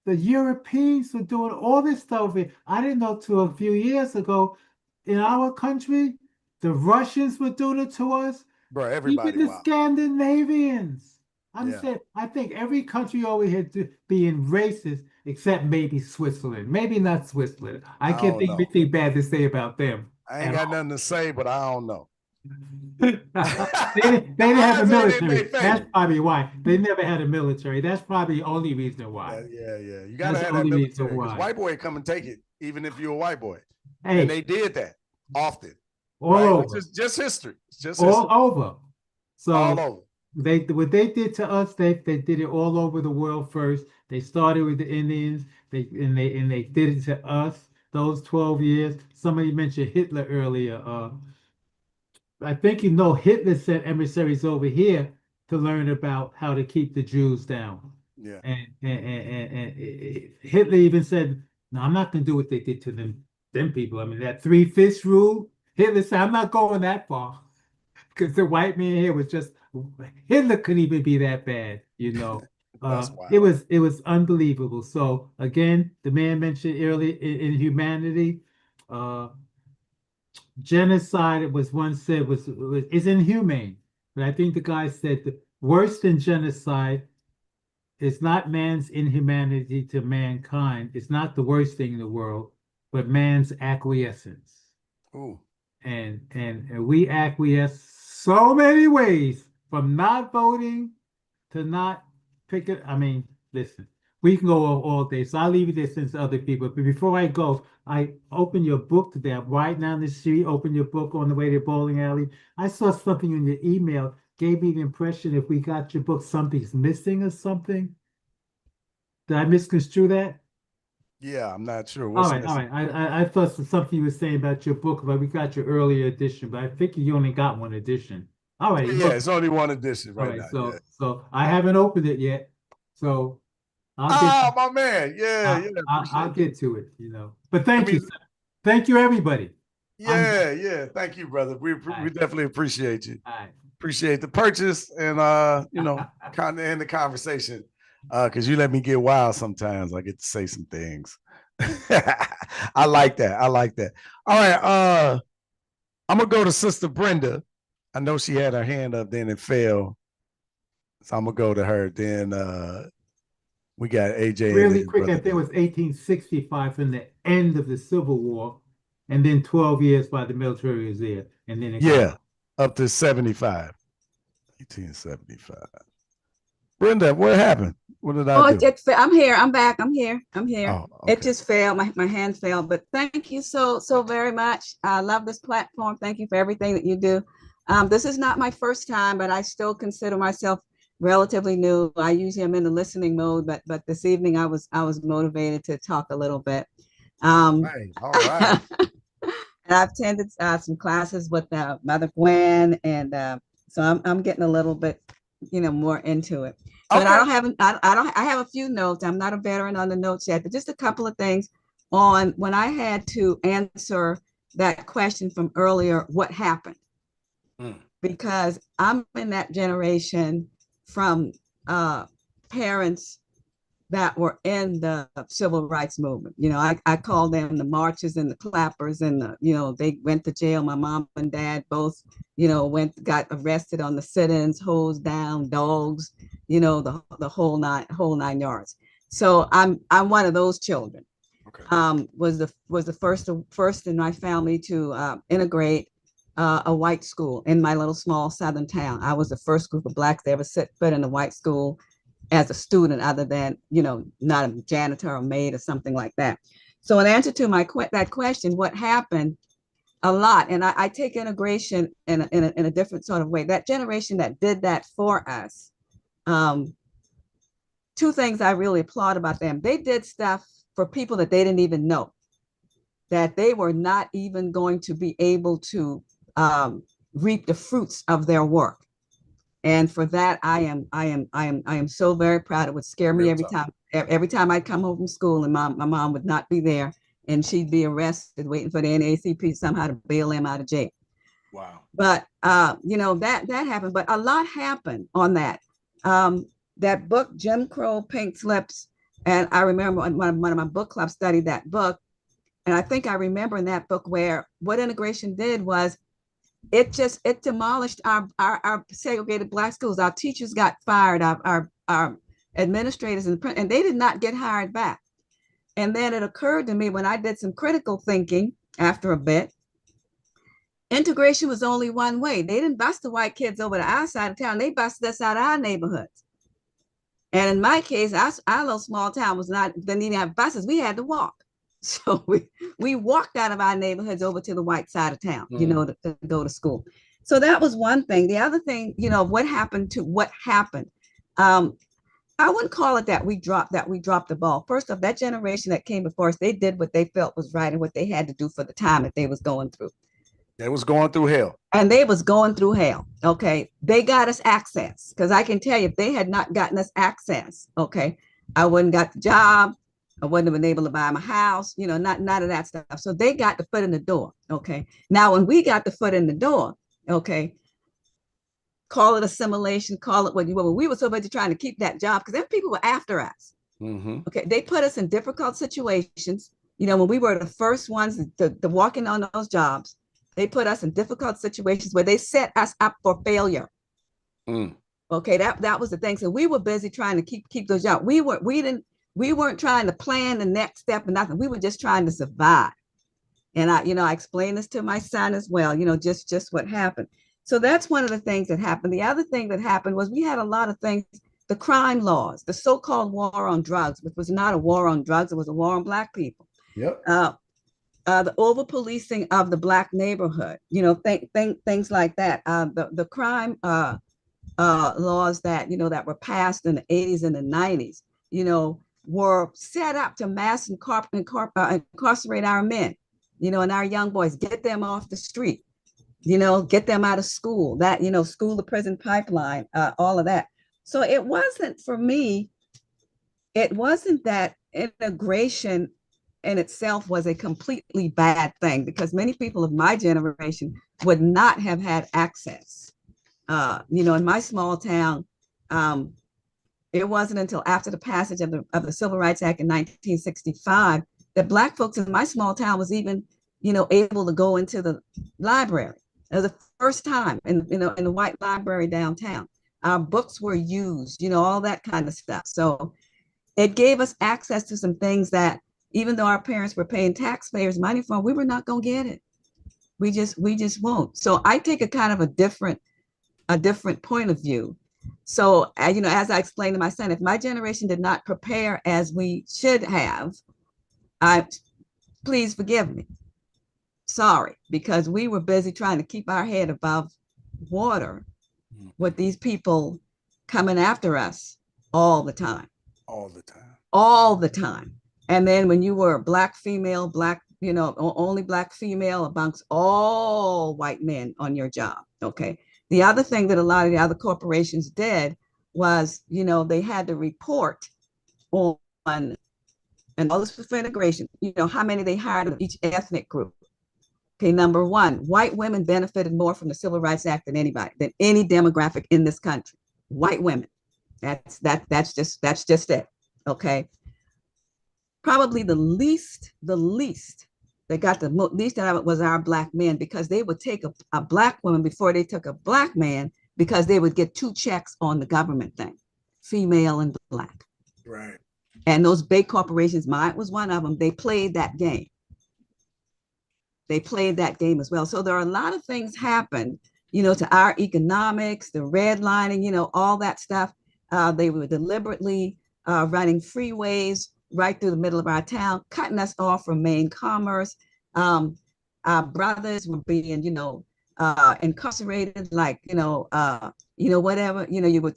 The Europeans were doing all this stuff. I didn't know till a few years ago in our country, the Russians were doing it to us. Bro, everybody. Even the Scandinavians. I think every country over here being racist, except maybe Switzerland. Maybe not Switzerland. I can't think of anything bad to say about them. I ain't got nothing to say, but I don't know. they didn't have a military. That's probably why. They never had a military. That's probably the only reason why. Yeah. You gotta have that military. White boy come and take it, even if you're a white boy. Hey, and they did that often. All over. It's just history. It's just all over. So all over. What they did to us, they did it all over the world first. They started with the Indians. They did it to us. Those 12 years. Somebody mentioned Hitler earlier. I think Hitler sent emissaries over here to learn about how to keep the Jews down. Yeah. And Hitler even said, "No, I'm not going to do what they did to them people." I mean, that 3-5 rule. Hitler said, "I'm not going that far," because the white man here was just, Hitler couldn't even be that bad, It was unbelievable. So again, the man mentioned earlier in humanity, genocide, it was once said is inhumane. But I think the guy said the worse than genocide is not man's inhumanity to mankind. It's not the worst thing in the world, but man's acquiescence. Ooh. And we acquiesce so many ways, from not voting to not picking. I mean, listen, we can go all day, so I'll leave it there since other people. But before I go, I open your book today. I'm right down the street, open your book on the way to bowling alley. I saw something in your email, gave me the impression if we got your book, something's missing or something. Did I misconstrue that? Yeah, I'm not sure. All right. I thought something you were saying about your book, but we got your earlier edition, but I think you only got one edition. All right. Yeah, it's only one edition All right right. now. So Yeah. so I haven't opened it yet. So I'll get Oh, my man. Yeah, yeah. I'll Appreciate get to it, But it. thank you. Thank you, everybody. Yeah, yeah. Thank you, brother. We definitely appreciate you. All right. Appreciate the purchase and kind of end the conversation. Because you let me get wild sometimes. I get to say some things. I like that. I like that. All right. I'm gonna go to Sister Brenda. I know she had her hand up, then it fell. So I'm gonna go to her. Then we got AJ. Really and quick, I Brother think it was 1865 from the end of the Civil War, and then 12 years while the military was there, and then it got up to 75. 1875. Brenda, what happened? What did I do? I'm here. I'm back. I'm here. I'm here. Oh, okay. It just fell. My hand fell. But thank you so very much. I love this platform. Thank you for everything that you do. This is not my first time, but I still consider myself relatively new. I usually am in the listening mode, but this evening I was motivated to talk a little bit. All right. And I've attended some classes with Mother Gwen, and so I'm getting a little bit, more into it. But okay. I have a few notes. I'm not a veteran on the notes yet, but just a couple of things on when I had to answer that question from earlier, what happened? Because I'm in that generation from parents that were in the civil rights movement. I call them the marchers and the clappers, and they went to jail. My mom and dad both, got arrested on the sit-ins, hosed down, dogs, the whole nine yards. So I'm one of those children. Okay. Was the first in my family to integrate a white school in my little small southern town. I was the first group of Blacks to ever set foot in a white school as a student, other than, not a janitor or maid or something like that. So in answer to that question, what happened? A lot. And I take integration in a different sort of way. That generation that did that for us, two things I really applaud about them. They did stuff for people that they didn't even know, that they were not even going to be able to reap the fruits of their work. And for that, I am so very proud. It would scare me every time I'd come home from school and my mom would not be there, and she'd be arrested waiting for the NAACP somehow to bail them out of jail. Wow. But that happened, but a lot happened on that. That book, Jim Crow, Pink Slips, and I remember one of my book clubs studied that book, and I think I remember in that book where what integration did was it demolished our segregated Black schools. Our teachers got fired, our administrators and they did not get hired back. And then it occurred to me when I did some critical thinking after a bit, integration was only one way. They didn't bust the white kids over to our side of town. They busted us out of our neighborhoods. And in my case, our little small town didn't even have buses. We had to walk. So we walked out of our neighborhoods over to the white side of town, to go to school. So that was one thing. The other thing, what happened. I wouldn't call it that we dropped the ball. First off, that generation that came before us, they did what they felt was right and what they had to do for the time that they was going through. They was going through hell. And they was going through hell. Okay. They got us access. Because I can tell you, if they had not gotten us access, okay, I wouldn't got the job. I wouldn't have been able to buy my house, none of that stuff. So they got the foot in the door. Okay. Now, when we got the foot in the door, okay, call it assimilation, call it what you want. We were so busy trying to keep that job because then people were after us. Mm-hmm. Okay. They put us in difficult situations. When we were the first ones to walk in on those jobs, they put us in difficult situations where they set us up for failure. Mm. Okay. That was the thing. So we were busy trying to keep those jobs. We weren't trying to plan the next step or nothing. We were just trying to survive. And I explained this to my son as well, just what happened. So that's one of the things that happened. The other thing that happened was we had a lot of things, the crime laws, the so-called war on drugs, which was not a war on drugs. It was a war on Black people. Yep. The over-policing of the Black neighborhood, things like that. The crime laws that were passed in the 80s and the 90s, were set up to mass incarcerate our men, and our young boys, get them off the street. get them out of school, that, school to prison pipeline, all of that. So it wasn't for me, it wasn't that integration in itself was a completely bad thing, because many people of my generation would not have had access. In my small town, it wasn't until after the passage of the Civil Rights Act in 1965 that Black folks in my small town was even, able to go into the library. It was the first time in the white library downtown. Our books were used, all that kind of stuff. So it gave us access to some things that, even though our parents were paying taxpayers money for, we were not going to get it. We just won't. So I take a kind of a different point of view. So, as I explained to my son, if my generation did not prepare as we should have, please forgive me. Sorry, because we were busy trying to keep our head above water with these people coming after us all the time. All the time. All the time. And then when you were a Black female, only Black female amongst all white men on your job, okay? The other thing that a lot of the other corporations did was, they had to report on, and all this was for integration, how many they hired of each ethnic group. Okay, number one, white women benefited more from the Civil Rights Act than any demographic in this country. White women. That's just it. Okay. Probably the least that got the least out of it was our Black men, because they would take a Black woman before they took a Black man, because they would get 2 checks on the government thing, female and Black. Right. And those big corporations, mine was one of them, they played that game. They played that game as well. So there are a lot of things happen, to our economics, the redlining, all that stuff. They were deliberately running freeways right through the middle of our town, cutting us off from main commerce. Our brothers were being, incarcerated, like, whatever,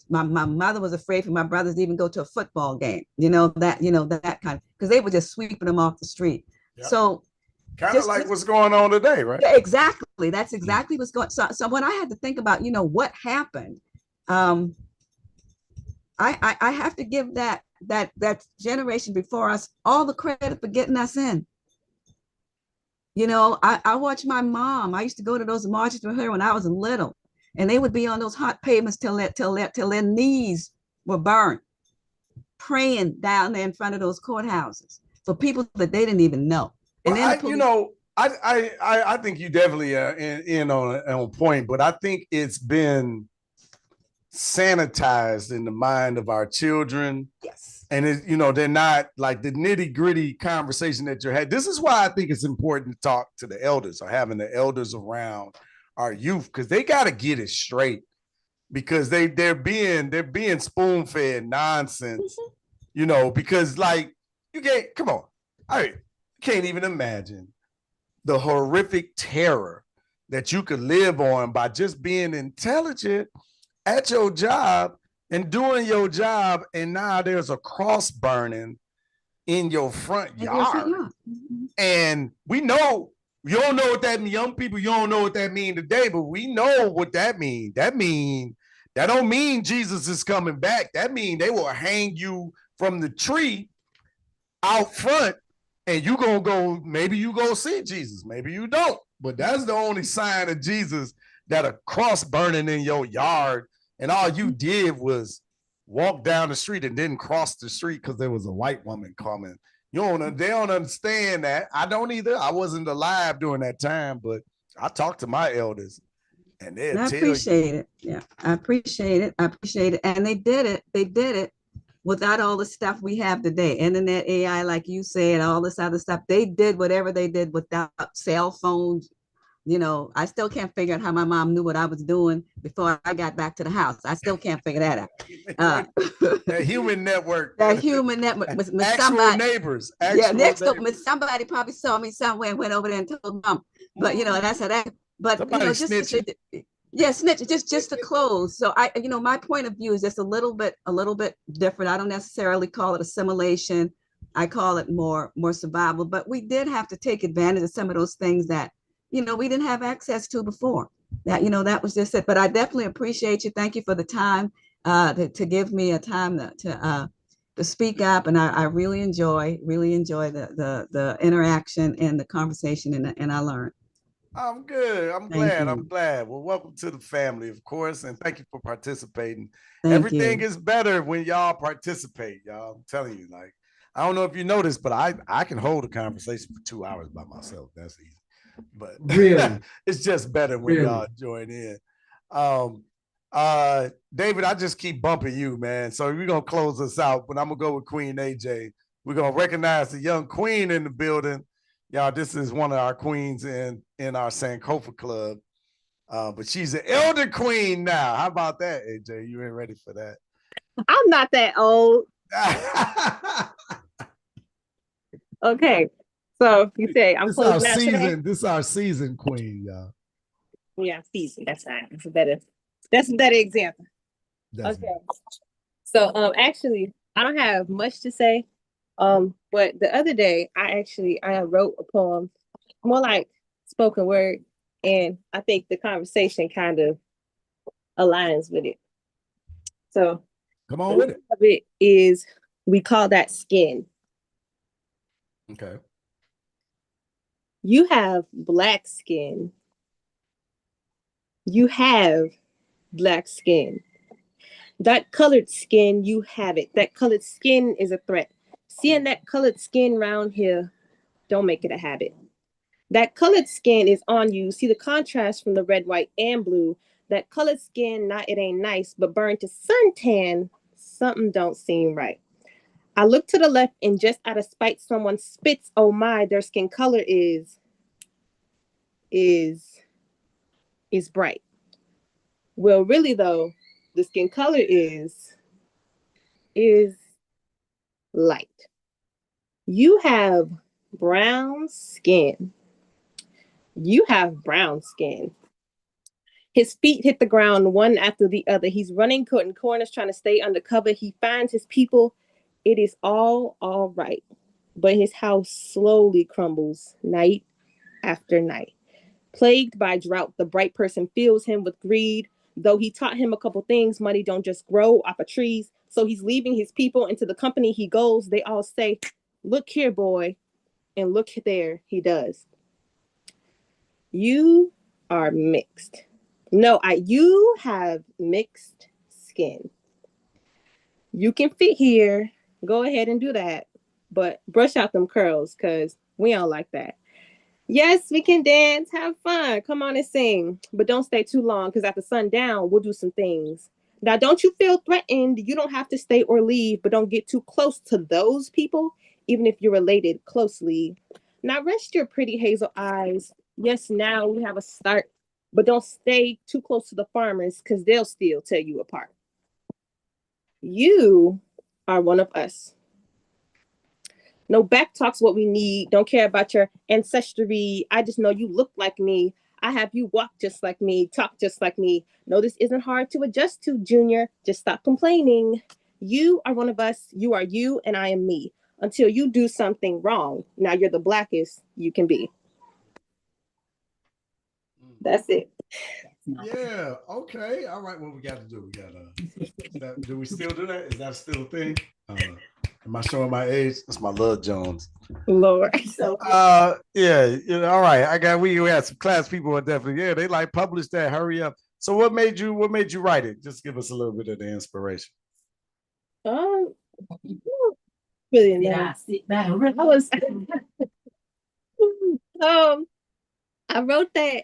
my mother was afraid for my brothers to even go to a football game, that kind of, because they were just sweeping them off the street. Yep. So kind of like what's going on today, right? Yeah, exactly. That's exactly what's going on. So when I had to think about, what happened, I have to give that generation before us all the credit for getting us in. I watched my mom. I used to go to those marches with her when I was little, and they would be on those hot pavements till their knees were burned, praying down there in front of those courthouses for people that they didn't even know. And well, I think you definitely in on point, but I think it's been sanitized in the mind of our children. Yes. And they're not like the nitty-gritty conversation that you had. This is why I think it's important to talk to the elders, or having the elders around our youth, because they got to get it straight, because they're being spoon-fed nonsense, because like you can't even imagine the horrific terror that you could live on by just being intelligent at your job and doing your job, and now there's a cross burning in your front yard. And we know, you don't know what that means. Young people, you don't know what that means today, but we know what that means. That don't mean Jesus is coming back. That means they will hang you from the tree out front, and you gonna go, maybe you go see Jesus, maybe you don't. But that's the only sign of Jesus, that a cross burning in your yard, and all you did was walk down the street and didn't cross the street because there was a white woman coming. They don't understand that. I don't either. I wasn't alive during that time, but I talked to my elders, and they appreciate it. Yeah, I appreciate it. And they did it without all the stuff we have today, internet, AI, like you said, all this other stuff. They did whatever they did without cell phones. I still can't figure out how my mom knew what I was doing before I got back to the house. I still can't figure that out. That human network. Actual somebody, neighbors. Next door, somebody probably saw me somewhere and went over there and told mom. But that's how that. But snitch, just to close. So my point of view is just a little bit different. I don't necessarily call it assimilation. I call it more survival. But we did have to take advantage of some of those things that we didn't have access to before. That, that was just it. But I definitely appreciate you. Thank you for the time to give me a time to speak up. And I really enjoy the interaction and the conversation, and I learned. I'm good. I'm glad. I'm glad. Well, welcome to the family, of course, and thank you for participating. Everything is better when y'all participate, y'all. I'm telling you, like, I don't know if you noticed, but I can hold a conversation for 2 hours by myself. That's easy. But Really, it's just better when y'all join in. David, I just keep bumping you, man. So we're gonna close us out, but I'm gonna go with Queen AJ. We're gonna recognize the young queen in the building. Y'all, this is one of our queens in our Sankofa club. But she's an elder queen now. How about that, AJ? You ain't ready for that? I'm not that old. Okay. So you say I'm closing out today? This is our season queen, y'all. Yeah, season. That's fine. That's a better example. Okay. So actually I don't have much to say. But the other day I wrote a poem, more like spoken word, and I think the conversation kind of aligns with it. So come on with it. Of it is, we call that skin. Okay. You have black skin. You have black skin. That colored skin, you have it. That colored skin is a threat. Seeing that colored skin around here, don't make it a habit. That colored skin is on you. See the contrast from the red, white, and blue. That colored skin, not it ain't nice, but burned to suntan, something don't seem right. I look to the left and just out of spite, someone spits, oh my, their skin color is bright. Well, really though, the skin color is light. You have brown skin. You have brown skin. His feet hit the ground one after the other. He's running cutting corners, trying to stay undercover. He finds his people. It is all right. But his house slowly crumbles night after night. Plagued by drought, the bright person fills him with greed. Though he taught him a couple things, money don't just grow off of trees. So he's leaving his people into the company he goes. They all say, look here, boy. And look there, he does. You are mixed. No, you have mixed skin. You can fit here. Go ahead and do that. But brush out them curls, because we don't like that. Yes, we can dance, have fun. Come on and sing. But don't stay too long, because after sundown, we'll do some things. Now, don't you feel threatened? You don't have to stay or leave, but don't get too close to those people, even if you're related closely. Now, rest your pretty hazel eyes. Yes, now we have a start, but don't stay too close to the farmers, because they'll still tear you apart. You are one of us. No back talk's what we need. Don't care about your ancestry. I just know you look like me. I have you walk just like me, talk just like me. No, this isn't hard to adjust to, Junior. Just stop complaining. You are one of us. You are you, and I am me. Until you do something wrong. Now you're the blackest you can be. That's it. Yeah. Okay. All right. What we got to do? Do we still do that? Is that still a thing? Am I showing my age? That's my Love Jones. Lord. Yeah. All right. We had some class people who definitely. Yeah. They like publish that. Hurry up. So what made you write it? Just give us a little bit of the inspiration. Really nice. I wrote that.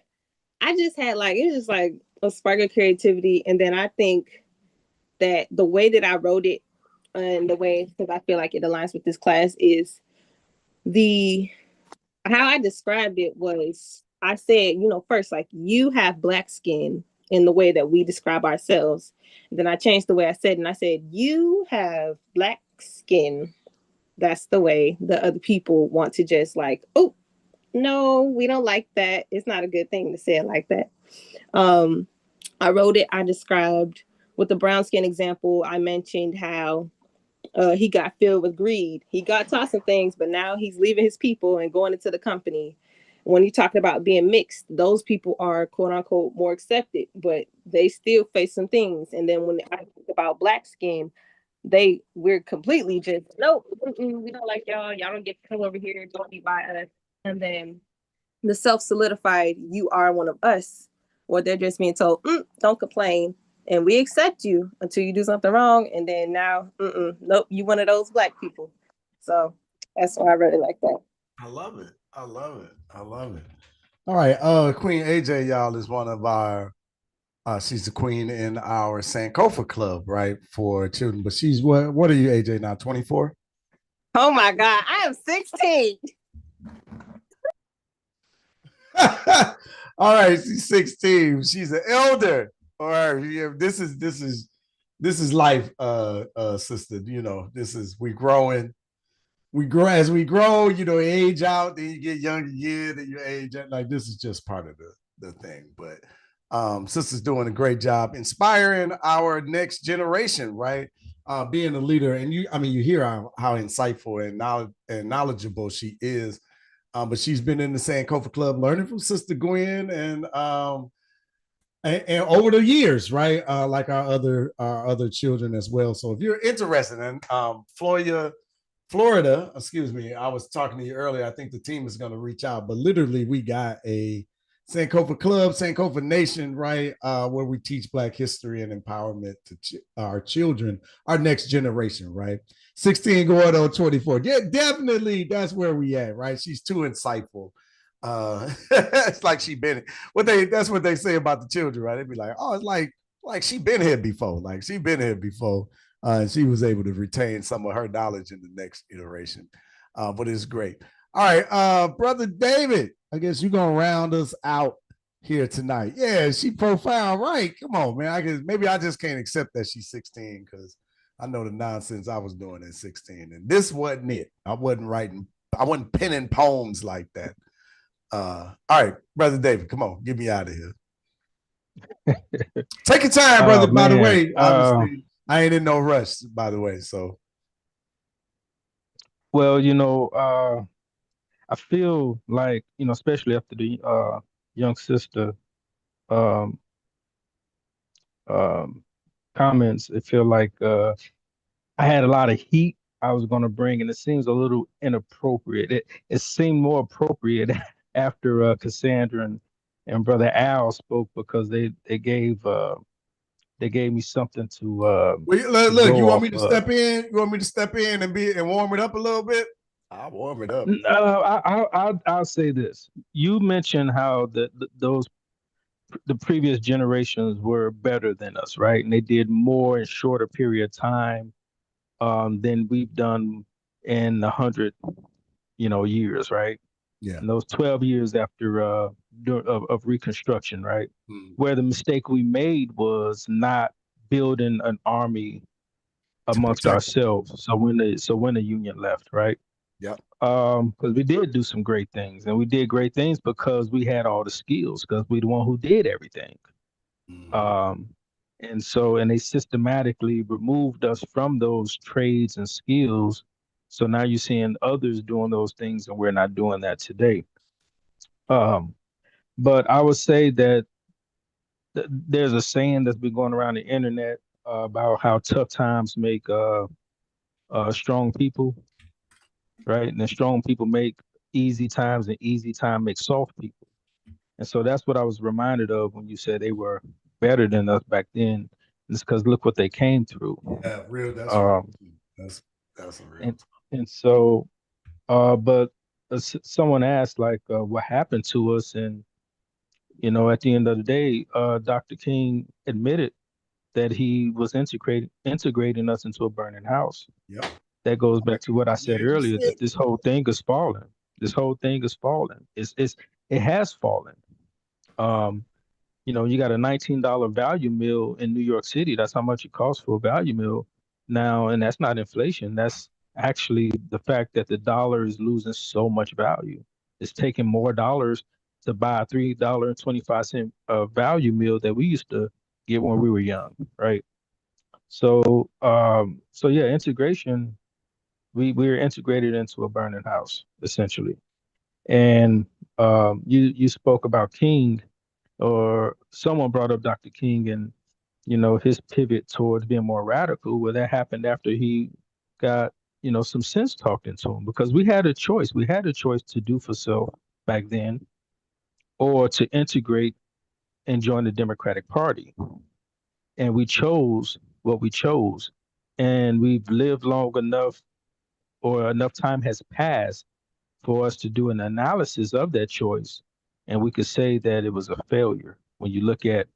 I just had it was just like a spark of creativity. And then I think that the way that I wrote it and the way, because I feel like it aligns with this class, is how I described it was, I said, first, you have black skin in the way that we describe ourselves. Then I changed the way I said, and I said, you have black skin. That's the way the other people want to just oh, no, we don't like that. It's not a good thing to say it like that. I wrote it, I described with the brown skin example, I mentioned how he got filled with greed. He got taught some things, but now he's leaving his people and going into the company. When you talk about being mixed, those people are quote unquote more accepted, but they still face some things. And then when I think about black skin, we're completely just nope, we don't like y'all. Y'all don't get to come over here. Don't be by us. And then the self-solidified, you are one of us, or they're just being told, don't complain, and we accept you until you do something wrong, and then now, nope, you one of those black people. So that's why I really like that. I love it. I love it. I love it. All right. Queen AJ, y'all, is one of our she's the queen in our Sankofa club, right? For children. But she's what are you, AJ, now? 24? Oh my God. I am 16. All right, she's 16. She's an elder. All right. Yeah, this is life, sister. You know, we growing. We grow as we grow, you know, age out, then you get younger again, then you age out. Like this is just part of the thing. But sister's doing a great job inspiring our next generation, right? Being a leader. And you hear how insightful and knowledgeable she is. But she's been in the Sankofa Club learning from Sister Gwen and over the years, right? Like our other children as well. So if you're interested in Florida, excuse me, I was talking to you earlier. I think the team is going to reach out, but literally we got a Sankofa Club, Sankofa Nation, right? Where we teach Black history and empowerment to our children, our next generation, right? 16 going on 24. Yeah, definitely that's where we at, right? She's too insightful. It's like that's what they say about the children, right? They'd be like, oh, it's like she been here before. Like she been here before. And she was able to retain some of her knowledge in the next iteration. But it's great. All right, Brother David, I guess you're going to round us out here tonight. Yeah, she profound, right? Come on, man. Maybe I just can't accept that she's 16 because I know the nonsense I was doing at 16. And this wasn't it. I wasn't penning poems like that. All right, Brother David, come on, get me out of here. Take your time, brother, by the way. Obviously, I ain't in no rush, by the way. So, well, I feel like, especially after the young sister um, comments, it feel like I had a lot of heat I was going to bring, and it seems a little inappropriate. It seemed more appropriate after Cassandra and Brother Al spoke because they gave me something to look, you go want off me to step in? You want me to step in and warm it up a little bit? I'll warm it up. I'll say this. You mentioned how the previous generations were better than us, right? And they did more in shorter period of time than we've done in 100, years, right? Yeah. And those 12 years after of Reconstruction, right? Where the mistake we made was not building an army amongst ourselves. So when the Union left, right? Yep. Because we did do some great things, and we did great things because we had all the skills, because we the one who did everything. And they systematically removed us from those trades and skills. So now you're seeing others doing those things, and we're not doing that today. But I would say that there's a saying that's been going around the internet about how tough times make strong people, right? And then strong people make easy times, and easy time makes soft people. And so that's what I was reminded of when you said they were better than us back then. It's because look what they came through. Yeah, real. That's real. That's a real. And so, but someone asked like, what happened to us? And at the end of the day, Dr. King admitted that he was integrating us into a burning house. Yep. That goes back to what I said earlier, that this whole thing is falling. This whole thing is falling. It has fallen. You got a $19 value meal in New York City. That's how much it costs for a value meal now, and that's not inflation. That's actually the fact that the dollar is losing so much value. It's taking more dollars to buy a $3.25 value meal that we used to get when we were young, right? So, yeah, integration. We're integrated into a burning house essentially, and You spoke about King, or someone brought up Dr. King and his pivot towards being more radical. Well, that happened after he got some sense talked into him, because we had a choice. We had a choice to do for self back then, or to integrate and join the Democratic Party. And we chose what we chose. And we've lived long enough, or enough time has passed for us to do an analysis of that choice. And we could say that it was a failure when you look at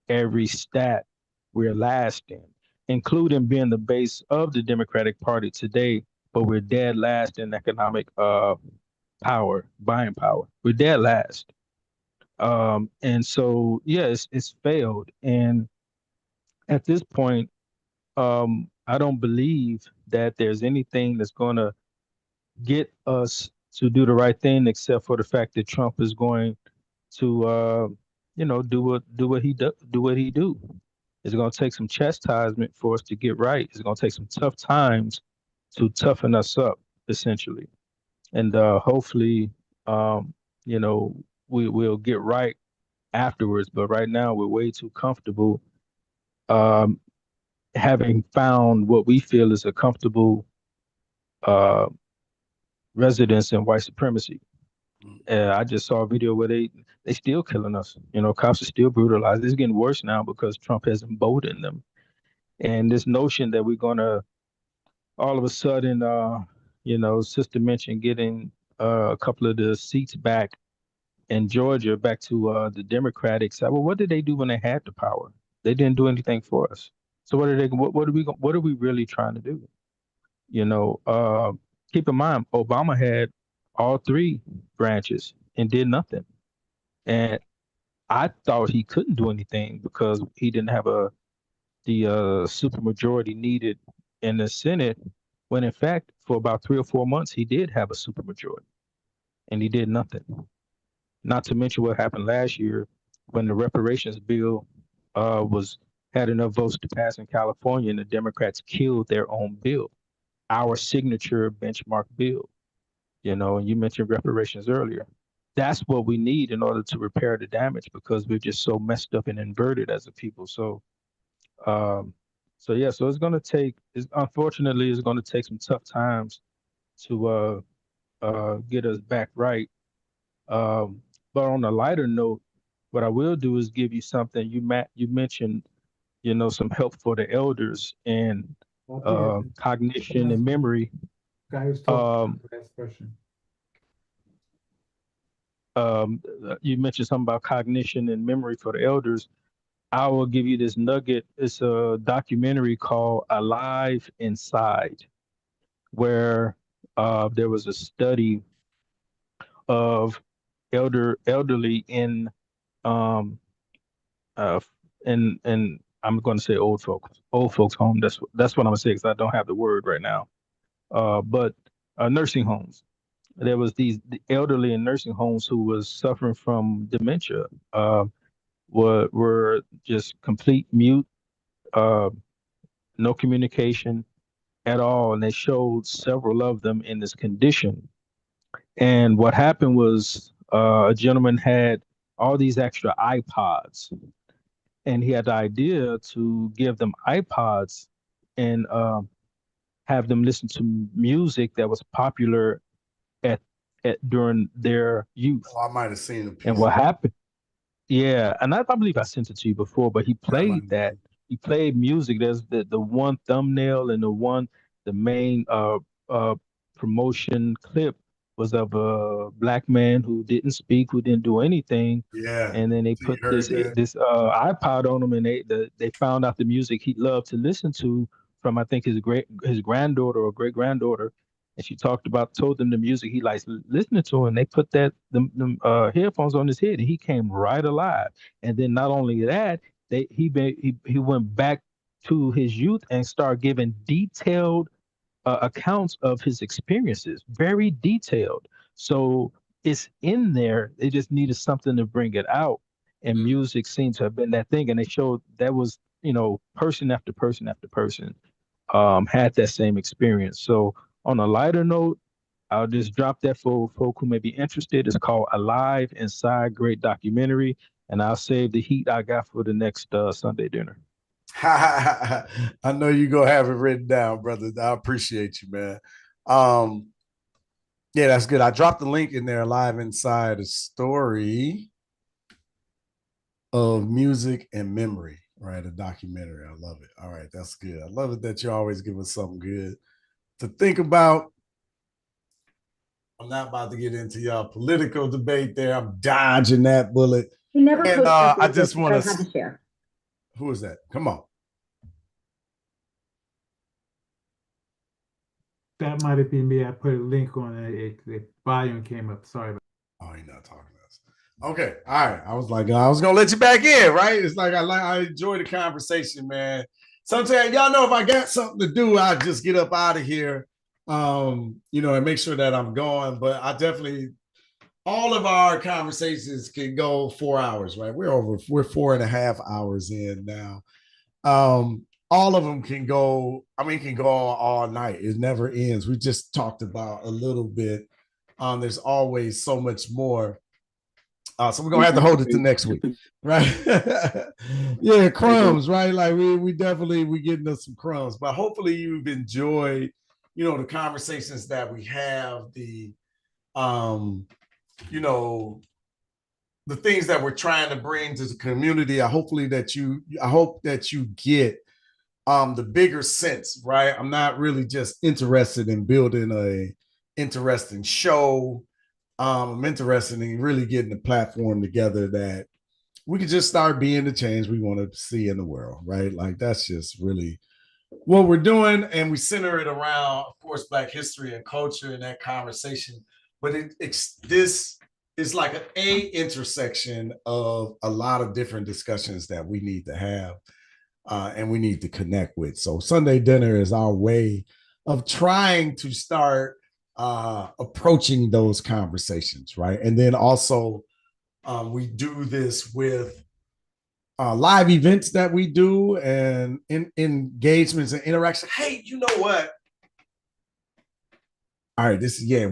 every stat we're last in, including being the base of the Democratic Party today, but we're dead last in economic power, buying power. We're dead last. And so, yes, it's failed. And at this point, I don't believe that there's anything that's going to get us to do the right thing, except for the fact that Trump is going to, do what he do. It's going to take some chastisement for us to get right. It's going to take some tough times to toughen us up, essentially, and hopefully, um, we'll get right afterwards. But right now, we're way too comfortable, um, having found what we feel is a comfortable uh, residence in white supremacy. I just saw a video where they still killing us. Cops are still brutalized. It's getting worse now because Trump has emboldened them. And this notion that we're gonna all of a sudden, Sister mentioned getting a couple of the seats back in Georgia back to the Democratic side. Well, what did they do when they had the power? They didn't do anything for us. So what are we really trying to do? You know, uh, Keep in mind, Obama had all three branches and did nothing. And I thought he couldn't do anything because he didn't have the supermajority needed in the Senate. When in fact, for about 3 or 4 months, he did have a supermajority, and he did nothing. Not to mention what happened last year when the reparations bill was had enough votes to pass in California, and the Democrats killed their own bill, our signature benchmark bill. And you mentioned reparations earlier. That's what we need in order to repair the damage, because we're just so messed up and inverted as a people. Um, so it's going to take. Unfortunately, it's going to take some tough times to get us back right. But on a lighter note, what I will do is give you something. You mentioned, some help for the elders and cognition and memory. Guy who's talking Um, last question. you mentioned something about cognition and memory for the elders. I will give you this nugget. It's a documentary called Alive Inside, where there was a study of elderly um uh in I'm going to say old folks home. That's what I'm gonna say, because I don't have the word right now. But nursing homes. There was the elderly in nursing homes who was suffering from dementia. Were just complete mute, uh, no communication at all, and they showed several of them in this condition. And what happened was, a gentleman had all these extra iPods, and he had the idea to give them iPods and have them listen to music that was popular at, during their youth. Oh, I might have seen a piece. And what happened? Yeah, and I believe I sent it to you before, but he played that. He played music. There's the one thumbnail and the main uh promotion clip was of a black man who didn't speak, who didn't do anything. Yeah. And then they So you put heard that? this iPod on him, and they found out the music he loved to listen to from, I think, his granddaughter or great granddaughter. And she told them the music he likes listening to, and they put them headphones on his head, and he came right alive. And then not only that, he went back to his youth and started giving detailed accounts of his experiences, very detailed. So it's in there. They just needed something to bring it out, and music seemed to have been that thing. And they showed that was, person after person after person had that same experience. So on a lighter note, I'll just drop that for folk who may be interested. It's called Alive Inside, great documentary, and I'll save the heat I got for the next Sunday dinner. I know you're gonna have it written down, brother. I appreciate you, man. Yeah, that's good. I dropped the link in there, Alive Inside, a story of music and memory, right? A documentary. I love it. All right, that's good. I love it that you always give us something good to think about. I'm not about to get into y'all political debate there. I'm dodging that bullet. He never and I just want to share. Who is that? Come on. That might have been me. I put a link on it. The volume came up. Sorry about that. Oh, you're not talking to us. Okay. All right. I was like, I was gonna let you back in, right? It's like I enjoy the conversation, man. Sometimes y'all know if I got something to do, I just get up out of here. And make sure that I'm going. But I definitely, all of our conversations can go 4 hours, right? We're 4.5 hours in now. All of them can go, can go on all night. It never ends. We just talked about a little bit. There's always so much more. So we're gonna have to hold it to next week, right? Yeah, crumbs, right? Like we definitely getting us some crumbs, but hopefully you've enjoyed, the conversations that we have, the the things that we're trying to bring to the community. I hope that you get the bigger sense, right? I'm not really just interested in building a interesting show. I'm interested in really getting a platform together that we could just start being the change we want to see in the world, right? Like that's just really what we're doing. And we center it around, of course, Black history and culture and that conversation. But this is like an intersection of a lot of different discussions that we need to have and we need to connect with. So Sunday dinner is our way of trying to start approaching those conversations, right? And then also we do this with live events that we do and in engagements and interaction. Hey, you know what? All right,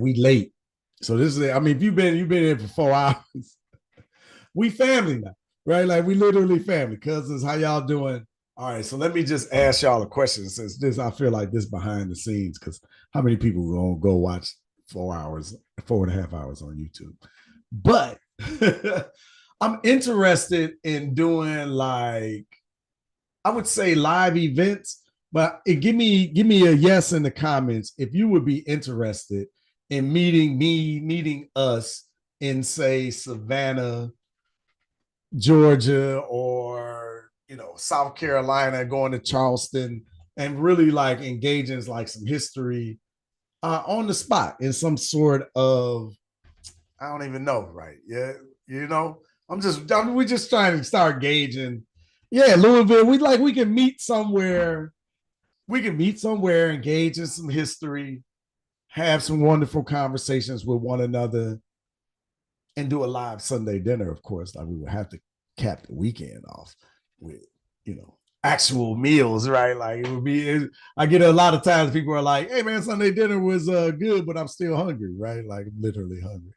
we late. So this is, if you've been here for 4 hours, we family now, right? Like we literally family. Cousins, how y'all doing? All right, so let me just ask y'all a question since this, I feel like this behind the scenes, because how many people will go watch 4 hours, 4.5 hours on YouTube? But I'm interested in doing like, I would say live events, but give me a yes in the comments if you would be interested in meeting us in, say, Savannah, Georgia, or South Carolina, going to Charleston, and really like engaging like some history on the spot in some sort of, I don't even know, right? Yeah, we're just trying to start gauging. Yeah, Louisville, we can meet somewhere. We can meet somewhere, engage in some history, have some wonderful conversations with one another, and do a live Sunday dinner, of course. Like we would have to cap the weekend off with, actual meals, right? Like it would be, I get a lot of times people are like, hey man, Sunday dinner was good, but I'm still hungry, right? Like I'm literally hungry.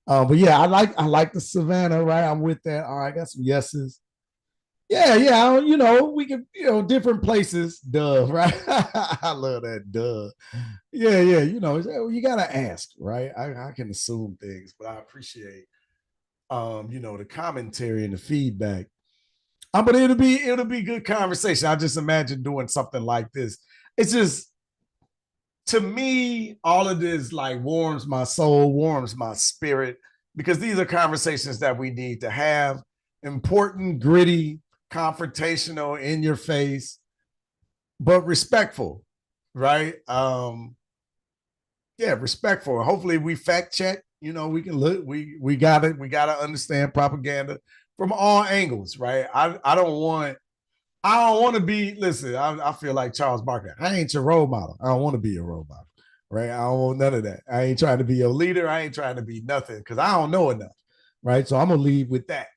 But yeah, I like the Savannah, right? I'm with that. All right, I got some yeses. Yeah, we can, different places, duh, right? I love that, duh. Yeah, you gotta ask, right? I can assume things, but I appreciate the commentary and the feedback. But it'll be good conversation. I just imagine doing something like this. It's just, to me, all of this like warms my soul, warms my spirit, because these are conversations that we need to have. Important, gritty, confrontational, in your face, but respectful, right? Respectful. Hopefully we fact check. We can look. We got it. We got to understand propaganda from all angles, right? I don't want to be, listen, I feel like Charles Barkley. I ain't your role model. I don't want to be your role model, right? I don't want none of that. I ain't trying to be your leader. I ain't trying to be nothing because I don't know enough, right? So I'm going to leave with that.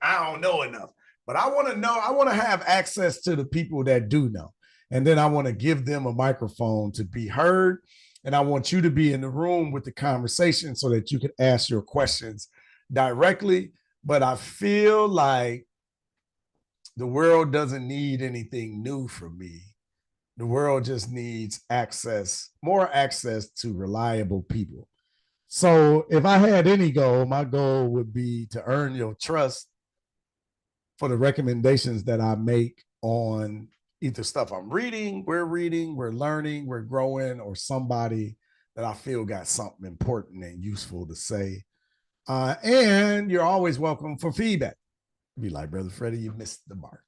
I don't know enough, but I want to know. I want to have access to the people that do know. And then I want to give them a microphone to be heard And I want you to be in the room with the conversation so that you can ask your questions directly. But I feel like the world doesn't need anything new from me. The world just needs access, more access to reliable people. So if I had any goal, my goal would be to earn your trust for the recommendations that I make on either stuff I'm reading, we're learning, we're growing, or somebody that I feel got something important and useful to say. And you're always welcome for feedback. Be like, Brother Freddie, you missed the mark,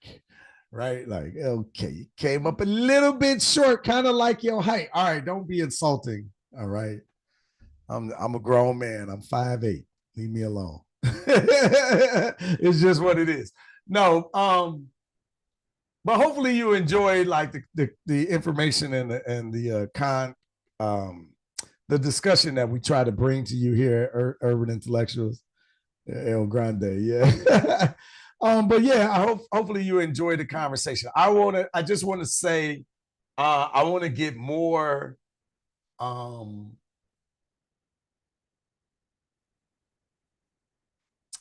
right? Like, okay, you came up a little bit short, kind of like your height. All right, don't be insulting. All right. I'm a grown man. I'm 5'8". Leave me alone. It's just what it is. No, but hopefully you enjoyed like the information and the discussion that we try to bring to you here, Urban Intellectuals. El Grande, yeah. But yeah, hopefully you enjoyed the conversation. I just want to say, I want to get more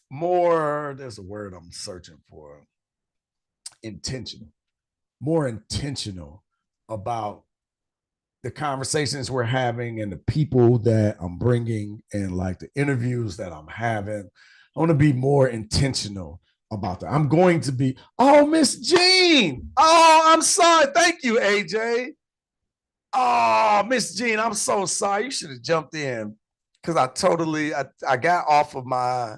there's a word I'm searching for, more intentional about the conversations we're having and the people that I'm bringing and like the interviews that I'm having. I want to be more intentional about that. I'm going to be, Miss Jean. Oh, I'm sorry. Thank you, AJ. Oh, Miss Jean, I'm so sorry. You should have jumped in because I got off of my.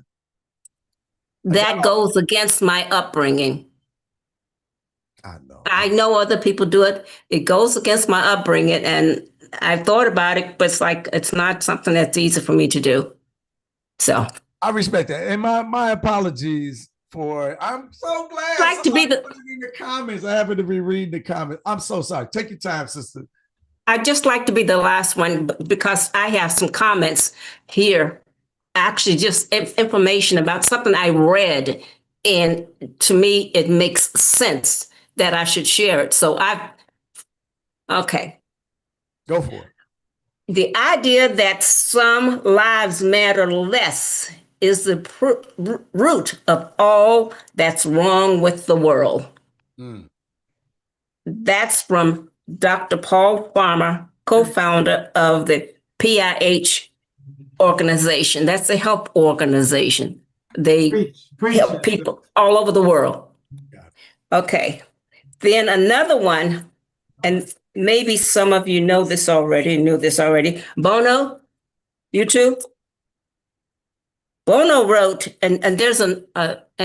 That goes against my upbringing. I know other people do it. It goes against my upbringing, and I've thought about it, but it's not something that's easy for me to do. So I respect that, and my apologies for. I'm so glad somebody put it in the comments. I happen to be reading the comments. I'm so sorry. Take your time, sister. I'd just like to be the last one because I have some comments here. Actually, just information about something I read, and to me, it makes sense that I should share it. So okay. Go for it. The idea that some lives matter less is the root of all that's wrong with the world. That's from Dr. Paul Farmer, co-founder of the PIH organization. That's a health organization. They help people all over the world. Okay. Then another one, and maybe some of you knew this already. Bono, you too? Bono wrote, and there's an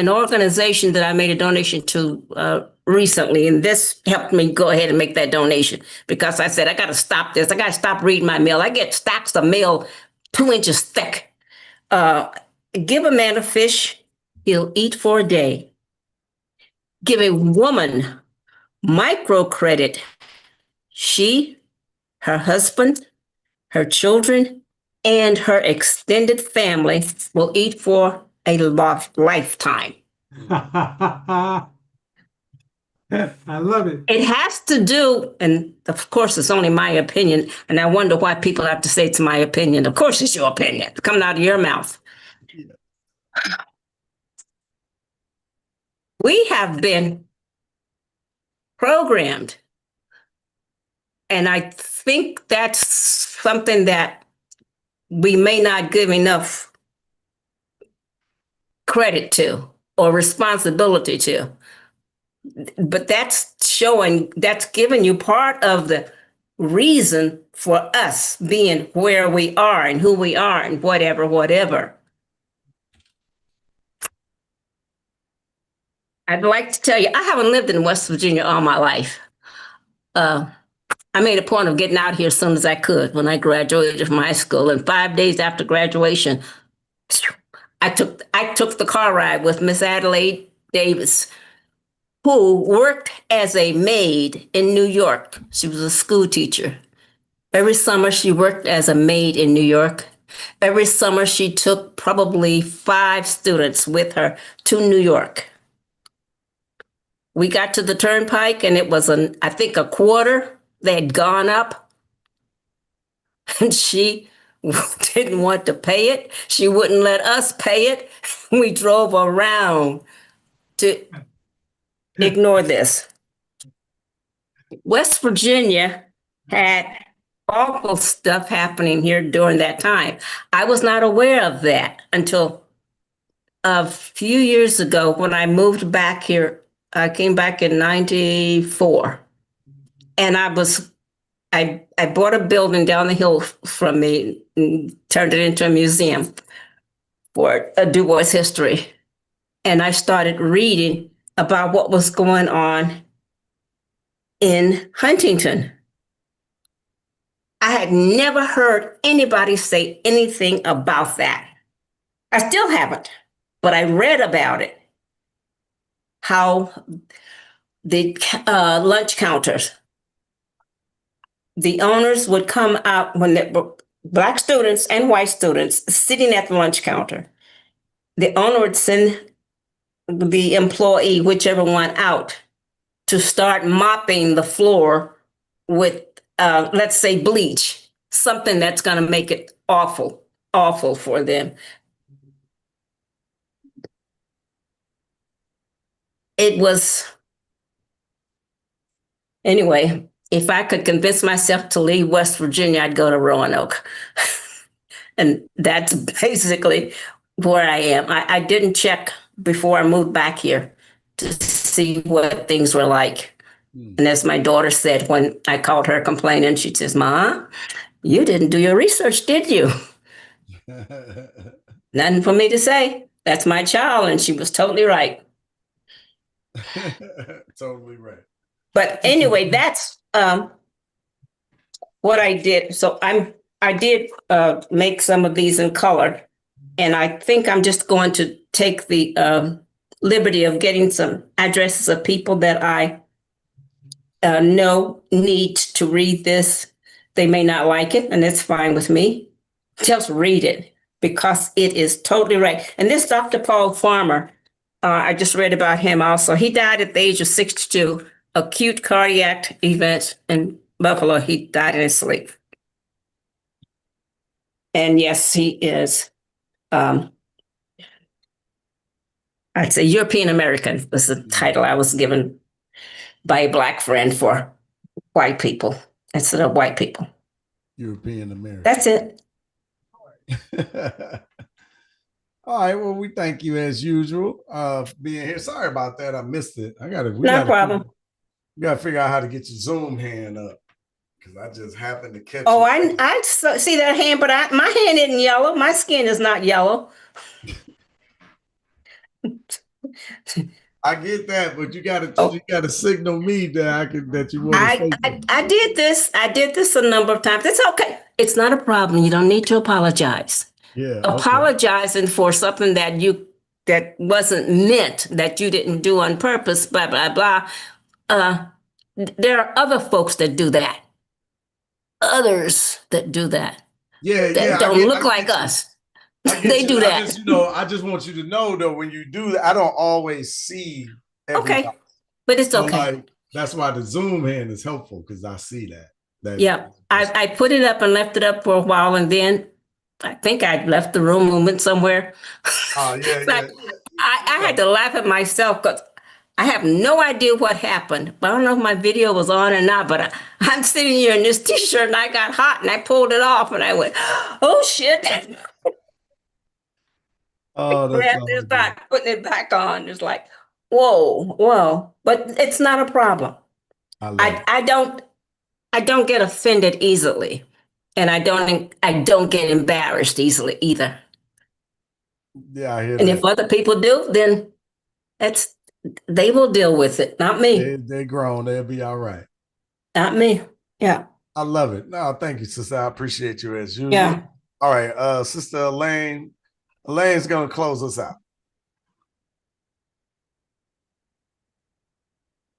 organization that I made a donation to recently, and this helped me go ahead and make that donation because I said, I got to stop this. I got to stop reading my mail. I get stacks of mail 2 inches thick. Give a man a fish, he'll eat for a day. Give a woman microcredit. She, her husband, her children, and her extended family will eat for a lifetime. I love it. It has to do, and of course, it's only my opinion, and I wonder why people have to say it's my opinion. Of course, it's your opinion. It's coming out of your mouth. We have been programmed, and I think that's something that we may not give enough credit to or responsibility to. But that's giving you part of the reason for us being where we are and who we are and whatever. I'd like to tell you, I haven't lived in West Virginia all my life. I made a point of getting out here as soon as I could when I graduated from high school. And 5 days after graduation, I took the car ride with Miss Adelaide Davis, who worked as a maid in New York. She was a school teacher. Every summer she worked as a maid in New York. Every summer she took probably 5 students with her to New York. We got to the turnpike and it was I think a quarter. They had gone up. and she didn't want to pay it. She wouldn't let us pay it. We drove around to ignore this. West Virginia had awful stuff happening here during that time. I was not aware of that until a few years ago when I moved back here. I came back in 94, and I bought a building down the hill from me and turned it into a museum for a Du Bois history. And I started reading about what was going on in Huntington. I had never heard anybody say anything about that. I still haven't, but I read about it. How the lunch counters, the owners would come out when they were Black students and white students sitting at the lunch counter. The owner would send the employee, whichever one, out to start mopping the floor with, let's say, bleach, something that's going to make it awful for them. It was, anyway, if I could convince myself to leave West Virginia, I'd go to Roanoke. And that's basically where I am. I didn't check before I moved back here to see what things were like. And as my daughter said when I called her complaining, she says, "Ma, you didn't do your research, did you?" Nothing for me to say. That's my child, and she was totally right. Totally right. But anyway, that's what I did. So I did make some of these in color, and I think I'm just going to take the liberty of getting some addresses of people that I know need to read this. They may not like it, and that's fine with me. Just read it because it is totally right. And this Dr. Paul Farmer, I just read about him also. He died at the age of 62, acute cardiac event in Buffalo. He died in his sleep. And yes, he is, I'd say European American was the title I was given by a Black friend for white people instead of white people. European American. That's it. All right. Well, we thank you as usual being here. Sorry about that. I missed it. No problem. We got to figure out how to get your Zoom hand up because I just happened to catch Oh, you. I see that hand, but my hand isn't yellow. My skin is not yellow. I get that, but you gotta signal me that you want to say something. I did this. I did this a number of times. It's okay. It's not a problem. You don't need to apologize. Yeah. Apologizing for something that wasn't meant, that you didn't do on purpose, blah, blah, blah. There are other folks that do that. Others that do that. That don't look like us. They do that. I just want you to know though, when you do that, I don't always see everybody. Okay. But it's okay. Like, that's why the Zoom hand is helpful because I see that. Yeah. I put it up and left it up for a while, and then I think I left the room and went somewhere. Oh, yeah. I had to laugh at myself because I have no idea what happened. I don't know if my video was on or not, but I'm sitting here in this t-shirt and I got hot and I pulled it off and I went, oh shit. Oh, that's not putting it back on. It's like, whoa. But it's not a problem. I don't get offended easily. And I don't get embarrassed easily either. Yeah, I hear and that. If other people do, then they will deal with it, not me. They're grown. They'll be all right. Not me. Yeah. I love it. No, thank you, sister. I appreciate you as usual. Yeah. All right, Sister Elaine. Elaine's gonna close us out.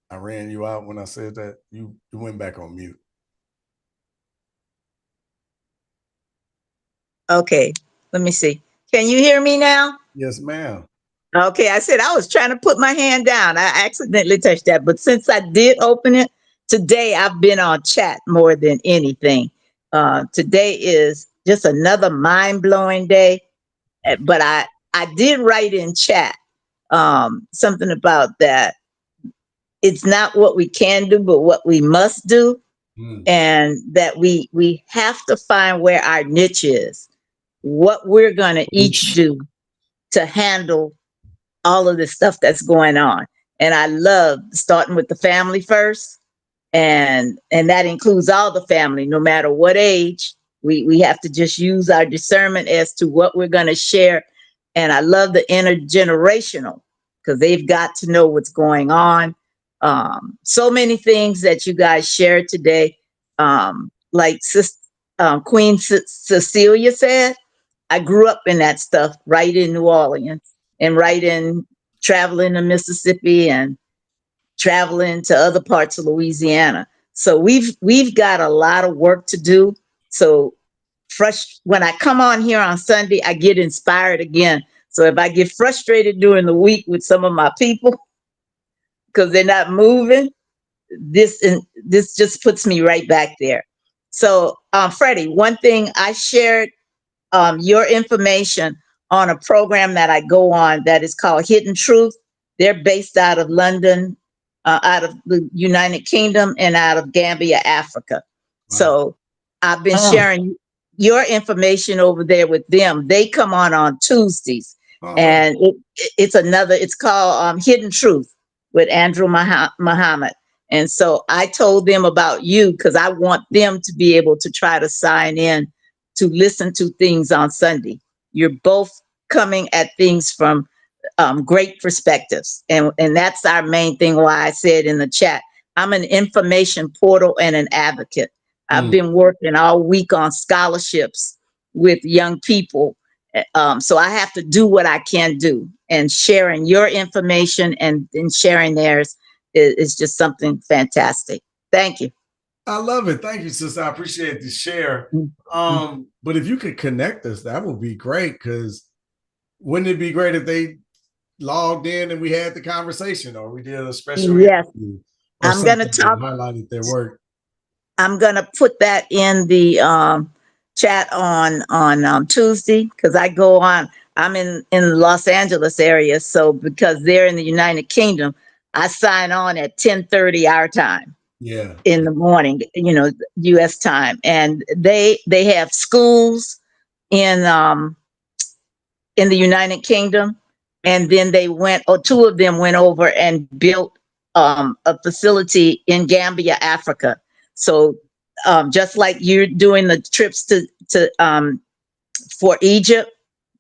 I ran you out when I said that. You went back on mute. Okay, let me see. Can you hear me now? Yes, ma'am. Okay, I said I was trying to put my hand down. I accidentally touched that, but since I did open it today, I've been on chat more than anything. Today is just another mind-blowing day. But I did write in chat something about that. It's not what we can do, but what we must do. And that we have to find where our niche is, what we're going to each do to handle all of the stuff that's going on. And I love starting with the family first. And that includes all the family, no matter what age. We have to just use our discernment as to what we're going to share. And I love the intergenerational, because they've got to know what's going on. So many things that you guys shared today. Like Queen Cecilia said, I grew up in that stuff right in New Orleans and right in traveling to Mississippi and traveling to other parts of Louisiana. So we've got a lot of work to do. So when I come on here on Sunday, I get inspired again. So if I get frustrated during the week with some of my people because they're not moving, this just puts me right back there. So Freddie, one thing I shared your information on a program that I go on that is called Hidden Truth. They're based out of London, out of the United Kingdom, and out of Gambia, Africa. Wow. So I've been sharing your information over there with them. They come on Tuesdays. And it's called Hidden Truth with Andrew Muhammad. And so I told them about you because I want them to be able to try to sign in to listen to things on Sunday. You're both coming at things from great perspectives. And that's our main thing, why I said in the chat, I'm an information portal and an advocate. I've been working all week on scholarships with young people. So I have to do what I can do. And sharing your information and sharing theirs is just something fantastic. Thank you. I love it. Thank you, sister. I appreciate the share. But if you could connect us, that would be great, because wouldn't it be great if they logged in and we had the conversation, or we did a special interview, or I'm going to talk, highlighted their work. I'm going to put that in the chat on Tuesday, because I go on, I'm in the Los Angeles area. So because they're in the United Kingdom, I sign on at 10:30 our time. Yeah. In the morning, US time. And they have schools in the United Kingdom. And then two of them went over and built a facility in Gambia, Africa. So just like you're doing the trips for Egypt,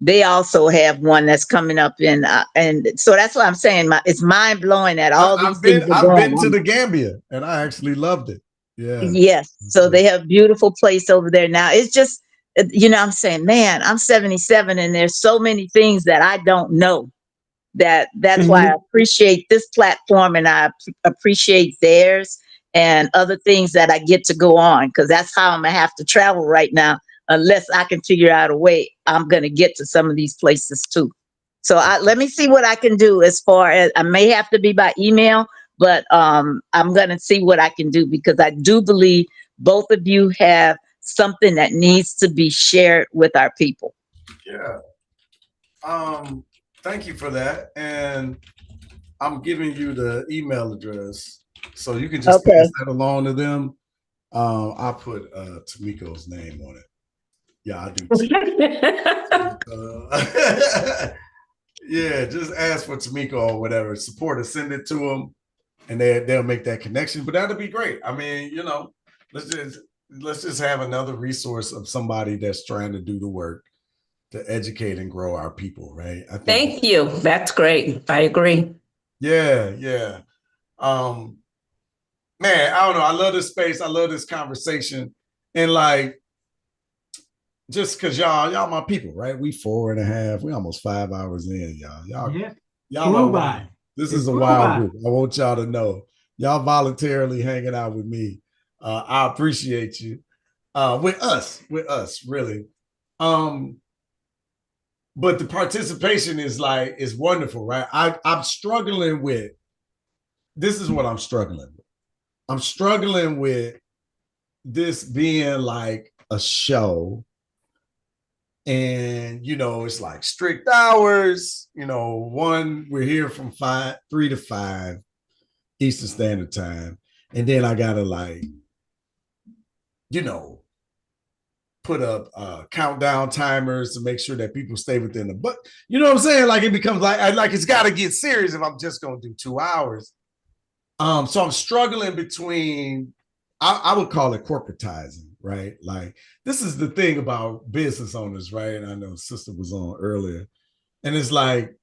they also have one that's coming up and so that's what I'm saying. It's mind blowing that all these things are going I've been to on. the Gambia and I actually loved it. Yeah. Yes. So they have a beautiful place over there now. It's just, I'm saying, man, I'm 77 and there's so many things that I don't know. That's why I appreciate this platform, and I appreciate theirs and other things that I get to go on, because that's how I'm gonna have to travel right now. Unless I can figure out a way, I'm gonna get to some of these places too. So let me see what I can do. As far as I may have to be by email, but I'm gonna see what I can do, because I do believe both of you have something that needs to be shared with our people. Yeah. Thank you for that. And I'm giving you the email address, so you can just pass that along to them. I'll put Tamiko's name on it. Yeah, I do too. Yeah, just ask for Tamiko or whatever. Support us, send it to them, and they'll make that connection. But that'll be great. I mean, let's just have another resource of somebody that's trying to do the work to educate and grow our people, right? I think. Thank you. That's great. I agree. Yeah. Man, I don't know. I love this space. I love this conversation. And just because y'all my people, right? We 4.5, we almost 5 hours in, y'all are wild. This is a wild group. I want y'all to know. Y'all voluntarily hanging out with me. I appreciate you. With us, really. But the participation is wonderful, right? I'm struggling with, this is what I'm struggling with. I'm struggling with this being like a a show, and it's like strict hours. We're here from 3 to 5 Eastern Standard Time, and then I gotta put up countdown timers to make sure that people stay within the but you know what I'm saying? Like it becomes like it's got to get serious if I'm just gonna do 2 hours. So I'm struggling between, I would call it corporatizing, right? Like this is the thing about business owners, right? And I know Sister was on earlier, and it's like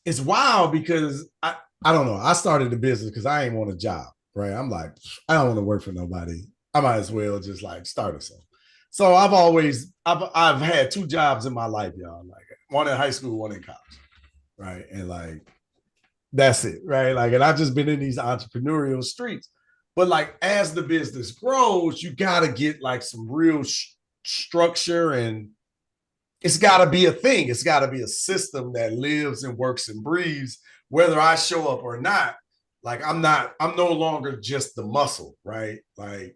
it's wild because I don't know. I started the business because I ain't want a job, right? I'm like, I don't want to work for nobody. I might as well just like start it. So I've had 2 jobs in my life, y'all. Like one in high school, one in college, right? And like that's it, right? Like, and I've just been in these entrepreneurial streets. But like as the business grows, you gotta get like some real structure, and it's gotta be a thing. It's gotta be a system that lives and works and breathes, whether I show up or not. Like I'm no longer just the muscle, right? Like,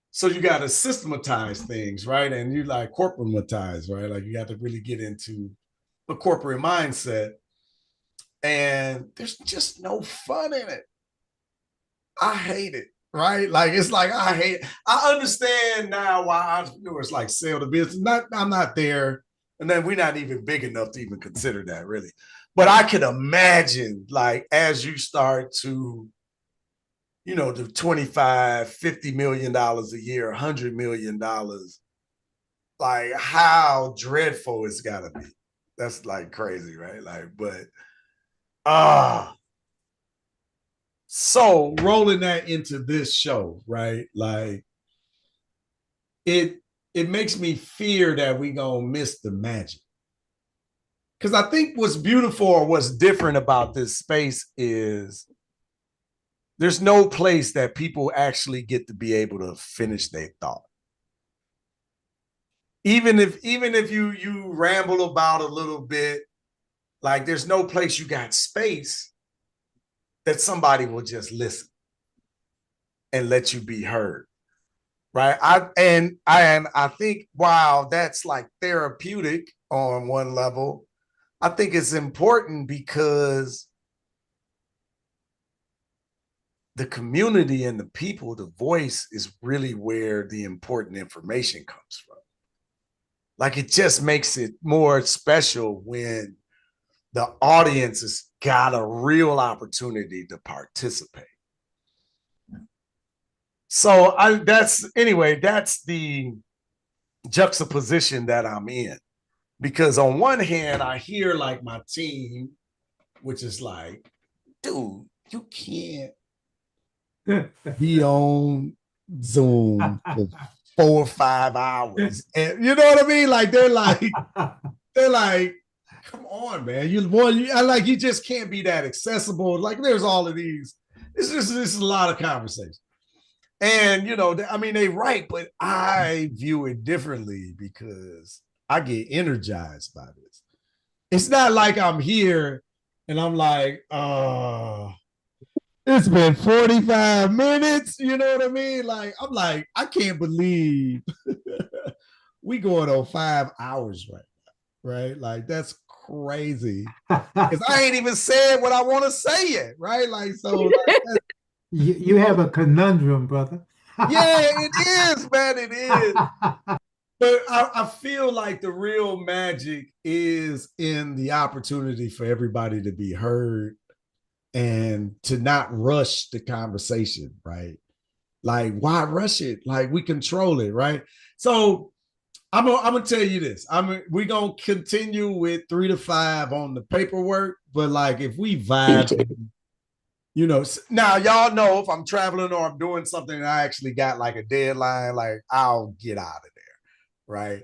so you got to systematize things, right? And you like corporamatize, right? Like you got to really get into a corporate mindset, and there's just no fun in it. I hate it, right? Like it's like I understand now why entrepreneurs like sell the business. I'm not there, and then we're not even big enough to even consider that really. But I can imagine like as you start to do 25, $50 million a year, $100 million, like how dreadful it's gotta be. That's like crazy, right? Like, but so rolling that into this show, right? Like it makes me fear that we gonna miss the magic. Because I think what's beautiful or what's different about this space is there's no place that people actually get to be able to finish their thought. Even if you ramble about a little bit, like there's no place you got space that somebody will just listen and let you be heard. Right. I think while that's like therapeutic on one level, I think it's important because the community and the people, the voice is really where the important information comes from. Like it just makes it more special when the audience has got a real opportunity to participate. So that's the juxtaposition that I'm in. Because on one hand, I hear like my team, which is like, dude, you can't be on Zoom for 4 or 5 hours. And you know what I mean? Like they're like, come on, man. You just can't be that accessible. Like there's all of these. This is a lot of conversation. And they right, but I view it differently because I get energized by this. It's not like I'm here and I'm like, it's been 45 minutes. You know what I mean? Like, I'm like, I can't believe we going on 5 hours right now, right? Like, that's crazy. Because I ain't even said what I want to say yet, right? Like, so you have a conundrum, brother. Yeah, it is, man. It is. But I feel like the real magic is in the opportunity for everybody to be heard and to not rush the conversation, right? Like, why rush it? Like, we control it, right? So I'm gonna tell you this. We're gonna continue with 3 to 5 on the paperwork, but like if we vibe, now y'all know if I'm traveling or I'm doing something and I actually got like a deadline, like I'll get out of there, right?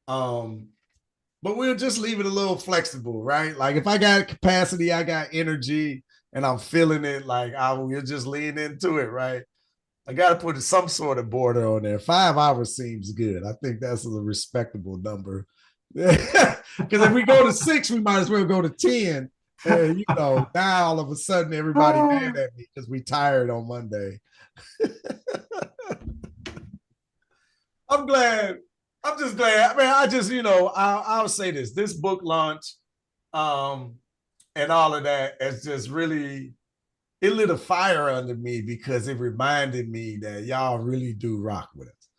But we'll just leave it a little flexible, right? Like if I got capacity, I got energy, and I'm feeling it, like we'll just lean into it, right? I got to put some sort of border on there. 5 hours seems good. I think that's a respectable number. Because if we go to 6, we might as well go to 10. And, now all of a sudden everybody mad at me because we tired on Monday. I'm glad. I'm just glad. I mean, I just, I'll say this book launch, and all of that has just really, it lit a fire under me because it reminded me that y'all really do rock with us,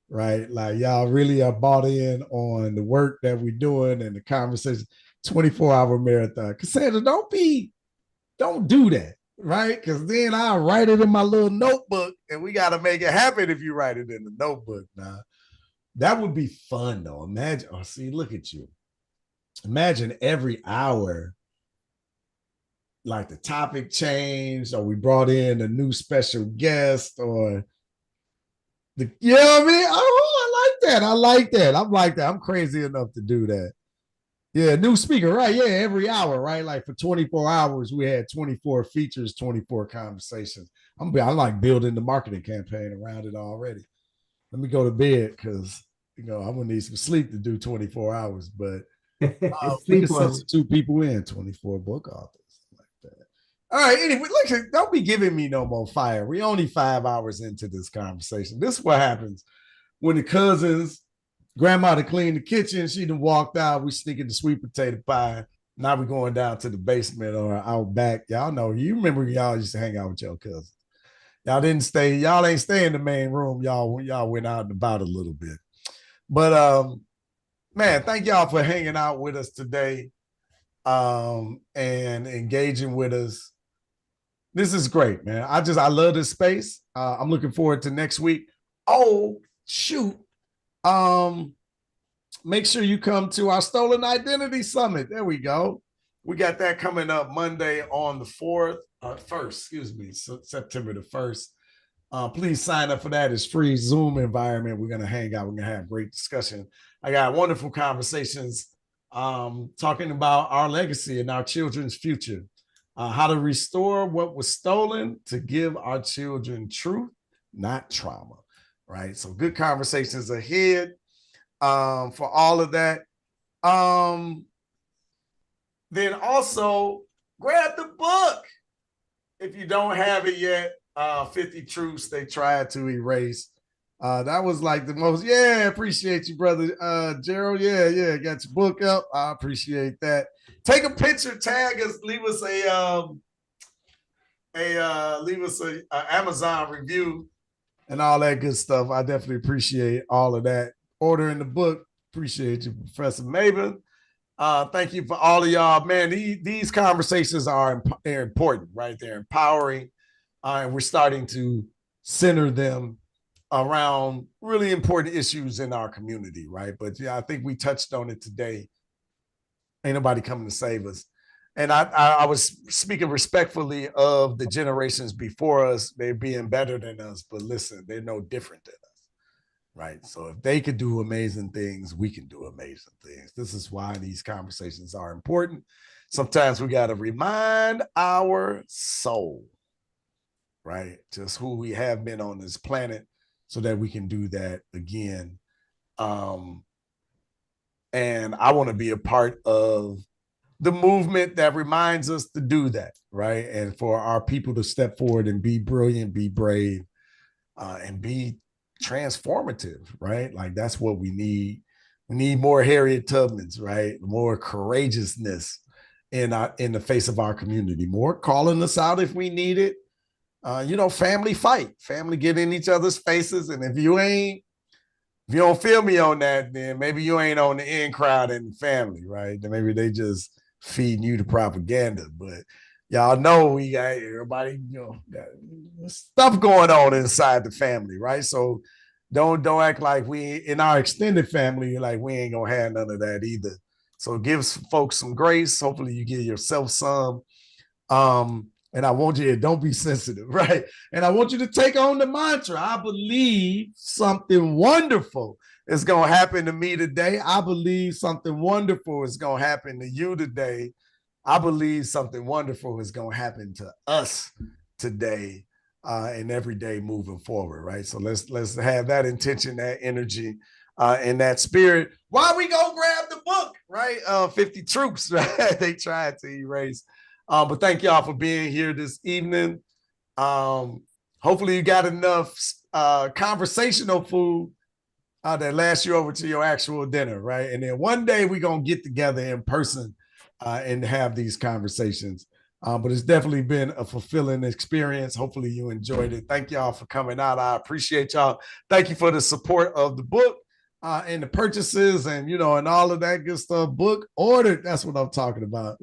right? Like y'all really are bought in on the work that we're doing and the conversation. 24-hour marathon. Cassandra, don't do that, right? Because then I'll write it in my little notebook, and we got to make it happen if you write it in the notebook now. That would be fun though. Imagine, see, look at you. Imagine every hour, like the topic changed, or we brought in a new special guest, or you know what I mean? Oh, I like that. I'm like that. I'm crazy enough to do that. Yeah, new speaker, right? Yeah, every hour, right? Like for 24 hours, we had 24 features, 24 conversations. I'm like building the marketing campaign around it already. Let me go to bed because I'm gonna need some sleep to do 24 hours, but we can substitute people in 24 book authors like that. All right, anyway, look, don't be giving me no more fire. We only 5 hours into this conversation. This is what happens when the cousins, grandma to clean the kitchen, she done walked out. We sneaking the sweet potato pie. Now we're going down to the basement or out back. Y'all know, you remember y'all used to hang out with your cousins. Y'all ain't stay in the main room. Y'all went out and about a little bit. But man, thank y'all for hanging out with us today, and engaging with us. This is great, man. I love this space. I'm looking forward to next week. Oh, shoot. Make sure you come to our Stolen Identity Summit. There we go. We got that coming up Monday on the 1st, September the 1st. Please sign up for that. It's free Zoom environment. We're going to hang out. We're going to have great discussion. I got wonderful conversations talking about our legacy and our children's future, how to restore what was stolen to give our children truth, not trauma, right? So good conversations ahead for all of that. Then also grab the book if you don't have it yet. 50 Truths They Tried to Erase. That was like the most, appreciate you, brother Gerald. Yeah, got your book up. I appreciate that. Take a picture, tag us, leave us a Amazon review and all that good stuff. I definitely appreciate all of that. Ordering the book, appreciate you, Professor Maven. Thank you for all of y'all, man. These conversations they're important, right? They're empowering, and we're starting to center them around really important issues in our community, right? But yeah, I think we touched on it today. Ain't nobody coming to save us. And I was speaking respectfully of the generations before us. They're being better than us, but listen, they're no different than us, right? So if they could do amazing things, we can do amazing things. This is why these conversations are important. Sometimes we got to remind our soul, right? Just who we have been on this planet so that we can do that again. And I want to be a part of the movement that reminds us to do that, right? And for our people to step forward and be brilliant, be brave, and be transformative, right? Like that's what we need. We need more Harriet Tubmans, right? More courageousness in the face of our community, more calling us out if we need it. Family fight, family get in each other's faces. And if you don't feel me on that, then maybe you ain't on the in crowd in the family, right? Then maybe they just feeding you the propaganda. But y'all know we got everybody, got stuff going on inside the family, right? So don't act like we in our extended family, like we ain't gonna have none of that either. So give folks some grace. Hopefully you give yourself some. And I want you to don't be sensitive, right? And I want you to take on the mantra. I believe something wonderful is going to happen to me today. I believe something wonderful is going to happen to you today. I believe something wonderful is going to happen to us today, and every day moving forward, right? So let's have that intention, that energy, and that spirit. While we go grab the book, right? 50 Truths, right? They tried to erase. But thank y'all for being here this evening. Hopefully you got enough conversational food that last you over to your actual dinner, right? And then one day we're going to get together in person and have these conversations. But it's definitely been a fulfilling experience. Hopefully you enjoyed it. Thank y'all for coming out. I appreciate y'all. Thank you for the support of the book and the purchases and, you know, and all of that good stuff. Book ordered. That's what I'm talking about.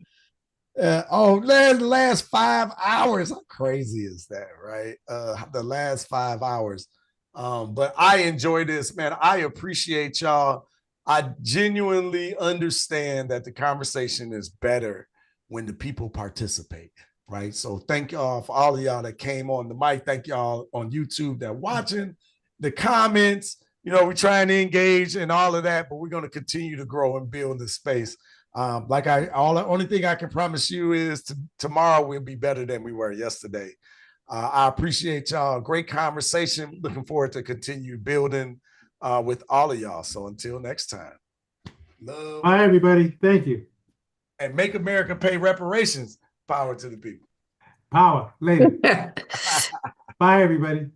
The last 5 hours. How crazy is that, right? The last 5 hours. But I enjoy this, man. I appreciate y'all. I genuinely understand that the conversation is better when the people participate, right? So thank y'all for all of y'all that came on the mic. Thank y'all on YouTube that watching, the comments. You know, we're trying to engage and all of that, but we're going to continue to grow and build this space. The only thing I can promise you is tomorrow we'll be better than we were yesterday. I appreciate y'all. Great conversation. Looking forward to continue building with all of y'all. So until next time. Love. Bye, everybody. Thank you. And make America pay reparations. Power to the people. Power. Later. Bye, everybody.